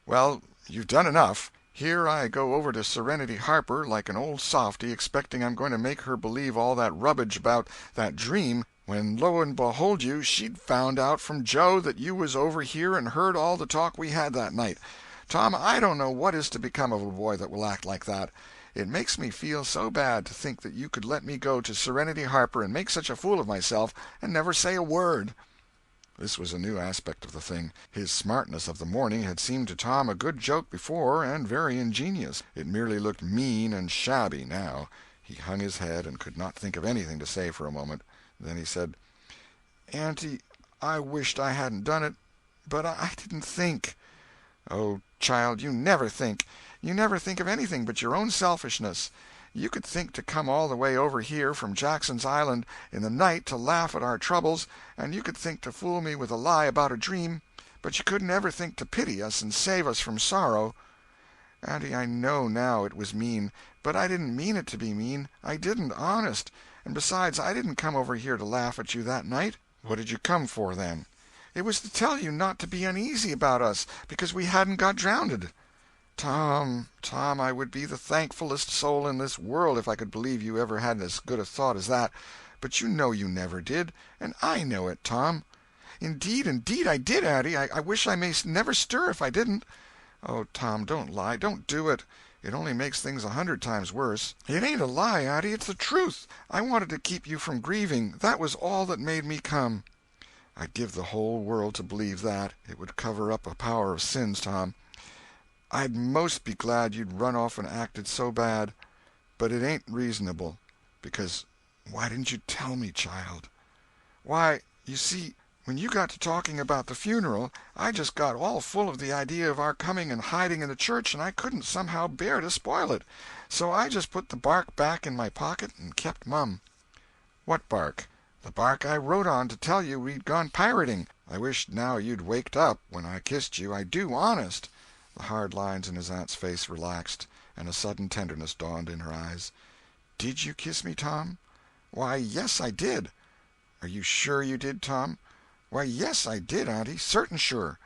"Well, you've done enough. Here I go over to Serenity Harper like an old softy, expecting I'm going to make her believe all that rubbish about that dream, when lo and behold you, she'd found out from Joe that you was over here and heard all the talk we had that night. Tom, I don't know what is to become of a boy that will act like that. It makes me feel so bad to think that you could let me go to Serenity Harper and make such a fool of myself and never say a word." This was a new aspect of the thing. His smartness of the morning had seemed to Tom a good joke before, and very ingenious. It merely looked mean and shabby now. He hung his head and could not think of anything to say for a moment. Then he said, "Auntie, I wished I hadn't done it, but I didn't think." "Oh, child, you never think. You never think of anything but your own selfishness. You could think to come all the way over here from Jackson's Island in the night to laugh at our troubles, and you could think to fool me with a lie about a dream, but you couldn't ever think to pity us and save us from sorrow." "Auntie, I know now it was mean, but I didn't mean it to be mean. I didn't, honest. And besides, I didn't come over here to laugh at you that night." "What did you come for, then?" "It was to tell you not to be uneasy about us, because we hadn't got drownded." "Tom, Tom, I would be the thankfulest soul in this world if I could believe you ever had as good a thought as that. But you know you never did, and I know it, Tom." Indeed I did, Auntie. I wish I may never stir if I didn't." "Oh, Tom, don't lie. Don't do it. It only makes things 100 times worse." "It ain't a lie, Auntie. It's the truth. I wanted to keep you from grieving. That was all that made me come." "I'd give the whole world to believe that. It would cover up a power of sins, Tom. I'd most be glad you'd run off and acted so bad. But it ain't reasonable. Because why didn't you tell me, child?" "Why, you see, when you got to talking about the funeral, I just got all full of the idea of our coming and hiding in the church, and I couldn't somehow bear to spoil it. So I just put the bark back in my pocket and kept mum." "What bark?" "The bark I wrote on to tell you we'd gone pirating. I wish now you'd waked up when I kissed you. I do, honest." The hard lines in his aunt's face relaxed, and a sudden tenderness dawned in her eyes. "Did you kiss me, Tom?" "Why, yes, I did." "Are you sure you did, Tom?" "Why, yes, I did, Auntie, certain sure."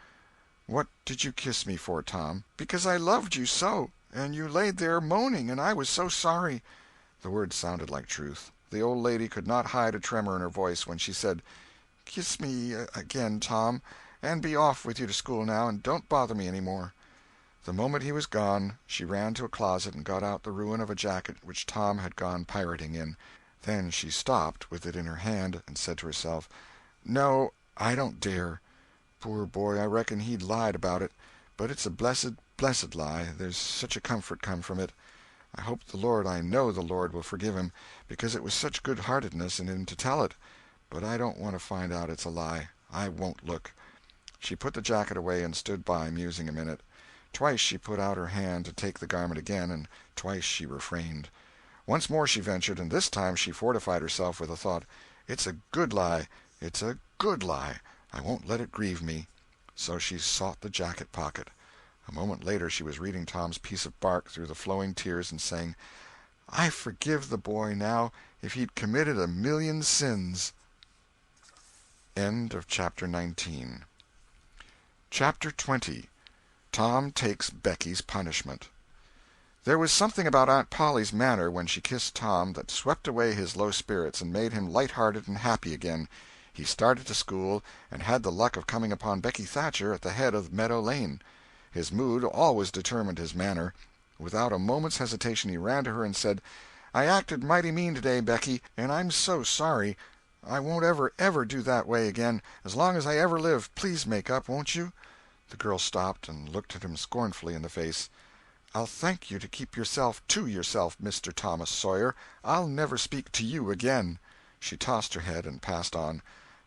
"What did you kiss me for, Tom?" "Because I loved you so, and you laid there moaning, and I was so sorry." The words sounded like truth. The old lady could not hide a tremor in her voice when she said, "Kiss me again, Tom, and be off with you to school now, and don't bother me any more." The moment he was gone, she ran to a closet and got out the ruin of a jacket which Tom had gone pirating in. Then she stopped, with it in her hand, and said to herself, "No, I don't dare. Poor boy, I reckon he'd lied about it. But it's a blessed, blessed lie, there's such a comfort come from it. I hope the Lord, I know the Lord will forgive him, because it was such good-heartedness in him to tell it. But I don't want to find out it's a lie. I won't look." She put the jacket away and stood by, musing a minute. Twice she put out her hand to take the garment again, and twice she refrained. Once more she ventured, and this time she fortified herself with the thought, "It's a good lie, it's a good lie. I won't let it grieve me." So she sought the jacket pocket. A moment later she was reading Tom's piece of bark through the flowing tears and saying, "I forgive the boy now, if he'd committed a million sins." End of chapter 19. Chapter 20. Tom Takes Becky's Punishment. There was something about Aunt Polly's manner when she kissed Tom that swept away his low spirits and made him light-hearted and happy again. He started to school, and had the luck of coming upon Becky Thatcher at the head of Meadow Lane. His mood always determined his manner. Without a moment's hesitation he ran to her and said, "I acted mighty mean today, Becky, and I'm so sorry. I won't ever do that way again, as long as I ever live. Please make up, won't you?" The girl stopped and looked at him scornfully in the face. "I'll thank you to keep yourself to yourself, Mr. Thomas Sawyer. I'll never speak to you again." She tossed her head and passed on.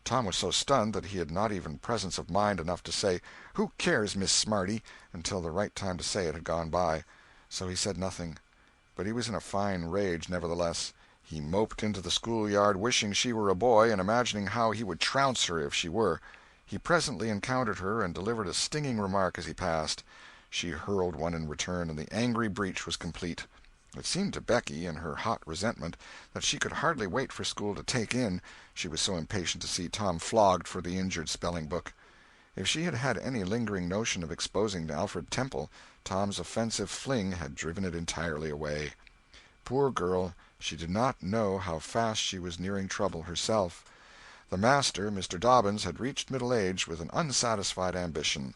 Tom was so stunned that he had not even presence of mind enough to say, "Who cares, Miss Smarty?" until the right time to say it had gone by. So he said nothing. But he was in a fine rage, nevertheless. He moped into the schoolyard, wishing she were a boy, and imagining how he would trounce her if she were. He presently encountered her, and delivered a stinging remark as he passed. She hurled one in return, and the angry breach was complete. It seemed to Becky, in her hot resentment, that she could hardly wait for school to take in, she was so impatient to see Tom flogged for the injured spelling-book. If she had had any lingering notion of exposing Alfred Temple, Tom's offensive fling had driven it entirely away. Poor girl, she did not know how fast she was nearing trouble herself. The master, Mr. Dobbins, had reached middle age with an unsatisfied ambition.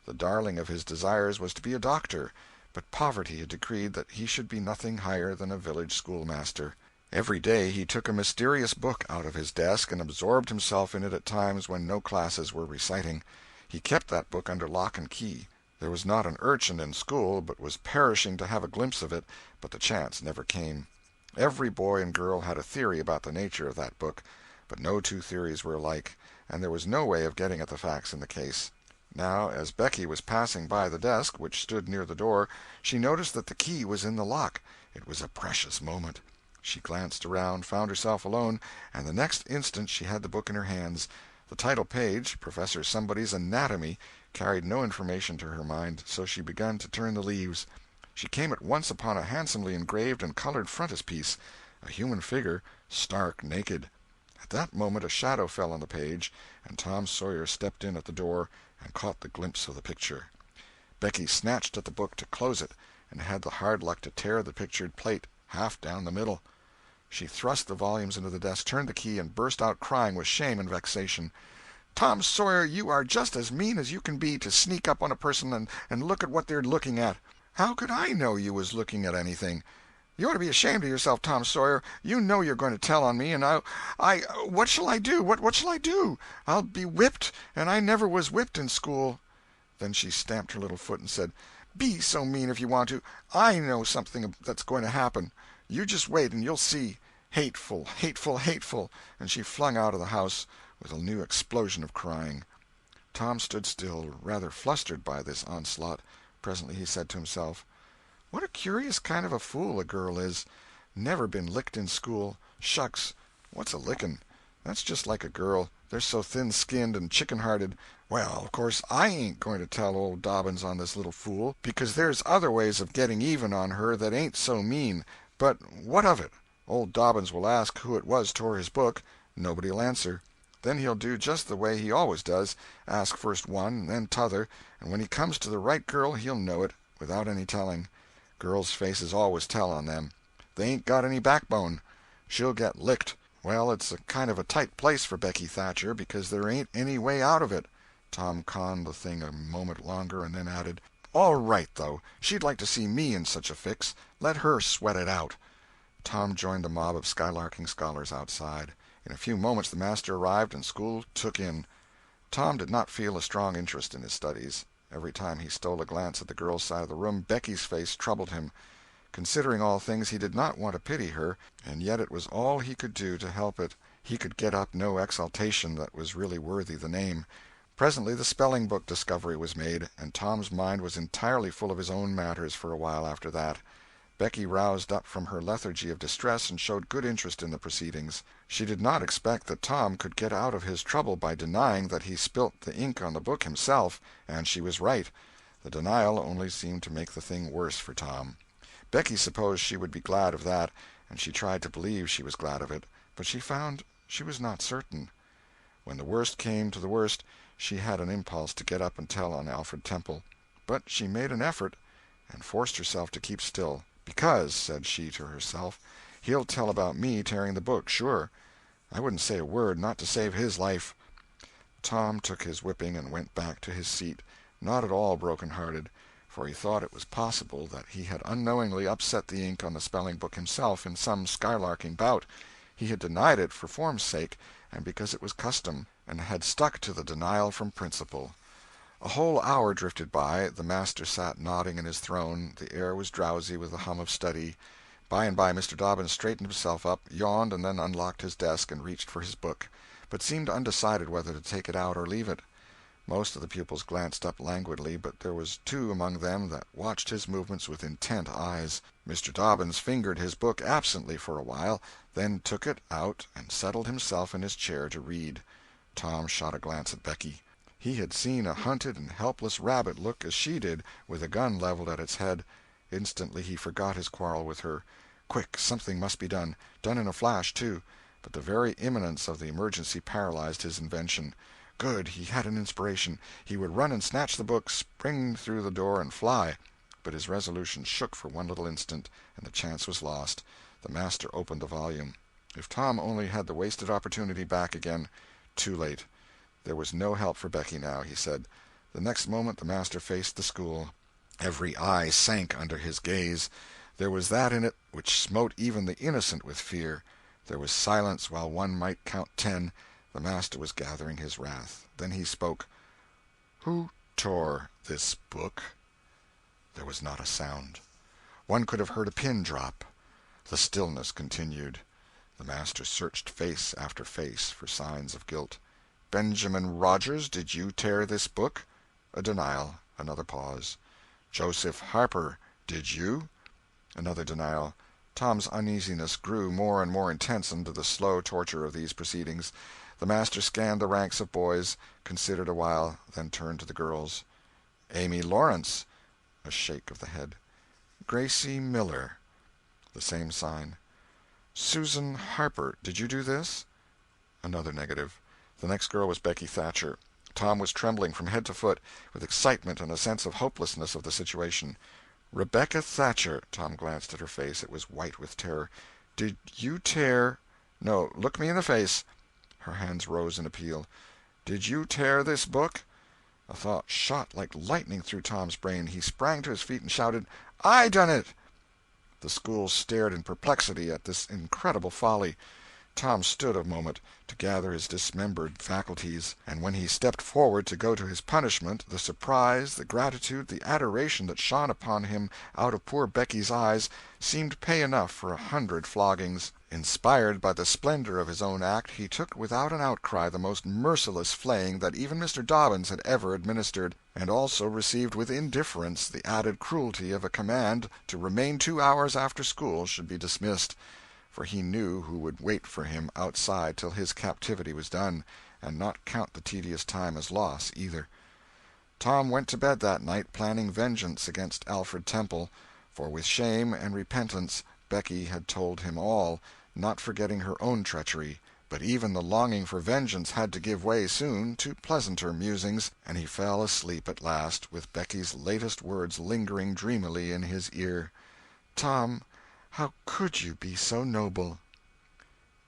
The darling of his desires was to be a doctor, but poverty had decreed that he should be nothing higher than a village schoolmaster. Every day he took a mysterious book out of his desk and absorbed himself in it at times when no classes were reciting. He kept that book under lock and key. There was not an urchin in school but was perishing to have a glimpse of it, but the chance never came. Every boy and girl had a theory about the nature of that book, but no two theories were alike, and there was no way of getting at the facts in the case. Now, as Becky was passing by the desk, which stood near the door, she noticed that the key was in the lock. It was a precious moment. She glanced around, found herself alone, and the next instant she had the book in her hands. The title page, Professor Somebody's Anatomy, carried no information to her mind, so she began to turn the leaves. She came at once upon a handsomely engraved and colored frontispiece, a human figure, stark naked. At that moment a shadow fell on the page, and Tom Sawyer stepped in at the door and caught the glimpse of the picture. Becky snatched at the book to close it, and had the hard luck to tear the pictured plate half down the middle. She thrust the volumes into the desk, turned the key, and burst out crying with shame and vexation. "Tom Sawyer, you are just as mean as you can be, to sneak up on a person and look at what they're looking at." "How could I know you was looking at anything?" "You ought to be ashamed of yourself, Tom Sawyer. You know you're going to tell on me, and what shall I do? What shall I do? I'll be whipped, and I never was whipped in school." Then she stamped her little foot and said, "Be so mean if you want to. I know something that's going to happen. You just wait and you'll see. Hateful, hateful, hateful!" And she flung out of the house with a new explosion of crying. Tom stood still, rather flustered by this onslaught. Presently he said to himself, "What a curious kind of a fool a girl is. Never been licked in school. Shucks, what's a licking? That's just like a girl. They're so thin-skinned and chicken-hearted. Well, of course I ain't going to tell old Dobbins on this little fool, because there's other ways of getting even on her that ain't so mean. But what of it? Old Dobbins will ask who it was tore his book. Nobody'll answer. Then he'll do just the way he always does, ask first one and then t'other, and when he comes to the right girl he'll know it, without any telling. Girls' faces always tell on them. They ain't got any backbone. She'll get licked. Well, it's a kind of a tight place for Becky Thatcher, because there ain't any way out of it." Tom conned the thing a moment longer, and then added, "All right, though. She'd like to see me in such a fix. Let her sweat it out." Tom joined the mob of skylarking scholars outside. In a few moments the master arrived and school took in. Tom did not feel a strong interest in his studies. Every time he stole a glance at the girl's side of the room, Becky's face troubled him. Considering all things, he did not want to pity her, and yet it was all he could do to help it. He could get up no exultation that was really worthy the name. Presently the spelling-book discovery was made, and Tom's mind was entirely full of his own matters for a while after that. Becky roused up from her lethargy of distress and showed good interest in the proceedings. She did not expect that Tom could get out of his trouble by denying that he spilt the ink on the book himself, and she was right. The denial only seemed to make the thing worse for Tom. Becky supposed she would be glad of that, and she tried to believe she was glad of it, but she found she was not certain. When the worst came to the worst, she had an impulse to get up and tell on Alfred Temple, but she made an effort and forced herself to keep still. "Because," said she to herself, "he'll tell about me tearing the book, sure. I wouldn't say a word, not to save his life." Tom took his whipping and went back to his seat, not at all broken-hearted, for he thought it was possible that he had unknowingly upset the ink on the spelling-book himself in some skylarking bout. He had denied it for form's sake, and because it was custom, and had stuck to the denial from principle. A whole hour drifted by. The master sat nodding in his throne. The air was drowsy with the hum of study. By and by Mr. Dobbins straightened himself up, yawned, and then unlocked his desk and reached for his book, but seemed undecided whether to take it out or leave it. Most of the pupils glanced up languidly, but there was two among them that watched his movements with intent eyes. Mr. Dobbins fingered his book absently for a while, then took it out and settled himself in his chair to read. Tom shot a glance at Becky. He had seen a hunted and helpless rabbit look as she did, with a gun leveled at its head. Instantly he forgot his quarrel with her. Quick, something must be done in a flash, too. But the very imminence of the emergency paralyzed his invention. Good, he had an inspiration. He would run and snatch the book, spring through the door, and fly. But his resolution shook for one little instant, and the chance was lost. The master opened the volume. If Tom only had the wasted opportunity back again. Too late. There was no help for Becky now, he said. The next moment the master faced the school. Every eye sank under his gaze. There was that in it which smote even the innocent with fear. There was silence while one might count 10. The master was gathering his wrath. Then he spoke. "Who tore this book?" There was not a sound. One could have heard a pin drop. The stillness continued. The master searched face after face for signs of guilt. "Benjamin Rogers, did you tear this book?" A denial. Another pause. "Joseph Harper, did you?" Another denial. Tom's uneasiness grew more and more intense under the slow torture of these proceedings. The master scanned the ranks of boys, considered a while, then turned to the girls. "Amy Lawrence." A shake of the head. "Gracie Miller." The same sign. "Susan Harper, did you do this?" Another negative. The next girl was Becky Thatcher. Tom was trembling from head to foot with excitement and a sense of hopelessness of the situation. "Rebecca Thatcher." Tom glanced at her face. It was white with terror. "Did you tear— No, look me in the face." Her hands rose in appeal. "Did you tear this book?" A thought shot like lightning through Tom's brain. He sprang to his feet and shouted, "I done it!" The school stared in perplexity at this incredible folly. Tom stood a moment to gather his dismembered faculties, and when he stepped forward to go to his punishment, the surprise, the gratitude, the adoration that shone upon him out of poor Becky's eyes seemed pay enough for 100 floggings. Inspired by the splendor of his own act, he took without an outcry the most merciless flaying that even Mr. Dobbins had ever administered, and also received with indifference the added cruelty of a command to remain 2 hours after school should be dismissed. For he knew who would wait for him outside till his captivity was done, and not count the tedious time as loss, either. Tom went to bed that night planning vengeance against Alfred Temple, for with shame and repentance Becky had told him all, not forgetting her own treachery, but even the longing for vengeance had to give way soon to pleasanter musings, and he fell asleep at last with Becky's latest words lingering dreamily in his ear. "Tom, how could you be so noble?"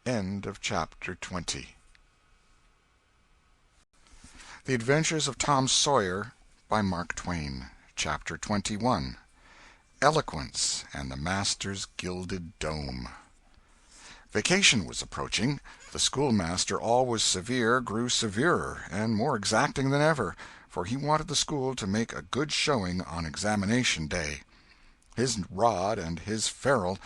End of chapter 20. The Adventures of Tom Sawyer by Mark Twain. Chapter 21. Eloquence and the Master's Gilded Dome. Vacation was approaching. The schoolmaster, always severe, grew severer, and more exacting than ever, for he wanted the school to make a good showing on examination day. His rod and his ferule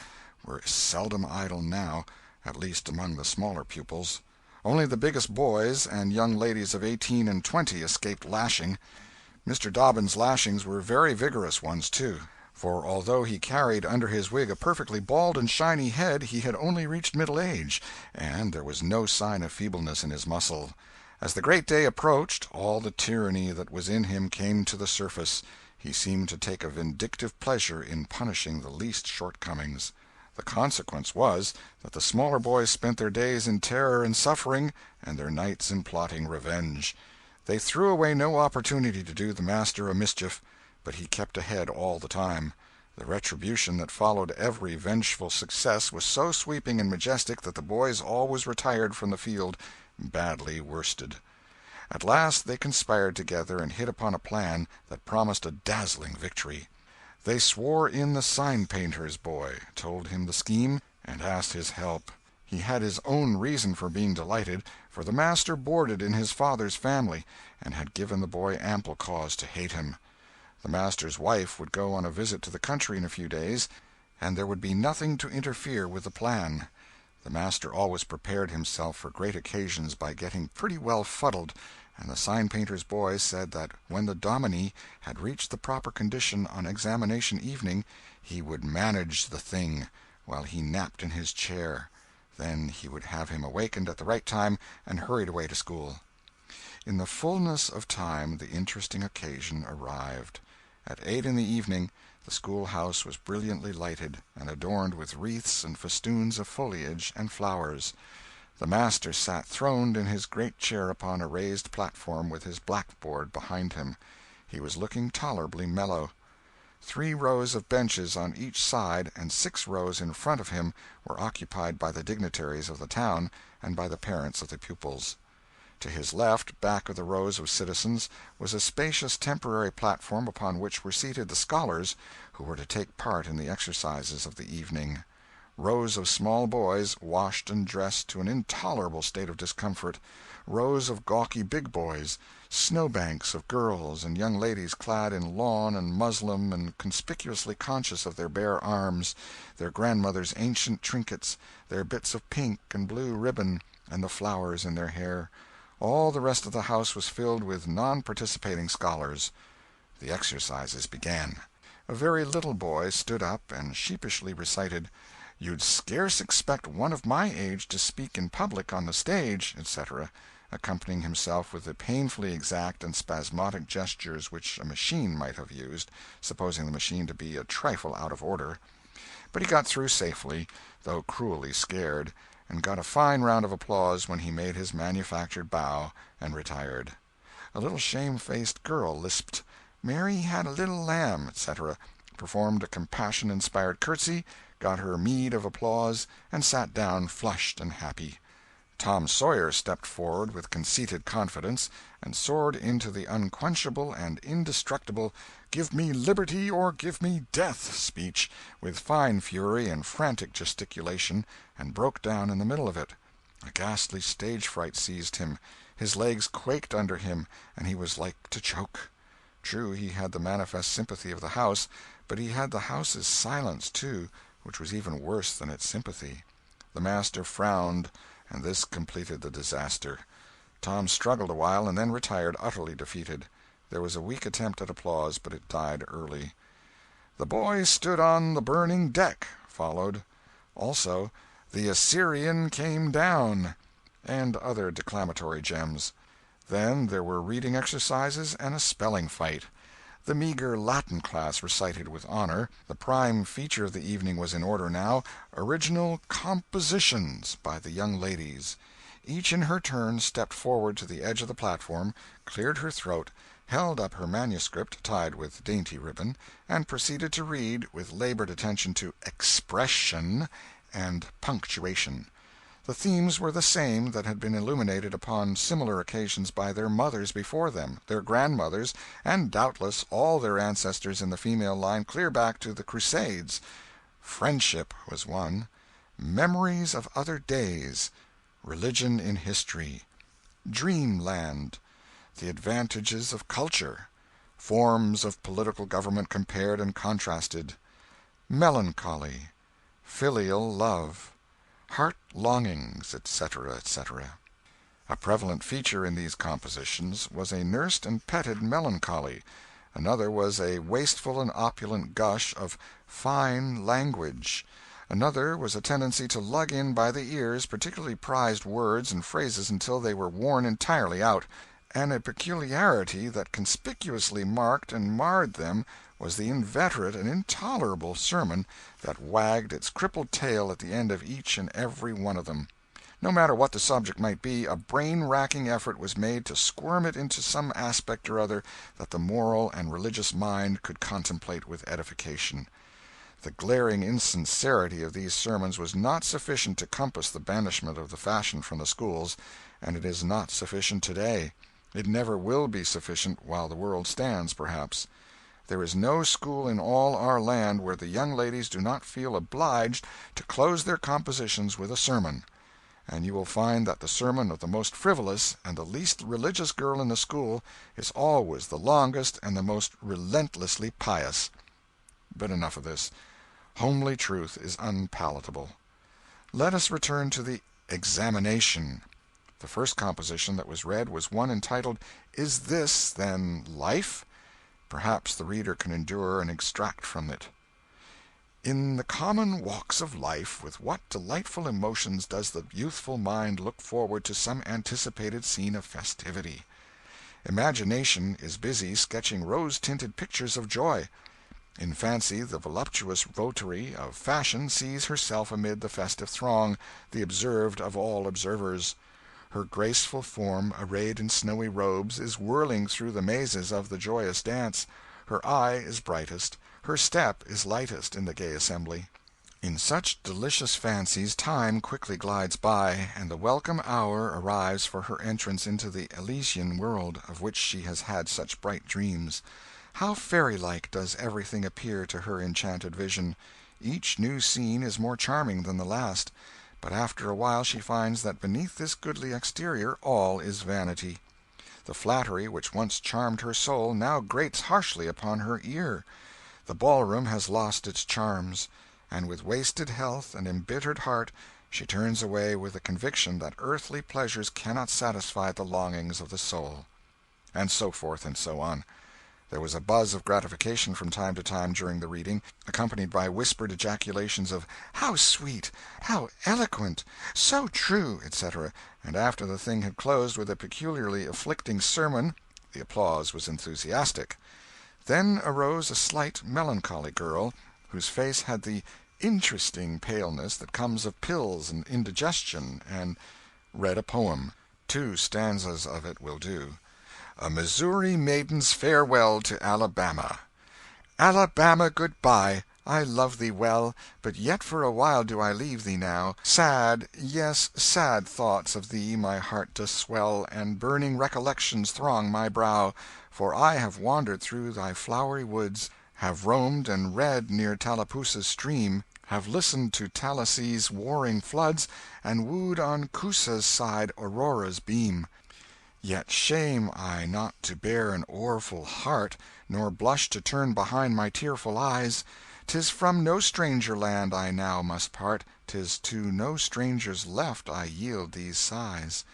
were seldom idle now, at least among the smaller pupils. Only the biggest boys and young ladies of 18 and 20 escaped lashing. Mr. Dobbin's lashings were very vigorous ones, too, for although he carried under his wig a perfectly bald and shiny head, he had only reached middle age, and there was no sign of feebleness in his muscle. As the great day approached, all the tyranny that was in him came to the surface. He seemed to take a vindictive pleasure in punishing the least shortcomings. The consequence was that the smaller boys spent their days in terror and suffering, and their nights in plotting revenge. They threw away no opportunity to do the master a mischief, but he kept ahead all the time. The retribution that followed every vengeful success was so sweeping and majestic that the boys always retired from the field badly worsted. At last they conspired together and hit upon a plan that promised a dazzling victory. They swore in the sign-painter's boy, told him the scheme, and asked his help. He had his own reason for being delighted, for the master boarded in his father's family, and had given the boy ample cause to hate him. The master's wife would go on a visit to the country in a few days, and there would be nothing to interfere with the plan. The master always prepared himself for great occasions by getting pretty well fuddled, and the sign-painter's boy said that when the dominie had reached the proper condition on examination evening, he would manage the thing while he napped in his chair. Then he would have him awakened at the right time and hurried away to school. In the fullness of time the interesting occasion arrived. At 8 in the evening the schoolhouse was brilliantly lighted, and adorned with wreaths and festoons of foliage and flowers. The master sat throned in his great chair upon a raised platform with his blackboard behind him. He was looking tolerably mellow. 3 rows of benches on each side and 6 rows in front of him were occupied by the dignitaries of the town and by the parents of the pupils. To his left, back of the rows of citizens, was a spacious temporary platform upon which were seated the scholars who were to take part in the exercises of the evening. Rows of small boys, washed and dressed to an intolerable state of discomfort, rows of gawky big boys, snowbanks of girls and young ladies clad in lawn and muslin and conspicuously conscious of their bare arms, their grandmother's ancient trinkets, their bits of pink and blue ribbon, and the flowers in their hair. All the rest of the house was filled with non-participating scholars. The exercises began. A very little boy stood up and sheepishly recited, "You'd scarce expect one of my age to speak in public on the stage," etc., accompanying himself with the painfully exact and spasmodic gestures which a machine might have used, supposing the machine to be a trifle out of order. But he got through safely, though cruelly scared, and got a fine round of applause when he made his manufactured bow and retired. A little shamefaced girl lisped, "Mary had a little lamb," etc., performed a compassion-inspired curtsy, got her meed of applause, and sat down flushed and happy. Tom Sawyer stepped forward with conceited confidence, and soared into the unquenchable and indestructible "Give me liberty or give me death" speech with fine fury and frantic gesticulation, and broke down in the middle of it. A ghastly stage fright seized him, his legs quaked under him, and he was like to choke. True, he had the manifest sympathy of the house, but he had the house's silence, too, which was even worse than its sympathy. The master frowned, and this completed the disaster. Tom struggled a while, and then retired, utterly defeated. There was a weak attempt at applause, but it died early. "The boy stood on the burning deck" followed. Also, "The Assyrian came down," and other declamatory gems. Then there were reading exercises and a spelling fight. The meager Latin class recited with honor. The prime feature of the evening was in order now, original compositions by the young ladies. Each in her turn stepped forward to the edge of the platform, cleared her throat, held up her manuscript tied with dainty ribbon, and proceeded to read, with labored attention to expression and punctuation. The themes were the same that had been illuminated upon similar occasions by their mothers before them, their grandmothers, and doubtless all their ancestors in the female line clear back to the Crusades. Friendship was one, Memories of Other Days, Religion in History, Dreamland, The Advantages of Culture, Forms of Political Government Compared and Contrasted, Melancholy, Filial Love, Heart Longings, etc., etc. A prevalent feature in these compositions was a nursed and petted melancholy. Another was a wasteful and opulent gush of fine language. Another was a tendency to lug in by the ears particularly prized words and phrases until they were worn entirely out, and a peculiarity that conspicuously marked and marred them was the inveterate and intolerable sermon that wagged its crippled tail at the end of each and every one of them. No matter what the subject might be, a brain-racking effort was made to squirm it into some aspect or other that the moral and religious mind could contemplate with edification. The glaring insincerity of these sermons was not sufficient to compass the banishment of the fashion from the schools, and it is not sufficient today. It never will be sufficient while the world stands, perhaps. There is no school in all our land where the young ladies do not feel obliged to close their compositions with a sermon. And you will find that the sermon of the most frivolous and the least religious girl in the school is always the longest and the most relentlessly pious. But enough of this. Homely truth is unpalatable. Let us return to the examination. The first composition that was read was one entitled, "Is This, Then, Life?" Perhaps the reader can endure an extract from it. In the common walks of life, with what delightful emotions does the youthful mind look forward to some anticipated scene of festivity! Imagination is busy sketching rose-tinted pictures of joy. In fancy the voluptuous votary of fashion sees herself amid the festive throng, the observed of all observers. Her graceful form, arrayed in snowy robes, is whirling through the mazes of the joyous dance. Her eye is brightest, her step is lightest in the gay assembly. In such delicious fancies time quickly glides by, and the welcome hour arrives for her entrance into the Elysian world, of which she has had such bright dreams. How fairy-like does everything appear to her enchanted vision! Each new scene is more charming than the last, but after a while she finds that beneath this goodly exterior all is vanity. The flattery which once charmed her soul now grates harshly upon her ear. The ballroom has lost its charms, and with wasted health and embittered heart she turns away with the conviction that earthly pleasures cannot satisfy the longings of the soul. And so forth and so on. There was a buzz of gratification from time to time during the reading, accompanied by whispered ejaculations of "How sweet!" "How eloquent!" "So true!" etc., and after the thing had closed with a peculiarly afflicting sermon, the applause was enthusiastic. Then arose a slight, melancholy girl, whose face had the interesting paleness that comes of pills and indigestion, and read a poem. 2 stanzas of it will do. A Missouri Maiden's Farewell to Alabama. Alabama, good-bye. I love thee well, but yet for a while do I leave thee now. Sad, yes, sad thoughts of thee my heart doth swell, and burning recollections throng my brow. For I have wandered through thy flowery woods, have roamed and read near Tallapoosa's stream, have listened to Tallahasssee's warring floods, and wooed on Coosa's side Aurora's beam. Yet shame I not to bear an o'erfull heart, nor blush to turn behind my tearful eyes. 'Tis from no stranger land I now must part, 'tis to no stranger's left I yield these sighs.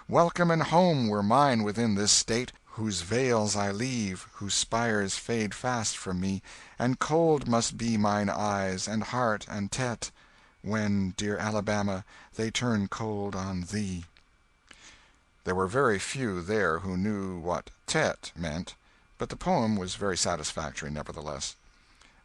Welcome and home were mine within this state, whose vales I leave, whose spires fade fast from me, and cold must be mine eyes, and heart, and tete, when, dear Alabama, they turn cold on thee. There were very few there who knew what "tete" meant, but the poem was very satisfactory, nevertheless.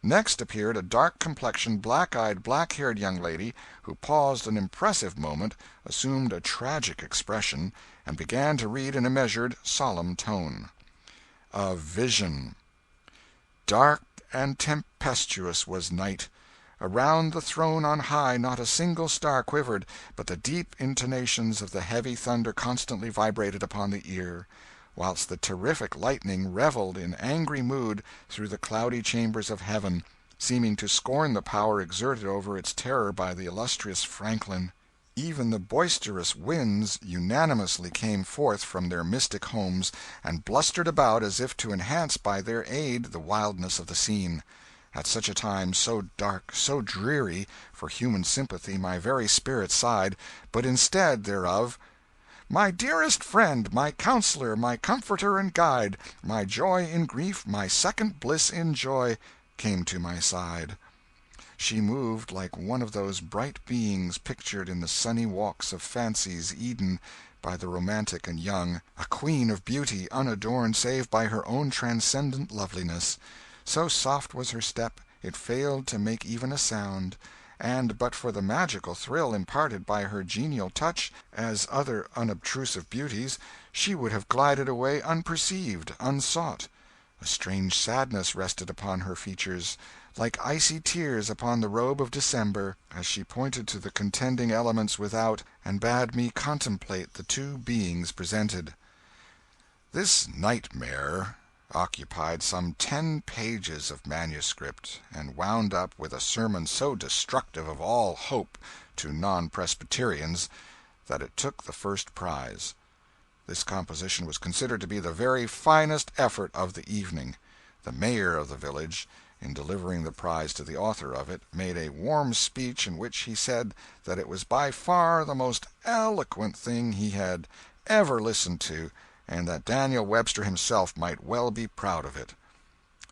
Next appeared a dark-complexioned, black-eyed, black-haired young lady, who paused an impressive moment, assumed a tragic expression, and began to read in a measured, solemn tone. A Vision. Dark and tempestuous was night. Around the throne on high not a single star quivered, but the deep intonations of the heavy thunder constantly vibrated upon the ear, whilst the terrific lightning revelled in angry mood through the cloudy chambers of heaven, seeming to scorn the power exerted over its terror by the illustrious Franklin. Even the boisterous winds unanimously came forth from their mystic homes and blustered about as if to enhance by their aid the wildness of the scene. At such a time, so dark, so dreary, for human sympathy my very spirit sighed, but instead thereof, "My dearest friend, my counselor, my comforter and guide, my joy in grief, my second bliss in joy," came to my side. She moved like one of those bright beings pictured in the sunny walks of fancy's Eden by the romantic and young, a queen of beauty unadorned save by her own transcendent loveliness. So soft was her step, it failed to make even a sound, and but for the magical thrill imparted by her genial touch, as other unobtrusive beauties, she would have glided away unperceived, unsought. A strange sadness rested upon her features, like icy tears upon the robe of December, as she pointed to the contending elements without, and bade me contemplate the two beings presented. This nightmare occupied some 10 pages of manuscript, and wound up with a sermon so destructive of all hope to non-Presbyterians that it took the first prize. This composition was considered to be the very finest effort of the evening. The mayor of the village, in delivering the prize to the author of it, made a warm speech in which he said that it was by far the most eloquent thing he had ever listened to, and that Daniel Webster himself might well be proud of it.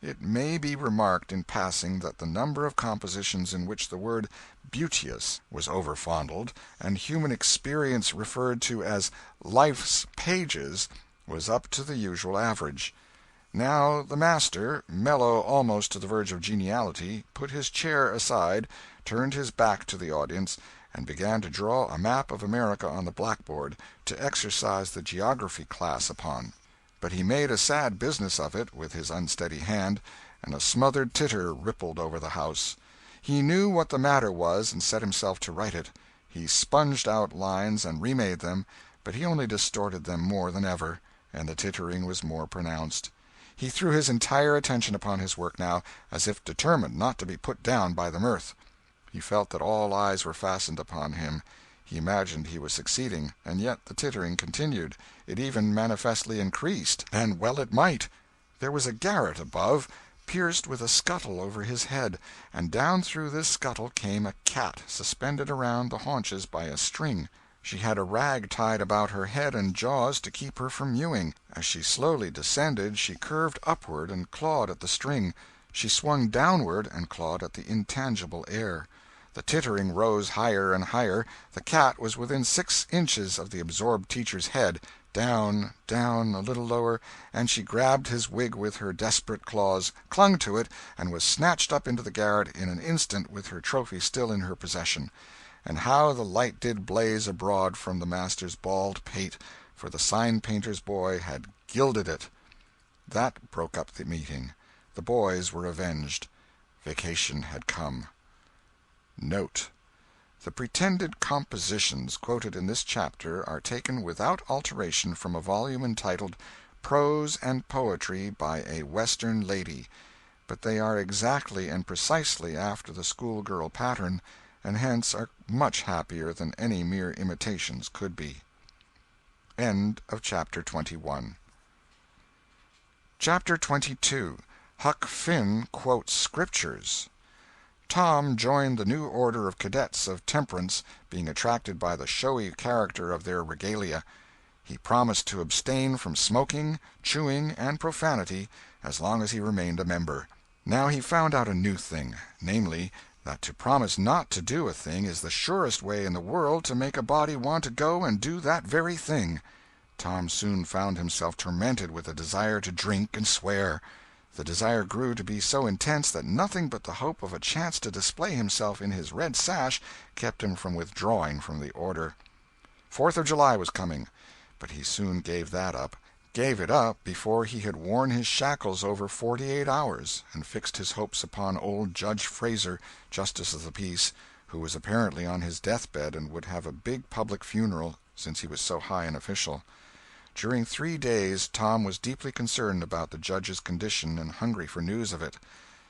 It may be remarked in passing that the number of compositions in which the word "beauteous" was overfondled, and human experience referred to as "life's pages," was up to the usual average. Now the master, mellow almost to the verge of geniality, put his chair aside, turned his back to the audience, and began to draw a map of America on the blackboard, to exercise the geography class upon. But he made a sad business of it with his unsteady hand, and a smothered titter rippled over the house. He knew what the matter was, and set himself to right it. He sponged out lines and remade them, but he only distorted them more than ever, and the tittering was more pronounced. He threw his entire attention upon his work now, as if determined not to be put down by the mirth. He felt that all eyes were fastened upon him. He imagined he was succeeding, and yet the tittering continued. It even manifestly increased, and well it might. There was a garret above, pierced with a scuttle over his head, and down through this scuttle came a cat, suspended around the haunches by a string. She had a rag tied about her head and jaws to keep her from mewing. As she slowly descended, she curved upward and clawed at the string. She swung downward and clawed at the intangible air. The tittering rose higher and higher. The cat was within 6 inches of the absorbed teacher's head. Down, down, a little lower, and she grabbed his wig with her desperate claws, clung to it, and was snatched up into the garret in an instant with her trophy still in her possession. And how the light did blaze abroad from the master's bald pate, for the sign-painter's boy had gilded it. That broke up the meeting. The boys were avenged. Vacation had come. Note: the pretended compositions quoted in this chapter are taken without alteration from a volume entitled Prose and Poetry by a Western Lady, but they are exactly and precisely after the schoolgirl pattern, and hence are much happier than any mere imitations could be. End of Chapter 21. Chapter 22. Huck Finn Quotes Scriptures. Tom joined the new order of cadets of temperance, being attracted by the showy character of their regalia. He promised to abstain from smoking, chewing, and profanity as long as he remained a member. Now he found out a new thing, namely, that to promise not to do a thing is the surest way in the world to make a body want to go and do that very thing. Tom soon found himself tormented with a desire to drink and swear. The desire grew to be so intense that nothing but the hope of a chance to display himself in his red sash kept him from withdrawing from the order. 4th of July was coming, but he soon gave that up. Gave it up before he had worn his shackles over 48 hours, and fixed his hopes upon old Judge Fraser, Justice of the Peace, who was apparently on his deathbed and would have a big public funeral, since he was so high an official. During 3 days Tom was deeply concerned about the Judge's condition and hungry for news of it.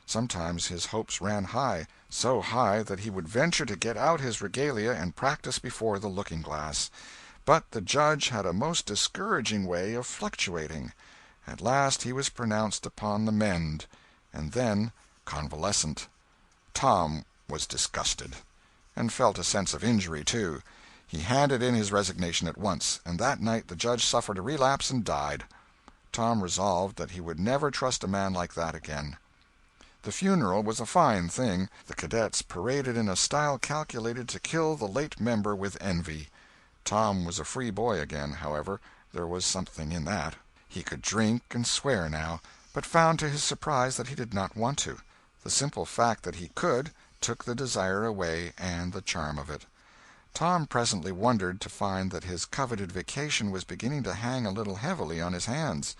Sometimes his hopes ran high, so high that he would venture to get out his regalia and practice before the looking-glass. But the judge had a most discouraging way of fluctuating. At last he was pronounced upon the mend, and then convalescent. Tom was disgusted, and felt a sense of injury, too. He handed in his resignation at once, and that night the judge suffered a relapse and died. Tom resolved that he would never trust a man like that again. The funeral was a fine thing. The cadets paraded in a style calculated to kill the late member with envy. Tom was a free boy again, however. There was something in that. He could drink and swear now, but found to his surprise that he did not want to. The simple fact that he could took the desire away and the charm of it. Tom presently wondered to find that his coveted vacation was beginning to hang a little heavily on his hands.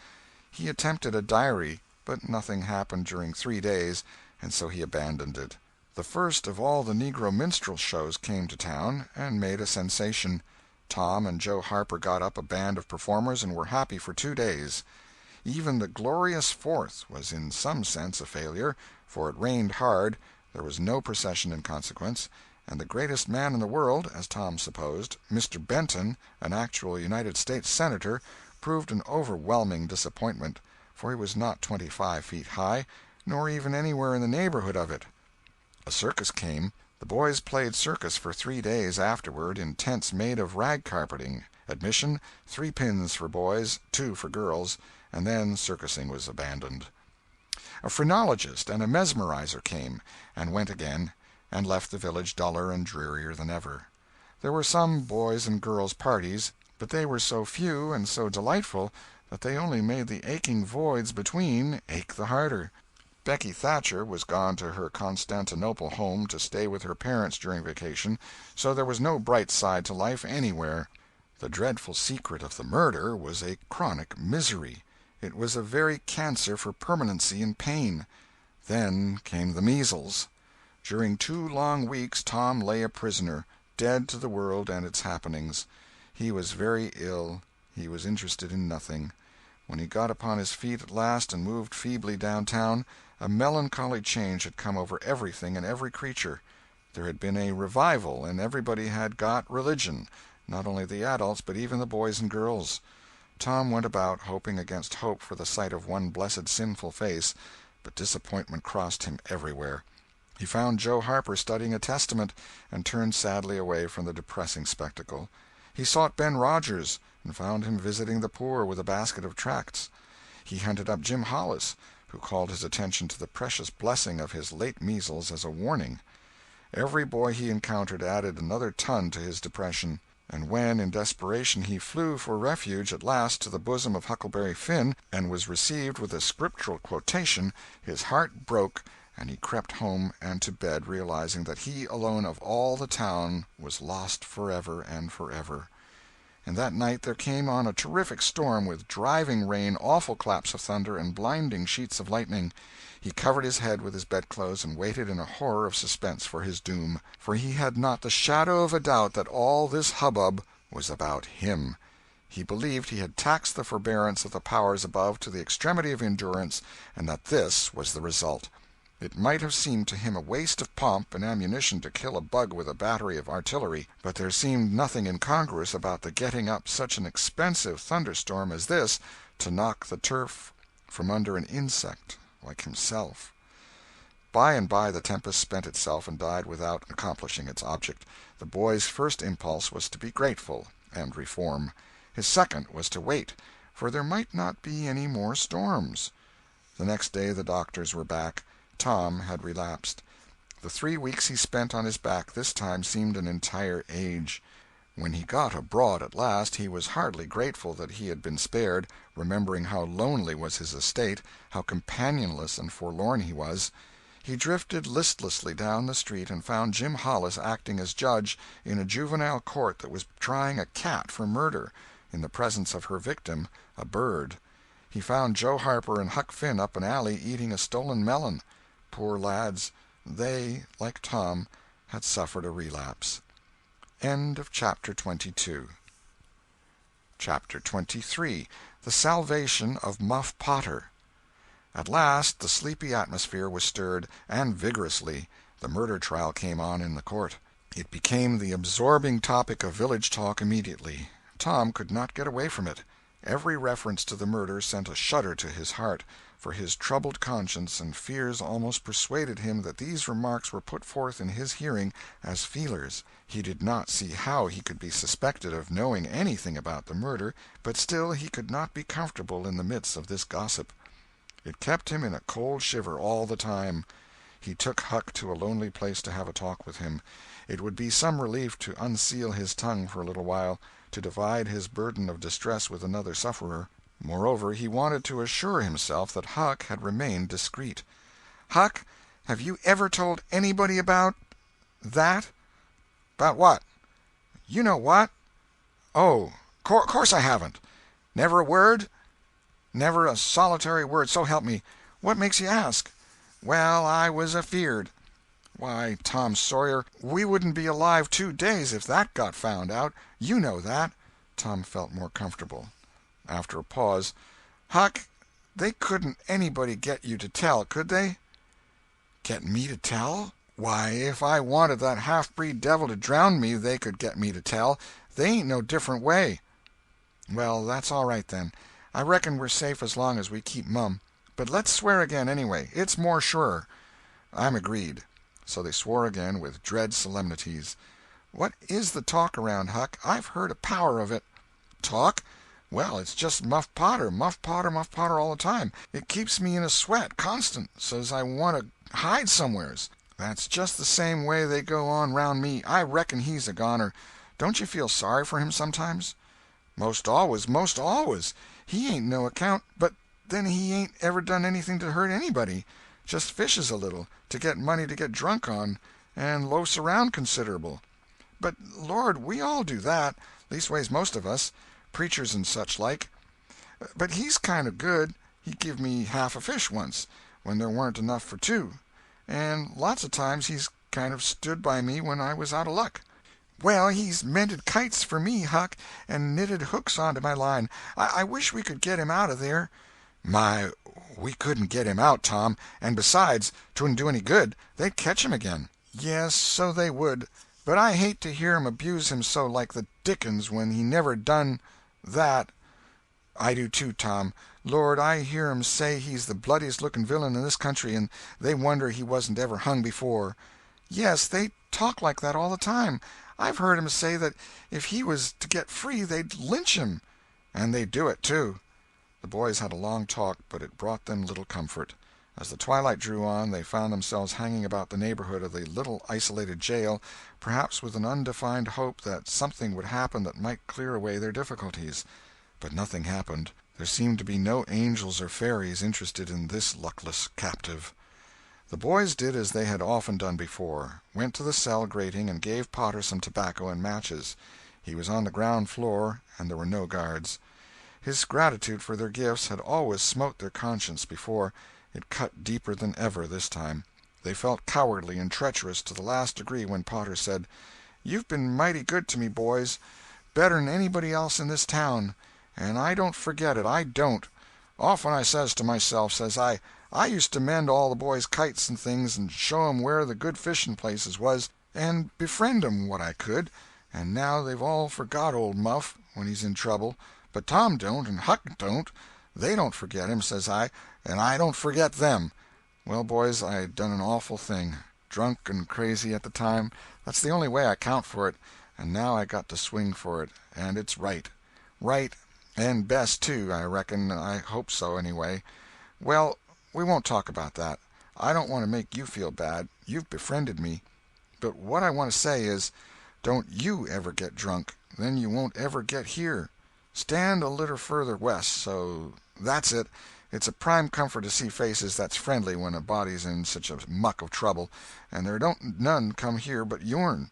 He attempted a diary, but nothing happened during 3 days, and so he abandoned it. The first of all the negro minstrel shows came to town, and made a sensation. Tom and Joe Harper got up a band of performers and were happy for 2 days. Even the glorious Fourth was in some sense a failure, for it rained hard, there was no procession in consequence, and the greatest man in the world, as Tom supposed, Mr. Benton, an actual United States Senator, proved an overwhelming disappointment, for he was not 25 feet high, nor even anywhere in the neighborhood of it. A circus came. The boys played circus for 3 days afterward in tents made of rag carpeting. Admission, 3 pins for boys, 2 for girls, and then circusing was abandoned. A phrenologist and a mesmerizer came, and went again, and left the village duller and drearier than ever. There were some boys' and girls' parties, but they were so few and so delightful that they only made the aching voids between ache the harder. Becky Thatcher was gone to her Constantinople home to stay with her parents during vacation, so there was no bright side to life anywhere. The dreadful secret of the murder was a chronic misery. It was a very cancer for permanency and pain. Then came the measles. During 2 long weeks Tom lay a prisoner, dead to the world and its happenings. He was very ill. He was interested in nothing. When he got upon his feet at last and moved feebly downtown, a melancholy change had come over everything and every creature. There had been a revival, and everybody had got religion, not only the adults but even the boys and girls. Tom went about, hoping against hope for the sight of one blessed sinful face, but disappointment crossed him everywhere. He found Joe Harper studying a Testament, and turned sadly away from the depressing spectacle. He sought Ben Rogers, and found him visiting the poor with a basket of tracts. He hunted up Jim Hollis, who called his attention to the precious blessing of his late measles as a warning. Every boy he encountered added another ton to his depression, and when in desperation he flew for refuge at last to the bosom of Huckleberry Finn, and was received with a scriptural quotation, his heart broke, and he crept home and to bed, realizing that he alone of all the town was lost forever and forever. And that night there came on a terrific storm, with driving rain, awful claps of thunder, and blinding sheets of lightning. He covered his head with his bedclothes and waited in a horror of suspense for his doom, for he had not the shadow of a doubt that all this hubbub was about him. He believed he had taxed the forbearance of the powers above to the extremity of endurance, and that this was the result. It might have seemed to him a waste of pomp and ammunition to kill a bug with a battery of artillery, but there seemed nothing incongruous about the getting up such an expensive thunderstorm as this to knock the turf from under an insect like himself. By and by the tempest spent itself and died without accomplishing its object. The boy's first impulse was to be grateful and reform. His second was to wait, for there might not be any more storms. The next day the doctors were back. Tom had relapsed. The 3 weeks he spent on his back this time seemed an entire age. When he got abroad at last, he was hardly grateful that he had been spared, remembering how lonely was his estate, how companionless and forlorn he was. He drifted listlessly down the street and found Jim Hollis acting as judge in a juvenile court that was trying a cat for murder, in the presence of her victim, a bird. He found Joe Harper and Huck Finn up an alley eating a stolen melon. Poor lads, they, like Tom, had suffered a relapse. End of Chapter 22. Chapter 23. The Salvation of Muff Potter. At last the sleepy atmosphere was stirred, and vigorously. The murder trial came on in the court. It became the absorbing topic of village talk immediately. Tom could not get away from it. Every reference to the murder sent a shudder to his heart, for his troubled conscience and fears almost persuaded him that these remarks were put forth in his hearing as feelers. He did not see how he could be suspected of knowing anything about the murder, but still he could not be comfortable in the midst of this gossip. It kept him in a cold shiver all the time. He took Huck to a lonely place to have a talk with him. It would be some relief to unseal his tongue for a little while, to divide his burden of distress with another sufferer. Moreover, he wanted to assure himself that Huck had remained discreet. "Huck, have you ever told anybody about—that?" "About what?" "You know what." "Oh, course I haven't." "Never a word?" "Never a solitary word, so help me. What makes you ask?" "Well, I was afeard." "Why, Tom Sawyer, we wouldn't be alive 2 days if that got found out. You know that." Tom felt more comfortable. After a pause, "Huck, they couldn't anybody get you to tell, could they?" "Get me to tell? Why, if I wanted that half-breed devil to drown me they could get me to tell. They ain't no different way." "Well, that's all right, then. I reckon we're safe as long as we keep mum. But let's swear again, anyway. It's more surer." "I'm agreed." So they swore again with dread solemnities. "What is the talk around, Huck? I've heard a power of it." "Talk? Well, it's just Muff Potter, Muff Potter, Muff Potter all the time. It keeps me in a sweat, constant, so's I want to hide somewheres. That's just the same way they go on round me. I reckon he's a goner. Don't you feel sorry for him sometimes?" "Most always, most always. He ain't no account, but then he ain't ever done anything to hurt anybody. Just fishes a little, to get money to get drunk on, and loafs around considerable." "But, Lord, we all do that. Leastways most of us. Preachers and such like. But he's kind of good. He give me half a fish once, when there warn't enough for 2. And lots of times he's kind of stood by me when I was out of luck." "Well, he's mended kites for me, Huck, and knitted hooks onto my line. I wish we could get him out of there." "My, we couldn't get him out, Tom, and besides, 'twouldn't do any good. They'd catch him again." "Yes, so they would. But I hate to hear 'em abuse him so like the dickens when he never done—that." "I do too, Tom. Lord, I hear 'em say he's the bloodiest looking villain in this country, and they wonder he wasn't ever hung before." "Yes, they talk like that all the time. I've heard 'em say that if he was to get free they'd lynch him." "And they'd do it, too." The boys had a long talk, but it brought them little comfort. As the twilight drew on, they found themselves hanging about the neighborhood of the little isolated jail, perhaps with an undefined hope that something would happen that might clear away their difficulties. But nothing happened. There seemed to be no angels or fairies interested in this luckless captive. The boys did as they had often done before, went to the cell grating and gave Potter some tobacco and matches. He was on the ground floor, and there were no guards. His gratitude for their gifts had always smote their conscience before. It cut deeper than ever this time. They felt cowardly and treacherous to the last degree when Potter said, "You've been mighty good to me, boys, better'n anybody else in this town, and I don't forget it, I don't. Often I says to myself, says I used to mend all the boys' kites and things, and show 'em where the good fishing places was, and befriend 'em what I could, and now they've all forgot old Muff when he's in trouble, but Tom don't, and Huck don't. They don't forget him, says I, and I don't forget them. Well, boys, I done an awful thing. Drunk and crazy at the time, that's the only way I count for it, and now I got to swing for it, and it's right. Right, and best, too, I reckon. I hope so, anyway. Well, we won't talk about that. I don't want to make you feel bad. You've befriended me. But what I want to say is, don't you ever get drunk. Then you won't ever get here. Stand a little further west, so that's it. It's a prime comfort to see faces that's friendly when a body's in such a muck of trouble, and there don't none come here but yourn.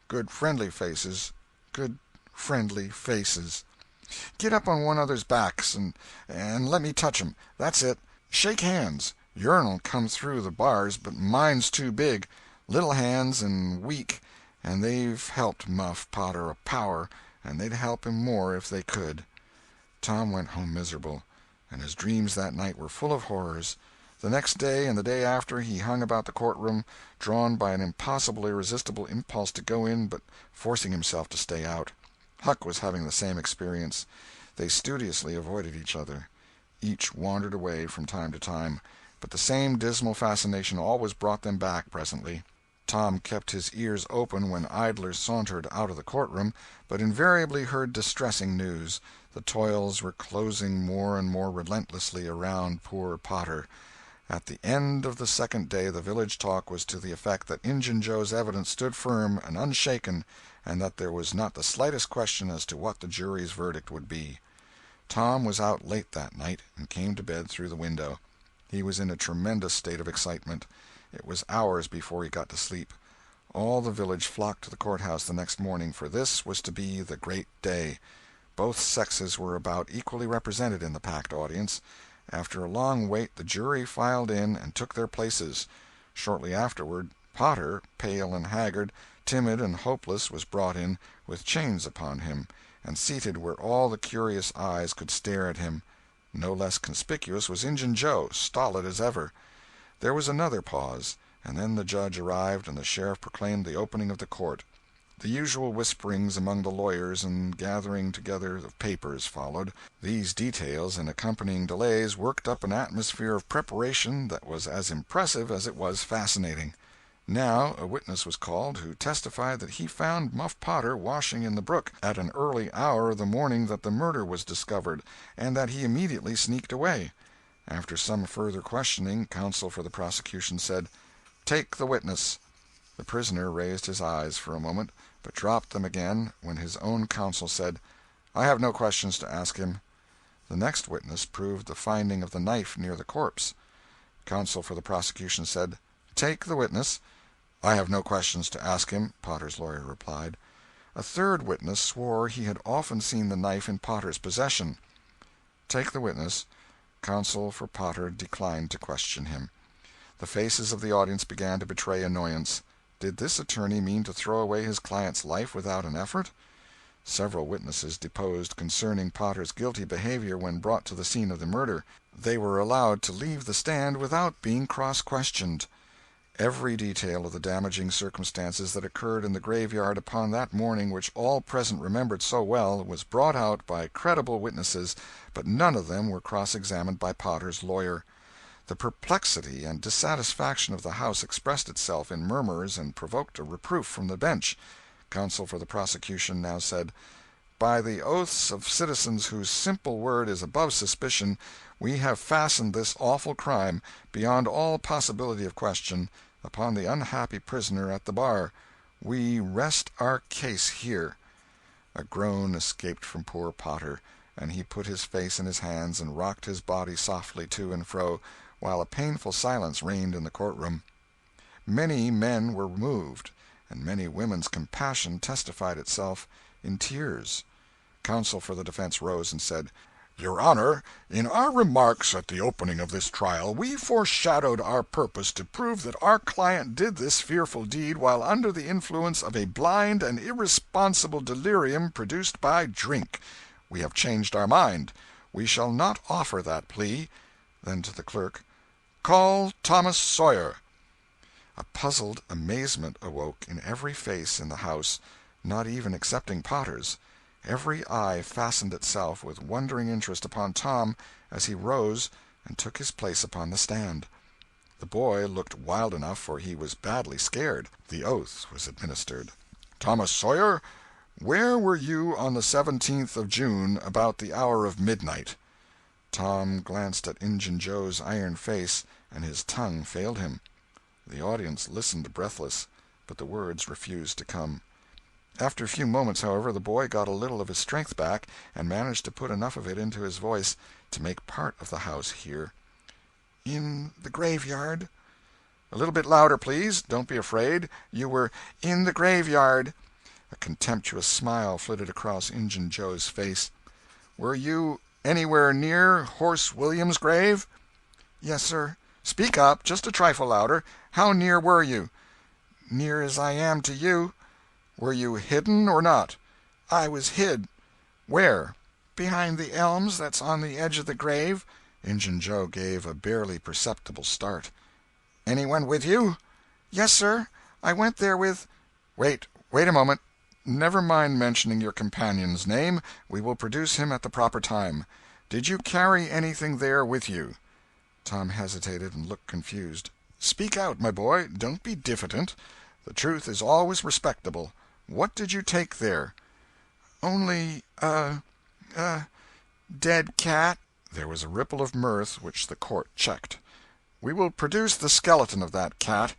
Good friendly faces. Good friendly faces. Get up on one another's backs and let me touch 'em. That's it. Shake hands. Yourn'll come through the bars, but mine's too big. Little hands and weak, and they've helped Muff Potter a power, and they'd help him more if they could." Tom went home miserable. and his dreams that night were full of horrors. The next day and the day after he hung about the courtroom, drawn by an impossible, irresistible impulse to go in, but forcing himself to stay out. Huck was having the same experience. They studiously avoided each other. Each wandered away from time to time, but the same dismal fascination always brought them back presently. Tom kept his ears open when idlers sauntered out of the courtroom, but invariably heard distressing news. The toils were closing more and more relentlessly around poor Potter. At the end of the second day the village talk was to the effect that Injun Joe's evidence stood firm and unshaken, and that there was not the slightest question as to what the jury's verdict would be. Tom was out late that night, and came to bed through the window. He was in a tremendous state of excitement. It was hours before he got to sleep. All the village flocked to the courthouse the next morning, for this was to be the great day. Both sexes were about equally represented in the packed audience. After a long wait the jury filed in and took their places. Shortly afterward, Potter, pale and haggard, timid and hopeless, was brought in, with chains upon him, and seated where all the curious eyes could stare at him. No less conspicuous was Injun Joe, stolid as ever. There was another pause, and then the judge arrived and the sheriff proclaimed the opening of the court. The usual whisperings among the lawyers and gathering together of papers followed. These details and accompanying delays worked up an atmosphere of preparation that was as impressive as it was fascinating. Now a witness was called who testified that he found Muff Potter washing in the brook at an early hour the morning that the murder was discovered, and that he immediately sneaked away. After some further questioning, counsel for the prosecution said, "Take the witness." The prisoner raised his eyes for a moment, but dropped them again when his own counsel said, "I have no questions to ask him." The next witness proved the finding of the knife near the corpse. Counsel for the prosecution said, "Take the witness." "I have no questions to ask him," Potter's lawyer replied. A third witness swore he had often seen the knife in Potter's possession. "Take the witness." Counsel for Potter declined to question him. The faces of the audience began to betray annoyance. Did this attorney mean to throw away his client's life without an effort? Several witnesses deposed concerning Potter's guilty behavior when brought to the scene of the murder. They were allowed to leave the stand without being cross-questioned. Every detail of the damaging circumstances that occurred in the graveyard upon that morning, which all present remembered so well, was brought out by credible witnesses, but none of them were cross-examined by Potter's lawyer. The perplexity and dissatisfaction of the house expressed itself in murmurs and provoked a reproof from the bench. Counsel for the prosecution now said, "By the oaths of citizens whose simple word is above suspicion, we have fastened this awful crime, beyond all possibility of question, upon the unhappy prisoner at the bar. We rest our case here." A groan escaped from poor Potter, and he put his face in his hands and rocked his body softly to and fro, while a painful silence reigned in the courtroom. Many men were moved, and many women's compassion testified itself in tears. Counsel for the defense rose and said, "Your Honor, in our remarks at the opening of this trial, we foreshadowed our purpose to prove that our client did this fearful deed while under the influence of a blind and irresponsible delirium produced by drink. We have changed our mind. We shall not offer that plea." Then to the clerk, "Call Thomas Sawyer." A puzzled amazement awoke in every face in the house, not even excepting Potter's. Every eye fastened itself with wondering interest upon Tom as he rose and took his place upon the stand. The boy looked wild enough, for he was badly scared. The oath was administered. "Thomas Sawyer, where were you on the 17th of June about the hour of midnight?" Tom glanced at Injun Joe's iron face, and his tongue failed him. The audience listened breathless, but the words refused to come. After a few moments, however, the boy got a little of his strength back, and managed to put enough of it into his voice to make part of the house hear. "In the graveyard." "A little bit louder, please. Don't be afraid. You were in the graveyard." A contemptuous smile flitted across Injun Joe's face. "Were you anywhere near Horse William's grave?" "Yes, sir." "Speak up, just a trifle louder. How near were you?" "Near as I am to you." "Were you hidden or not?" "I was hid." "Where?" behind the elms that's on the edge of the grave?" Injun Joe gave a barely perceptible start. "Anyone with you?" "Yes, sir. I went there with—" Wait a moment. Never mind mentioning your companion's name. We will produce him at the proper time. Did you carry anything there with you?" Tom hesitated and looked confused. "Speak out, my boy. Don't be diffident. The truth is always respectable. What did you take there?" "Only a dead cat." There was a ripple of mirth which the court checked. "We will produce the skeleton of that cat.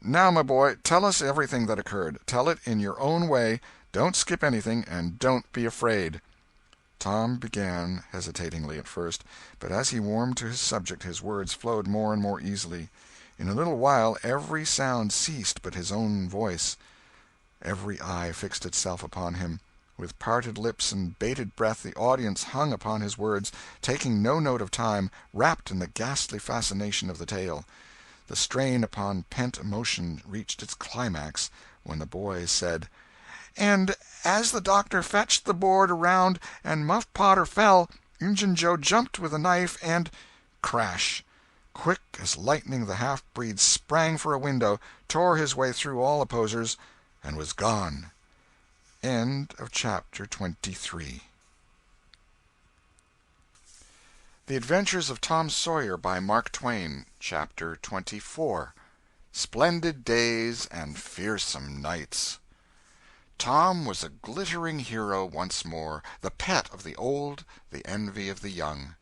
Now, my boy, tell us everything that occurred. Tell it in your own way. Don't skip anything, and don't be afraid." Tom began, hesitatingly at first, but as he warmed to his subject his words flowed more and more easily. In a little while every sound ceased but his own voice. Every eye fixed itself upon him. With parted lips and bated breath the audience hung upon his words, taking no note of time, wrapped in the ghastly fascination of the tale. The strain upon pent emotion reached its climax when the boy said: "And as the doctor fetched the board around and Muff Potter fell, Injun Joe jumped with a knife and—" Crash! Quick as lightning the half-breed sprang for a window, tore his way through all opposers, and was gone. End of chapter 23. The Adventures of Tom Sawyer by Mark Twain. Chapter 24. Splendid Days and Fearsome Nights. Tom was a glittering hero once more, the pet of the old, the envy of the young.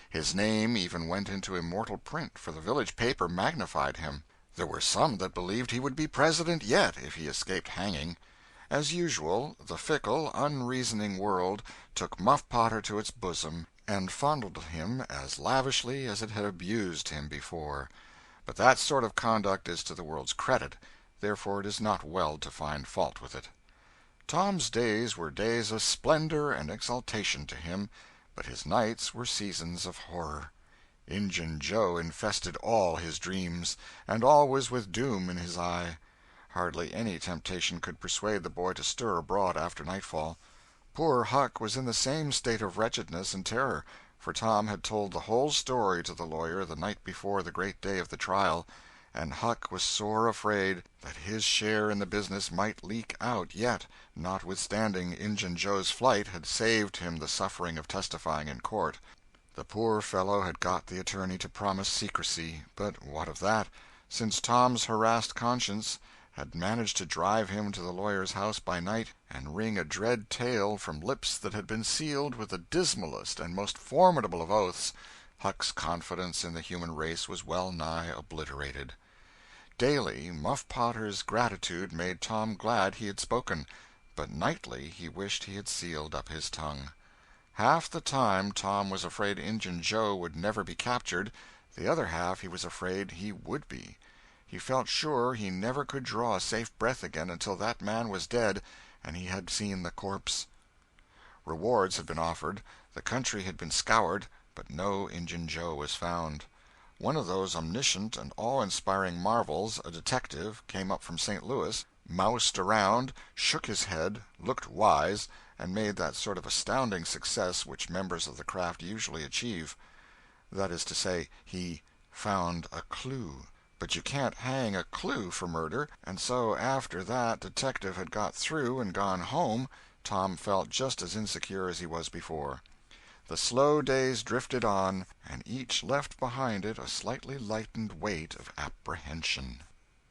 His name even went into immortal print, for the village paper magnified him. There were some that believed he would be president yet if he escaped hanging. As usual, the fickle, unreasoning world took Muff Potter to its bosom and fondled him as lavishly as it had abused him before. But that sort of conduct is to the world's credit, therefore it is not well to find fault with it. Tom's days were days of splendor and exaltation to him, but his nights were seasons of horror. Injun Joe infested all his dreams, and always with doom in his eye. Hardly any temptation could persuade the boy to stir abroad after nightfall. Poor Huck was in the same state of wretchedness and terror, for Tom had told the whole story to the lawyer the night before the great day of the trial, and Huck was sore afraid that his share in the business might leak out yet, notwithstanding Injun Joe's flight had saved him the suffering of testifying in court. The poor fellow had got the attorney to promise secrecy, but what of that, since Tom's harassed conscience had managed to drive him to the lawyer's house by night and wring a dread tale from lips that had been sealed with the dismalest and most formidable of oaths. Huck's confidence in the human race was well nigh obliterated. Daily, Muff Potter's gratitude made Tom glad he had spoken, but nightly he wished he had sealed up his tongue. Half the time Tom was afraid Injun Joe would never be captured, the other half he was afraid he would be. He felt sure he never could draw a safe breath again until that man was dead and he had seen the corpse. Rewards had been offered, the country had been scoured, but no Injun Joe was found. One of those omniscient and awe-inspiring marvels, a detective, came up from St. Louis, moused around, shook his head, looked wise, and made that sort of astounding success which members of the craft usually achieve. That is to say, he found a clue. But you can't hang a clue for murder, and so after that detective had got through and gone home, Tom felt just as insecure as he was before. The slow days drifted on, and each left behind it a slightly lightened weight of apprehension.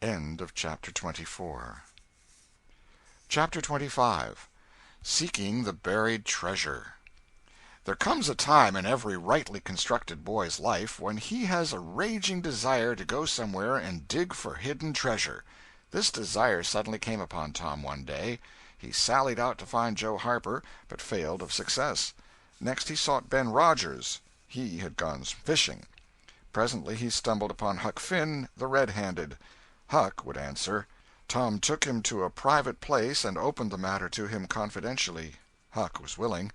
End of chapter 24. Chapter 25. Seeking the Buried Treasure. There comes a time in every rightly constructed boy's life when he has a raging desire to go somewhere and dig for hidden treasure. This desire suddenly came upon Tom one day. He sallied out to find Joe Harper, but failed of success. Next he sought Ben Rogers. He had gone fishing. Presently he stumbled upon Huck Finn, the red-handed. Huck would answer. Tom took him to a private place and opened the matter to him confidentially. Huck was willing.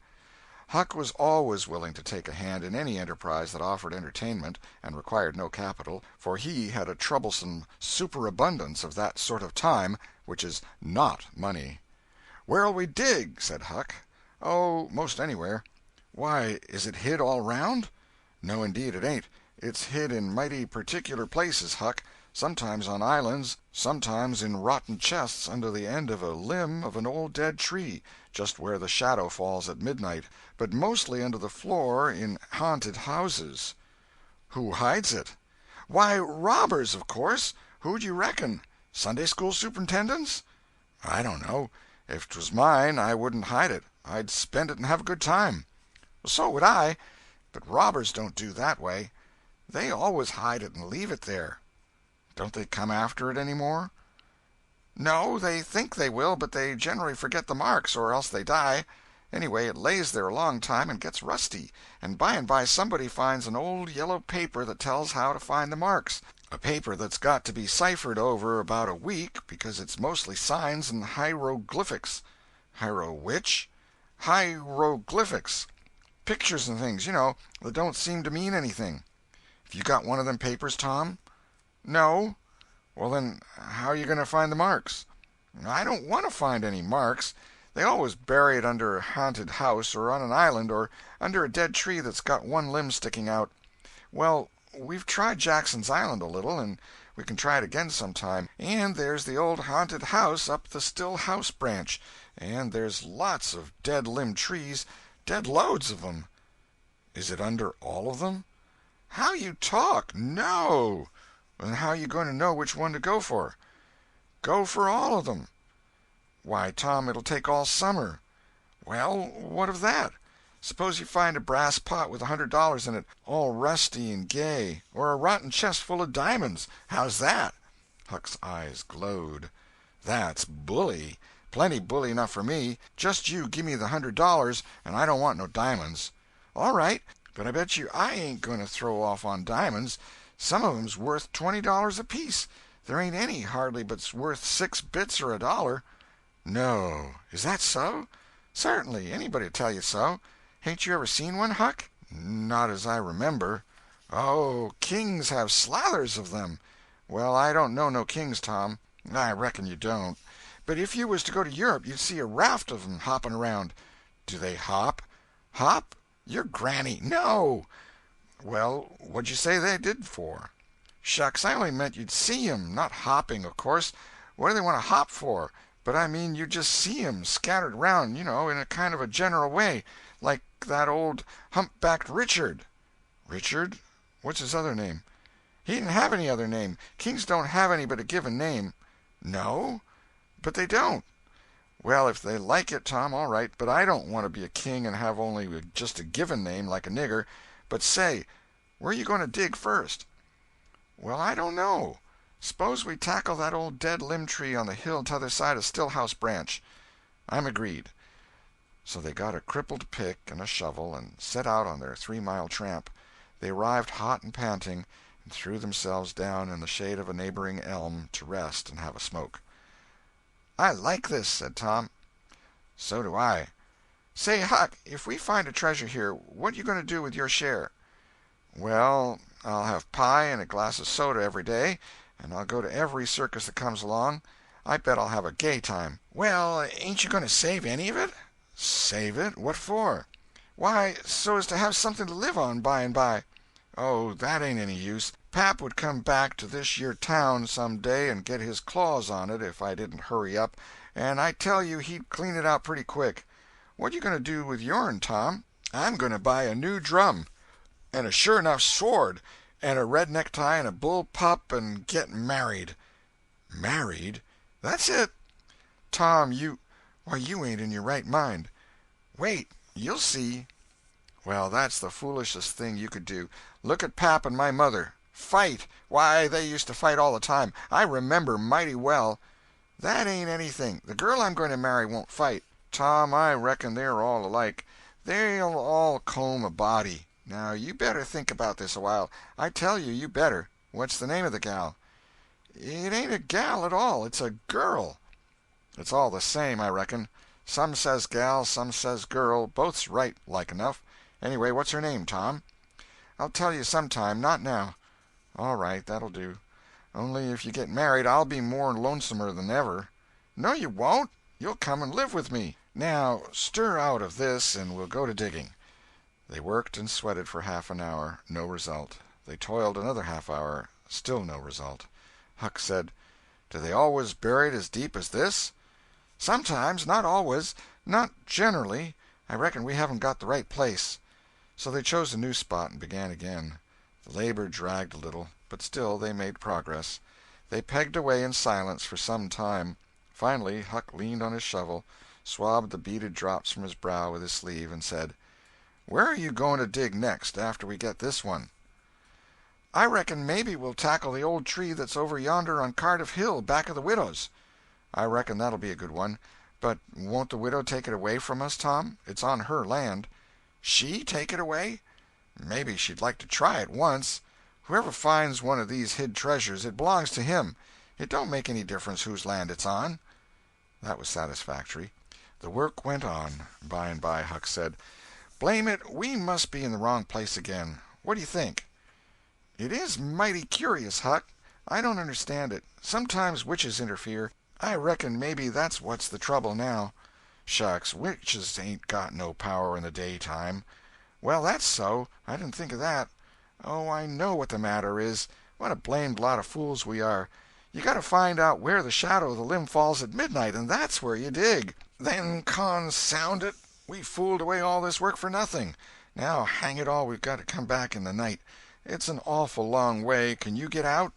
Huck was always willing to take a hand in any enterprise that offered entertainment and required no capital, for he had a troublesome superabundance of that sort of time which is not money. "Where'll we dig?" said Huck. "Oh, most anywhere." Why, is it hid all round? No, indeed, it ain't. It's hid in mighty particular places, Huck. Sometimes on islands, sometimes in rotten chests under the end of a limb of an old dead tree, just where the shadow falls at midnight, but mostly under the floor in haunted houses. Who hides it? Why, robbers, of course. Who'd you reckon? Sunday school superintendents? I don't know. If 'twas mine, I wouldn't hide it. I'd spend it and have a good time. So would I, but robbers don't do that way. They always hide it and leave it there. Don't they come after it any more? No, they think they will, but they generally forget the marks, or else they die. Anyway, it lays there a long time and gets rusty, and by somebody finds an old yellow paper that tells how to find the marks, a paper that's got to be ciphered over about a week because it's mostly signs and hieroglyphics. Which? Hieroglyphics. Pictures and things, you know, that don't seem to mean anything. Have you got one of them papers, Tom? No. Well, then, how are you going to find the marks? I don't want to find any marks. They always bury it under a haunted house, or on an island, or under a dead tree that's got one limb sticking out. Well, we've tried Jackson's Island a little, and we can try it again sometime. And there's the old haunted house up the Still House branch, and there's lots of dead limb trees, dead loads of them. Is it under all of them? How you talk! No! Then how are you going to know which one to go for? Go for all of them. Why, Tom, it'll take all summer. Well, what of that? Suppose you find a brass pot with $100 in it, all rusty and gay, or a rotten chest full of diamonds. How's that? Huck's eyes glowed. That's bully. Plenty bully enough for me. Just you give me the $100, and I don't want no diamonds. All right, but I bet you I ain't going to throw off on diamonds. Some of 'em's worth $20 apiece. There ain't any, hardly, but's worth 6 bits or $1. No. Is that so? Certainly. Anybody'd tell you so. Hain't you ever seen one, Huck? Not as I remember. Oh, kings have slathers of them. Well, I don't know no kings, Tom. I reckon you don't. But if you was to go to Europe, you'd see a raft of 'em hopping around. Do they hop? Hop? Your granny. No. Well, what'd you say they did for? Shucks, I only meant you'd see 'em, not hopping, of course. What do they want to hop for? But I mean you'd just see 'em scattered around, you know, in a kind of a general way, like that old humpbacked Richard. Richard? What's his other name? He didn't have any other name. Kings don't have any but a given name. No? But they don't. Well, if they like it, Tom, all right, but I don't want to be a king and have only just a given name like a nigger. But say, where are you going to dig first? Well, I don't know. Suppose we tackle that old dead limb tree on the hill t'other side of Stillhouse Branch. I'm agreed. So they got a crippled pick and a shovel and set out on their 3-mile tramp. They arrived hot and panting, and threw themselves down in the shade of a neighboring elm to rest and have a smoke. I like this, said Tom. So do I. Say, Huck, if we find a treasure here, what you going to do with your share? Well, I'll have pie and a glass of soda every day, and I'll go to every circus that comes along. I bet I'll have a gay time. Well, ain't you going to save any of it? Save it? What for? Why, so as to have something to live on by and by. Oh, that ain't any use. Pap would come back to this yer town some day and get his claws on it if I didn't hurry up, and I tell you he'd clean it out pretty quick. What you going to do with yourn, Tom? I'm going to buy a new drum, and a sure enough sword, and a red necktie and a bull pup, and get married. Married? That's it. Tom, why, you ain't in your right mind. Wait, you'll see. Well, that's the foolishest thing you could do. Look at Pap and my mother. Fight! Why, they used to fight all the time. I remember mighty well. That ain't anything. The girl I'm going to marry won't fight. Tom, I reckon they're all alike. They'll all comb a body. Now, you better think about this a while. I tell you, you better. What's the name of the gal? It ain't a gal at all. It's a girl. It's all the same, I reckon. Some says gal, some says girl. Both's right, like enough. Anyway, what's her name, Tom? I'll tell you sometime, not now. All right, that'll do. Only if you get married, I'll be more lonesomer than ever. No, you won't. You'll come and live with me. Now, stir out of this, and we'll go to digging. They worked and sweated for half an hour. No result. They toiled another half hour. Still no result. Huck said, "Do they always bury it as deep as this?" "Sometimes. Not always. Not generally. I reckon we haven't got the right place." So they chose a new spot and began again. The labor dragged a little, but still they made progress. They pegged away in silence for some time. Finally Huck leaned on his shovel, swabbed the beaded drops from his brow with his sleeve, and said, "Where are you going to dig next, after we get this one?" "I reckon maybe we'll tackle the old tree that's over yonder on Cardiff Hill, back of the widow's." "I reckon that'll be a good one. But won't the widow take it away from us, Tom? It's on her land." "She take it away? Maybe she'd like to try it once. Whoever finds one of these hid treasures, it belongs to him. It don't make any difference whose land it's on." That was satisfactory. The work went on. By and by Huck said, "Blame it, we must be in the wrong place again. What do you think?" "It is mighty curious, Huck. I don't understand it. Sometimes witches interfere. I reckon maybe that's what's the trouble now." "Shucks, witches ain't got no power in the daytime." "Well, that's so. I didn't think of that. Oh, I know what the matter is. What a blamed lot of fools we are. You got to find out where the shadow of the limb falls at midnight, and that's where you dig." "Then consound it, we fooled away all this work for nothing. Now, hang it all, we've got to come back in the night. It's an awful long way. Can you get out?"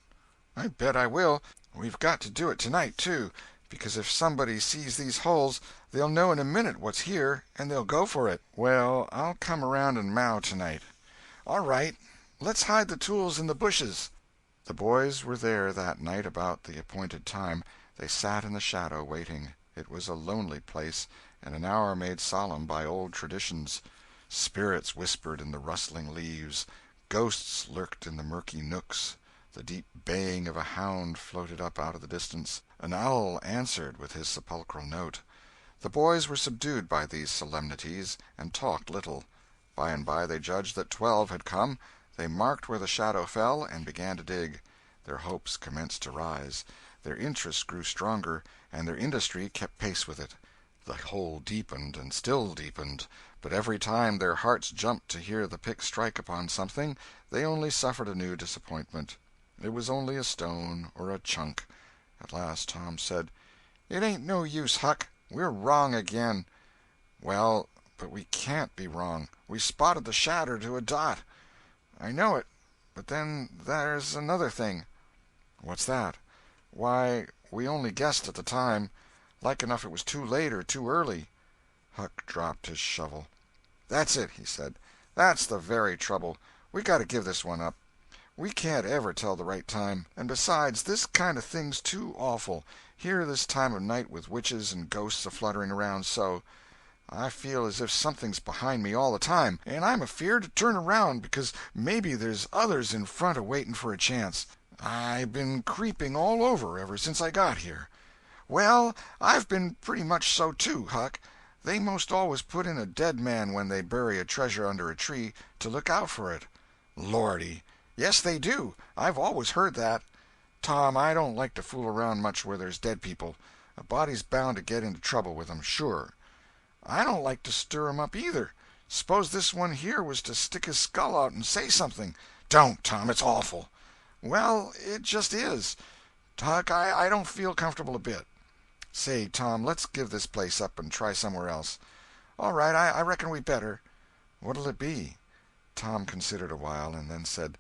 "I bet I will. We've got to do it tonight, too, because if somebody sees these holes they'll know in a minute what's here, and they'll go for it." "Well, I'll come around and mow tonight." "All right. Let's hide the tools in the bushes." The boys were there that night about the appointed time. They sat in the shadow, waiting. It was a lonely place, and an hour made solemn by old traditions. Spirits whispered in the rustling leaves. Ghosts lurked in the murky nooks. The deep baying of a hound floated up out of the distance. An owl answered with his sepulchral note. The boys were subdued by these solemnities, and talked little. By and by they judged that 12 had come. They marked where the shadow fell, and began to dig. Their hopes commenced to rise. Their interest grew stronger, and their industry kept pace with it. The hole deepened and still deepened, but every time their hearts jumped to hear the pick strike upon something, they only suffered a new disappointment. It was only a stone or a chunk. At last Tom said, "It ain't no use, Huck. We're wrong again." "Well, but we can't be wrong. We spotted the shadow to a dot." "I know it, but then there's another thing." "What's that?" "Why, we only guessed at the time. Like enough it was too late or too early." Huck dropped his shovel. "That's it," he said. "That's the very trouble. We got to give this one up. We can't ever tell the right time. And besides, this kind of thing's too awful, here this time of night with witches and ghosts a-fluttering around so. I feel as if something's behind me all the time, and I'm afeard to turn around because maybe there's others in front a-waiting for a chance. I been creeping all over ever since I got here." "Well, I've been pretty much so too, Huck. They most always put in a dead man when they bury a treasure under a tree, to look out for it." "Lordy!" "Yes, they do. I've always heard that." "Tom, I don't like to fool around much where there's dead people. A body's bound to get into trouble with 'em, sure." "I don't like to stir 'em up, either. Suppose this one here was to stick his skull out and say something." "Don't, Tom, it's awful." "Well, it just is. Huck, I don't feel comfortable a bit." "Say, Tom, let's give this place up and try somewhere else." "All right, I reckon we better." "What'll it be?" Tom considered a while, and then said,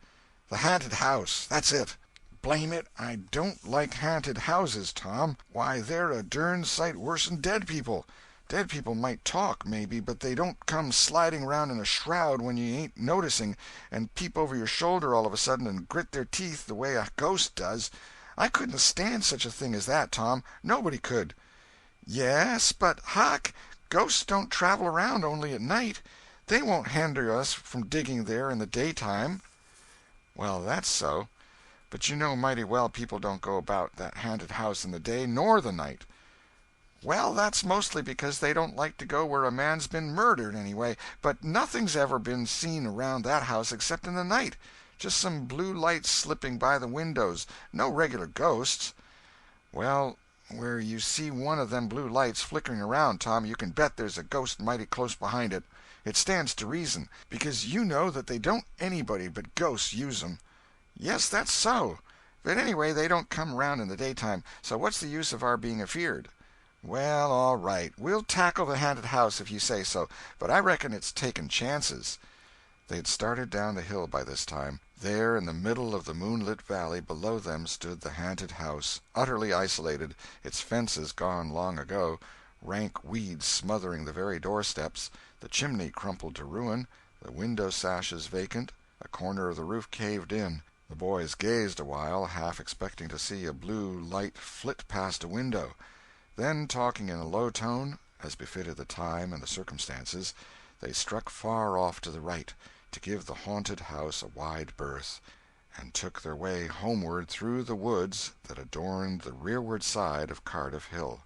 "The haunted house. That's it." "Blame it, I don't like haunted houses, Tom. Why, they're a dern sight worse'n dead people. Dead people might talk, maybe, but they don't come sliding around in a shroud when you ain't noticing, and peep over your shoulder all of a sudden and grit their teeth the way a ghost does. I couldn't stand such a thing as that, Tom. Nobody could." "Yes, but, Huck, ghosts don't travel around only at night. They won't hinder us from digging there in the daytime." "Well, that's so. But you know mighty well people don't go about that haunted house in the day nor the night." "Well, that's mostly because they don't like to go where a man's been murdered, anyway. But nothing's ever been seen around that house except in the night. Just some blue lights slipping by the windows. No regular ghosts." "Well, Where you see one of them blue lights flickering around, Tom, you can bet there's a ghost mighty close behind it. It stands to reason, because you know that they don't anybody but ghosts use 'em." "Yes, that's so. But anyway, they don't come around in the daytime, so what's the use of our being afeard?" "Well, all right. We'll tackle the haunted house if you say so, but I reckon it's taking chances." They had started down the hill by this time. There, in the middle of the moonlit valley below them, stood the haunted house, utterly isolated, its fences gone long ago, rank weeds smothering the very doorsteps, the chimney crumpled to ruin, the window sashes vacant, a corner of the roof caved in. The boys gazed a while, half expecting to see a blue light flit past a window. Then, talking in a low tone, as befitted the time and the circumstances, they struck far off to the right, to give the haunted house a wide berth, and took their way homeward through the woods that adorned the rearward side of Cardiff Hill.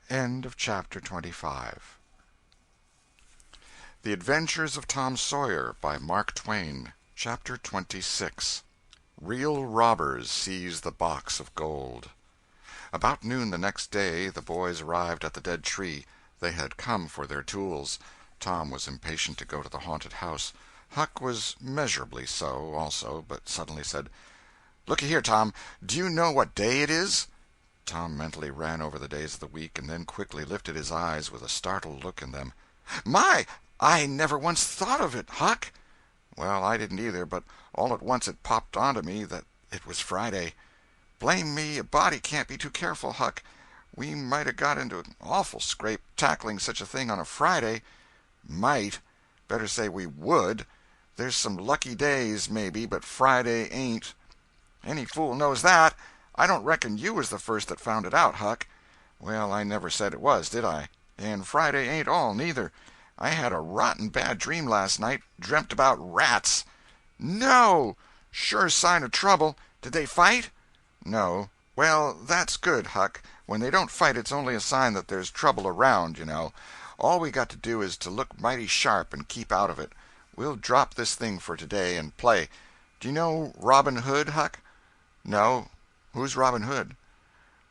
End of chapter 25. The Adventures of Tom Sawyer by Mark Twain. Chapter 26. Real robbers seize the box of gold. About noon the next day the boys arrived at the dead tree. They had come for their tools. Tom was impatient to go to the haunted house. Huck was measurably so, also, but suddenly said, "Looky here, Tom, do you know what day it is?" Tom mentally ran over the days of the week, and then quickly lifted his eyes with a startled look in them. "My, I never once thought of it, Huck." "Well, I didn't either, but all at once it popped onto me that it was Friday. Blame me, a body can't be too careful, Huck. We might 'a' got into an awful scrape, tackling such a thing on a Friday." "Might. Better say we would. There's some lucky days, maybe, but Friday ain't." "Any fool knows that. I don't reckon you was the first that found it out, Huck." "Well, I never said it was, did I? And Friday ain't all, neither. I had a rotten bad dream last night. Dreamt about rats." "No! Sure sign of trouble. Did they fight?" "No." "Well, that's good, Huck. When they don't fight it's only a sign that there's trouble around, you know. All we got to do is to look mighty sharp and keep out of it. We'll drop this thing for today and play. Do you know Robin Hood, Huck?" "No. Who's Robin Hood?"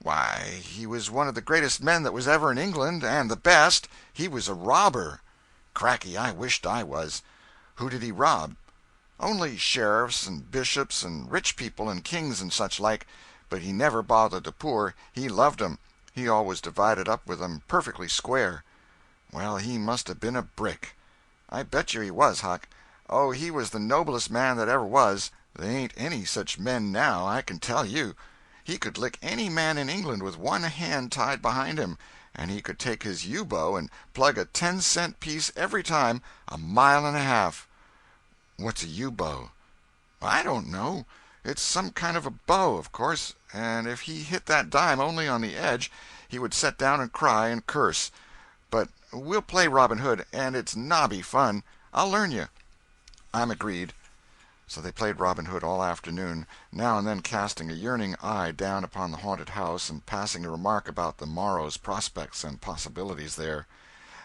"Why, he was one of the greatest men that was ever in England, and the best. He was a robber." "Cracky, I wished I was. Who did he rob?" "Only sheriffs and bishops and rich people and kings and such like. But he never bothered the poor. He loved 'em. He always divided up with 'em perfectly square." "Well, he must have been a brick." "I bet you he was, Huck. Oh, he was the noblest man that ever was. They ain't any such men now, I can tell you. He could lick any man in England with one hand tied behind him, and he could take his yew-bow and plug a 10-cent piece every time, a mile and a half." "What's a yew-bow?" "I don't know. It's some kind of a bow, of course, and if he hit that dime only on the edge, he would set down and cry and curse. But we'll play Robin Hood, and it's nobby fun. I'll learn you." "I'm agreed." So they played Robin Hood all afternoon, now and then casting a yearning eye down upon the haunted house and passing a remark about the morrow's prospects and possibilities there.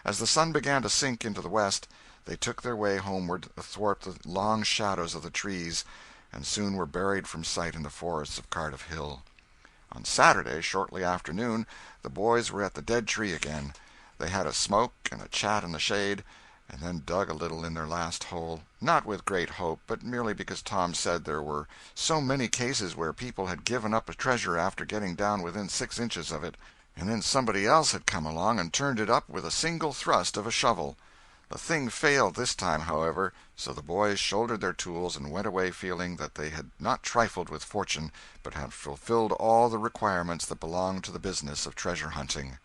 As the sun began to sink into the west, they took their way homeward athwart the long shadows of the trees, and soon were buried from sight in the forests of Cardiff Hill. On Saturday, shortly after noon, the boys were at the dead tree again. They had a smoke and a chat in the shade, and then dug a little in their last hole, not with great hope, but merely because Tom said there were so many cases where people had given up a treasure after getting down within 6 inches of it, and then somebody else had come along and turned it up with a single thrust of a shovel. The thing failed this time, however, so the boys shouldered their tools and went away feeling that they had not trifled with fortune, but had fulfilled all the requirements that belonged to the business of treasure hunting.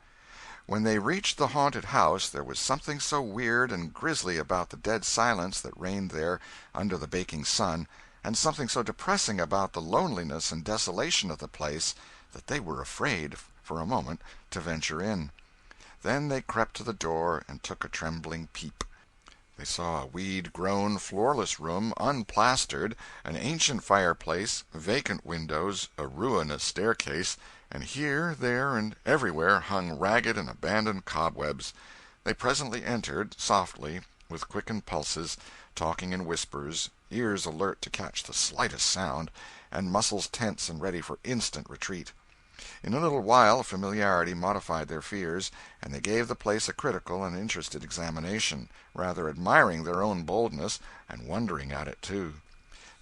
When they reached the haunted house there was something so weird and grisly about the dead silence that reigned there under the baking sun, and something so depressing about the loneliness and desolation of the place, that they were afraid, for a moment, to venture in. Then they crept to the door and took a trembling peep. They saw a weed-grown, floorless room, unplastered, an ancient fireplace, vacant windows, a ruinous staircase, and here, there, and everywhere hung ragged and abandoned cobwebs. They presently entered, softly, with quickened pulses, talking in whispers, ears alert to catch the slightest sound, and muscles tense and ready for instant retreat. In a little while familiarity modified their fears, and they gave the place a critical and interested examination, rather admiring their own boldness and wondering at it, too.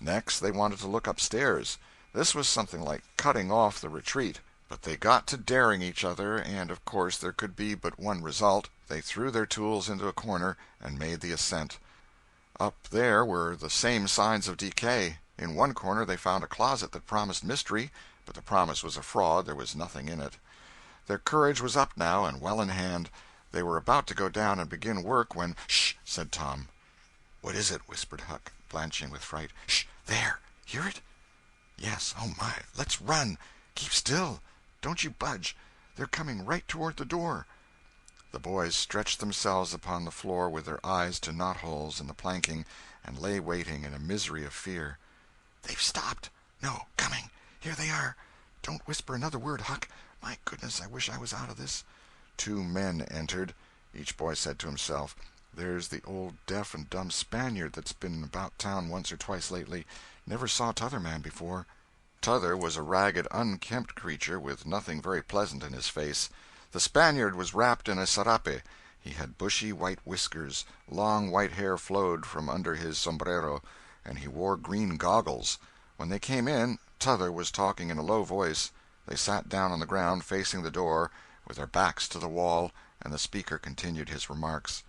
Next they wanted to look upstairs. This was something like cutting off the retreat, but they got to daring each other, and of course there could be but one result. They threw their tools into a corner and made the ascent. Up there were the same signs of decay. In one corner they found a closet that promised mystery, but the promise was a fraud, there was nothing in it. Their courage was up now, and well in hand. They were about to go down and begin work when— "Shh!" said Tom. "What is it?" whispered Huck, blanching with fright. "Shh! There! Hear it?" "Yes. Oh, my! Let's run! Keep still! Don't you budge! They're coming right toward the door." The boys stretched themselves upon the floor with their eyes to knot-holes in the planking, and lay waiting in a misery of fear. "They've stopped! No, coming! Here they are! Don't whisper another word, Huck! My goodness, I wish I was out of this." Two men entered. Each boy said to himself, "There's the old deaf and dumb Spaniard that's been about town once or twice lately. Never saw t'other man before." T'other was a ragged, unkempt creature with nothing very pleasant in his face. The Spaniard was wrapped in a sarape. He had bushy white whiskers, long white hair flowed from under his sombrero, and he wore green goggles. When they came in, T'other was talking in a low voice. They sat down on the ground, facing the door, with their backs to the wall, and the speaker continued his remarks.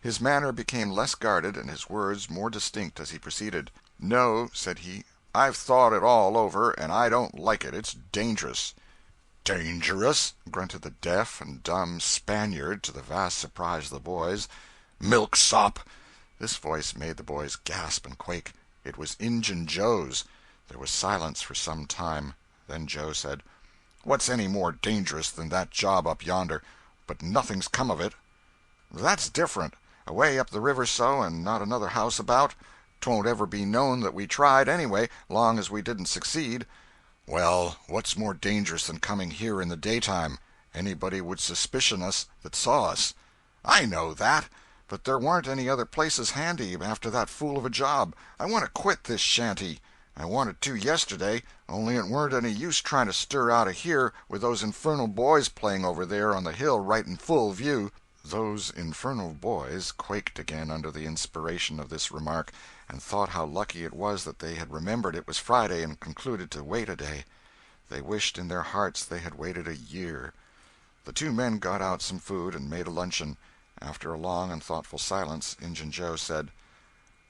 His manner became less guarded and his words more distinct as he proceeded. "No," said he, "I've thought it all over, and I don't like it. It's dangerous." "Dangerous?" grunted the deaf and dumb Spaniard, to the vast surprise of the boys. "Milksop!" This voice made the boys gasp and quake. It was Injun Joe's. There was silence for some time. Then Joe said: "What's any more dangerous than that job up yonder? But nothing's come of it." "That's different. Away up the river so, and not another house about. 'Twon't ever be known that we tried, anyway, long as we didn't succeed." "Well, what's more dangerous than coming here in the daytime? Anybody would suspicion us that saw us." "I know that. But there warn't any other places handy after that fool of a job. I want to quit this shanty. I wanted to yesterday, only it weren't any use trying to stir out of here with those infernal boys playing over there on the hill right in full view." Those infernal boys quaked again under the inspiration of this remark, and thought how lucky it was that they had remembered it was Friday and concluded to wait a day. They wished in their hearts they had waited a year. The two men got out some food and made a luncheon. After a long and thoughtful silence, Injun Joe said: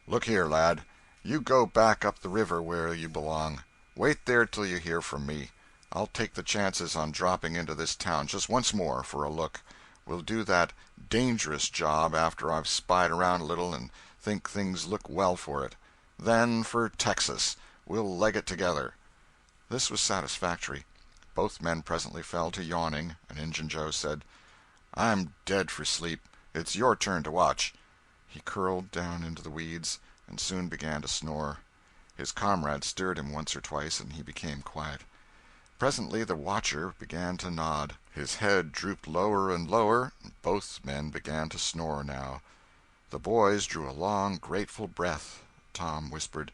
"Look here, lad, you go back up the river where you belong. Wait there till you hear from me. I'll take the chances on dropping into this town just once more for a look. We'll do that dangerous job after I've spied around a little and think things look well for it. Then for Texas. We'll leg it together." This was satisfactory. Both men presently fell to yawning, and Injun Joe said: "I'm dead for sleep. It's your turn to watch." He curled down into the weeds, and soon began to snore. His comrade stirred him once or twice, and he became quiet. Presently the watcher began to nod. His head drooped lower and lower, and both men began to snore now. The boys drew a long, grateful breath. Tom whispered: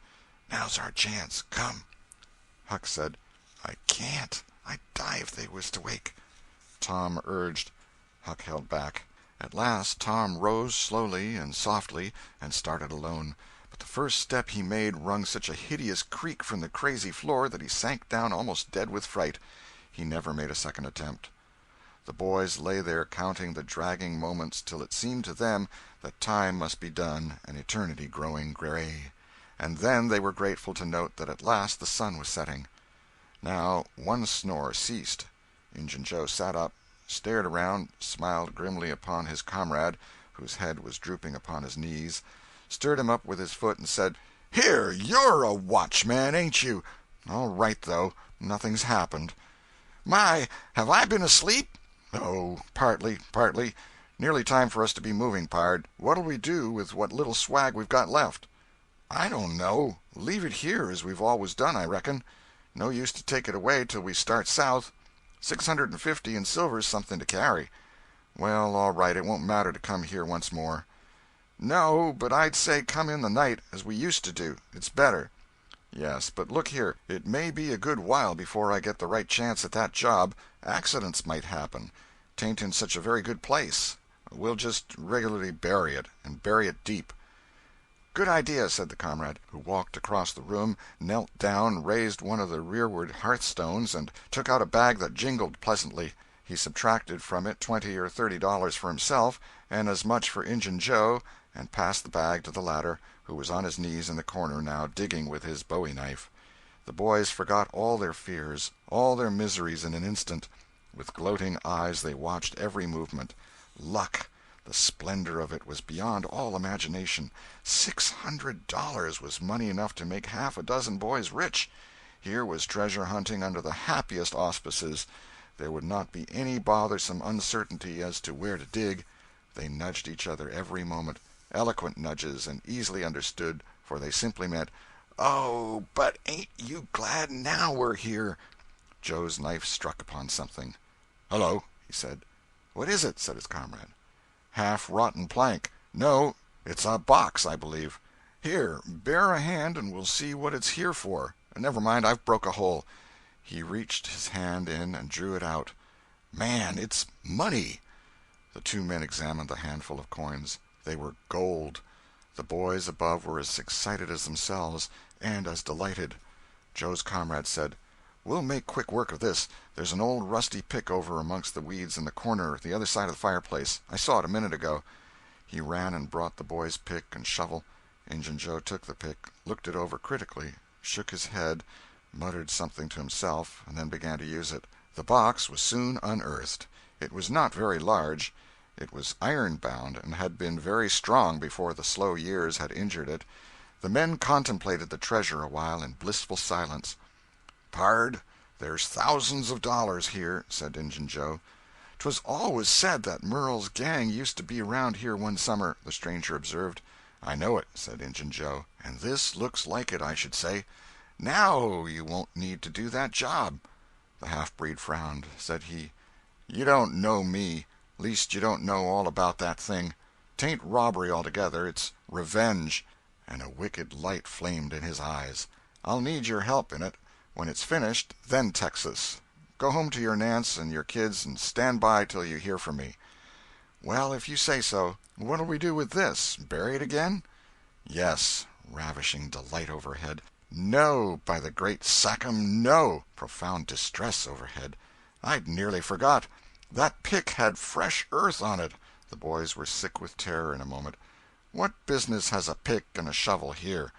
"Now's our chance. Come." Huck said: "I can't. I'd die if they was to wake." Tom urged. Huck held back. At last Tom rose slowly and softly and started alone, but the first step he made wrung such a hideous creak from the crazy floor that he sank down almost dead with fright. He never made a second attempt. The boys lay there counting the dragging moments till it seemed to them that time must be done and eternity growing gray. And then they were grateful to note that at last the sun was setting. Now one snore ceased. Injun Joe sat up, stared around, smiled grimly upon his comrade, whose head was drooping upon his knees, stirred him up with his foot, and said: "Here, you're a watchman, ain't you? All right, though. Nothing's happened." "My, have I been asleep?" "Oh, partly. Nearly time for us to be moving, pard. What'll we do with what little swag we've got left?" "I don't know. Leave it here as we've always done, I reckon. No use to take it away till we start south. 650 in silver's something to carry." "Well, all right, it won't matter to come here once more." "No, but I'd say come in the night, as we used to do. It's better." "Yes, but look here, it may be a good while before I get the right chance at that job. Accidents might happen. 'Tain't in such a very good place. We'll just regularly bury it, and bury it deep." "Good idea," said the comrade, who walked across the room, knelt down, raised one of the rearward hearthstones, and took out a bag that jingled pleasantly. He subtracted from it $20 or $30 for himself, and as much for Injun Joe, and passed the bag to the latter, who was on his knees in the corner now, digging with his bowie knife. The boys forgot all their fears, all their miseries in an instant. With gloating eyes they watched every movement. Luck! The splendor of it was beyond all imagination. $600 was money enough to make half a dozen boys rich. Here was treasure hunting under the happiest auspices. There would not be any bothersome uncertainty as to where to dig. They nudged each other every moment, eloquent nudges and easily understood, for they simply meant, "Oh, but ain't you glad now we're here?" Joe's knife struck upon something. "Hello," he said. "What is it?" said his comrade. "Half-rotten plank. No, it's a box, I believe. Here, bear a hand and we'll see what it's here for. Never mind, I've broke a hole." He reached his hand in and drew it out. "Man, it's money!" The two men examined the handful of coins. They were gold. The boys above were as excited as themselves, and as delighted. Joe's comrade said, "We'll make quick work of this. There's an old rusty pick over amongst the weeds in the corner the other side of the fireplace. I saw it a minute ago." He ran and brought the boys' pick and shovel. Injun Joe took the pick, looked it over critically, shook his head, muttered something to himself, and then began to use it. The box was soon unearthed. It was not very large. It was iron-bound, and had been very strong before the slow years had injured it. The men contemplated the treasure a while in blissful silence. "Pard, there's thousands of dollars here," said Injun Joe. "'Twas always said that Murrell's gang used to be around here one summer," the stranger observed. "I know it," said Injun Joe, "and this looks like it, I should say. Now you won't need to do that job." The half-breed frowned. Said he, "You don't know me. Least you don't know all about that thing. 'Tain't robbery altogether, it's revenge." And a wicked light flamed in his eyes. "I'll need your help in it. When it's finished, then Texas. Go home to your Nance and your kids and stand by till you hear from me." "Well, if you say so. What'll we do with this? Bury it again?" "Yes." Ravishing delight overhead. "No, by the great Sachem, no!" Profound distress overhead. "I'd nearly forgot. That pick had fresh earth on it." The boys were sick with terror in a moment. "What business has a pick and a shovel here?"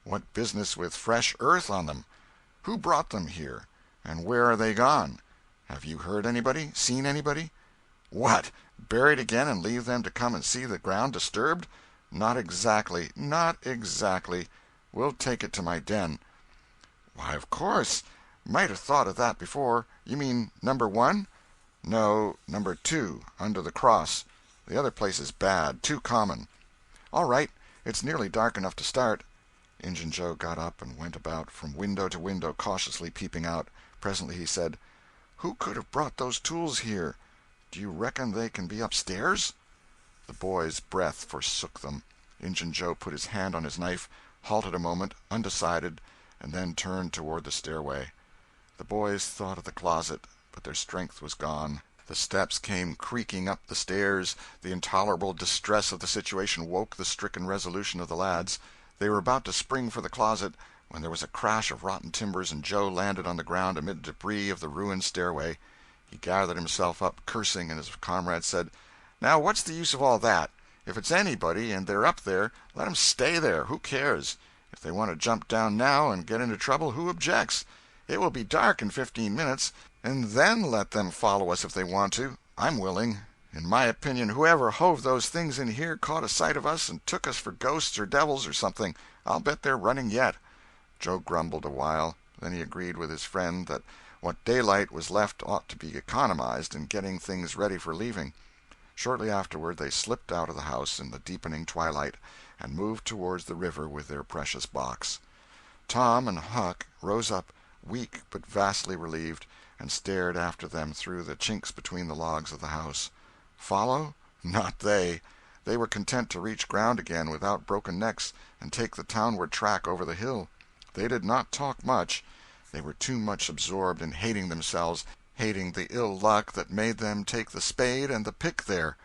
"What business with fresh earth on them?" "Who brought them here? And where are they gone? Have you heard anybody? Seen anybody?" "What, bury it again and leave them to come and see the ground disturbed? Not exactly, not exactly. We'll take it to my den." "Why, of course. Might have thought of that before. You mean number 1? "No, number 2, under the cross. The other place is bad, too common." "All right. It's nearly dark enough to start." Injun Joe got up and went about from window to window, cautiously peeping out. Presently he said, "Who could have brought those tools here? Do you reckon they can be upstairs?" The boys' breath forsook them. Injun Joe put his hand on his knife, halted a moment, undecided, and then turned toward the stairway. The boys thought of the closet, but their strength was gone. The steps came creaking up the stairs. The intolerable distress of the situation woke the stricken resolution of the lads. They were about to spring for the closet when there was a crash of rotten timbers and Joe landed on the ground amid debris of the ruined stairway. He gathered himself up, cursing, and his comrade said, "Now what's the use of all that? If it's anybody and they're up there, let 'em stay there. Who cares? If they want to jump down now and get into trouble, who objects? It will be dark in 15 minutes, and then let them follow us if they want to. I'm willing. In my opinion, whoever hove those things in here caught a sight of us and took us for ghosts or devils or something. I'll bet they're running yet." Joe grumbled a while. Then he agreed with his friend that what daylight was left ought to be economized in getting things ready for leaving. Shortly afterward they slipped out of the house in the deepening twilight and moved towards the river with their precious box. Tom and Huck rose up, weak but vastly relieved, and stared after them through the chinks between the logs of the house. Follow? Not they. They were content to reach ground again without broken necks and take the townward track over the hill. They did not talk much. They were too much absorbed in hating themselves, hating the ill luck that made them take the spade and the pick there.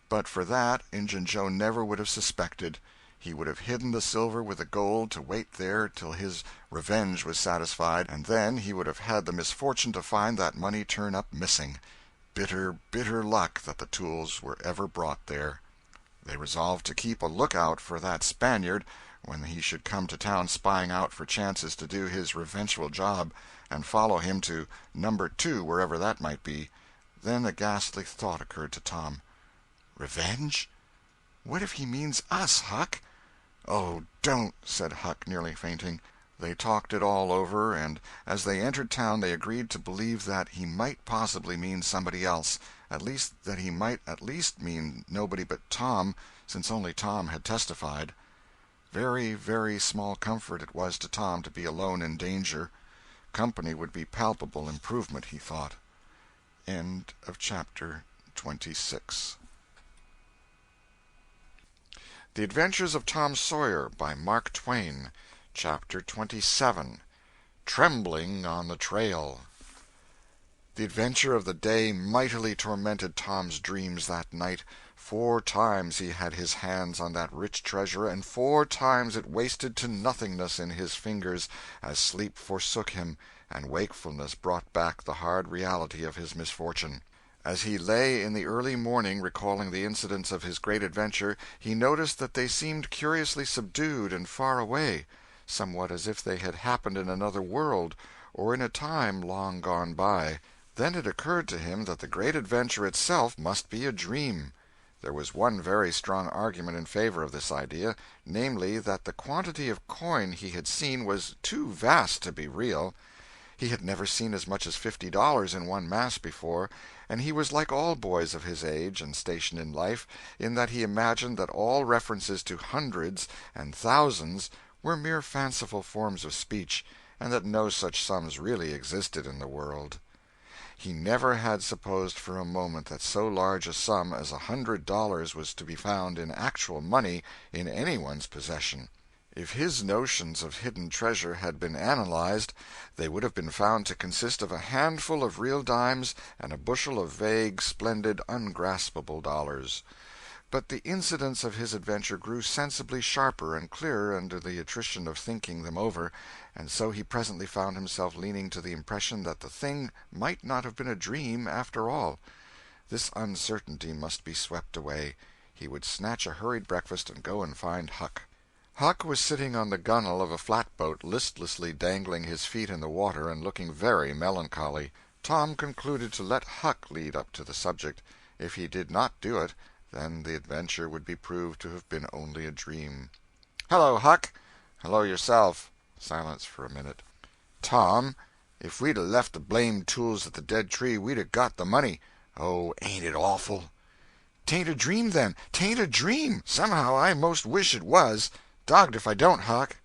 But for that, Injun Joe never would have suspected. He would have hidden the silver with the gold to wait there till his revenge was satisfied, and then he would have had the misfortune to find that money turn up missing. Bitter, bitter luck that the tools were ever brought there. They resolved to keep a lookout for that Spaniard when he should come to town spying out for chances to do his revengeful job, and follow him to Number 2, wherever that might be. Then a ghastly thought occurred to Tom. Revenge? What if he means us, Huck? "Oh, don't," said Huck, nearly fainting. They talked it all over, and as they entered town they agreed to believe that he might possibly mean somebody else, at least that he might at least mean nobody but Tom, since only Tom had testified. Very, very small comfort it was to Tom to be alone in danger. Company would be palpable improvement, he thought. End of chapter 26. The Adventures of Tom Sawyer by Mark Twain. Chapter 27. Trembling on the Trail. The adventure of the day mightily tormented Tom's dreams that night. 4 times he had his hands on that rich treasure, and 4 times it wasted to nothingness in his fingers, as sleep forsook him, and wakefulness brought back the hard reality of his misfortune. As he lay in the early morning recalling the incidents of his great adventure, he noticed that they seemed curiously subdued and far away, somewhat as if they had happened in another world, or in a time long gone by. Then it occurred to him that the great adventure itself must be a dream. There was one very strong argument in favor of this idea, namely, that the quantity of coin he had seen was too vast to be real. He had never seen as much as $50 in one mass before, and he was like all boys of his age and station in life, in that he imagined that all references to hundreds and thousands were mere fanciful forms of speech, and that no such sums really existed in the world. He never had supposed for a moment that so large a sum as $100 was to be found in actual money in anyone's possession. If his notions of hidden treasure had been analyzed, they would have been found to consist of a handful of real dimes and a bushel of vague, splendid, ungraspable dollars. But the incidents of his adventure grew sensibly sharper and clearer under the attrition of thinking them over, and so he presently found himself leaning to the impression that the thing might not have been a dream after all. This uncertainty must be swept away. He would snatch a hurried breakfast and go and find Huck. Huck was sitting on the gunwale of a flatboat, listlessly dangling his feet in the water and looking very melancholy. Tom concluded to let Huck lead up to the subject. If he did not do it, then the adventure would be proved to have been only a dream. "Hello, Huck." "Hello yourself." Silence for a minute. "Tom, if we'd 'a' left the blamed tools at the dead tree, we'd 'a' got the money. Oh, ain't it awful?" "'Tain't a dream, then. 'Tain't a dream. Somehow I most wish it was. Dogged if I don't, Huck."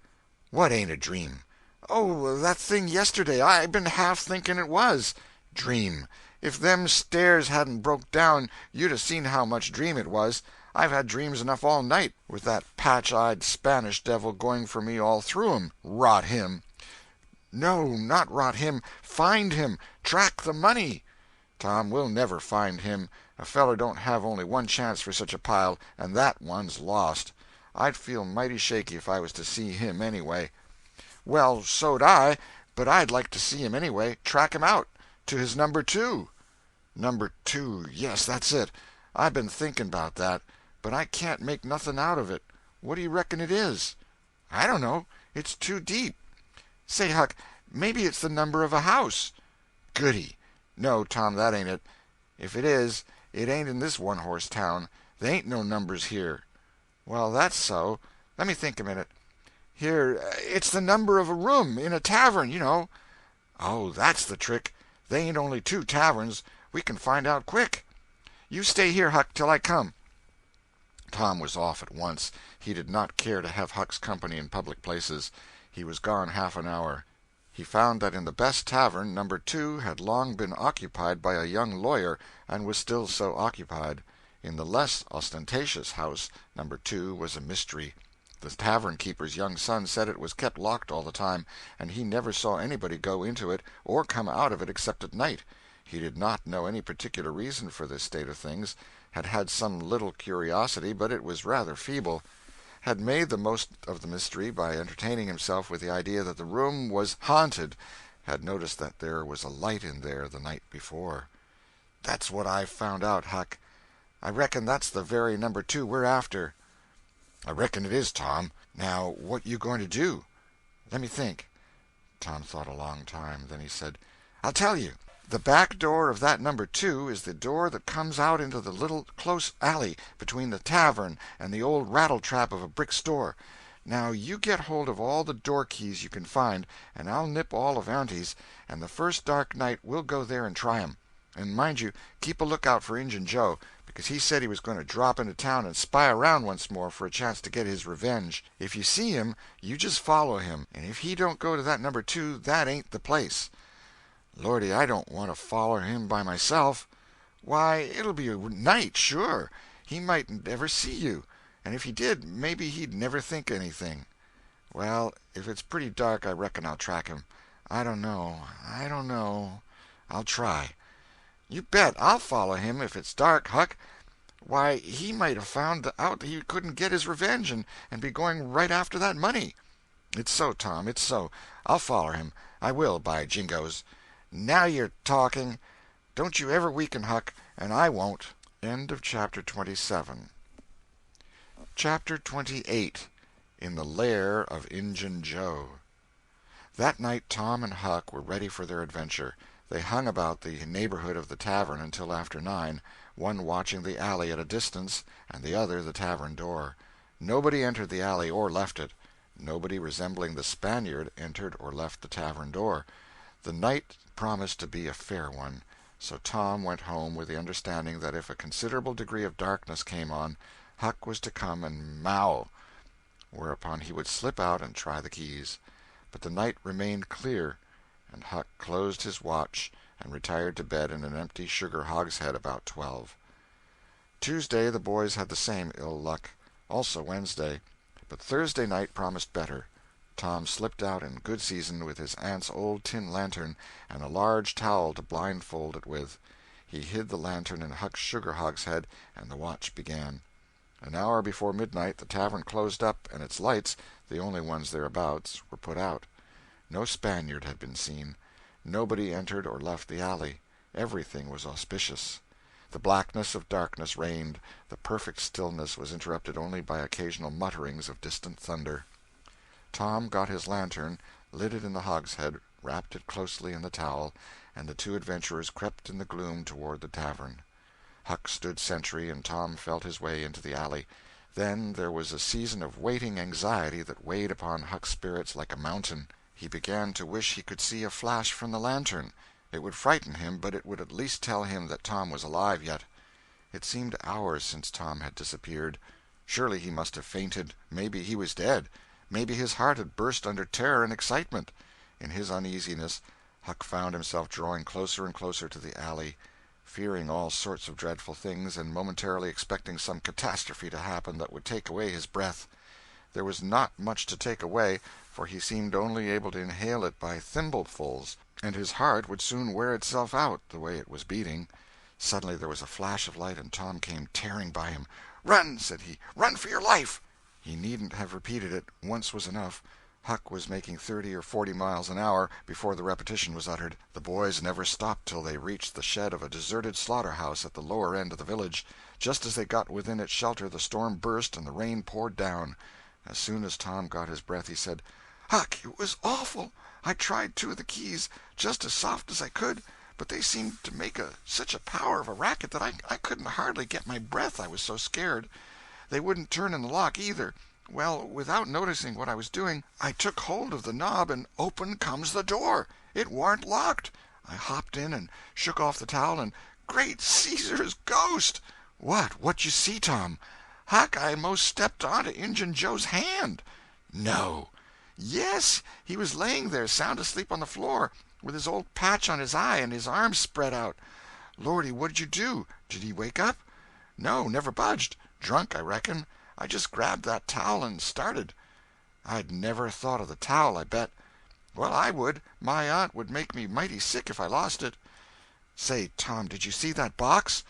"What ain't a dream?" "Oh, that thing yesterday. I been half thinking it was." "Dream! If them stairs hadn't broke down you'd 'a' seen how much dream it was. I've had dreams enough all night, with that patch-eyed Spanish devil going for me all through 'em. Rot him!" "No, not rot him. Find him. Track the money." "Tom, we'll never find him. A feller don't have only one chance for such a pile, and that one's lost. I'd feel mighty shaky if I was to see him, anyway." "Well, so'd I, but I'd like to see him anyway. Track him out. To his Number 2. "Number 2, yes, that's it. I been thinking about that, but I can't make nothing out of it. What do you reckon it is?" "I don't know. It's too deep. Say, Huck, maybe it's the number of a house." "Goody! No, Tom, that ain't it. If it is, it ain't in this one-horse town. They ain't no numbers here." "Well, that's so. Let me think a minute. Here, it's the number of a room in a tavern, you know." "Oh, that's the trick. They ain't only 2 taverns. We can find out quick. You stay here, Huck, till I come." Tom was off at once. He did not care to have Huck's company in public places. He was gone half an hour. He found that in the best tavern, Number 2 had long been occupied by a young lawyer, and was still so occupied. In the less ostentatious house, Number 2 was a mystery. The tavern-keeper's young son said it was kept locked all the time, and he never saw anybody go into it or come out of it except at night. He did not know any particular reason for this state of things, had had some little curiosity, but it was rather feeble, had made the most of the mystery by entertaining himself with the idea that the room was haunted, had noticed that there was a light in there the night before. "That's what I've found out, Huck. I reckon that's the very number 2 we're after." "I reckon it is, Tom. Now what you going to do?" "Let me think." Tom thought a long time. Then he said, "I'll tell you. The back door of that number 2 is the door that comes out into the little close alley between the tavern and the old rattle-trap of a brick store. Now you get hold of all the door keys you can find, and I'll nip all of Auntie's, and the first dark night we'll go there and try 'em. And mind you, keep a lookout for Injun Joe, because he said he was going to drop into town and spy around once more for a chance to get his revenge. If you see him, you just follow him, and if he don't go to that number 2, that ain't the place." "Lordy, I don't want to follow him by myself." "Why, it'll be a night, sure. He mightn't ever see you, and if he did, maybe he'd never think anything." "Well, if it's pretty dark, I reckon I'll track him. I don't know. I'll try." "You bet I'll follow him if it's dark, Huck. Why, he might have found out he couldn't get his revenge and be going right after that money." "It's so, Tom, it's so. I'll foller him. I will, by jingoes." "Now you're talking. Don't you ever weaken, Huck, and I won't." End of Chapter 27. Chapter 28. In the Lair of Injun Joe. That night Tom and Huck were ready for their adventure. They hung about the neighborhood of the tavern until after 9, one watching the alley at a distance and the other the tavern door. Nobody entered the alley or left it. Nobody resembling the Spaniard entered or left the tavern door. The night promised to be a fair one, so Tom went home with the understanding that if a considerable degree of darkness came on, Huck was to come and "mow," whereupon he would slip out and try the keys. But the night remained clear, and Huck closed his watch and retired to bed in an empty sugar hogshead about 12. Tuesday the boys had the same ill luck, also Wednesday, but Thursday night promised better. Tom slipped out in good season with his aunt's old tin lantern and a large towel to blindfold it with. He hid the lantern in Huck's sugar hogshead, and the watch began. An hour before midnight the tavern closed up, and its lights, the only ones thereabouts, were put out. No Spaniard had been seen. Nobody entered or left the alley. Everything was auspicious. The blackness of darkness reigned. The perfect stillness was interrupted only by occasional mutterings of distant thunder. Tom got his lantern, lit it in the hogshead, wrapped it closely in the towel, and the two adventurers crept in the gloom toward the tavern. Huck stood sentry, and Tom felt his way into the alley. Then there was a season of waiting anxiety that weighed upon Huck's spirits like a mountain. He began to wish he could see a flash from the lantern. It would frighten him, but it would at least tell him that Tom was alive yet. It seemed hours since Tom had disappeared. Surely he must have fainted. Maybe he was dead. Maybe his heart had burst under terror and excitement. In his uneasiness, Huck found himself drawing closer and closer to the alley, fearing all sorts of dreadful things and momentarily expecting some catastrophe to happen that would take away his breath. There was not much to take away, for he seemed only able to inhale it by thimblefuls, and his heart would soon wear itself out, the way it was beating. Suddenly there was a flash of light, and Tom came tearing by him. "Run!" said he. "Run for your life!" He needn't have repeated it. Once was enough. Huck was making 30 or 40 miles an hour before the repetition was uttered. The boys never stopped till they reached the shed of a deserted slaughter-house at the lower end of the village. Just as they got within its shelter the storm burst and the rain poured down. As soon as Tom got his breath he said, "Huck, it was awful. I tried 2 of the keys, just as soft as I could, but they seemed to make such a power of a racket that I couldn't hardly get my breath, I was so scared. They wouldn't turn in the lock, either. Well, without noticing what I was doing, I took hold of the knob, and open comes the door. It warn't locked. I hopped in and shook off the towel, and great Caesar's ghost!" What you see, Tom?" "Huck, I most stepped onto Injun Joe's hand." "No!" "Yes. He was laying there sound asleep on the floor, with his old patch on his eye and his arms spread out." "Lordy, what'd you do? Did he wake up?" "No, never budged. Drunk, I reckon. I just grabbed that towel and started." "I'd never thought of the towel, I bet." "Well, I would. My aunt would make me mighty sick if I lost it." "Say, Tom, did you see that box?"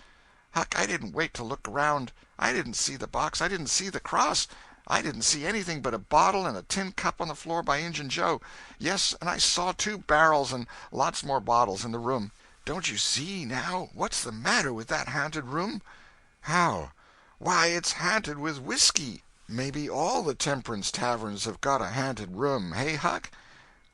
"Huck, I didn't wait to look around. I didn't see the box. I didn't see the cross. I didn't see anything but a bottle and a tin cup on the floor by Injun Joe. Yes, and I saw 2 barrels and lots more bottles in the room. Don't you see, now? What's the matter with that haunted room?" "How?" "Why, it's haunted with whiskey. Maybe all the temperance taverns have got a haunted room, hey, Huck?"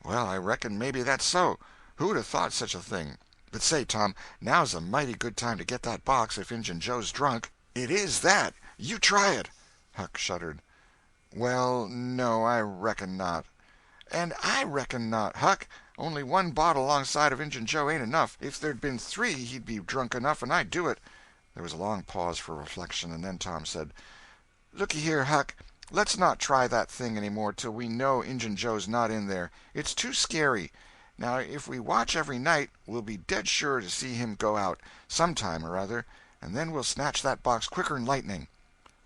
"Well, I reckon maybe that's so. Who'd have thought such a thing? But say, Tom, now's a mighty good time to get that box if Injun Joe's drunk." "It is that. You try it." Huck shuddered. "Well, no, I reckon not." "And I reckon not, Huck. Only 1 bottle alongside of Injun Joe ain't enough. If there'd been 3 he'd be drunk enough, and I'd do it." There was a long pause for reflection, and then Tom said: "Looky here, Huck, let's not try that thing any more till we know Injun Joe's not in there. It's too scary. Now, if we watch every night, we'll be dead sure to see him go out, some time or other, and then we'll snatch that box quicker'n lightning."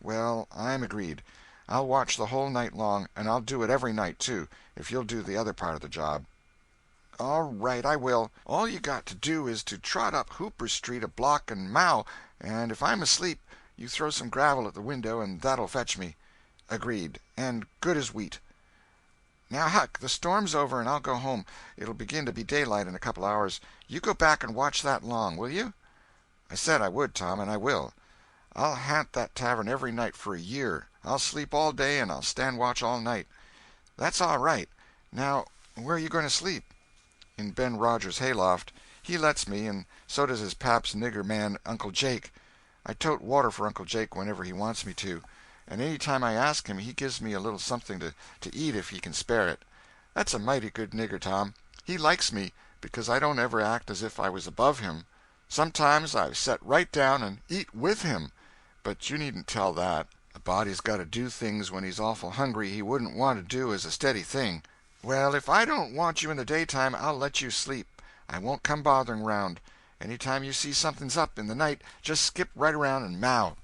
"Well, I'm agreed. I'll watch the whole night long, and I'll do it every night, too, if you'll do the other part of the job." "All right, I will. All you got to do is to trot up Hooper Street a block and mow, and if I'm asleep you throw some gravel at the window and that'll fetch me." "Agreed. And good as wheat." "Now, Huck, the storm's over and I'll go home. It'll begin to be daylight in a couple hours. You go back and watch that long, will you?" "I said I would, Tom, and I will. I'll haunt that tavern every night for a year. I'll sleep all day and I'll stand watch all night." "That's all right. Now, where are you going to sleep?" "In Ben Rogers' hayloft. He lets me, and so does his pap's nigger man, Uncle Jake. I tote water for Uncle Jake whenever he wants me to, and any time I ask him he gives me a little something to eat if he can spare it. That's a mighty good nigger, Tom. He likes me, because I don't ever act as if I was above him. Sometimes I've set right down and eat with him, but you needn't tell that. A body's got to do things when he's awful hungry he wouldn't want to do as a steady thing. Well, if I don't want you in the daytime, I'll let you sleep. I won't come bothering round. Any time you see something's up in the night, just skip right around and mow."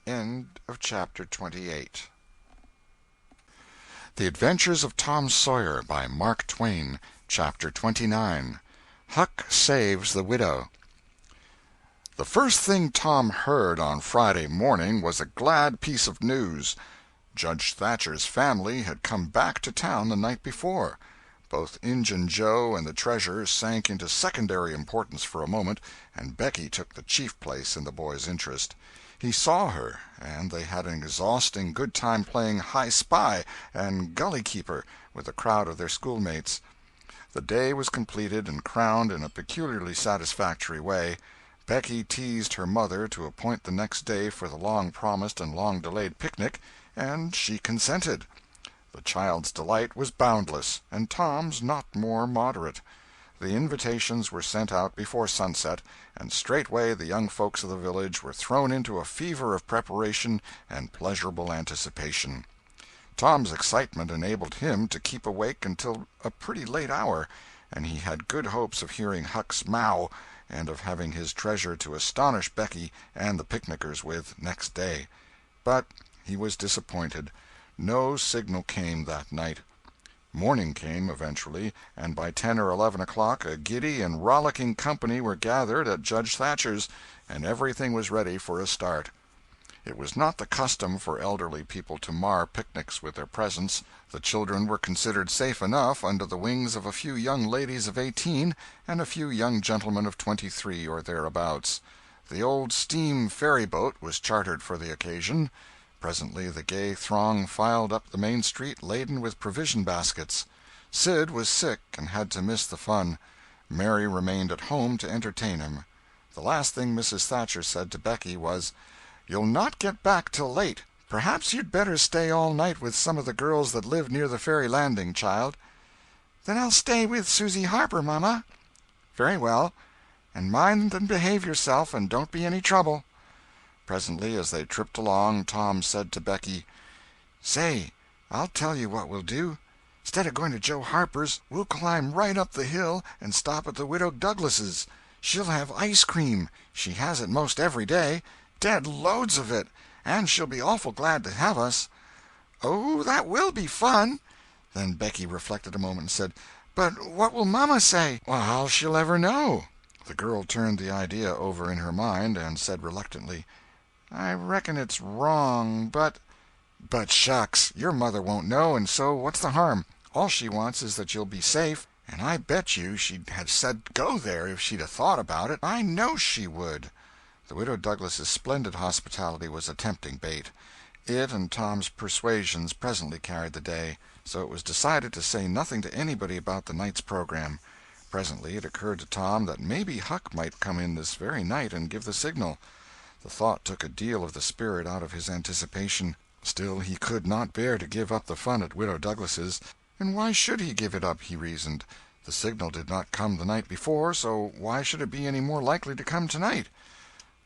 End of chapter 28. The Adventures of Tom Sawyer by Mark Twain. Chapter 29. Huck Saves the Widow. The first thing Tom heard on Friday morning was a glad piece of news. Judge Thatcher's family had come back to town the night before. Both Injun Joe and the treasure sank into secondary importance for a moment, and Becky took the chief place in the boy's interest. He saw her, and they had an exhausting good time playing high spy and gully keeper with a crowd of their schoolmates. The day was completed and crowned in a peculiarly satisfactory way. Becky teased her mother to appoint the next day for the long-promised and long-delayed picnic, and she consented. The child's delight was boundless, and Tom's not more moderate. The invitations were sent out before sunset, and straightway the young folks of the village were thrown into a fever of preparation and pleasurable anticipation. Tom's excitement enabled him to keep awake until a pretty late hour, and he had good hopes of hearing Huck's mow and of having his treasure to astonish Becky and the picnickers with next day. But he was disappointed. No signal came that night. Morning came, eventually, and by 10 or 11 o'clock a giddy and rollicking company were gathered at Judge Thatcher's, and everything was ready for a start. It was not the custom for elderly people to mar picnics with their presence. The children were considered safe enough under the wings of a few young ladies of 18 and a few young gentlemen of 23 or thereabouts. The old steam ferry-boat was chartered for the occasion. Presently the gay throng filed up the main street laden with provision baskets. Sid was sick and had to miss the fun. Mary remained at home to entertain him. The last thing Mrs. Thatcher said to Becky was, "You'll not get back till late. Perhaps you'd better stay all night with some of the girls that live near the ferry landing, child." "Then I'll stay with Susie Harper, Mama." "Very well. And mind and behave yourself, and don't be any trouble." Presently, as they tripped along, Tom said to Becky, "Say, I'll tell you what we'll do. Instead of going to Joe Harper's, we'll climb right up the hill and stop at the Widow Douglas's. She'll have ice cream. She has it most every day. Dead loads of it. and she'll be awful glad to have us." "Oh, that will be fun." Then Becky reflected a moment and said, "But what will mamma say?" "Well, how she'll ever know?" The girl turned the idea over in her mind, and said reluctantly, "I reckon it's wrong, but—" "But shucks, your mother won't know, and so what's the harm? All she wants is that you'll be safe, and I bet you she'd have said go there if she'd 'a' thought about it. I know she would." The Widow Douglas's splendid hospitality was a tempting bait. It and Tom's persuasions presently carried the day, so it was decided to say nothing to anybody about the night's program. Presently it occurred to Tom that maybe Huck might come in this very night and give the signal. The thought took a deal of the spirit out of his anticipation. Still, he could not bear to give up the fun at Widow Douglas's. And why should he give it up, he reasoned. The signal did not come the night before, so why should it be any more likely to come tonight?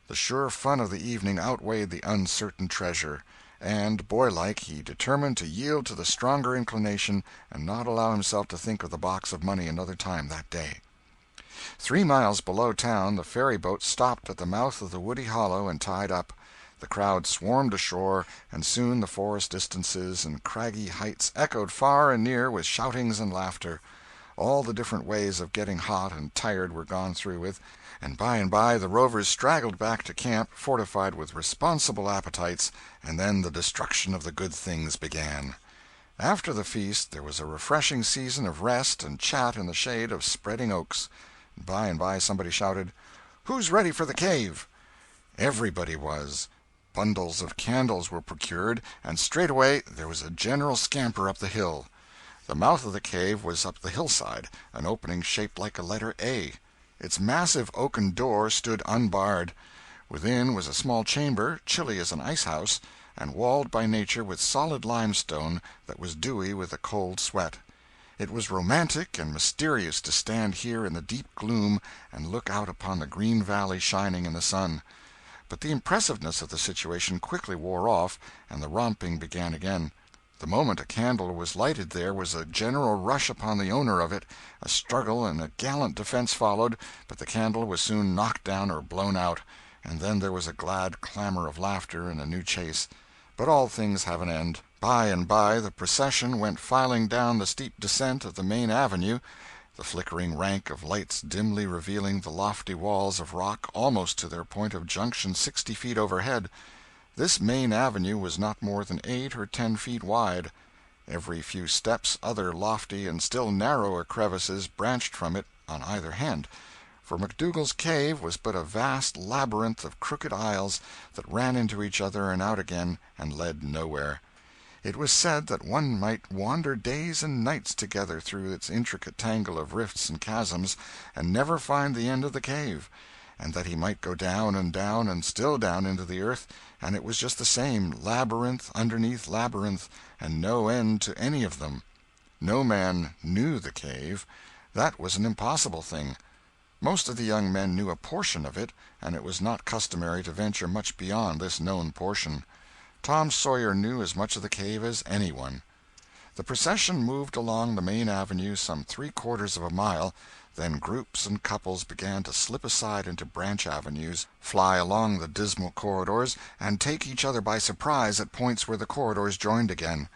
The sure fun of the evening outweighed the uncertain treasure, and, boylike, he determined to yield to the stronger inclination and not allow himself to think of the box of money another time that day. 3 miles below town the ferryboat stopped at the mouth of the woody hollow and tied up. The crowd swarmed ashore, and soon the forest distances and craggy heights echoed far and near with shoutings and laughter. All the different ways of getting hot and tired were gone through with, and by the rovers straggled back to camp, fortified with responsible appetites, and then the destruction of the good things began. After the feast there was a refreshing season of rest and chat in the shade of spreading oaks. By and by somebody shouted, "Who's ready for the cave?" Everybody was. Bundles of candles were procured, and straightway there was a general scamper up the hill. The mouth of the cave was up the hillside, an opening shaped like a letter A. Its massive oaken door stood unbarred. Within was a small chamber, chilly as an ice-house, and walled by nature with solid limestone that was dewy with a cold sweat. It was romantic and mysterious to stand here in the deep gloom and look out upon the green valley shining in the sun. But the impressiveness of the situation quickly wore off, and the romping began again. The moment a candle was lighted there was a general rush upon the owner of it. A struggle and a gallant defense followed, but the candle was soon knocked down or blown out, and then there was a glad clamor of laughter and a new chase. But all things have an end. By and by the procession went filing down the steep descent of the main avenue, the flickering rank of lights dimly revealing the lofty walls of rock almost to their point of junction 60 feet overhead. This main avenue was not more than 8 or 10 feet wide. Every few steps other lofty and still narrower crevices branched from it on either hand, for McDougal's cave was but a vast labyrinth of crooked aisles that ran into each other and out again and led nowhere. It was said that one might wander days and nights together through its intricate tangle of rifts and chasms and never find the end of the cave, and that he might go down and still down into the earth, and it was just the same, labyrinth underneath labyrinth, and no end to any of them. No man knew the cave. That was an impossible thing. Most of the young men knew a portion of it, and it was not customary to venture much beyond this known portion. Tom Sawyer knew as much of the cave as anyone. The procession moved along the main avenue some 3/4 of a mile, then groups and couples began to slip aside into branch avenues, fly along the dismal corridors, and take each other by surprise at points where the corridors joined again.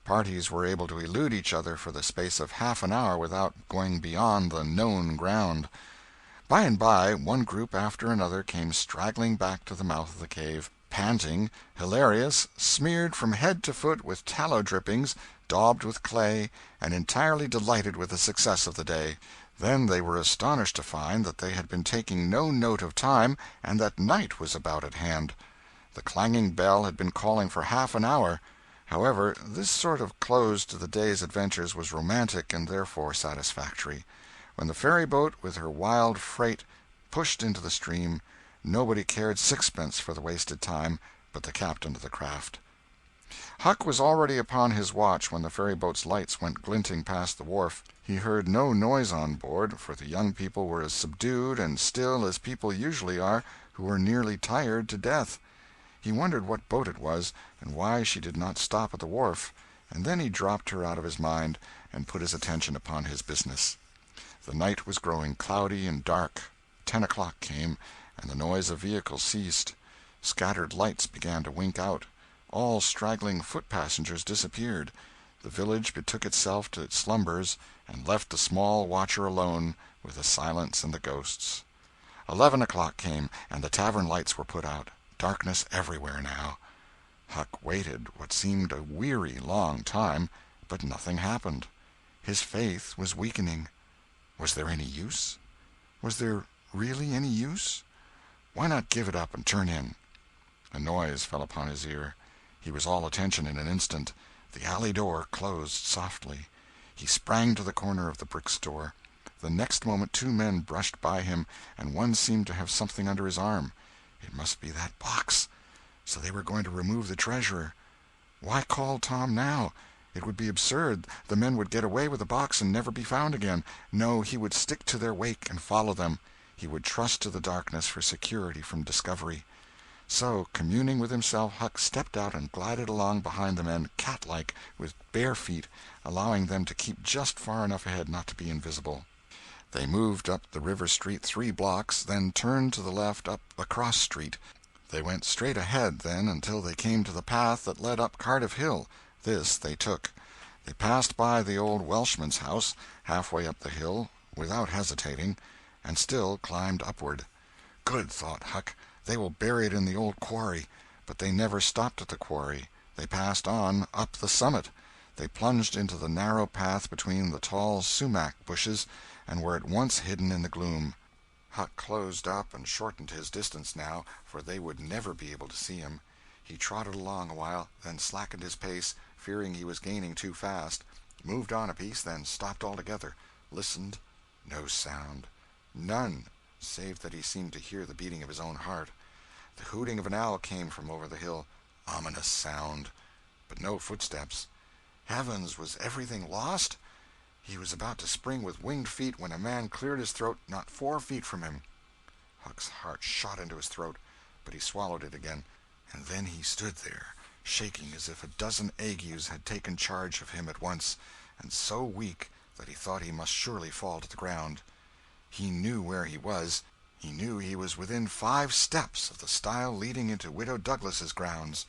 Parties were able to elude each other for the space of half an hour without going beyond the known ground. By and by one group after another came straggling back to the mouth of the cave, panting, hilarious, smeared from head to foot with tallow drippings, daubed with clay, and entirely delighted with the success of the day. Then they were astonished to find that they had been taking no note of time, and that night was about at hand. The clanging bell had been calling for half an hour. However, this sort of close to the day's adventures was romantic and therefore satisfactory. When the ferryboat with her wild freight pushed into the stream, nobody cared sixpence for the wasted time but the captain of the craft. Huck was already upon his watch when the ferryboat's lights went glinting past the wharf. He heard no noise on board, for the young people were as subdued and still as people usually are who are nearly tired to death. He wondered what boat it was, and why she did not stop at the wharf, and then he dropped her out of his mind and put his attention upon his business. The night was growing cloudy and dark. 10 o'clock came, and the noise of vehicles ceased. Scattered lights began to wink out. All straggling foot-passengers disappeared. The village betook itself to its slumbers, and left the small watcher alone with the silence and the ghosts. 11 o'clock came, and the tavern lights were put out. Darkness everywhere now. Huck waited what seemed a weary long time, but nothing happened. His faith was weakening. Was there any use? Was there really any use? Why not give it up and turn in? A noise fell upon his ear. He was all attention in an instant. The alley door closed softly. He sprang to the corner of the brick store. The next moment 2 men brushed by him, and one seemed to have something under his arm. It must be that box. So they were going to remove the treasure. Why call Tom now? It would be absurd. The men would get away with the box and never be found again. No, he would stick to their wake and follow them. He would trust to the darkness for security from discovery. So, communing with himself, Huck stepped out and glided along behind the men, cat-like, with bare feet, allowing them to keep just far enough ahead not to be invisible. They moved up the river street 3 blocks, then turned to the left up a cross street. They went straight ahead, then, until they came to the path that led up Cardiff Hill. This they took. They passed by the old Welshman's house, halfway up the hill, without hesitating, and still climbed upward. Good, thought Huck, they will bury it in the old quarry. But they never stopped at the quarry. They passed on, up the summit. They plunged into the narrow path between the tall sumac bushes, and were at once hidden in the gloom. Huck closed up and shortened his distance now, for they would never be able to see him. He trotted along a while, then slackened his pace, fearing he was gaining too fast, moved on a piece, then stopped altogether, listened. No sound. None, save that he seemed to hear the beating of his own heart. The hooting of an owl came from over the hill. Ominous sound. But no footsteps. Heavens, was everything lost? He was about to spring with winged feet when a man cleared his throat not 4 feet from him. Huck's heart shot into his throat, but he swallowed it again, and then he stood there, shaking as if a dozen agues had taken charge of him at once, and so weak that he thought he must surely fall to the ground. He knew where he was. He knew he was within 5 steps of the stile leading into Widow Douglas's grounds.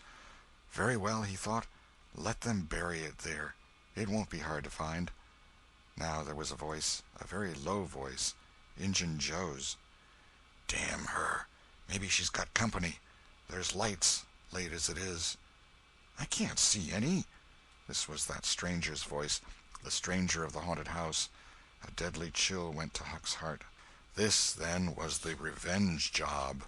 Very well, he thought, let them bury it there. It won't be hard to find. Now there was a voice, a very low voice, Injun Joe's. Damn her. Maybe she's got company. There's lights, late as it is. I can't see any. This was that stranger's voice, the stranger of the haunted house. A deadly chill went to Huck's heart. This, then, was the revenge job.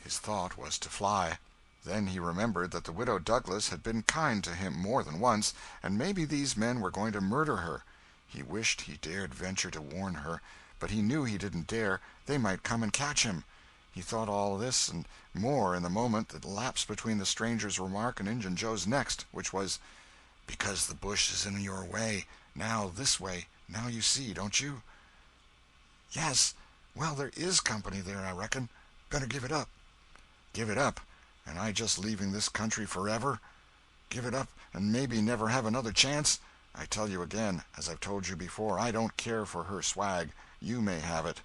His thought was to fly. Then he remembered that the Widow Douglas had been kind to him more than once, and maybe these men were going to murder her. He wished he dared venture to warn her, but he knew he didn't dare. They might come and catch him. He thought all this and more in the moment that lapsed between the stranger's remark and Injun Joe's next, which was, "Because the bush is in your way. Now this way. Now you see, don't you?" "Yes. Well, there is company there, I reckon. Better give it up." "Give it up? And I just leaving this country forever? Give it up and maybe never have another chance? I tell you again, as I've told you before, I don't care for her swag. You may have it.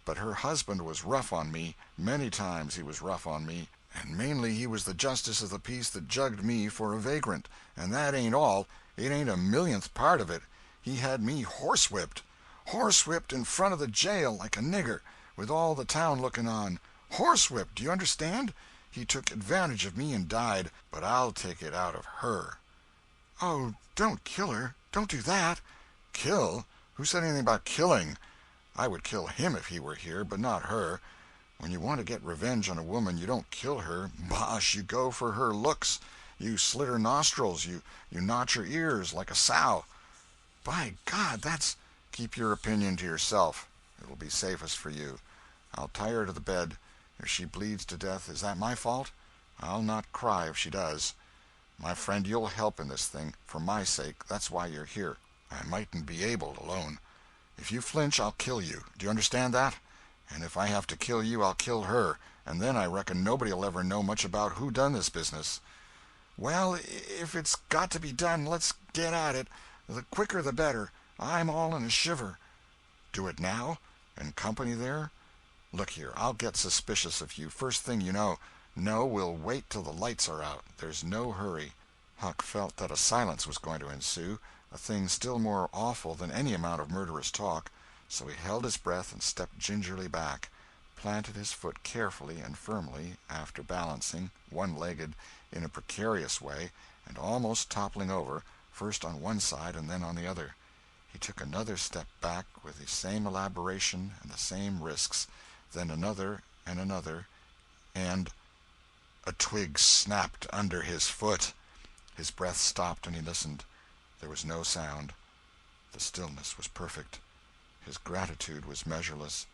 But her husband was rough on me. Many times he was rough on me. And mainly he was the justice of the peace that jugged me for a vagrant. And that ain't all. It ain't a millionth part of it. He had me horsewhipped. Horsewhipped in front of the jail like a nigger, with all the town looking on. Horsewhipped, do you understand? He took advantage of me and died, but I'll take it out of her." "Oh, don't kill her. Don't do that." "Kill? Who said anything about killing? I would kill him if he were here, but not her. When you want to get revenge on a woman, you don't kill her. Bosh, you go for her looks. You slit her nostrils. You notch her ears like a sow." "By God, that's—" "Keep your opinion to yourself. It will be safest for you. I'll tie her to the bed. If she bleeds to death, is that my fault? I'll not cry if she does. My friend, you'll help in this thing, for my sake. That's why you're here. I mightn't be able alone. If you flinch, I'll kill you. Do you understand that? And if I have to kill you, I'll kill her, and then I reckon nobody'll ever know much about who done this business." "Well, if it's got to be done, let's get at it. The quicker the better. I'm all in a shiver." "Do it now? And company there? Look here, I'll get suspicious of you, first thing you know. "No, we'll wait till the lights are out. There's no hurry." Huck felt that a silence was going to ensue, a thing still more awful than any amount of murderous talk, so he held his breath and stepped gingerly back, planted his foot carefully and firmly, after balancing, one-legged, in a precarious way, and almost toppling over, first on one side and then on the other. He took another step back with the same elaboration and the same risks, then another and another, and a twig snapped under his foot. His breath stopped and he listened. There was no sound. The stillness was perfect. His gratitude was measureless.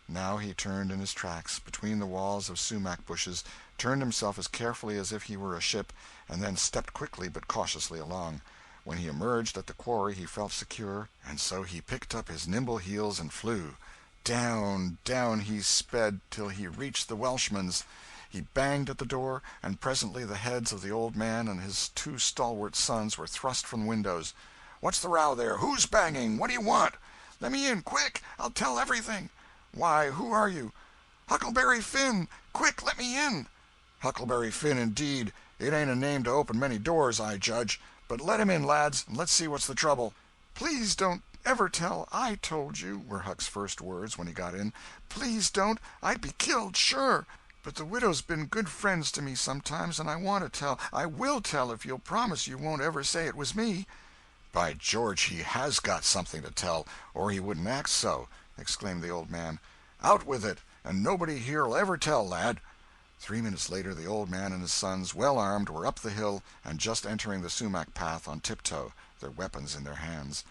Now he turned in his tracks, between the walls of sumac bushes, turned himself as carefully as if he were a ship, and then stepped quickly but cautiously along. When he emerged at the quarry he felt secure, and so he picked up his nimble heels and flew. Down, down he sped till he reached the Welshman's. He banged at the door, and presently the heads of the old man and his two stalwart sons were thrust from windows. "What's the row there? Who's banging? What do you want?" "Let me in, quick! I'll tell everything." "Why, who are you?" "Huckleberry Finn! Quick, let me in!" "Huckleberry Finn, indeed! It ain't a name to open many doors, I judge. But let him in, lads, and let's see what's the trouble." "Please don't ever tell I told you," were Huck's first words when he got in. "Please don't. I'd be killed, sure. But the widow's been good friends to me sometimes, and I want to tell. I will tell if you'll promise you won't ever say it was me." "By George, he has got something to tell, or he wouldn't act so!" exclaimed the old man. "Out with it, and nobody here'll ever tell, lad." 3 minutes later the old man and his sons, well armed, were up the hill and just entering the sumac path on tiptoe, their weapons in their hands.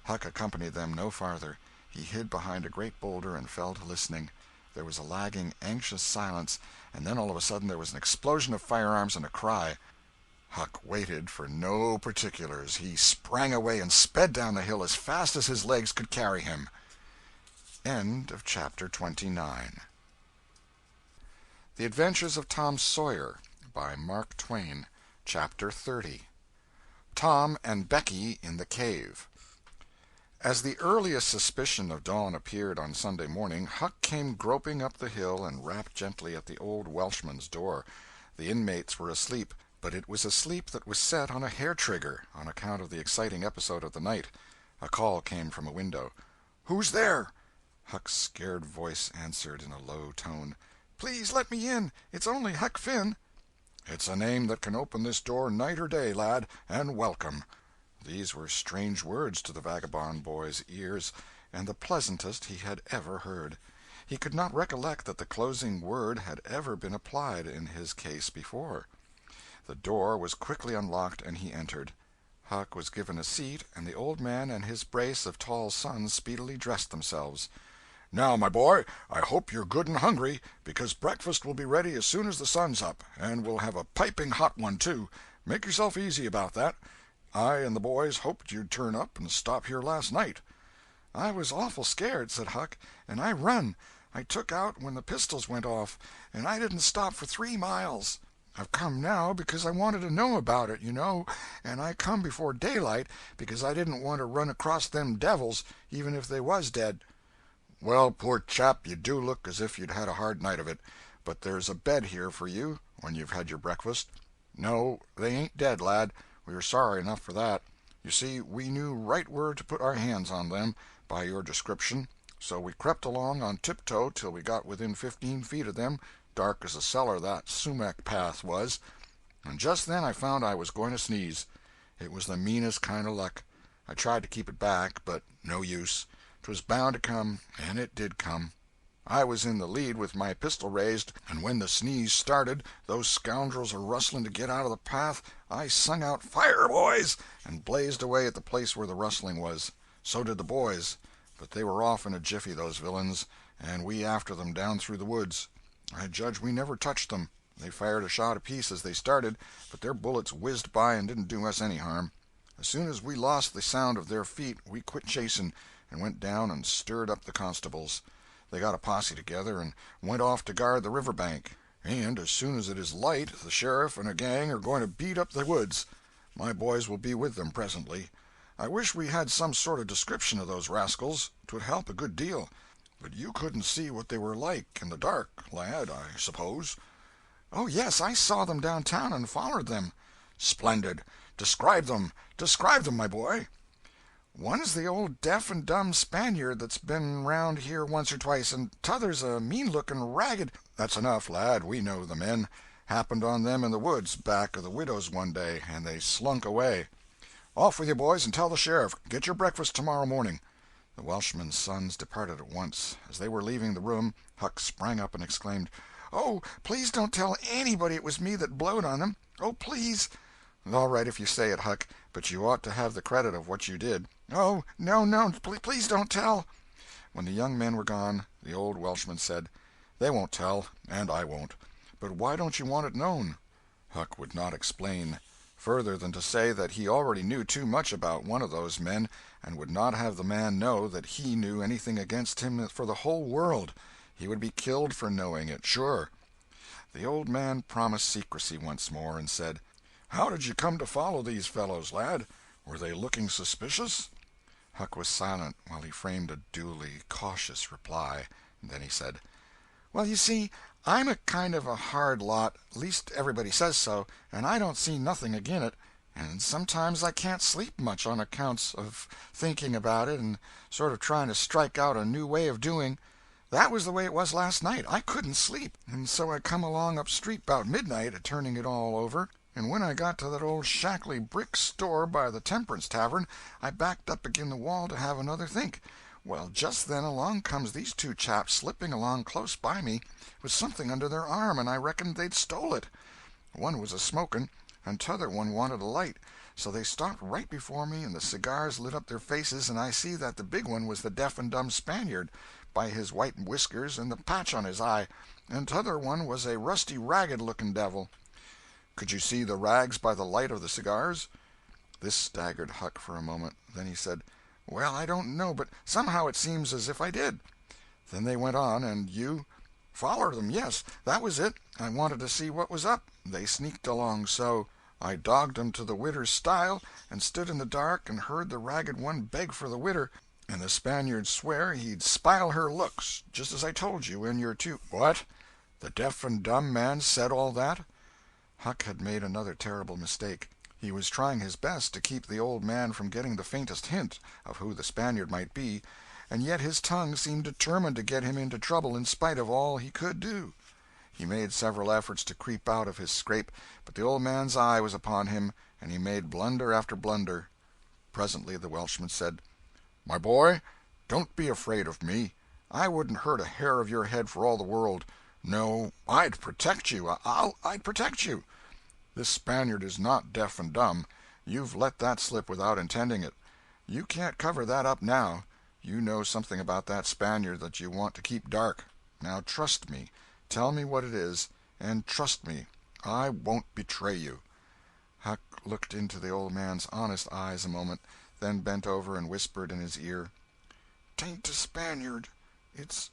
Huck accompanied them no farther. He hid behind a great boulder and fell to listening. There was a lagging, anxious silence, and then all of a sudden there was an explosion of firearms and a cry. Huck waited for no particulars. He sprang away and sped down the hill as fast as his legs could carry him. End of chapter 29. The Adventures of Tom Sawyer, by Mark Twain. Chapter 30. Tom and Becky in the Cave. As the earliest suspicion of dawn appeared on Sunday morning, Huck came groping up the hill and rapped gently at the old Welshman's door. The inmates were asleep, but it was a sleep that was set on a hair-trigger, on account of the exciting episode of the night. A call came from a window. "Who's there?" Huck's scared voice answered in a low tone. "Please let me in. It's only Huck Finn." "It's a name that can open this door night or day, lad, and welcome." These were strange words to the vagabond boy's ears, and the pleasantest he had ever heard. He could not recollect that the closing word had ever been applied in his case before. The door was quickly unlocked, and he entered. Huck was given a seat, and the old man and his brace of tall sons speedily dressed themselves. "Now, my boy, I hope you're good and hungry, because breakfast will be ready as soon as the sun's up, and we'll have a piping hot one, too. Make yourself easy about that. I and the boys hoped you'd turn up and stop here last night." "I was awful scared," said Huck, "and I run. I took out when the pistols went off, and I didn't stop for 3 miles. I've come now because I wanted to know about it, you know, and I come before daylight because I didn't want to run across them devils, even if they was dead." "Well, poor chap, you do look as if you'd had a hard night of it. But there's a bed here for you, when you've had your breakfast. No, they ain't dead, lad. We were sorry enough for that. You see, we knew right where to put our hands on them, by your description, so we crept along on tiptoe till we got within 15 feet of them, dark as a cellar that sumac path was, and just then I found I was going to sneeze. It was the meanest kind of luck. I tried to keep it back, but no use. 'Twas bound to come, and it did come. I was in the lead with my pistol raised, and when the sneeze started, those scoundrels a-rustling to get out of the path, I sung out, 'Fire, boys!' and blazed away at the place where the rustling was. So did the boys, but they were off in a jiffy, those villains, and we after them down through the woods. I judge we never touched them. They fired a shot apiece as they started, but their bullets whizzed by and didn't do us any harm. As soon as we lost the sound of their feet, we quit chasing, and went down and stirred up the constables. They got a posse together and went off to guard the river bank, and as soon as it is light the sheriff and a gang are going to beat up the woods. My boys will be with them presently. I wish we had some sort of description of those rascals. 'Twould help a good deal. But you couldn't see what they were like in the dark, lad, I suppose?" "Oh, yes, I saw them downtown and followed them." "Splendid! Describe them! Describe them, my boy!" "One's the old deaf and dumb Spaniard that's been round here once or twice, and t'other's a mean-looking, ragged—" "That's enough, lad, we know the men. Happened on them in the woods back of the widow's one day, and they slunk away. Off with you, boys, and tell the sheriff. Get your breakfast tomorrow morning." The Welshman's sons departed at once. As they were leaving the room, Huck sprang up and exclaimed, "Oh, please don't tell anybody it was me that blowed on them. Oh, please." "All right if you say it, Huck, but you ought to have the credit of what you did." "Oh, no, no, please don't tell." When the young men were gone, the old Welshman said, "They won't tell, and I won't. But why don't you want it known?" Huck would not explain, further than to say that he already knew too much about one of those men, and would not have the man know that he knew anything against him for the whole world. He would be killed for knowing it, sure. The old man promised secrecy once more, and said, "How did you come to follow these fellows, lad? Were they looking suspicious?" Huck was silent while he framed a duly cautious reply. Then he said, "Well, you see, I'm a kind of a hard lot, least everybody says so, and I don't see nothing agin it, and sometimes I can't sleep much on accounts of thinking about it and sort of trying to strike out a new way of doing. That was the way it was last night. I couldn't sleep, and so I come along up street 'bout midnight, turning it all over, and when I got to that old shackly brick store by the Temperance Tavern, I backed up agin the wall to have another think. Well, just then along comes these two chaps slipping along close by me, with something under their arm, and I reckoned they'd stole it. One was a-smoking, and t'other one wanted a light, so they stopped right before me, and the cigars lit up their faces, and I see that the big one was the deaf and dumb Spaniard, by his white whiskers and the patch on his eye, and t'other one was a rusty, ragged-looking devil." "Could you see the rags by the light of the cigars?" This staggered Huck for a moment. Then he said, "Well, I don't know, but somehow it seems as if I did." "Then they went on, and you—" "Follered them, yes, that was it. I wanted to see what was up. They sneaked along so. I dogged 'em to the widder's stile, and stood in the dark and heard the ragged one beg for the widder, and the Spaniard swear he'd spile her looks, just as I told you, and your two—" "What? The deaf and dumb man said all that?" Huck had made another terrible mistake. He was trying his best to keep the old man from getting the faintest hint of who the Spaniard might be, and yet his tongue seemed determined to get him into trouble in spite of all he could do. He made several efforts to creep out of his scrape, but the old man's eye was upon him, and he made blunder after blunder. Presently the Welshman said, "My boy, don't be afraid of me. I wouldn't hurt a hair of your head for all the world. No, I'd protect you. I'd protect you. This Spaniard is not deaf and dumb. You've let that slip without intending it. You can't cover that up now. You know something about that Spaniard that you want to keep dark. Now trust me. Tell me what it is, and trust me. I won't betray you." Huck looked into the old man's honest eyes a moment, then bent over and whispered in his ear, "'Tain't a Spaniard. It's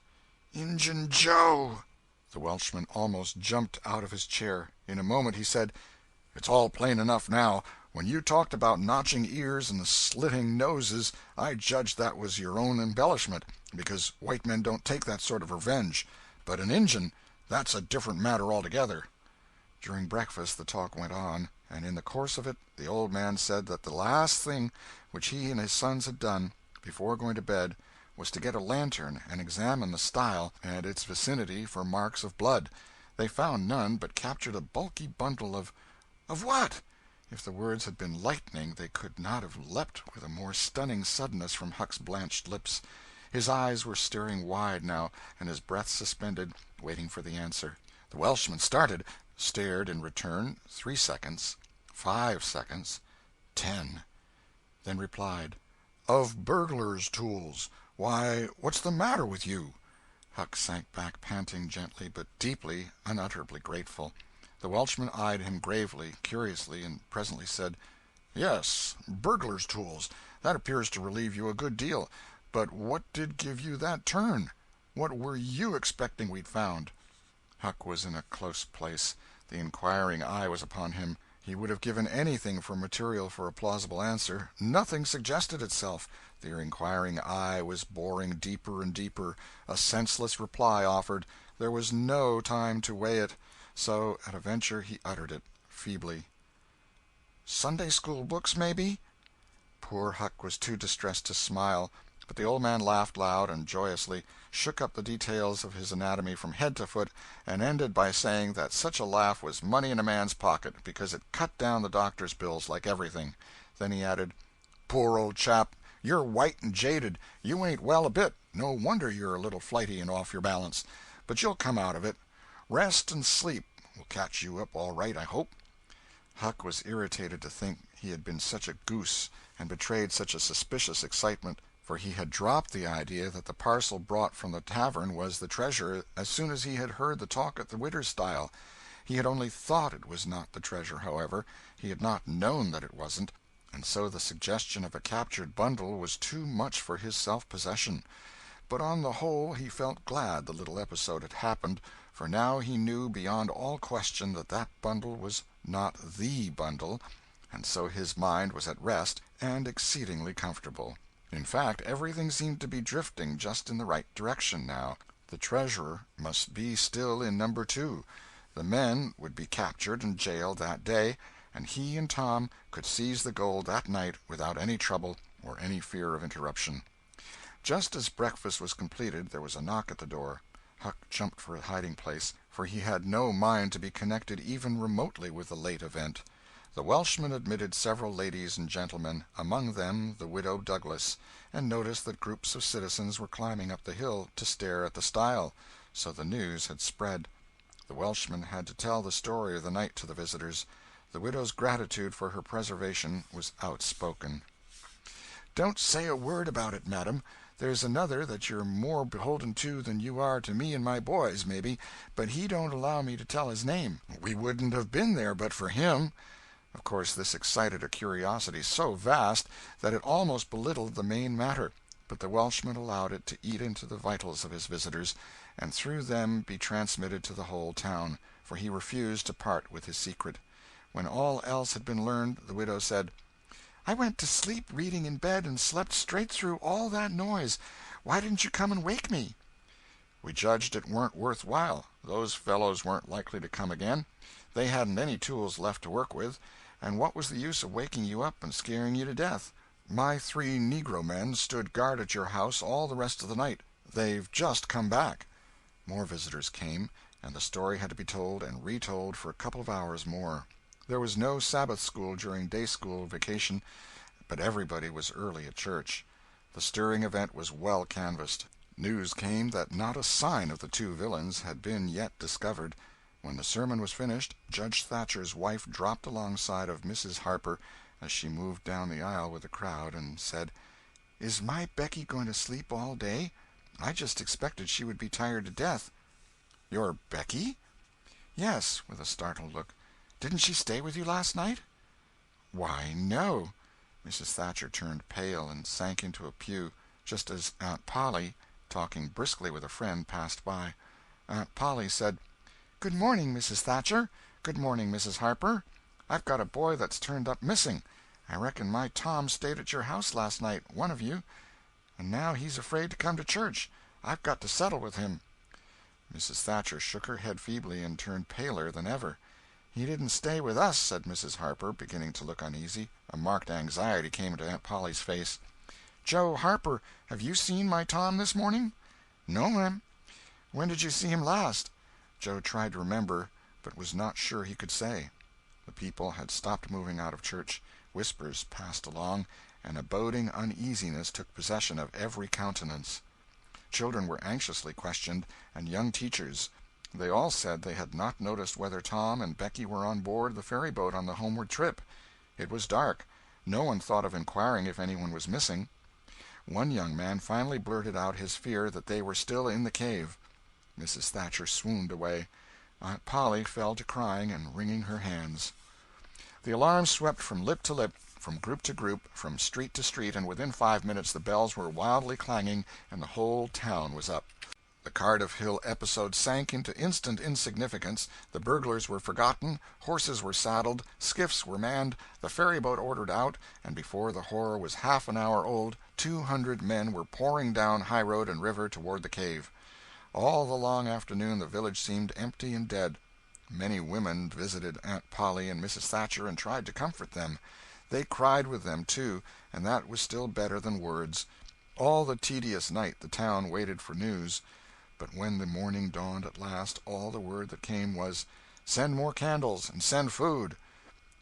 Injun Joe." The Welshman almost jumped out of his chair. In a moment he said, "It's all plain enough now. When you talked about notching ears and slitting noses, I judged that was your own embellishment, because white men don't take that sort of revenge. But an Injun, that's a different matter altogether." During breakfast the talk went on, and in the course of it the old man said that the last thing which he and his sons had done, before going to bed, was to get a lantern and examine the stile and its vicinity for marks of blood. They found none, but captured a bulky bundle of— "Of what?" If the words had been lightning they could not have leapt with a more stunning suddenness from Huck's blanched lips. His eyes were staring wide now, and his breath suspended, waiting for the answer. The Welshman started, stared in return 3 seconds, 5 seconds, 10, then replied, "Of burglars' tools. Why, what's the matter with you?" Huck sank back, panting gently but deeply, unutterably grateful. The Welshman eyed him gravely, curiously, and presently said, "Yes, burglars' tools. That appears to relieve you a good deal. But what did give you that turn? What were you expecting we'd found?" Huck was in a close place. The inquiring eye was upon him. He would have given anything for material for a plausible answer. Nothing suggested itself. The inquiring eye was boring deeper and deeper. A senseless reply offered. There was no time to weigh it. so at a venture he uttered it, feebly. "Sunday school books, maybe?" Poor Huck was too distressed to smile, but the old man laughed loud and joyously, shook up the details of his anatomy from head to foot, and ended by saying that such a laugh was money in a man's pocket, because it cut down the doctor's bills like everything. Then he added, "Poor old chap, you're white and jaded. You ain't well a bit. No wonder you're a little flighty and off your balance. But you'll come out of it. Rest and sleep will catch you up all right, I hope." Huck was irritated to think he had been such a goose and betrayed such a suspicious excitement, for he had dropped the idea that the parcel brought from the tavern was the treasure as soon as he had heard the talk at the widow's stile. He had only thought it was not the treasure, however; he had not known that it wasn't, and so the suggestion of a captured bundle was too much for his self-possession. But on the whole he felt glad the little episode had happened, for now he knew beyond all question that that bundle was not the bundle, and so his mind was at rest and exceedingly comfortable. In fact, everything seemed to be drifting just in the right direction now. The treasure must be still in number 2. The men would be captured and jailed that day, and he and Tom could seize the gold that night without any trouble or any fear of interruption. Just as breakfast was completed there was a knock at the door. Huck jumped for a hiding-place, for he had no mind to be connected even remotely with the late event. The Welshman admitted several ladies and gentlemen, among them the Widow Douglas, and noticed that groups of citizens were climbing up the hill to stare at the stile, so the news had spread. The Welshman had to tell the story of the night to the visitors. The widow's gratitude for her preservation was outspoken. "Don't say a word about it, madam. There's another that you're more beholden to than you are to me and my boys, maybe, but he don't allow me to tell his name. We wouldn't have been there but for him." Of course this excited a curiosity so vast that it almost belittled the main matter, but the Welshman allowed it to eat into the vitals of his visitors, and through them be transmitted to the whole town, for he refused to part with his secret. When all else had been learned, the widow said, "I went to sleep reading in bed and slept straight through all that noise. Why didn't you come and wake me?" "We judged it weren't worth while. Those fellows weren't likely to come again. They hadn't any tools left to work with, and what was the use of waking you up and scaring you to death? My 3 negro men stood guard at your house all the rest of the night. They've just come back." More visitors came, and the story had to be told and retold for a couple of hours more. There was no Sabbath school during day-school vacation, but everybody was early at church. The stirring event was well canvassed. News came that not a sign of the 2 villains had been yet discovered. When the sermon was finished, Judge Thatcher's wife dropped alongside of Mrs. Harper as she moved down the aisle with the crowd, and said, "Is my Becky going to sleep all day? I just expected she would be tired to death." "Your Becky?" "Yes," with a startled look. "Didn't she stay with you last night?" "Why, no." Mrs. Thatcher turned pale and sank into a pew, just as Aunt Polly, talking briskly with a friend, passed by. Aunt Polly said, "Good morning, Mrs. Thatcher. Good morning, Mrs. Harper. I've got a boy that's turned up missing. I reckon my Tom stayed at your house last night, one of you, and now he's afraid to come to church. I've got to settle with him." Mrs. Thatcher shook her head feebly and turned paler than ever. "He didn't stay with us," said Mrs. Harper, beginning to look uneasy. A marked anxiety came into Aunt Polly's face. "Joe Harper, have you seen my Tom this morning?" "No, ma'am." "When did you see him last?" Joe tried to remember, but was not sure he could say. The people had stopped moving out of church. Whispers passed along, and a boding uneasiness took possession of every countenance. Children were anxiously questioned, and young teachers. They all said they had not noticed whether Tom and Becky were on board the ferry-boat on the homeward trip. It was dark. No one thought of inquiring if anyone was missing. One young man finally blurted out his fear that they were still in the cave. Mrs. Thatcher swooned away. Aunt Polly fell to crying and wringing her hands. The alarm swept from lip to lip, from group to group, from street to street, and within 5 minutes the bells were wildly clanging and the whole town was up. The Cardiff Hill episode sank into instant insignificance, the burglars were forgotten, horses were saddled, skiffs were manned, the ferry-boat ordered out, and before the horror was half an hour old 200 men were pouring down high road and river toward the cave. All the long afternoon the village seemed empty and dead. Many women visited Aunt Polly and Mrs. Thatcher and tried to comfort them. They cried with them, too, and that was still better than words. All the tedious night the town waited for news. But when the morning dawned at last, all the word that came was, "Send more candles, and send food."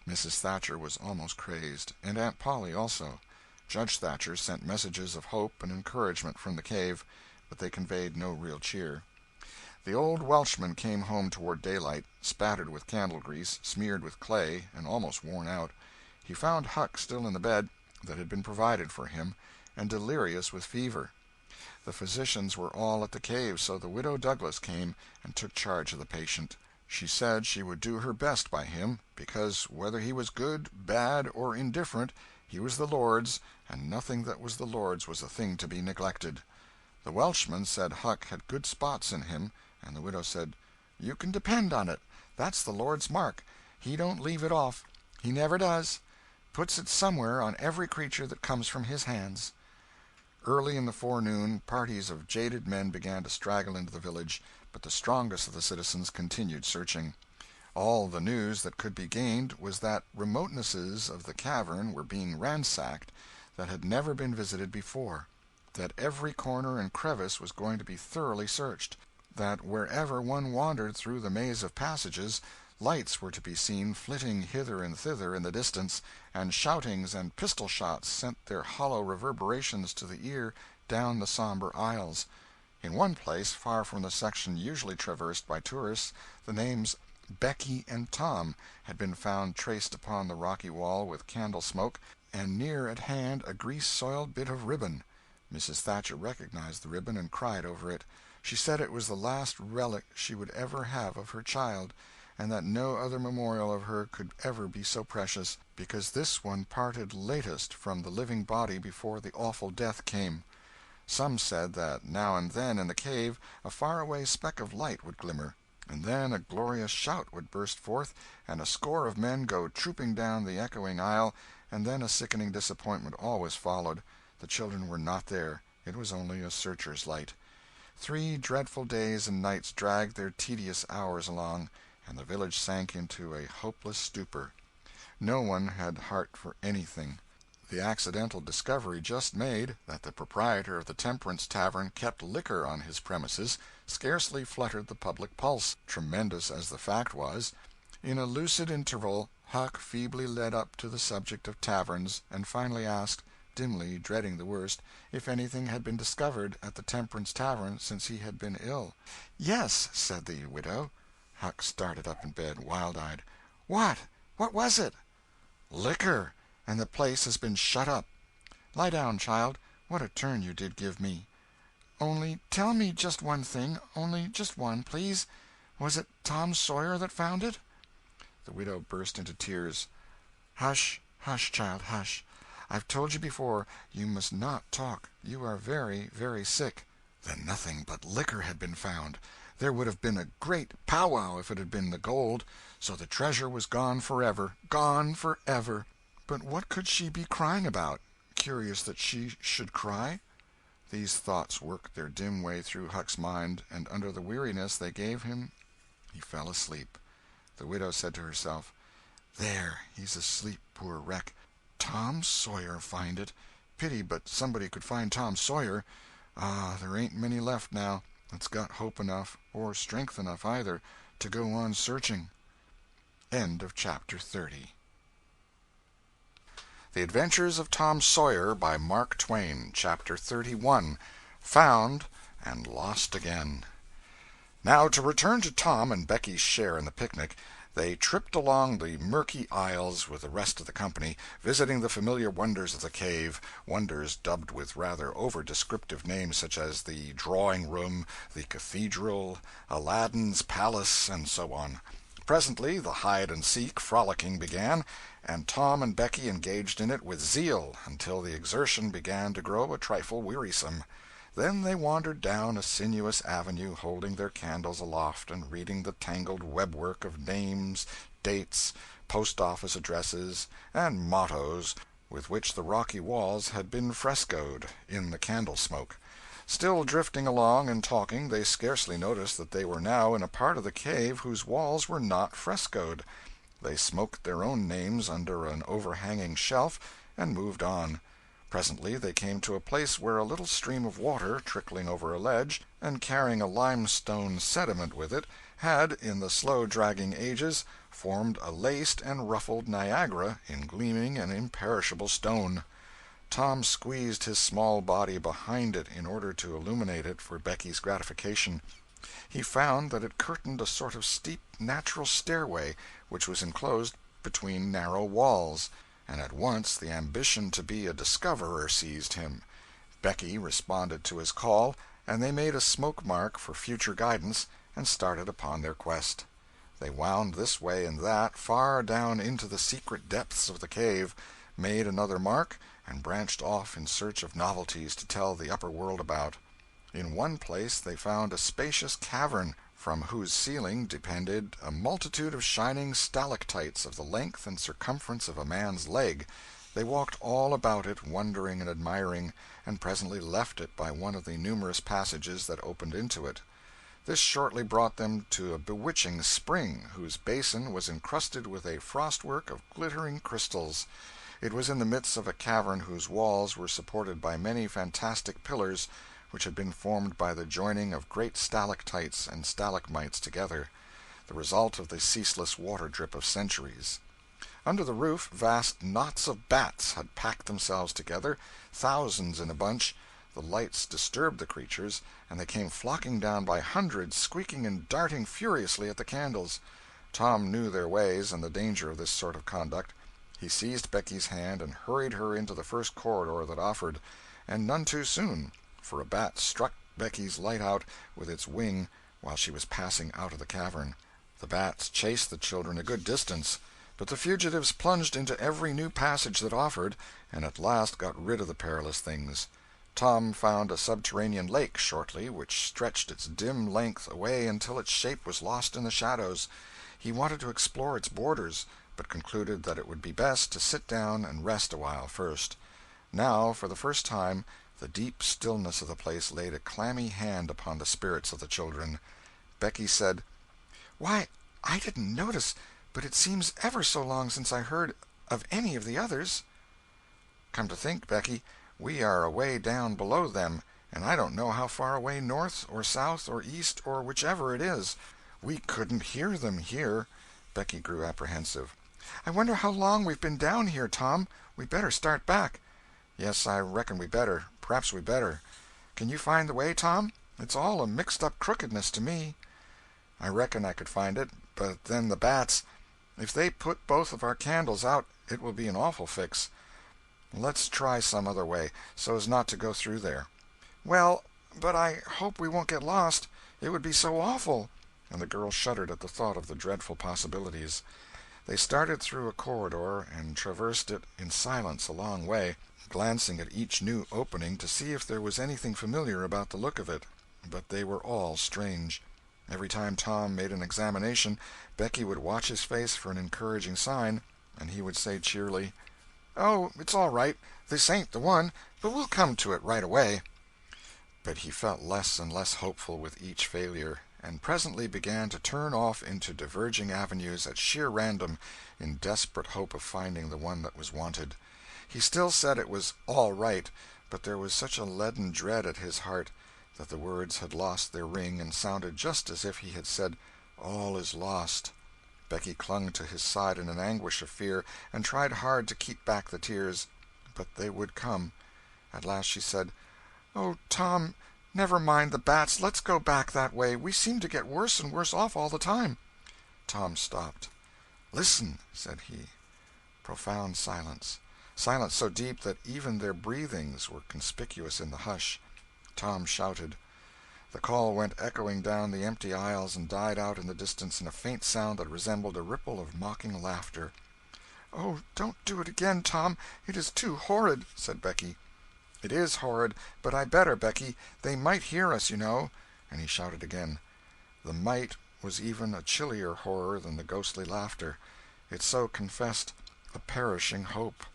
Mrs. Thatcher was almost crazed, and Aunt Polly also. Judge Thatcher sent messages of hope and encouragement from the cave, but they conveyed no real cheer. The old Welshman came home toward daylight, spattered with candle grease, smeared with clay, and almost worn out. He found Huck still in the bed that had been provided for him, and delirious with fever. The physicians were all at the cave, so the Widow Douglas came and took charge of the patient. She said she would do her best by him, because whether he was good, bad, or indifferent, he was the Lord's, and nothing that was the Lord's was a thing to be neglected. The Welshman said Huck had good spots in him, and the widow said, "You can depend on it. That's the Lord's mark. He don't leave it off. He never does. Puts it somewhere on every creature that comes from his hands." Early in the forenoon, parties of jaded men began to straggle into the village, but the strongest of the citizens continued searching. All the news that could be gained was that remotenesses of the cavern were being ransacked that had never been visited before, that every corner and crevice was going to be thoroughly searched, that wherever one wandered through the maze of passages, lights were to be seen flitting hither and thither in the distance, and shoutings and pistol-shots sent their hollow reverberations to the ear down the somber aisles. In one place, far from the section usually traversed by tourists, the names Becky and Tom had been found traced upon the rocky wall with candle smoke, and near at hand a grease-soiled bit of ribbon. Mrs. Thatcher recognized the ribbon and cried over it. She said it was the last relic she would ever have of her child, and that no other memorial of her could ever be so precious, because this one parted latest from the living body before the awful death came. Some said that now and then in the cave a far-away speck of light would glimmer, and then a glorious shout would burst forth, and a score of men go trooping down the echoing aisle, and then a sickening disappointment always followed. The children were not there. It was only a searcher's light. 3 dreadful days and nights dragged their tedious hours along, and the village sank into a hopeless stupor. No one had heart for anything. The accidental discovery just made, that the proprietor of the Temperance Tavern kept liquor on his premises, scarcely fluttered the public pulse, tremendous as the fact was. In a lucid interval, Huck feebly led up to the subject of taverns, and finally asked, dimly dreading the worst, if anything had been discovered at the Temperance Tavern since he had been ill. "Yes," said the widow. Huck started up in bed, wild-eyed. "What? What was it?" "Liquor, and the place has been shut up." "Lie down, child. What a turn you did give me. Only tell me just one thing, only just one, please. Was it Tom Sawyer that found it?" The widow burst into tears. "Hush, hush, child, hush. I've told you before, you must not talk. You are very, very sick." Then nothing but liquor had been found. There would have been a great powwow if it had been the gold. So the treasure was gone forever, gone forever. But what could she be crying about? Curious that she should cry. These thoughts worked their dim way through Huck's mind, and under the weariness they gave him he fell asleep. The widow said to herself, "There, he's asleep, poor wreck. Tom Sawyer find it. Pity but somebody could find Tom Sawyer. Ah, there ain't many left now that's got hope enough, or strength enough either, to go on searching." End of chapter 30. The Adventures of Tom Sawyer by Mark Twain. Chapter 31. Found and Lost Again. Now to return to Tom and Becky's share in the picnic. They tripped along the murky aisles with the rest of the company, visiting the familiar wonders of the cave, wonders dubbed with rather over-descriptive names such as the drawing-room, the cathedral, Aladdin's palace, and so on. Presently the hide-and-seek frolicking began, and Tom and Becky engaged in it with zeal until the exertion began to grow a trifle wearisome. Then they wandered down a sinuous avenue, holding their candles aloft and reading the tangled webwork of names, dates, post-office addresses, and mottos with which the rocky walls had been frescoed in the candle-smoke. Still drifting along and talking, they scarcely noticed that they were now in a part of the cave whose walls were not frescoed. They smoked their own names under an overhanging shelf, and moved on. Presently they came to a place where a little stream of water, trickling over a ledge, and carrying a limestone sediment with it, had, in the slow-dragging ages, formed a laced and ruffled Niagara in gleaming and imperishable stone. Tom squeezed his small body behind it in order to illuminate it for Becky's gratification. He found that it curtained a sort of steep natural stairway which was enclosed between narrow walls, and at once the ambition to be a discoverer seized him. Becky responded to his call, and they made a smoke mark for future guidance and started upon their quest. They wound this way and that far down into the secret depths of the cave, made another mark, and branched off in search of novelties to tell the upper world about. In one place they found a spacious cavern, from whose ceiling depended a multitude of shining stalactites of the length and circumference of a man's leg. They walked all about it, wondering and admiring, and presently left it by one of the numerous passages that opened into it. This shortly brought them to a bewitching spring, whose basin was encrusted with a frostwork of glittering crystals. It was in the midst of a cavern whose walls were supported by many fantastic pillars, which had been formed by the joining of great stalactites and stalagmites together, the result of the ceaseless water-drip of centuries. Under the roof vast knots of bats had packed themselves together, thousands in a bunch. The lights disturbed the creatures, and they came flocking down by hundreds, squeaking and darting furiously at the candles. Tom knew their ways and the danger of this sort of conduct. He seized Becky's hand and hurried her into the first corridor that offered, and none too soon, for a bat struck Becky's light out with its wing while she was passing out of the cavern. The bats chased the children a good distance, but the fugitives plunged into every new passage that offered, and at last got rid of the perilous things. Tom found a subterranean lake shortly, which stretched its dim length away until its shape was lost in the shadows. He wanted to explore its borders, but concluded that it would be best to sit down and rest a while first. Now, for the first time, the deep stillness of the place laid a clammy hand upon the spirits of the children. Becky said, "Why, I didn't notice, but it seems ever so long since I heard of any of the others." "Come to think, Becky, we are away down below them, and I don't know how far away north or south or east or whichever it is. We couldn't hear them here." Becky grew apprehensive. "I wonder how long we've been down here, Tom. We better start back." "Yes, I reckon we better. Perhaps we better. Can you find the way, Tom? It's all a mixed-up crookedness to me." "I reckon I could find it, but then the bats. If they put both of our candles out it will be an awful fix. Let's try some other way, so as not to go through there." "Well, but I hope we won't get lost. It would be so awful." And the girl shuddered at the thought of the dreadful possibilities. They started through a corridor and traversed it in silence a long way, glancing at each new opening to see if there was anything familiar about the look of it, but they were all strange. Every time Tom made an examination, Becky would watch his face for an encouraging sign, and he would say cheerily, "Oh, it's all right. This ain't the one, but we'll come to it right away." But he felt less and less hopeful with each failure, and presently began to turn off into diverging avenues at sheer random, in desperate hope of finding the one that was wanted. He still said it was all right, but there was such a leaden dread at his heart that the words had lost their ring and sounded just as if he had said, "All is lost." Becky clung to his side in an anguish of fear, and tried hard to keep back the tears, but they would come. At last she said, "Oh, Tom, never mind the bats. Let's go back that way. We seem to get worse and worse off all the time." Tom stopped. "Listen," said he. Profound silence. Silence so deep that even their breathings were conspicuous in the hush. Tom shouted. The call went echoing down the empty aisles and died out in the distance in a faint sound that resembled a ripple of mocking laughter. "Oh, don't do it again, Tom. It is too horrid," said Becky. "It is horrid, but I better, Becky. They might hear us, you know." And he shouted again. The might was even a chillier horror than the ghostly laughter. It so confessed a perishing hope.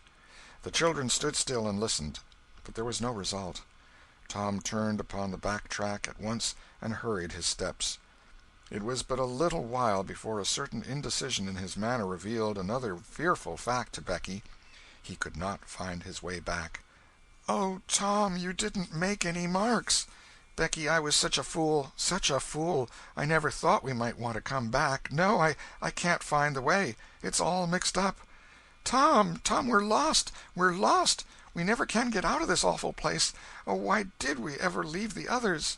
The children stood still and listened, but there was no result. Tom turned upon the back track at once and hurried his steps. It was but a little while before a certain indecision in his manner revealed another fearful fact to Becky. He could not find his way back. "Oh, Tom, you didn't make any marks! Becky, I was such a fool, such a fool! I never thought we might want to come back. No, I can't find the way. It's all mixed up. Tom, Tom, we're lost! We're lost! We never can get out of this awful place. Oh, why did we ever leave the others?"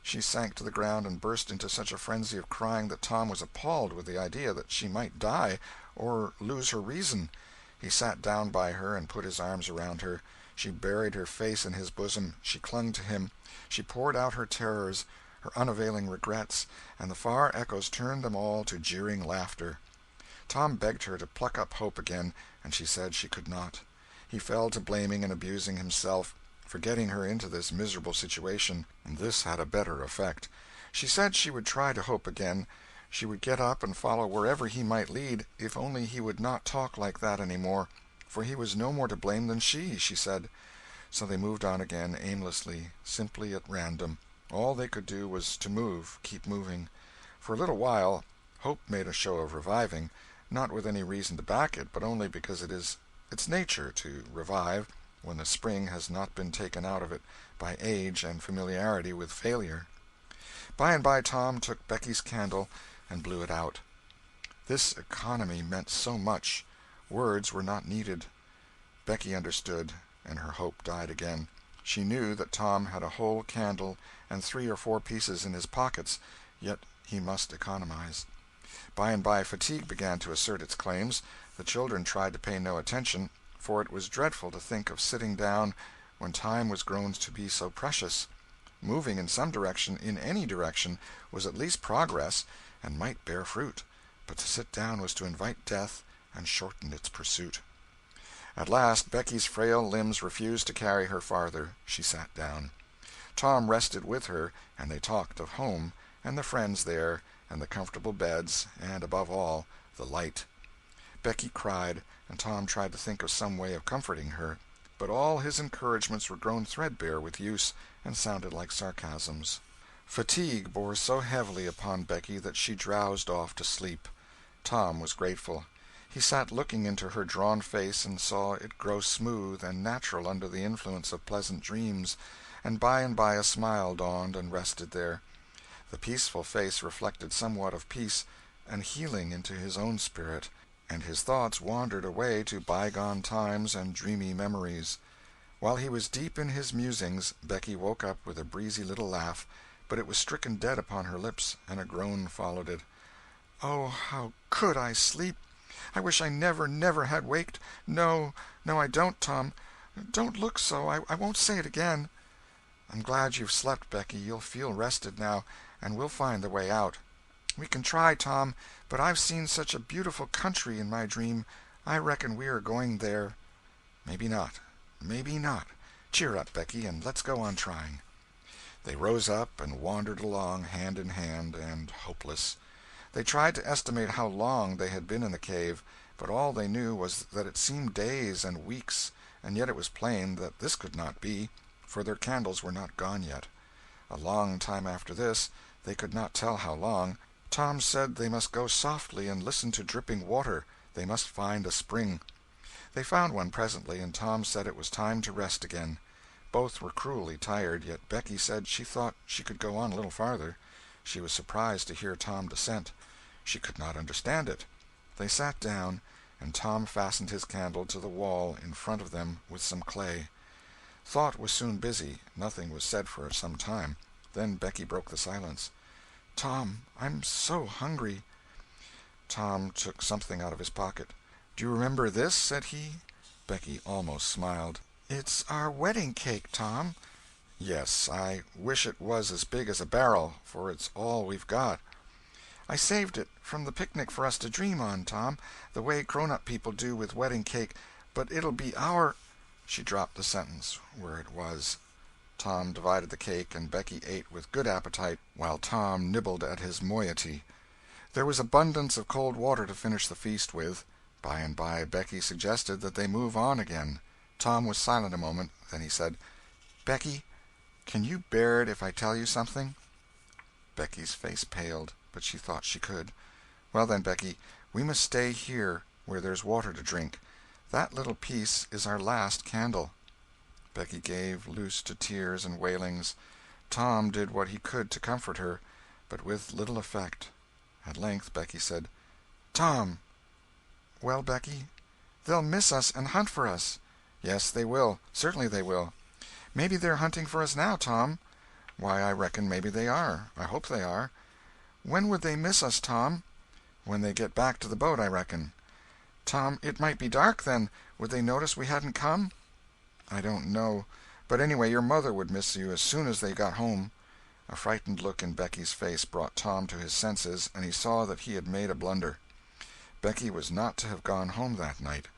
She sank to the ground and burst into such a frenzy of crying that Tom was appalled with the idea that she might die, or lose her reason. He sat down by her and put his arms around her. She buried her face in his bosom. She clung to him. She poured out her terrors, her unavailing regrets, and the far echoes turned them all to jeering laughter. Tom begged her to pluck up hope again, and she said she could not. He fell to blaming and abusing himself for getting her into this miserable situation, and this had a better effect. She said she would try to hope again. She would get up and follow wherever he might lead, if only he would not talk like that any more, for he was no more to blame than she said. So they moved on again, aimlessly, simply at random. All they could do was to move, keep moving. For a little while, hope made a show of reviving, not with any reason to back it, but only because it is its nature to revive when the spring has not been taken out of it by age and familiarity with failure. By and by Tom took Becky's candle and blew it out. This economy meant so much. Words were not needed. Becky understood, and her hope died again. She knew that Tom had a whole candle and 3 or 4 pieces in his pockets, yet he must economize. By and by fatigue began to assert its claims. The children tried to pay no attention, for it was dreadful to think of sitting down when time was grown to be so precious. Moving in some direction, in any direction, was at least progress, and might bear fruit, but to sit down was to invite death and shorten its pursuit. At last Becky's frail limbs refused to carry her farther. She sat down. Tom rested with her, and they talked of home, and the friends there, and the comfortable beds, and, above all, the light. Becky cried, and Tom tried to think of some way of comforting her, but all his encouragements were grown threadbare with use, and sounded like sarcasms. Fatigue bore so heavily upon Becky that she drowsed off to sleep. Tom was grateful. He sat looking into her drawn face and saw it grow smooth and natural under the influence of pleasant dreams, and by a smile dawned and rested there. The peaceful face reflected somewhat of peace and healing into his own spirit, and his thoughts wandered away to bygone times and dreamy memories. While he was deep in his musings, Becky woke up with a breezy little laugh, but it was stricken dead upon her lips, and a groan followed it. "Oh, how could I sleep! I wish I never had waked. No, I don't, Tom. Don't look so. I won't say it again." "I'm glad you've slept, Becky. You'll feel rested now, and we'll find the way out." "We can try, Tom, but I've seen such a beautiful country in my dream. I reckon we are going there." "Maybe not. Maybe not. Cheer up, Becky, and let's go on trying." They rose up and wandered along, hand in hand, and hopeless. They tried to estimate how long they had been in the cave, but all they knew was that it seemed days and weeks, and yet it was plain that this could not be, for their candles were not gone yet. A long time after this, they could not tell how long, Tom said they must go softly and listen to dripping water. They must find a spring. They found one presently, and Tom said it was time to rest again. Both were cruelly tired, yet Becky said she thought she could go on a little farther. She was surprised to hear Tom dissent. She could not understand it. They sat down, and Tom fastened his candle to the wall in front of them with some clay. Thought was soon busy. Nothing was said for some time. Then Becky broke the silence. "Tom, I'm so hungry." Tom took something out of his pocket. "Do you remember this?" said he. Becky almost smiled. "It's our wedding cake, Tom." "Yes, I wish it was as big as a barrel, for it's all we've got." "I saved it from the picnic for us to dream on, Tom, the way grown-up people do with wedding cake, but it'll be our—" She dropped the sentence where it was. Tom divided the cake, and Becky ate with good appetite, while Tom nibbled at his moiety. There was abundance of cold water to finish the feast with. By and by Becky suggested that they move on again. Tom was silent a moment, then he said, "Becky, Can you bear it if I tell you something?" Becky's face paled, but she thought she could. "Well then, Becky, we must stay here where there's water to drink. That little piece is our last candle." Becky gave loose to tears and wailings. Tom did what he could to comfort her, but with little effect. At length Becky said, "Tom!" "Well, Becky?" "They'll miss us and hunt for us." "Yes, they will. Certainly they will." "Maybe they're hunting for us now, Tom." "Why, I reckon maybe they are. I hope they are." "When would they miss us, Tom?" "When they get back to the boat, I reckon." "Tom, it might be dark then. Would they notice we hadn't come?" "I don't know. But anyway, your mother would miss you as soon as they got home." A frightened look in Becky's face brought Tom to his senses, and he saw that he had made a blunder. Becky was not to have gone home that night.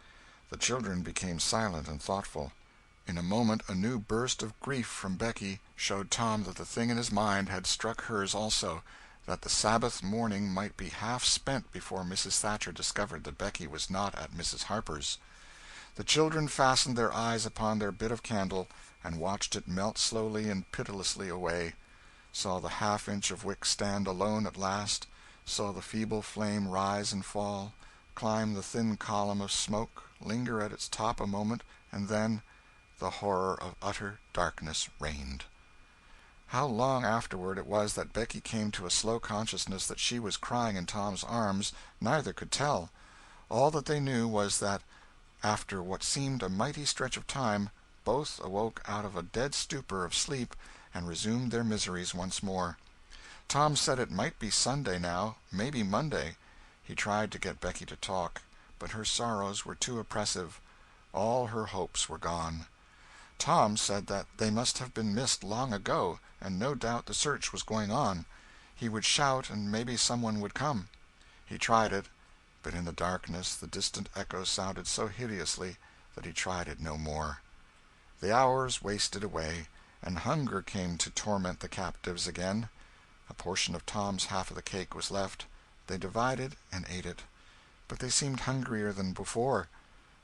The children became silent and thoughtful. In a moment a new burst of grief from Becky showed Tom that the thing in his mind had struck hers also, that the Sabbath morning might be half spent before Mrs. Thatcher discovered that Becky was not at Mrs. Harper's. The children fastened their eyes upon their bit of candle and watched it melt slowly and pitilessly away, saw the half-inch of wick stand alone at last, saw the feeble flame rise and fall, climb the thin column of smoke, linger at its top a moment, and then the horror of utter darkness reigned. How long afterward it was that Becky came to a slow consciousness that she was crying in Tom's arms, neither could tell. All that they knew was that, after what seemed a mighty stretch of time, both awoke out of a dead stupor of sleep and resumed their miseries once more. Tom said it might be Sunday now, maybe Monday. He tried to get Becky to talk, but her sorrows were too oppressive. All her hopes were gone. Tom said that they must have been missed long ago, and no doubt the search was going on. He would shout, and maybe someone would come. He tried it, but in the darkness the distant echoes sounded so hideously that he tried it no more. The hours wasted away, and hunger came to torment the captives again. A portion of Tom's half of the cake was left. They divided and ate it, but they seemed hungrier than before.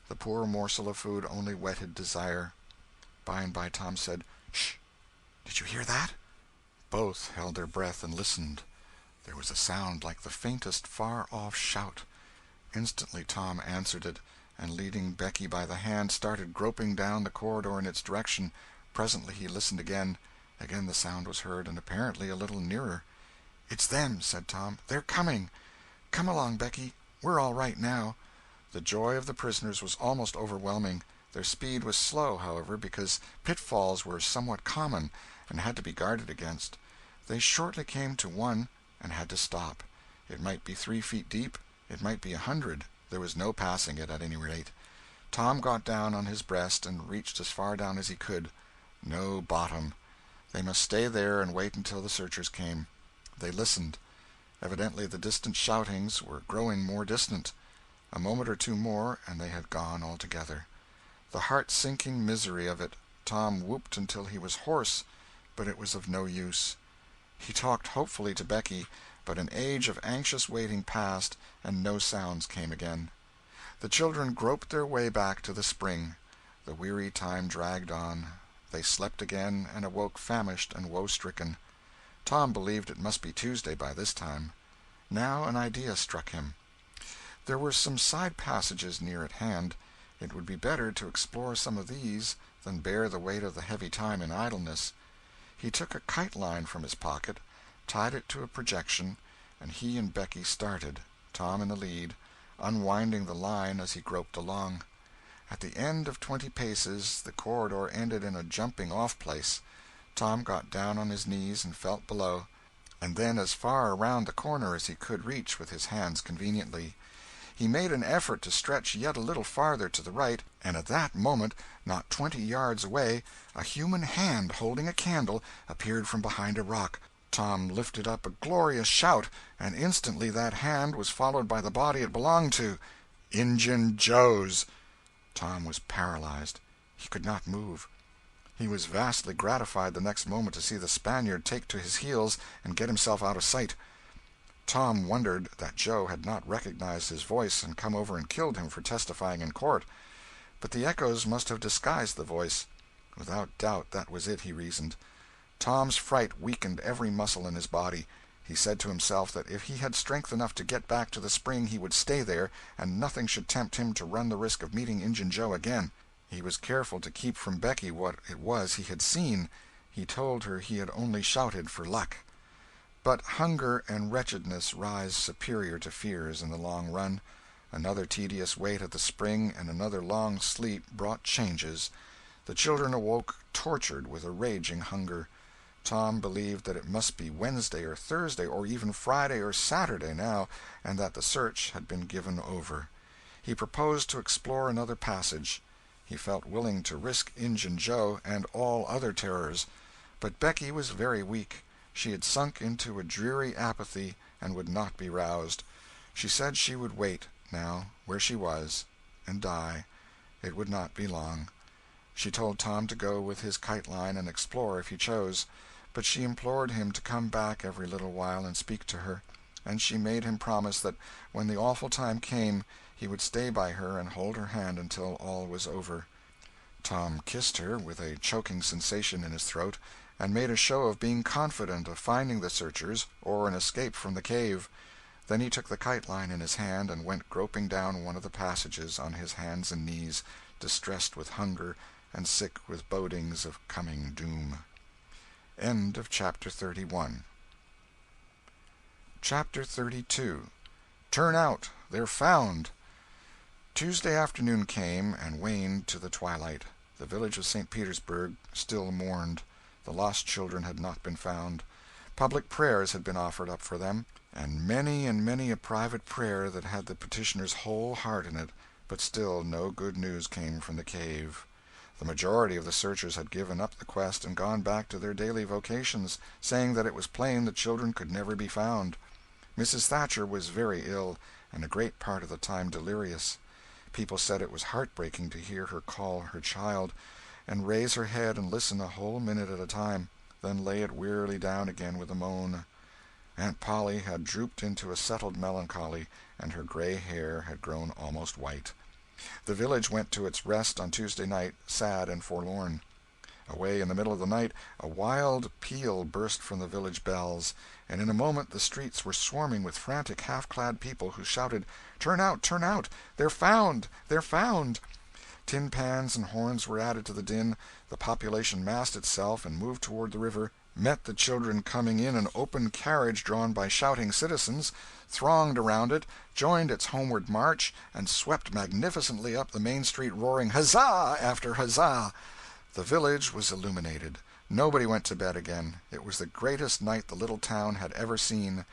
The poor morsel of food only whetted desire. By and by Tom said, "Shh! Did you hear that?" Both held their breath and listened. There was a sound like the faintest far-off shout. Instantly Tom answered it, and leading Becky by the hand, started groping down the corridor in its direction. Presently he listened again. Again the sound was heard, and apparently a little nearer. "It's them," said Tom. "They're coming. Come along, Becky. We're all right now." The joy of the prisoners was almost overwhelming. Their speed was slow, however, because pitfalls were somewhat common and had to be guarded against. They shortly came to one and had to stop. It might be 3 feet deep, it might be 100. There was no passing it, at any rate. Tom got down on his breast and reached as far down as he could. No bottom. They must stay there and wait until the searchers came. They listened. Evidently the distant shoutings were growing more distant. A moment or two more, and they had gone altogether. The heart-sinking misery of it! Tom whooped until he was hoarse, but it was of no use. He talked hopefully to Becky, but an age of anxious waiting passed, and no sounds came again. The children groped their way back to the spring. The weary time dragged on. They slept again, and awoke famished and woe-stricken. Tom believed it must be Tuesday by this time. Now an idea struck him. There were some side passages near at hand. It would be better to explore some of these than bear the weight of the heavy time in idleness. He took a kite-line from his pocket, tied it to a projection, and he and Becky started, Tom in the lead, unwinding the line as he groped along. At the end of 20 paces the corridor ended in a jumping-off place. Tom got down on his knees and felt below, and then as far around the corner as he could reach with his hands conveniently. He made an effort to stretch yet a little farther to the right, and at that moment, not 20 yards away, a human hand holding a candle appeared from behind a rock. Tom lifted up a glorious shout, and instantly that hand was followed by the body it belonged to. Injun Joe's! Tom was paralyzed. He could not move. He was vastly gratified the next moment to see the Spaniard take to his heels and get himself out of sight. Tom wondered that Joe had not recognized his voice and come over and killed him for testifying in court. But the echoes must have disguised the voice. Without doubt that was it, he reasoned. Tom's fright weakened every muscle in his body. He said to himself that if he had strength enough to get back to the spring he would stay there, and nothing should tempt him to run the risk of meeting Injun Joe again. He was careful to keep from Becky what it was he had seen. He told her he had only shouted for luck. But hunger and wretchedness rise superior to fears in the long run. Another tedious wait at the spring and another long sleep brought changes. The children awoke tortured with a raging hunger. Tom believed that it must be Wednesday or Thursday or even Friday or Saturday now, and that the search had been given over. He proposed to explore another passage. He felt willing to risk Injun Joe and all other terrors. But Becky was very weak. She had sunk into a dreary apathy and would not be roused. She said she would wait, now, where she was, and die. It would not be long. She told Tom to go with his kite-line and explore if he chose, but she implored him to come back every little while and speak to her, and she made him promise that when the awful time came he would stay by her and hold her hand until all was over. Tom kissed her, with a choking sensation in his throat, and made a show of being confident of finding the searchers or an escape from the cave. Then he took the kite-line in his hand and went groping down one of the passages on his hands and knees, distressed with hunger and sick with bodings of coming doom. End of Chapter 31. Chapter 32. Turn out! They're found! Tuesday afternoon came and waned to the twilight. The village of St. Petersburg still mourned. The lost children had not been found. Public prayers had been offered up for them, and many a private prayer that had the petitioner's whole heart in it, but still no good news came from the cave. The majority of the searchers had given up the quest and gone back to their daily vocations, saying that it was plain the children could never be found. Mrs. Thatcher was very ill, and a great part of the time delirious. People said it was heartbreaking to hear her call her child, and raise her head and listen a whole minute at a time, then lay it wearily down again with a moan. Aunt Polly had drooped into a settled melancholy, and her gray hair had grown almost white. The village went to its rest on Tuesday night, sad and forlorn. Away in the middle of the night a wild peal burst from the village bells, and in a moment the streets were swarming with frantic half-clad people who shouted, "Turn out! Turn out! They're found! They're found!" Tin pans and horns were added to the din. The population massed itself and moved toward the river, met the children coming in an open carriage drawn by shouting citizens, thronged around it, joined its homeward march, and swept magnificently up the main street roaring huzzah after huzzah. The village was illuminated. Nobody went to bed again. It was the greatest night the little town had ever seen.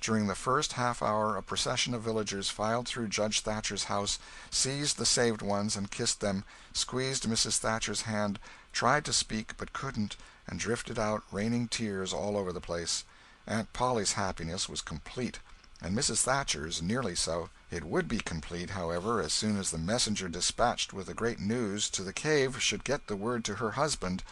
During the first half-hour a procession of villagers filed through Judge Thatcher's house, seized the saved ones and kissed them, squeezed Mrs. Thatcher's hand, tried to speak but couldn't, and drifted out raining tears all over the place. Aunt Polly's happiness was complete, and Mrs. Thatcher's nearly so. It would be complete, however, as soon as the messenger dispatched with the great news to the cave should get the word to her husband.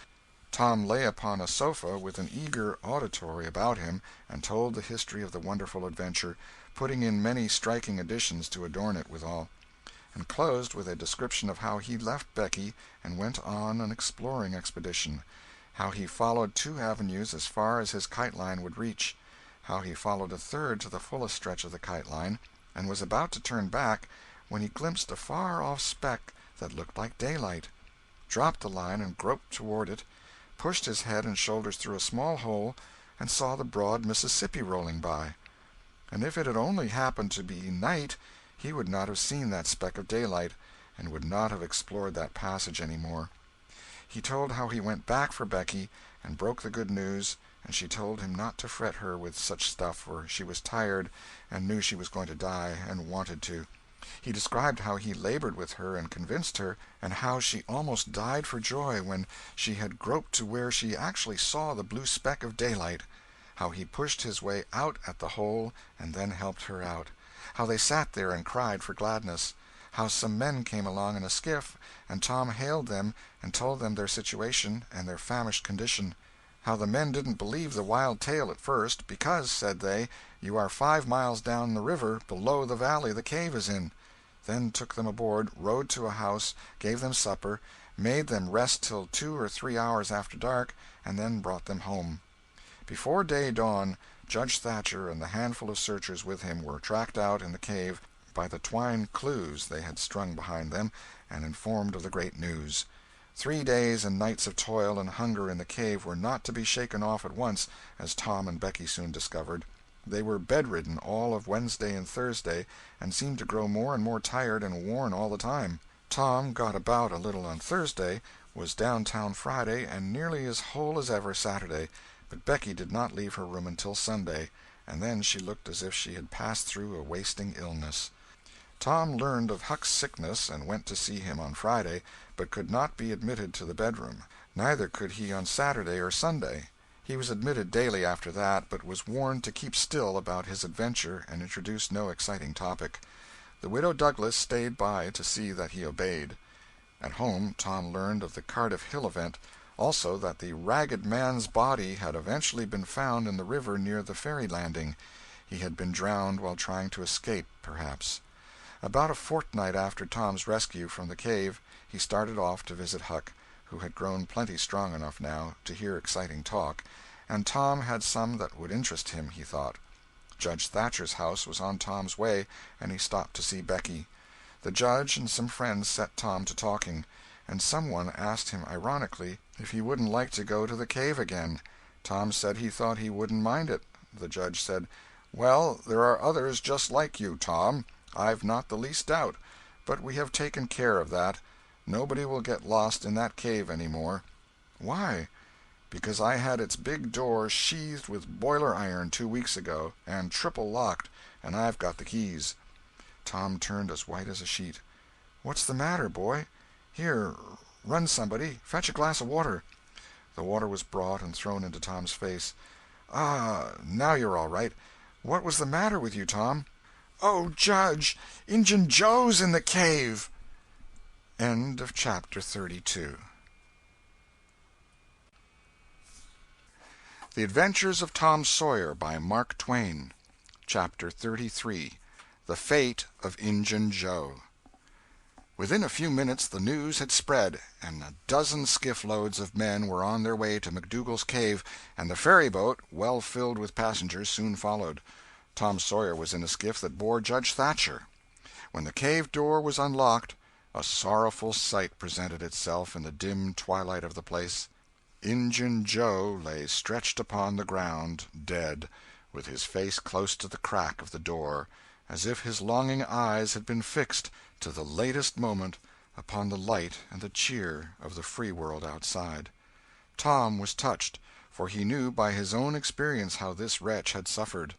Tom lay upon a sofa with an eager auditory about him, and told the history of the wonderful adventure, putting in many striking additions to adorn it withal, and closed with a description of how he left Becky and went on an exploring expedition, how he followed 2 avenues as far as his kite-line would reach, how he followed a third to the fullest stretch of the kite-line, and was about to turn back when he glimpsed a far-off speck that looked like daylight, dropped the line and groped toward it, pushed his head and shoulders through a small hole, and saw the broad Mississippi rolling by. And if it had only happened to be night, he would not have seen that speck of daylight, and would not have explored that passage any more. He told how he went back for Becky, and broke the good news, and she told him not to fret her with such stuff, for she was tired, and knew she was going to die, and wanted to. He described how he labored with her and convinced her, and how she almost died for joy when she had groped to where she actually saw the blue speck of daylight, how he pushed his way out at the hole and then helped her out, how they sat there and cried for gladness, how some men came along in a skiff, and Tom hailed them and told them their situation and their famished condition, how the men didn't believe the wild tale at first, because, said they, you are 5 miles down the river below the valley the cave is in. then took them aboard, rowed to a house, gave them supper, made them rest till 2 or 3 hours after dark, and then brought them home. Before day dawn, Judge Thatcher and the handful of searchers with him were tracked out in the cave by the twine clues they had strung behind them, and informed of the great news. 3 days and nights of toil and hunger in the cave were not to be shaken off at once, as Tom and Becky soon discovered. They were bedridden all of Wednesday and Thursday, and seemed to grow more and more tired and worn all the time. Tom got about a little on Thursday, was downtown Friday, and nearly as whole as ever Saturday, but Becky did not leave her room until Sunday, and then she looked as if she had passed through a wasting illness. Tom learned of Huck's sickness and went to see him on Friday, but could not be admitted to the bedroom. Neither could he on Saturday or Sunday. He was admitted daily after that, but was warned to keep still about his adventure and introduce no exciting topic. The Widow Douglas stayed by to see that he obeyed. At home Tom learned of the Cardiff Hill event, also that the ragged man's body had eventually been found in the river near the ferry landing. He had been drowned while trying to escape, perhaps. About a fortnight after Tom's rescue from the cave, he started off to visit Huck, who had grown plenty strong enough now to hear exciting talk, and Tom had some that would interest him, he thought. Judge Thatcher's house was on Tom's way, and he stopped to see Becky. The judge and some friends set Tom to talking, and someone asked him ironically if he wouldn't like to go to the cave again. Tom said he thought he wouldn't mind it. The judge said, "Well, there are others just like you, Tom. I've not the least doubt. But we have taken care of that. Nobody will get lost in that cave any more." "Why?" "Because I had its big door sheathed with boiler iron 2 weeks ago, and triple locked, and I've got the keys." Tom turned as white as a sheet. "What's the matter, boy? Here, run somebody. Fetch a glass of water." The water was brought and thrown into Tom's face. "Ah, now you're all right. What was the matter with you, Tom?" "Oh, Judge, Injun Joe's in the cave." End of chapter 32. The Adventures of Tom Sawyer by Mark Twain. Chapter 33. The Fate of Injun Joe. Within a few minutes the news had spread, and a dozen skiff-loads of men were on their way to McDougal's cave, and the ferry-boat, well filled with passengers, soon followed. Tom Sawyer was in a skiff that bore Judge Thatcher. When the cave door was unlocked, a sorrowful sight presented itself in the dim twilight of the place. Injun Joe lay stretched upon the ground, dead, with his face close to the crack of the door, as if his longing eyes had been fixed, to the latest moment, upon the light and the cheer of the free world outside. Tom was touched, for he knew by his own experience how this wretch had suffered.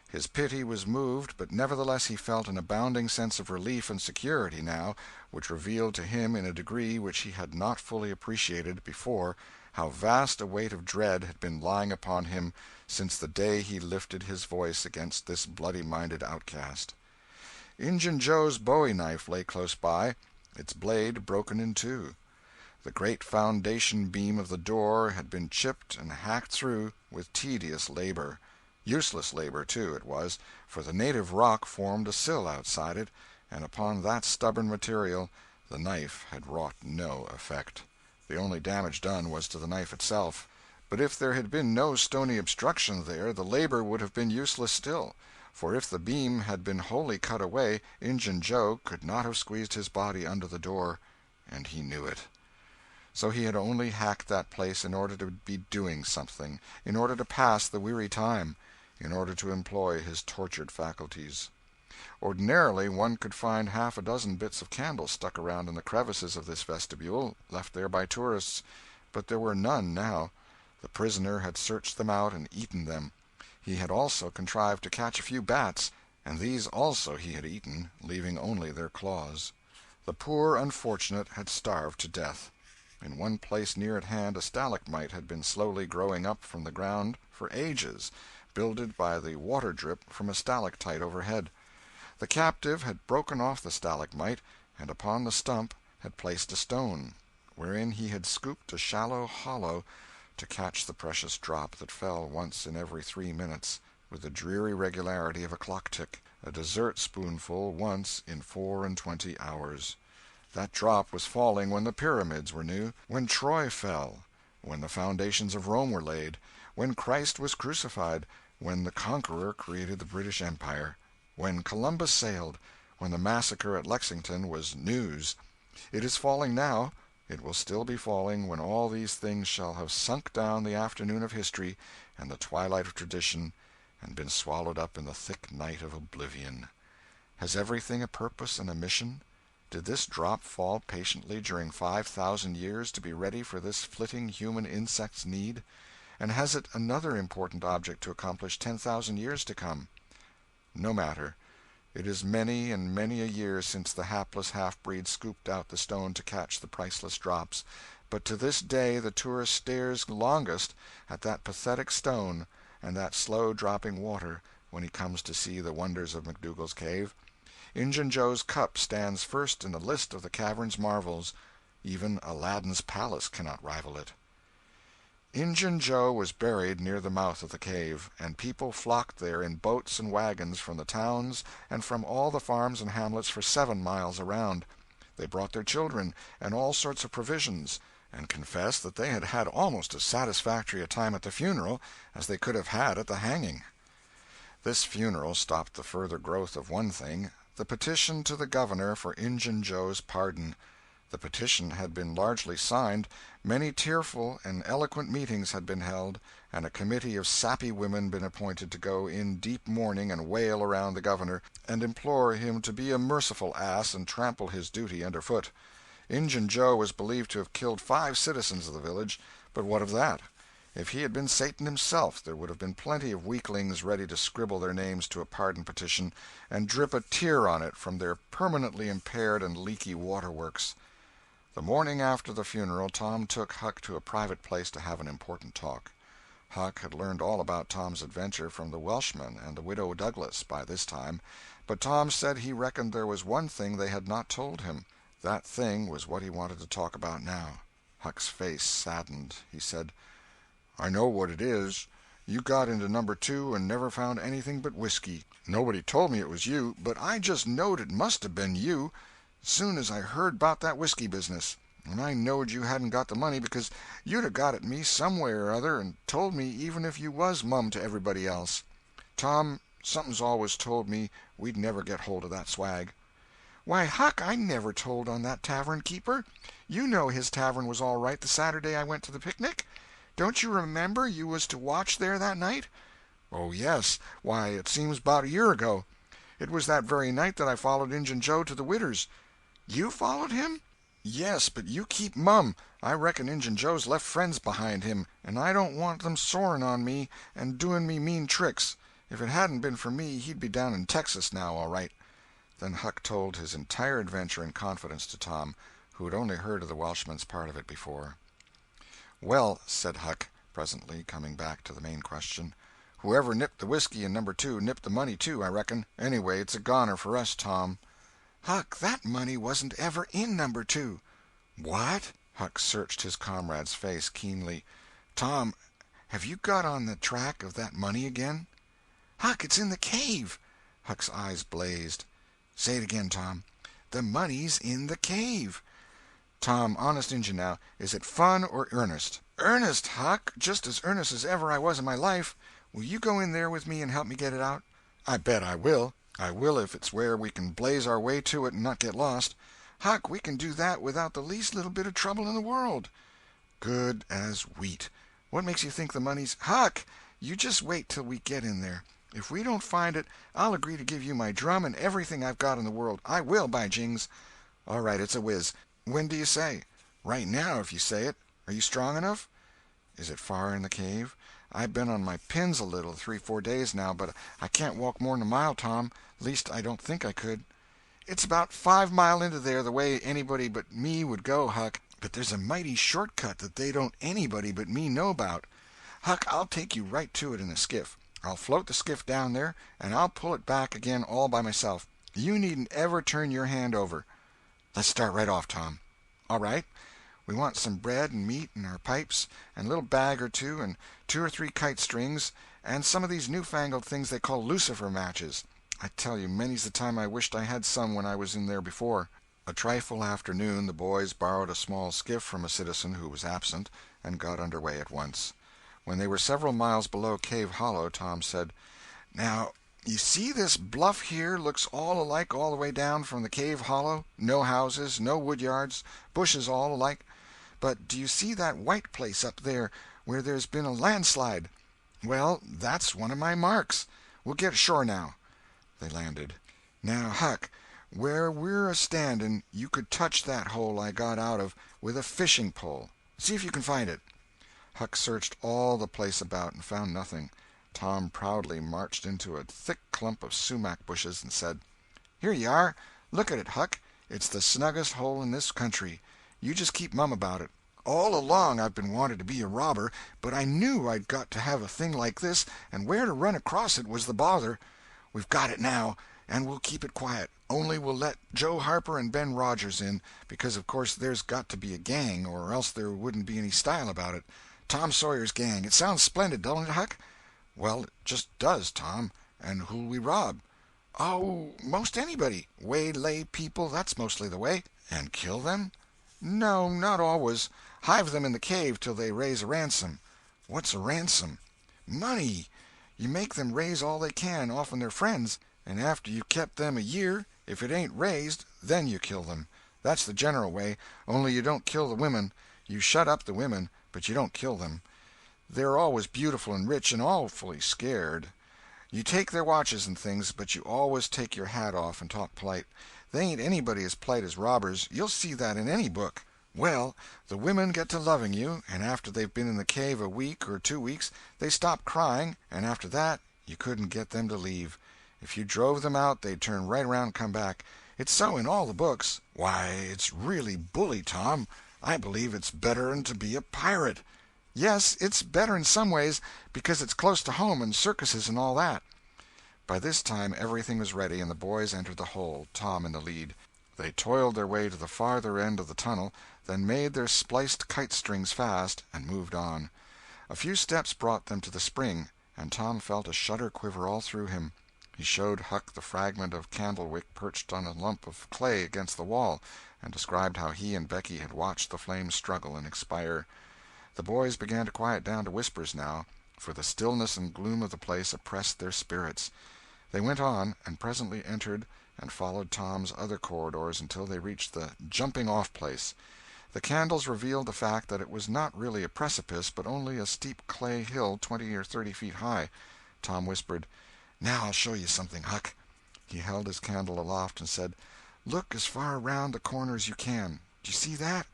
His pity was moved, but nevertheless he felt an abounding sense of relief and security now, which revealed to him in a degree which he had not fully appreciated before how vast a weight of dread had been lying upon him since the day he lifted his voice against this bloody-minded outcast. Injun Joe's bowie-knife lay close by, its blade broken in two. The great foundation beam of the door had been chipped and hacked through with tedious labor. Useless labor, too, it was, for the native rock formed a sill outside it, and upon that stubborn material the knife had wrought no effect. The only damage done was to the knife itself. But if there had been no stony obstruction there, the labor would have been useless still, for if the beam had been wholly cut away, Injun Joe could not have squeezed his body under the door, and he knew it. So he had only hacked that place in order to be doing something, in order to pass the weary time, in order to employ his tortured faculties. Ordinarily one could find half a dozen bits of candle stuck around in the crevices of this vestibule, left there by tourists, but there were none now. The prisoner had searched them out and eaten them. He had also contrived to catch a few bats, and these also he had eaten, leaving only their claws. The poor unfortunate had starved to death. In one place near at hand a stalagmite had been slowly growing up from the ground for ages, builded by the water drip from a stalactite overhead. The captive had broken off the stalagmite, and upon the stump had placed a stone, wherein he had scooped a shallow hollow to catch the precious drop that fell once in every 3 minutes, with the dreary regularity of a clock-tick. a dessert spoonful once in 24 hours. That drop was falling when the pyramids were new, when Troy fell, when the foundations of Rome were laid, when Christ was crucified, when the Conqueror created the British Empire, when Columbus sailed, when the massacre at Lexington was news. It is falling now. It will still be falling when all these things shall have sunk down the afternoon of history and the twilight of tradition, and been swallowed up in the thick night of oblivion. Has everything a purpose and a mission? Did this drop fall patiently during 5,000 years to be ready for this flitting human insect's need? And has it another important object to accomplish 10,000 years to come? No matter. It is many and many a year since the hapless half-breed scooped out the stone to catch the priceless drops, but to this day the tourist stares longest at that pathetic stone and that slow-dropping water when he comes to see the wonders of McDougal's cave. Injun Joe's cup stands first in the list of the cavern's marvels. Even Aladdin's palace cannot rival it. Injun Joe was buried near the mouth of the cave, and people flocked there in boats and wagons from the towns and from all the farms and hamlets for 7 miles around. They brought their children and all sorts of provisions, and confessed that they had had almost as satisfactory a time at the funeral as they could have had at the hanging. This funeral stopped the further growth of one thing, the petition to the governor for Injun Joe's pardon. The petition had been largely signed, many tearful and eloquent meetings had been held, and a committee of sappy women been appointed to go in deep mourning and wail around the governor and implore him to be a merciful ass and trample his duty under foot. Injun Joe was believed to have killed 5 citizens of the village, but what of that? If he had been Satan himself, there would have been plenty of weaklings ready to scribble their names to a pardon petition and drip a tear on it from their permanently impaired and leaky waterworks. The morning after the funeral Tom took Huck to a private place to have an important talk. Huck had learned all about Tom's adventure from the Welshman and the Widow Douglas by this time, but Tom said he reckoned there was one thing they had not told him. That thing was what he wanted to talk about now. Huck's face saddened. He said, "I know what it is. You got into number 2 and never found anything but whiskey. Nobody told me it was you, but I just knowed it must have been you soon as I heard about that whiskey business. And I knowed you hadn't got the money because you'd 'a' got at me some way or other and told me even if you was mum to everybody else. Tom, something's always told me we'd never get hold of that swag." "Why, Huck, I never told on that tavern keeper. You know his tavern was all right the Saturday I went to the picnic. Don't you remember you was to watch there that night?" "Oh, yes. Why, it seems 'bout a year ago. It was that very night that I followed Injun Joe to the Widder's." "You followed him?" "Yes, but you keep mum. I reckon Injun Joe's left friends behind him, and I don't want them soring on me and doing me mean tricks. If it hadn't been for me he'd be down in Texas now, all right." Then Huck told his entire adventure in confidence to Tom, who had only heard of the Welshman's part of it before. "Well," said Huck, presently, coming back to the main question, "whoever nipped the whiskey in number 2 nipped the money, too, I reckon. Anyway, it's a goner for us, Tom." "Huck, that money wasn't ever in number 2. "What?" Huck searched his comrade's face keenly. "Tom, have you got on the track of that money again?" "Huck, it's in the cave." Huck's eyes blazed. "Say it again, Tom." "The money's in the cave." "Tom, honest Injun now, is it fun or earnest?" "Earnest, Huck, just as earnest as ever I was in my life. Will you go in there with me and help me get it out?" "I bet I will. I will if it's where we can blaze our way to it and not get lost." "Huck, we can do that without the least little bit of trouble in the world." "Good as wheat. What makes you think the money's—" "Huck, you just wait till we get in there. If we don't find it, I'll agree to give you my drum and everything I've got in the world. I will, by jings." "All right, it's a whiz. When do you say?" "Right now, if you say it. Are you strong enough?" "Is it far in the cave? I've been on my pins a little 3-4 days now, but I can't walk more'n a mile, Tom. Least I don't think I could." "It's about 5 mile into there the way anybody but me would go, Huck. But there's a mighty short cut that they don't anybody but me know about. Huck, I'll take you right to it in a skiff. I'll float the skiff down there, and I'll pull it back again all by myself. You needn't ever turn your hand over." "Let's start right off, Tom." "All right. We want some bread and meat and our pipes, and a little bag or two, and 2 or 3 kite strings, and some of these newfangled things they call lucifer matches. I tell you, many's the time I wished I had some when I was in there before." A trifle after noon the boys borrowed a small skiff from a citizen who was absent, and got under way at once. When they were several miles below Cave Hollow, Tom said, "Now, you see this bluff here looks all alike all the way down from the cave hollow? No houses, no wood yards, bushes all alike. But do you see that white place up there where there's been a landslide? Well, that's one of my marks. We'll get ashore now." They landed. "Now, Huck, where we're a-standing you could touch that hole I got out of with a fishing pole. See if you can find it." Huck searched all the place about and found nothing. Tom proudly marched into a thick clump of sumac bushes and said, "Here you are. Look at it, Huck. It's the snuggest hole in this country. You just keep mum about it. All along I've been wanting to be a robber, but I knew I'd got to have a thing like this, and where to run across it was the bother. We've got it now, and we'll keep it quiet. Only we'll let Joe Harper and Ben Rogers in, because of course there's got to be a gang, or else there wouldn't be any style about it. Tom Sawyer's Gang. It sounds splendid, don't it, Huck?" "Well, it just does, Tom. And who'll we rob?" "Oh, most anybody. Waylay people, that's mostly the way." "And kill them?" "No, not always. Hive them in the cave till they raise a ransom." "What's a ransom?" "Money. You make them raise all they can off'n their friends, and after you kept them a year, if it ain't raised, then you kill them. That's the general way, only you don't kill the women. You shut up the women, but you don't kill them. They're always beautiful and rich and awfully scared. You take their watches and things, but you always take your hat off and talk polite. They ain't anybody as polite as robbers. You'll see that in any book. Well, the women get to loving you, and after they've been in the cave a week or 2 weeks, they stop crying, and after that you couldn't get them to leave. If you drove them out, they'd turn right around and come back. It's so in all the books." "Why, it's really bully, Tom. I believe it's better'n to be a pirate." "Yes, it's better in some ways, because it's close to home and circuses and all that." By this time everything was ready, and the boys entered the hole, Tom in the lead. They toiled their way to the farther end of the tunnel, then made their spliced kite-strings fast, and moved on. A few steps brought them to the spring, and Tom felt a shudder quiver all through him. He showed Huck the fragment of candle-wick perched on a lump of clay against the wall, and described how he and Becky had watched the flames struggle and expire. The boys began to quiet down to whispers now, for the stillness and gloom of the place oppressed their spirits. They went on, and presently entered and followed Tom's other corridors until they reached the jumping-off place. The candles revealed the fact that it was not really a precipice, but only a steep clay hill 20 or 30 feet high. Tom whispered, "Now I'll show you something, Huck." He held his candle aloft and said, "Look as far around the corner as you can. Do you see that?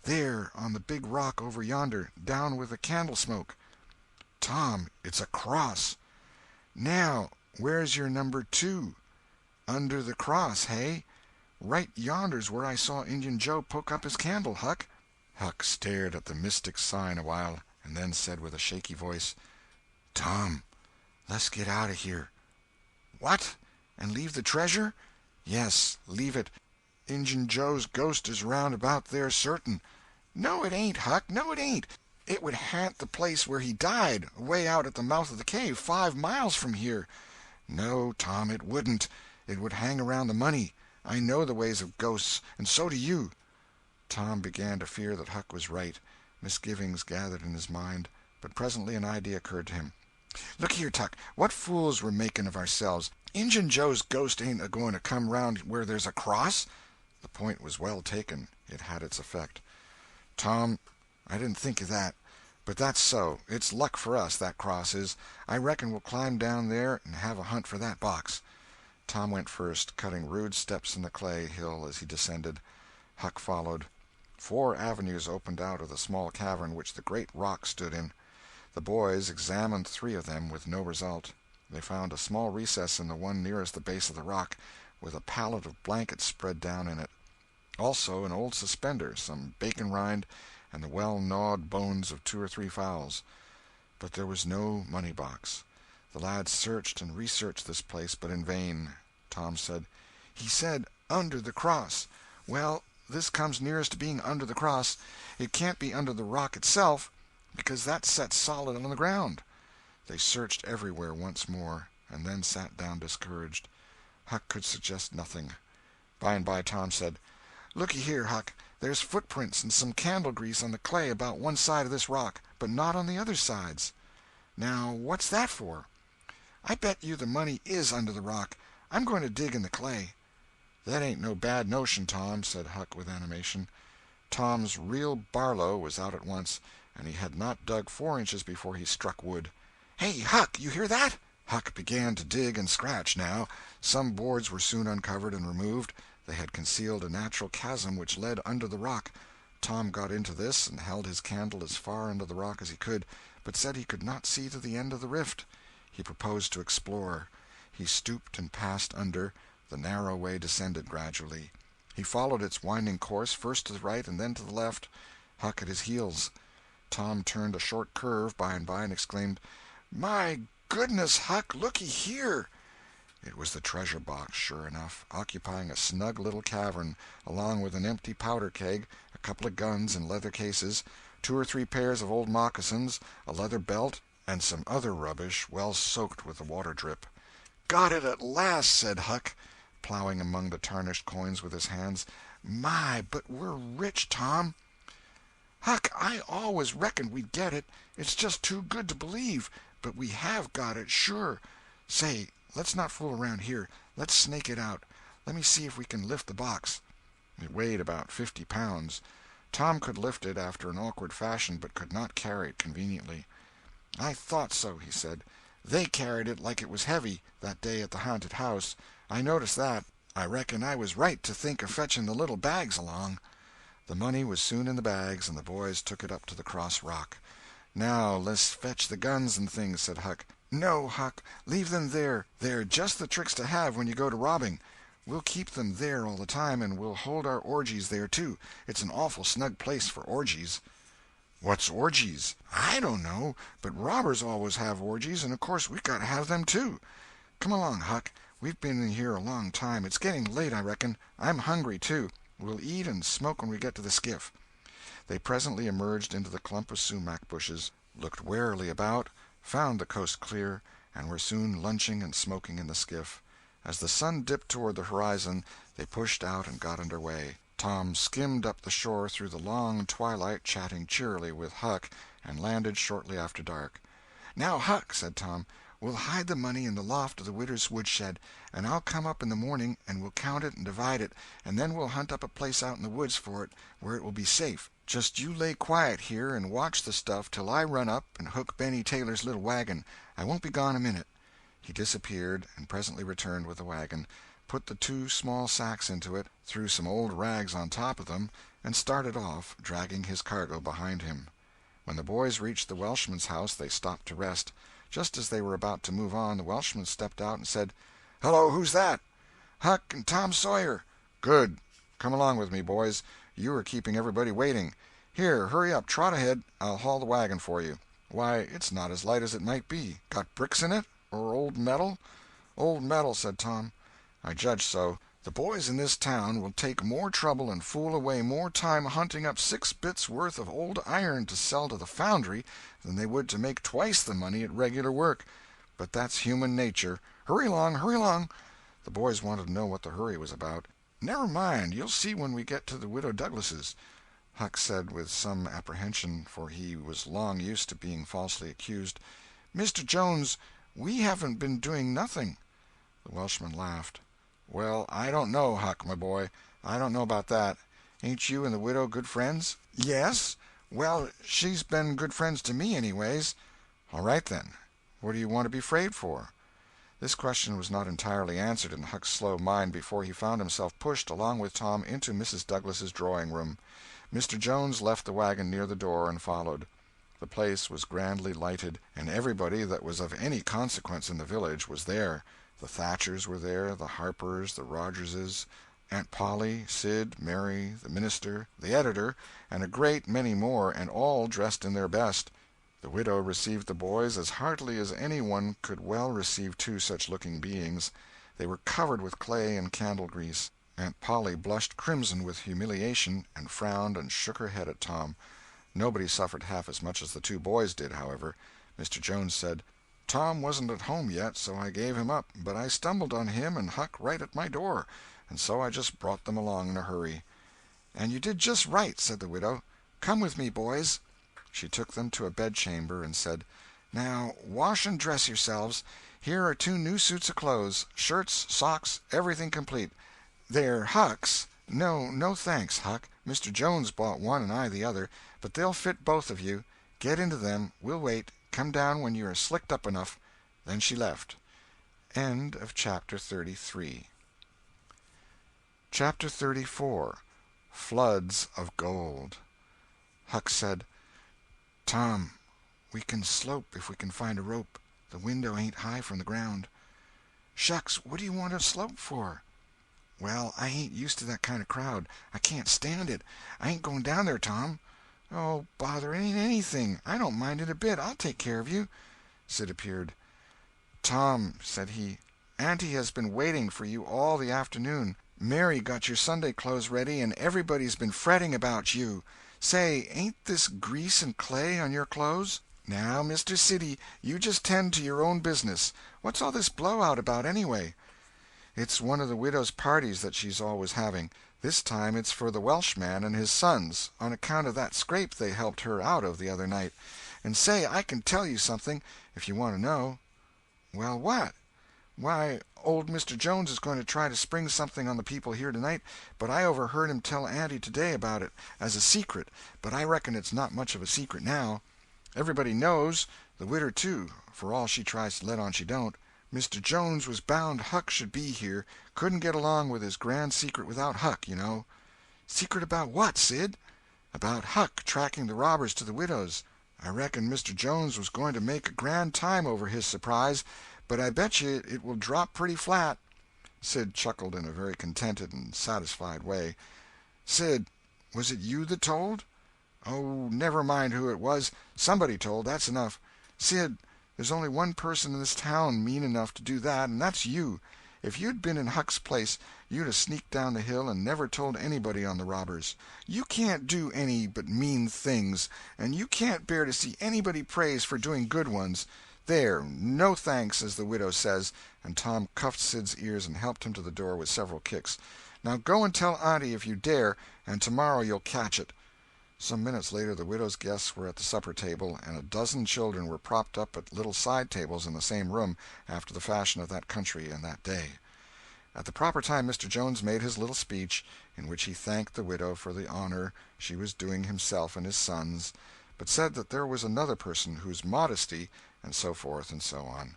There, on the big rock over yonder, down with the candle smoke." "Tom, it's a cross." "Now, where's your number 2? Under the cross, hey? Right yonder's where I saw Injun Joe poke up his candle, Huck." Huck stared at the mystic sign a while, and then said with a shaky voice, "Tom, let's get out of here." "What? And leave the treasure?" "Yes, leave it. Injun Joe's ghost is round about there certain." "No, it ain't, Huck, no, it ain't. It would haunt the place where he died, away out at the mouth of the cave, 5 miles from here." "No, Tom, it wouldn't. It would hang around the money. I know the ways of ghosts, and so do you." Tom began to fear that Huck was right. Misgivings gathered in his mind, but presently an idea occurred to him. "Look here, Tuck, what fools we're making of ourselves. Injun Joe's ghost ain't a-going to come round where there's a cross." The point was well taken. It had its effect. "Tom, I didn't think of that. But that's so. It's luck for us, that cross is. I reckon we'll climb down there and have a hunt for that box." Tom went first, cutting rude steps in the clay hill as he descended. Huck followed. 4 avenues opened out of the small cavern which the great rock stood in. The boys examined 3 of them, with no result. They found a small recess in the one nearest the base of the rock, with a pallet of blankets spread down in it. Also an old suspender, some bacon rind, and the well-gnawed bones of 2 or 3 fowls. But there was no money-box. The lads searched and researched this place, but in vain. Tom said, "He said under the cross. Well, this comes nearest to being under the cross. It can't be under the rock itself, because that's set solid on the ground." They searched everywhere once more, and then sat down discouraged. Huck could suggest nothing. By and by Tom said, "Looky here, Huck, there's footprints and some candle grease on the clay about one side of this rock, but not on the other sides. Now what's that for?" "I bet you the money is under the rock. I'm going to dig in the clay." "That ain't no bad notion, Tom," said Huck with animation. Tom's real Barlow was out at once, and he had not dug 4 inches before he struck wood. "Hey, Huck, you hear that?" Huck began to dig and scratch now. Some boards were soon uncovered and removed. They had concealed a natural chasm which led under the rock. Tom got into this and held his candle as far under the rock as he could, but said he could not see to the end of the rift. He proposed to explore. He stooped and passed under. The narrow way descended gradually. He followed its winding course, first to the right and then to the left, Huck at his heels. Tom turned a short curve by and by and exclaimed, "My goodness, Huck, looky here!" It was the treasure box, sure enough, occupying a snug little cavern, along with an empty powder keg, a couple of guns in leather cases, 2 or 3 pairs of old moccasins, a leather belt, and some other rubbish well soaked with the water drip. "Got it at last," said Huck, plowing among the tarnished coins with his hands. "My, but we're rich, Tom." "Huck, I always reckoned we'd get it. It's just too good to believe, but we have got it, sure. Say, let's not fool around here. Let's snake it out. Let me see if we can lift the box." It weighed about 50 pounds. Tom could lift it after an awkward fashion, but could not carry it conveniently. "I thought so," he said. "They carried it like it was heavy, that day at the haunted house. I noticed that. I reckon I was right to think of fetching the little bags along." The money was soon in the bags, and the boys took it up to the cross rock. "Now let's fetch the guns and things," said Huck. "No, Huck, leave them there. They're just the tricks to have when you go to robbing. We'll keep them there all the time, and we'll hold our orgies there, too. It's an awful snug place for orgies." "What's orgies?" "I don't know, but robbers always have orgies, and of course we got to have them, too. Come along, Huck. We've been in here a long time. It's getting late, I reckon. I'm hungry, too. We'll eat and smoke when we get to the skiff." They presently emerged into the clump of sumac bushes, looked warily about, found the coast clear, and were soon lunching and smoking in the skiff. As the sun dipped toward the horizon, they pushed out and got under way. Tom skimmed up the shore through the long twilight, chatting cheerily with Huck, and landed shortly after dark. "Now, Huck," said Tom, "we'll hide the money in the loft of the widow's woodshed, and I'll come up in the morning and we'll count it and divide it, and then we'll hunt up a place out in the woods for it where it will be safe. Just you lay quiet here and watch the stuff till I run up and hook Benny Taylor's little wagon. I won't be gone a minute." He disappeared, and presently returned with the wagon, put the 2 small sacks into it, threw some old rags on top of them, and started off, dragging his cargo behind him. When the boys reached the Welshman's house they stopped to rest. Just as they were about to move on, the Welshman stepped out and said, "Hello, who's that?" "Huck and Tom Sawyer." "Good. Come along with me, boys. You are keeping everybody waiting. Here, hurry up, trot ahead. I'll haul the wagon for you. Why, it's not as light as it might be. Got bricks in it? Or old metal?" "Old metal," said Tom. "I judge so. The boys in this town will take more trouble and fool away more time hunting up 6 bits worth of old iron to sell to the foundry than they would to make twice the money at regular work. But that's human nature. Hurry along, hurry along." The boys wanted to know what the hurry was about. "Never mind, you'll see when we get to the Widow Douglas's." Huck said with some apprehension, for he was long used to being falsely accused, "Mr. Jones, we haven't been doing nothing." The Welshman laughed. "Well, I don't know, Huck, my boy. I don't know about that. Ain't you and the widow good friends?" "Yes. Well, she's been good friends to me, anyways." "All right, then. What do you want to be afraid for?" This question was not entirely answered in Huck's slow mind before he found himself pushed, along with Tom, into Mrs. Douglas's drawing-room. Mr. Jones left the wagon near the door and followed. The place was grandly lighted, and everybody that was of any consequence in the village was there. The Thatchers were there, the Harpers, the Rogerses, Aunt Polly, Sid, Mary, the minister, the editor, and a great many more, and all dressed in their best. The widow received the boys as heartily as any one could well receive 2 such-looking beings. They were covered with clay and candle grease. Aunt Polly blushed crimson with humiliation, and frowned and shook her head at Tom. Nobody suffered half as much as the 2 boys did, however. Mr. Jones said, Tom wasn't at home yet, so I gave him up, but I stumbled on him and Huck right at my door, and so I just brought them along in a hurry." "And you did just right," said the widow. "Come with me, boys." She took them to a bedchamber and said, "Now wash and dress yourselves. Here are 2 new suits of clothes, shirts, socks, everything complete. They're Huck's. No thanks, Huck. Mr. Jones bought one and I the other, but they'll fit both of you. Get into them. We'll wait. Come down when you are slicked up enough." Then she left. End of Chapter 33. Chapter 34. Floods of Gold. Huck said, "Tom, we can slope if we can find a rope. The window ain't high from the ground." "Shucks, what do you want to slope for?" "Well, I ain't used to that kind of crowd. I can't stand it. I ain't going down there, Tom." "Oh, bother, it ain't anything. I don't mind it a bit. I'll take care of you." Sid appeared. "Tom," said he, "Auntie has been waiting for you all the afternoon. Mary got your Sunday clothes ready, and everybody's been fretting about you. Say, ain't this grease and clay on your clothes? Now, Mr. Siddy, you just tend to your own business. What's all this blowout about, anyway?" "It's one of the widow's parties that she's always having. This time it's for the Welshman and his sons, on account of that scrape they helped her out of the other night. And say, I can tell you something, if you want to know." "Well, what?" "Why, old Mr. Jones is going to try to spring something on the people here tonight, but I overheard him tell Auntie today about it, as a secret, but I reckon it's not much of a secret now. Everybody knows, the widder too, for all she tries to let on she don't. Mr. Jones was bound Huck should be here, couldn't get along with his grand secret without Huck, you know." "Secret about what, Sid?" "About Huck tracking the robbers to the widow's. I reckon Mr. Jones was going to make a grand time over his surprise, but I bet you it will drop pretty flat." Sid chuckled in a very contented and satisfied way. "Sid, was it you that told?" "Oh, never mind who it was. Somebody told, that's enough. Sid, there's only one person in this town mean enough to do that, and that's you. If you'd been in Huck's place, you'd 'a' sneaked down the hill and never told anybody on the robbers. You can't do any but mean things, and you can't bear to see anybody praised for doing good ones. There, no thanks, as the widow says," and Tom cuffed Sid's ears and helped him to the door with several kicks. "Now go and tell Auntie if you dare, and tomorrow you'll catch it." Some minutes later the widow's guests were at the supper table, and a dozen children were propped up at little side tables in the same room, after the fashion of that country and that day. At the proper time Mr. Jones made his little speech, in which he thanked the widow for the honor she was doing himself and his sons, but said that there was another person whose modesty, and so forth and so on.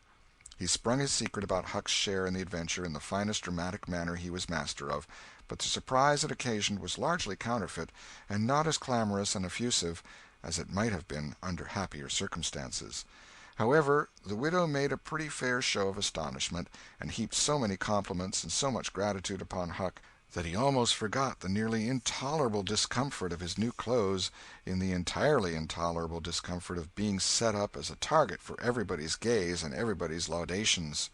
He sprung his secret about Huck's share in the adventure in the finest dramatic manner he was master of, but the surprise it occasioned was largely counterfeit, and not as clamorous and effusive as it might have been under happier circumstances. However, the widow made a pretty fair show of astonishment, and heaped so many compliments and so much gratitude upon Huck that he almost forgot the nearly intolerable discomfort of his new clothes in the entirely intolerable discomfort of being set up as a target for everybody's gaze and everybody's laudations.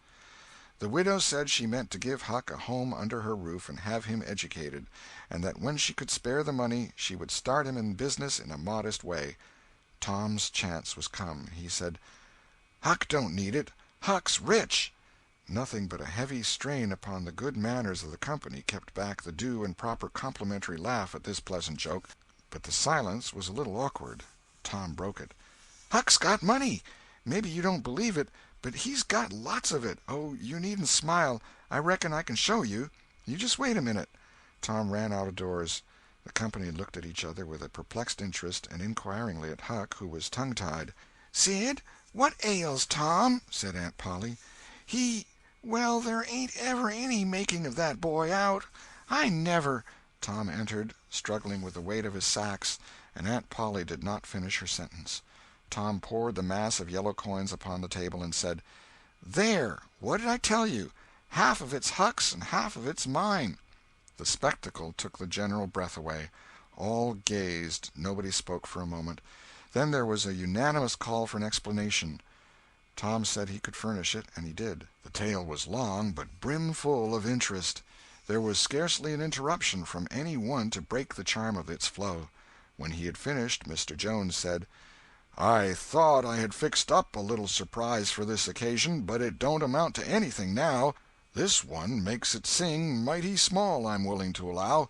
The widow said she meant to give Huck a home under her roof and have him educated, and that when she could spare the money she would start him in business in a modest way. Tom's chance was come. He said, "Huck don't need it. Huck's rich." Nothing but a heavy strain upon the good manners of the company kept back the due and proper complimentary laugh at this pleasant joke, but the silence was a little awkward. Tom broke it. "Huck's got money. Maybe you don't believe it, but he's got lots of it. Oh, you needn't smile. I reckon I can show you. You just wait a minute." Tom ran out of doors. The company looked at each other with a perplexed interest, and inquiringly at Huck, who was tongue-tied. "Sid, what ails Tom?" said Aunt Polly. Well, there ain't ever any making of that boy out. I never—" Tom entered, struggling with the weight of his sacks, and Aunt Polly did not finish her sentence. Tom poured the mass of yellow coins upon the table and said, "There, what did I tell you? Half of it's Huck's and half of it's mine." The spectacle took the general breath away. All gazed, nobody spoke for a moment. Then there was a unanimous call for an explanation. Tom said he could furnish it, and he did. The tale was long, but brimful of interest. There was scarcely an interruption from any one to break the charm of its flow. When he had finished, Mr. Jones said, I thought I had fixed up a little surprise for this occasion, but it don't amount to anything now. This one makes it sing mighty small, I'm willing to allow."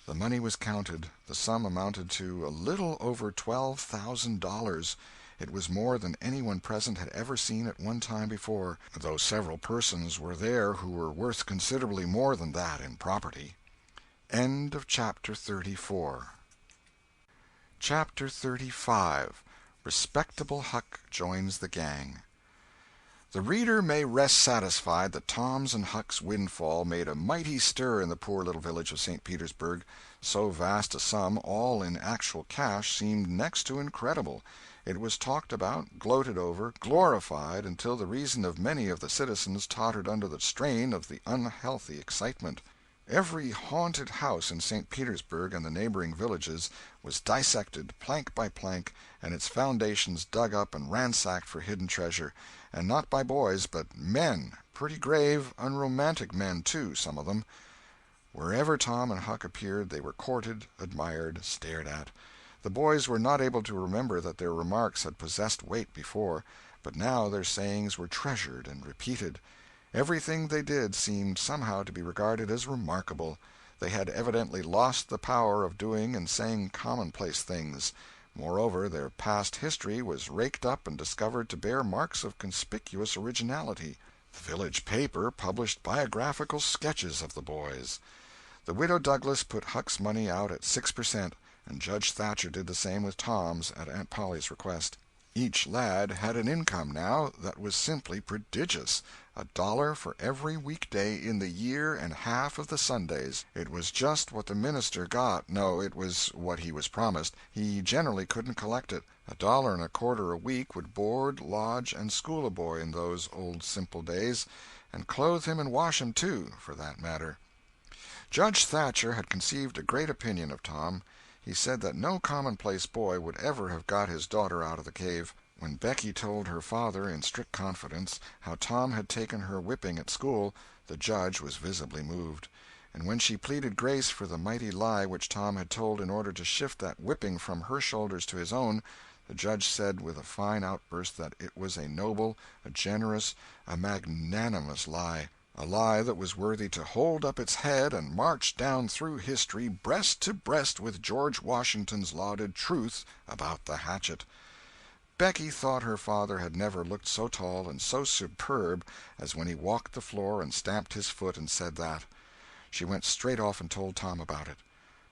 The money was counted. The sum amounted to a little over $12,000. It was more than anyone present had ever seen at one time before, though several persons were there who were worth considerably more than that in property. End of Chapter 34. Chapter 35. Respectable Huck Joins the Gang. The reader may rest satisfied that Tom's and Huck's windfall made a mighty stir in the poor little village of St. Petersburg. So vast a sum, all in actual cash, seemed next to incredible. It was talked about, gloated over, glorified, until the reason of many of the citizens tottered under the strain of the unhealthy excitement. Every haunted house in St. Petersburg and the neighboring villages was dissected, plank by plank, and its foundations dug up and ransacked for hidden treasure, and not by boys, but men, pretty grave, unromantic men, too, some of them. Wherever Tom and Huck appeared they were courted, admired, stared at. The boys were not able to remember that their remarks had possessed weight before, but now their sayings were treasured and repeated. Everything they did seemed somehow to be regarded as remarkable. They had evidently lost the power of doing and saying commonplace things. Moreover, their past history was raked up and discovered to bear marks of conspicuous originality. The village paper published biographical sketches of the boys. The Widow Douglas put Huck's money out at 6%, and Judge Thatcher did the same with Tom's at Aunt Polly's request. Each lad had an income now that was simply prodigious, $1 for every weekday in the year and half of the Sundays. It was just what the minister got. No, it was what he was promised. He generally couldn't collect it. $1.25 a week would board, lodge, and school a boy in those old simple days, and clothe him and wash him, too, for that matter. Judge Thatcher had conceived a great opinion of Tom. He said that no commonplace boy would ever have got his daughter out of the cave. When Becky told her father, in strict confidence, how Tom had taken her whipping at school, the judge was visibly moved. And when she pleaded grace for the mighty lie which Tom had told in order to shift that whipping from her shoulders to his own, the judge said with a fine outburst that it was a noble, a generous, a magnanimous lie. A lie that was worthy to hold up its head and march down through history breast to breast with George Washington's lauded truth about the hatchet. Becky thought her father had never looked so tall and so superb as when he walked the floor and stamped his foot and said that. She went straight off and told Tom about it.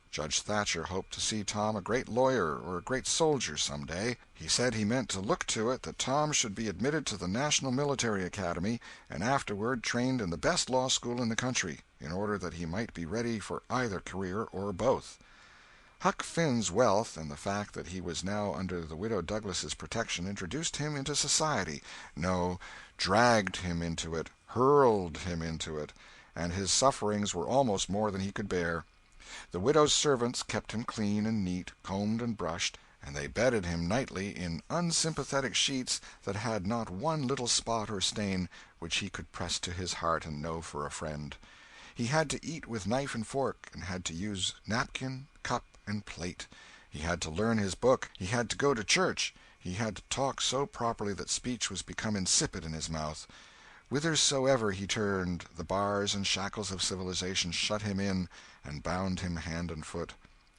Judge Thatcher hoped to see Tom a great lawyer or a great soldier some day. He said he meant to look to it that Tom should be admitted to the National Military Academy and afterward trained in the best law school in the country, in order that he might be ready for either career or both. Huck Finn's wealth and the fact that he was now under the Widow Douglas's protection introduced him into society. No, dragged him into it, hurled him into it, and his sufferings were almost more than he could bear. The widow's servants kept him clean and neat, combed and brushed, and they bedded him nightly in unsympathetic sheets that had not one little spot or stain which he could press to his heart and know for a friend. He had to eat with knife and fork, and had to use napkin, cup, and plate. He had to learn his book. He had to go to church. He had to talk so properly that speech was become insipid in his mouth. Whithersoever he turned, the bars and shackles of civilization shut him in and bound him hand and foot.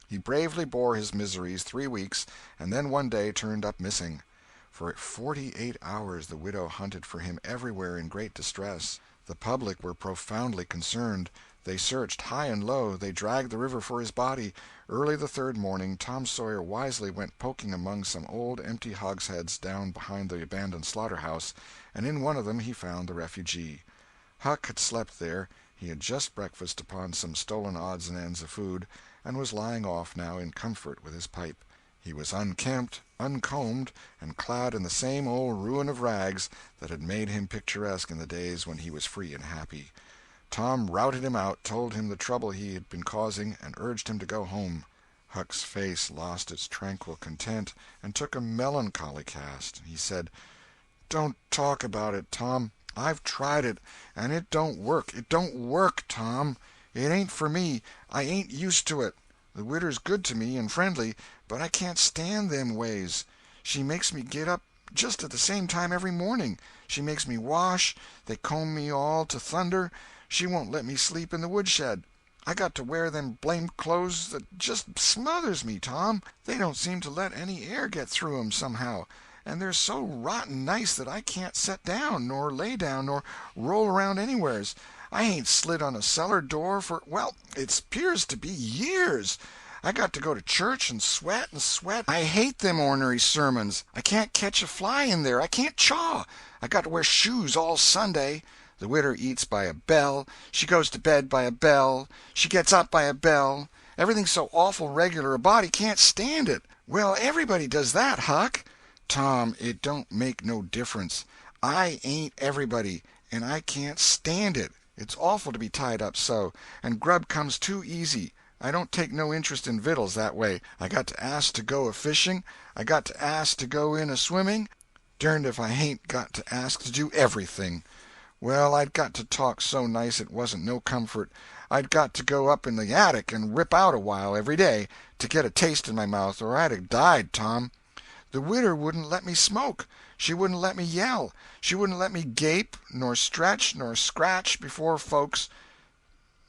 He bravely bore his miseries 3 weeks, and then one day turned up missing. For 48 hours the widow hunted for him everywhere in great distress. The public were profoundly concerned. They searched high and low. They dragged the river for his body. Early the third morning Tom Sawyer wisely went poking among some old empty hogsheads down behind the abandoned slaughterhouse, and in one of them he found the refugee. Huck had slept there. He had just breakfasted upon some stolen odds and ends of food, and was lying off now in comfort with his pipe. He was unkempt, uncombed, and clad in the same old ruin of rags that had made him picturesque in the days when he was free and happy. Tom routed him out, told him the trouble he had been causing, and urged him to go home. Huck's face lost its tranquil content and took a melancholy cast. He said, "Don't talk about it, Tom. I've tried it, and it don't work. It don't work, Tom. It ain't for me. I ain't used to it. The widder's good to me and friendly, but I can't stand them ways. She makes me get up just at the same time every morning. She makes me wash. They comb me all to thunder. She won't let me sleep in the woodshed. I got to wear them blamed clothes that just smothers me, Tom. They don't seem to let any air get through 'em somehow, and they're so rotten nice that I can't set down, nor lay down, nor roll around anywheres. I ain't slid on a cellar door for, well, it 'pears to be years. I got to go to church and sweat and sweat. I hate them ornery sermons. I can't catch a fly in there. I can't chaw. I got to wear shoes all Sunday. The widder eats by a bell. She goes to bed by a bell. She gets up by a bell. Everything's so awful regular a body can't stand it. Well, everybody does that, Huck. Tom, it don't make no difference. I ain't everybody, and I can't stand it. It's awful to be tied up so, and grub comes too easy. I don't take no interest in vittles that way. I got to ask to go a-fishing. I got to ask to go in a-swimming. Derned if I hain't got to ask to do everything. Well, I'd got to talk so nice it wasn't no comfort. I'd got to go up in the attic and rip out a while every day to get a taste in my mouth, or I'd have died, Tom. The widder wouldn't let me smoke. She wouldn't let me yell. She wouldn't let me gape, nor stretch, nor scratch before folks.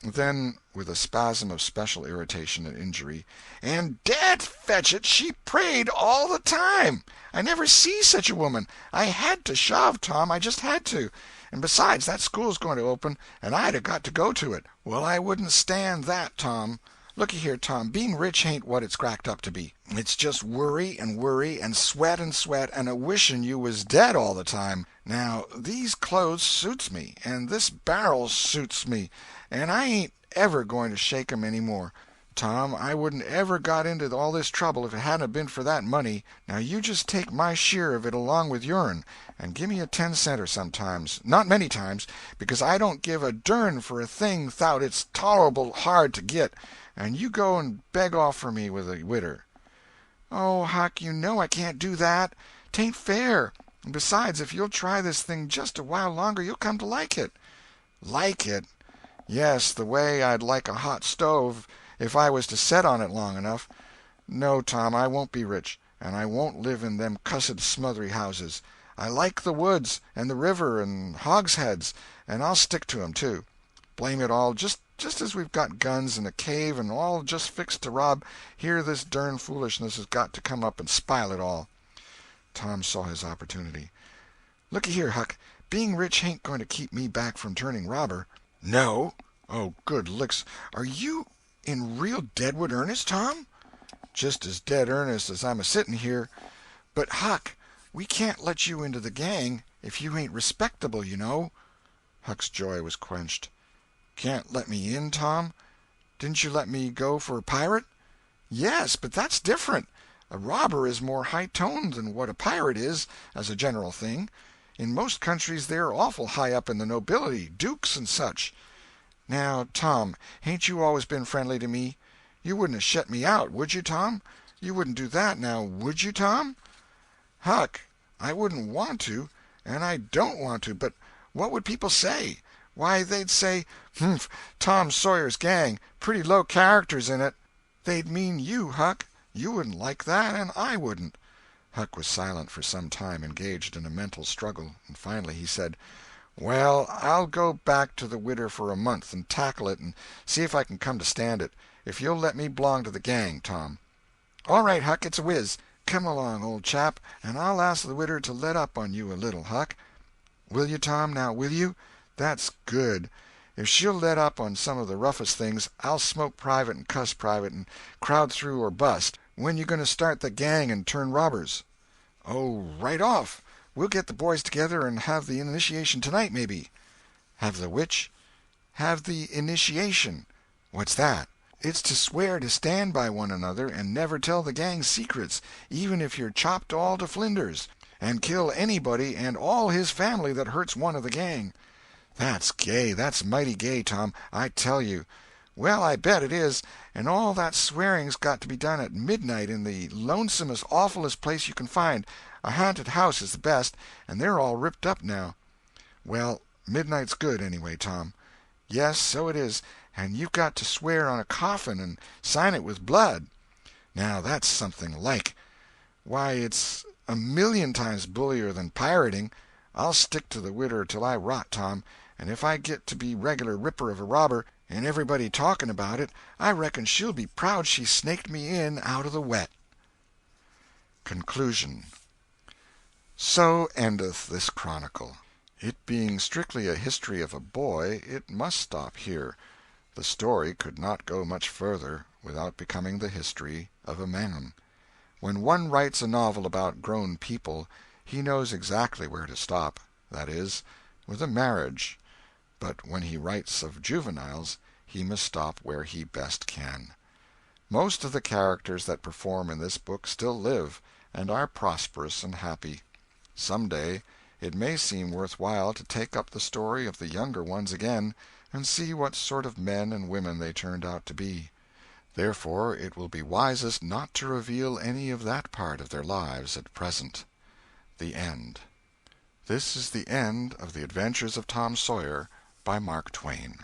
Then, with a spasm of special irritation and injury, "And dad fetch it, she prayed all the time. I never see such a woman. I had to shove, Tom, I just had to. And besides, that school's going to open, and I'd have got to go to it. Well, I wouldn't stand that, Tom. Looky here, Tom, being rich ain't what it's cracked up to be. It's just worry and sweat and a-wishing you was dead all the time. Now, these clothes suits me, and this barrel suits me, and I ain't ever going to shake 'em any more. Tom, I wouldn't ever got into all this trouble if it hadn't been for that money. Now you just take my share of it along with yourn, and give me a 10-center sometimes. Not many times, because I don't give a dern for a thing 'thout it's tolerable hard to git, and you go and beg off for me with a widder." "Oh, Huck, you know I can't do that. 'Tain't fair. And besides, if you'll try this thing just a while longer, you'll come to like it." "Like it? Yes, the way I'd like a hot stove if I was to set on it long enough. No, Tom, I won't be rich, and I won't live in them cussed smothery houses. I like the woods, and the river, and hogsheads, and I'll stick to 'em, too. Blame it all, just as we've got guns and a cave and all just fixed to rob, here this dern foolishness has got to come up and spile it all." Tom saw his opportunity. "Looky here, Huck, being rich ain't going to keep me back from turning robber." "No? Oh, good licks. Are you in real deadwood earnest, Tom?" "Just as dead earnest as I'm a-sitting here. "But, Huck, we can't let you into the gang if you ain't respectable, you know." Huck's joy was quenched. "Can't let me in, Tom? Didn't you let me go for a pirate?" "Yes, but that's different. A robber is more high-toned than what a pirate is, as a general thing. In most countries they're awful high up in the nobility, dukes and such. Now, Tom, hain't you always been friendly to me? You wouldn't have shut me out, would you, Tom? You wouldn't do that, now, would you, Tom?" "Huck, I wouldn't want to, and I don't want to, but what would people say? Why, they'd say, 'Humph, Tom Sawyer's gang, pretty low characters in it.' They'd mean you, Huck. You wouldn't like that, and I wouldn't." Huck was silent for some time, engaged in a mental struggle, and finally he said, "Well, I'll go back to the widder for a month and tackle it and see if I can come to stand it, if you'll let me belong to the gang, Tom." "All right, Huck, it's a whiz. Come along, old chap, and I'll ask the widder to let up on you a little, Huck." "Will you, Tom, now, will you? That's good. If she'll let up on some of the roughest things, I'll smoke private and cuss private and crowd through or bust. When you going to start the gang and turn robbers?" "Oh, right off. We'll get the boys together and have the initiation tonight, maybe." "Have the which?" "Have the initiation. What's that?" It's to swear to stand by one another and never tell the gang's secrets, even if you're chopped all to flinders, and kill anybody and all his family that hurts one of the gang." "That's gay. That's mighty gay, Tom, I tell you." "Well, I bet it is, and all that swearing's got to be done at midnight in the lonesomest, awfulest place you can find. A haunted house is the best, and they're all ripped up now." "Well, midnight's good, anyway, Tom." "Yes, so it is, and you've got to swear on a coffin and sign it with blood." "Now that's something like." "Why, it's a million times bullier than pirating. I'll stick to the widder till I rot, Tom, and if I git to be regular ripper of a robber, and everybody talking about it, I reckon she'll be proud she snaked me in out of the wet. Conclusion. So endeth this chronicle. It being strictly a history of a boy, it must stop here. The story could not go much further without becoming the history of a man. When one writes a novel about grown people, he knows exactly where to stop, that is, with a marriage. But when he writes of juveniles, he must stop where he best can. Most of the characters that perform in this book still live, and are prosperous and happy. Some day it may seem worth while to take up the story of the younger ones again, and see what sort of men and women they turned out to be. Therefore it will be wisest not to reveal any of that part of their lives at present. The End. This is the end of The Adventures of Tom Sawyer by Mark Twain.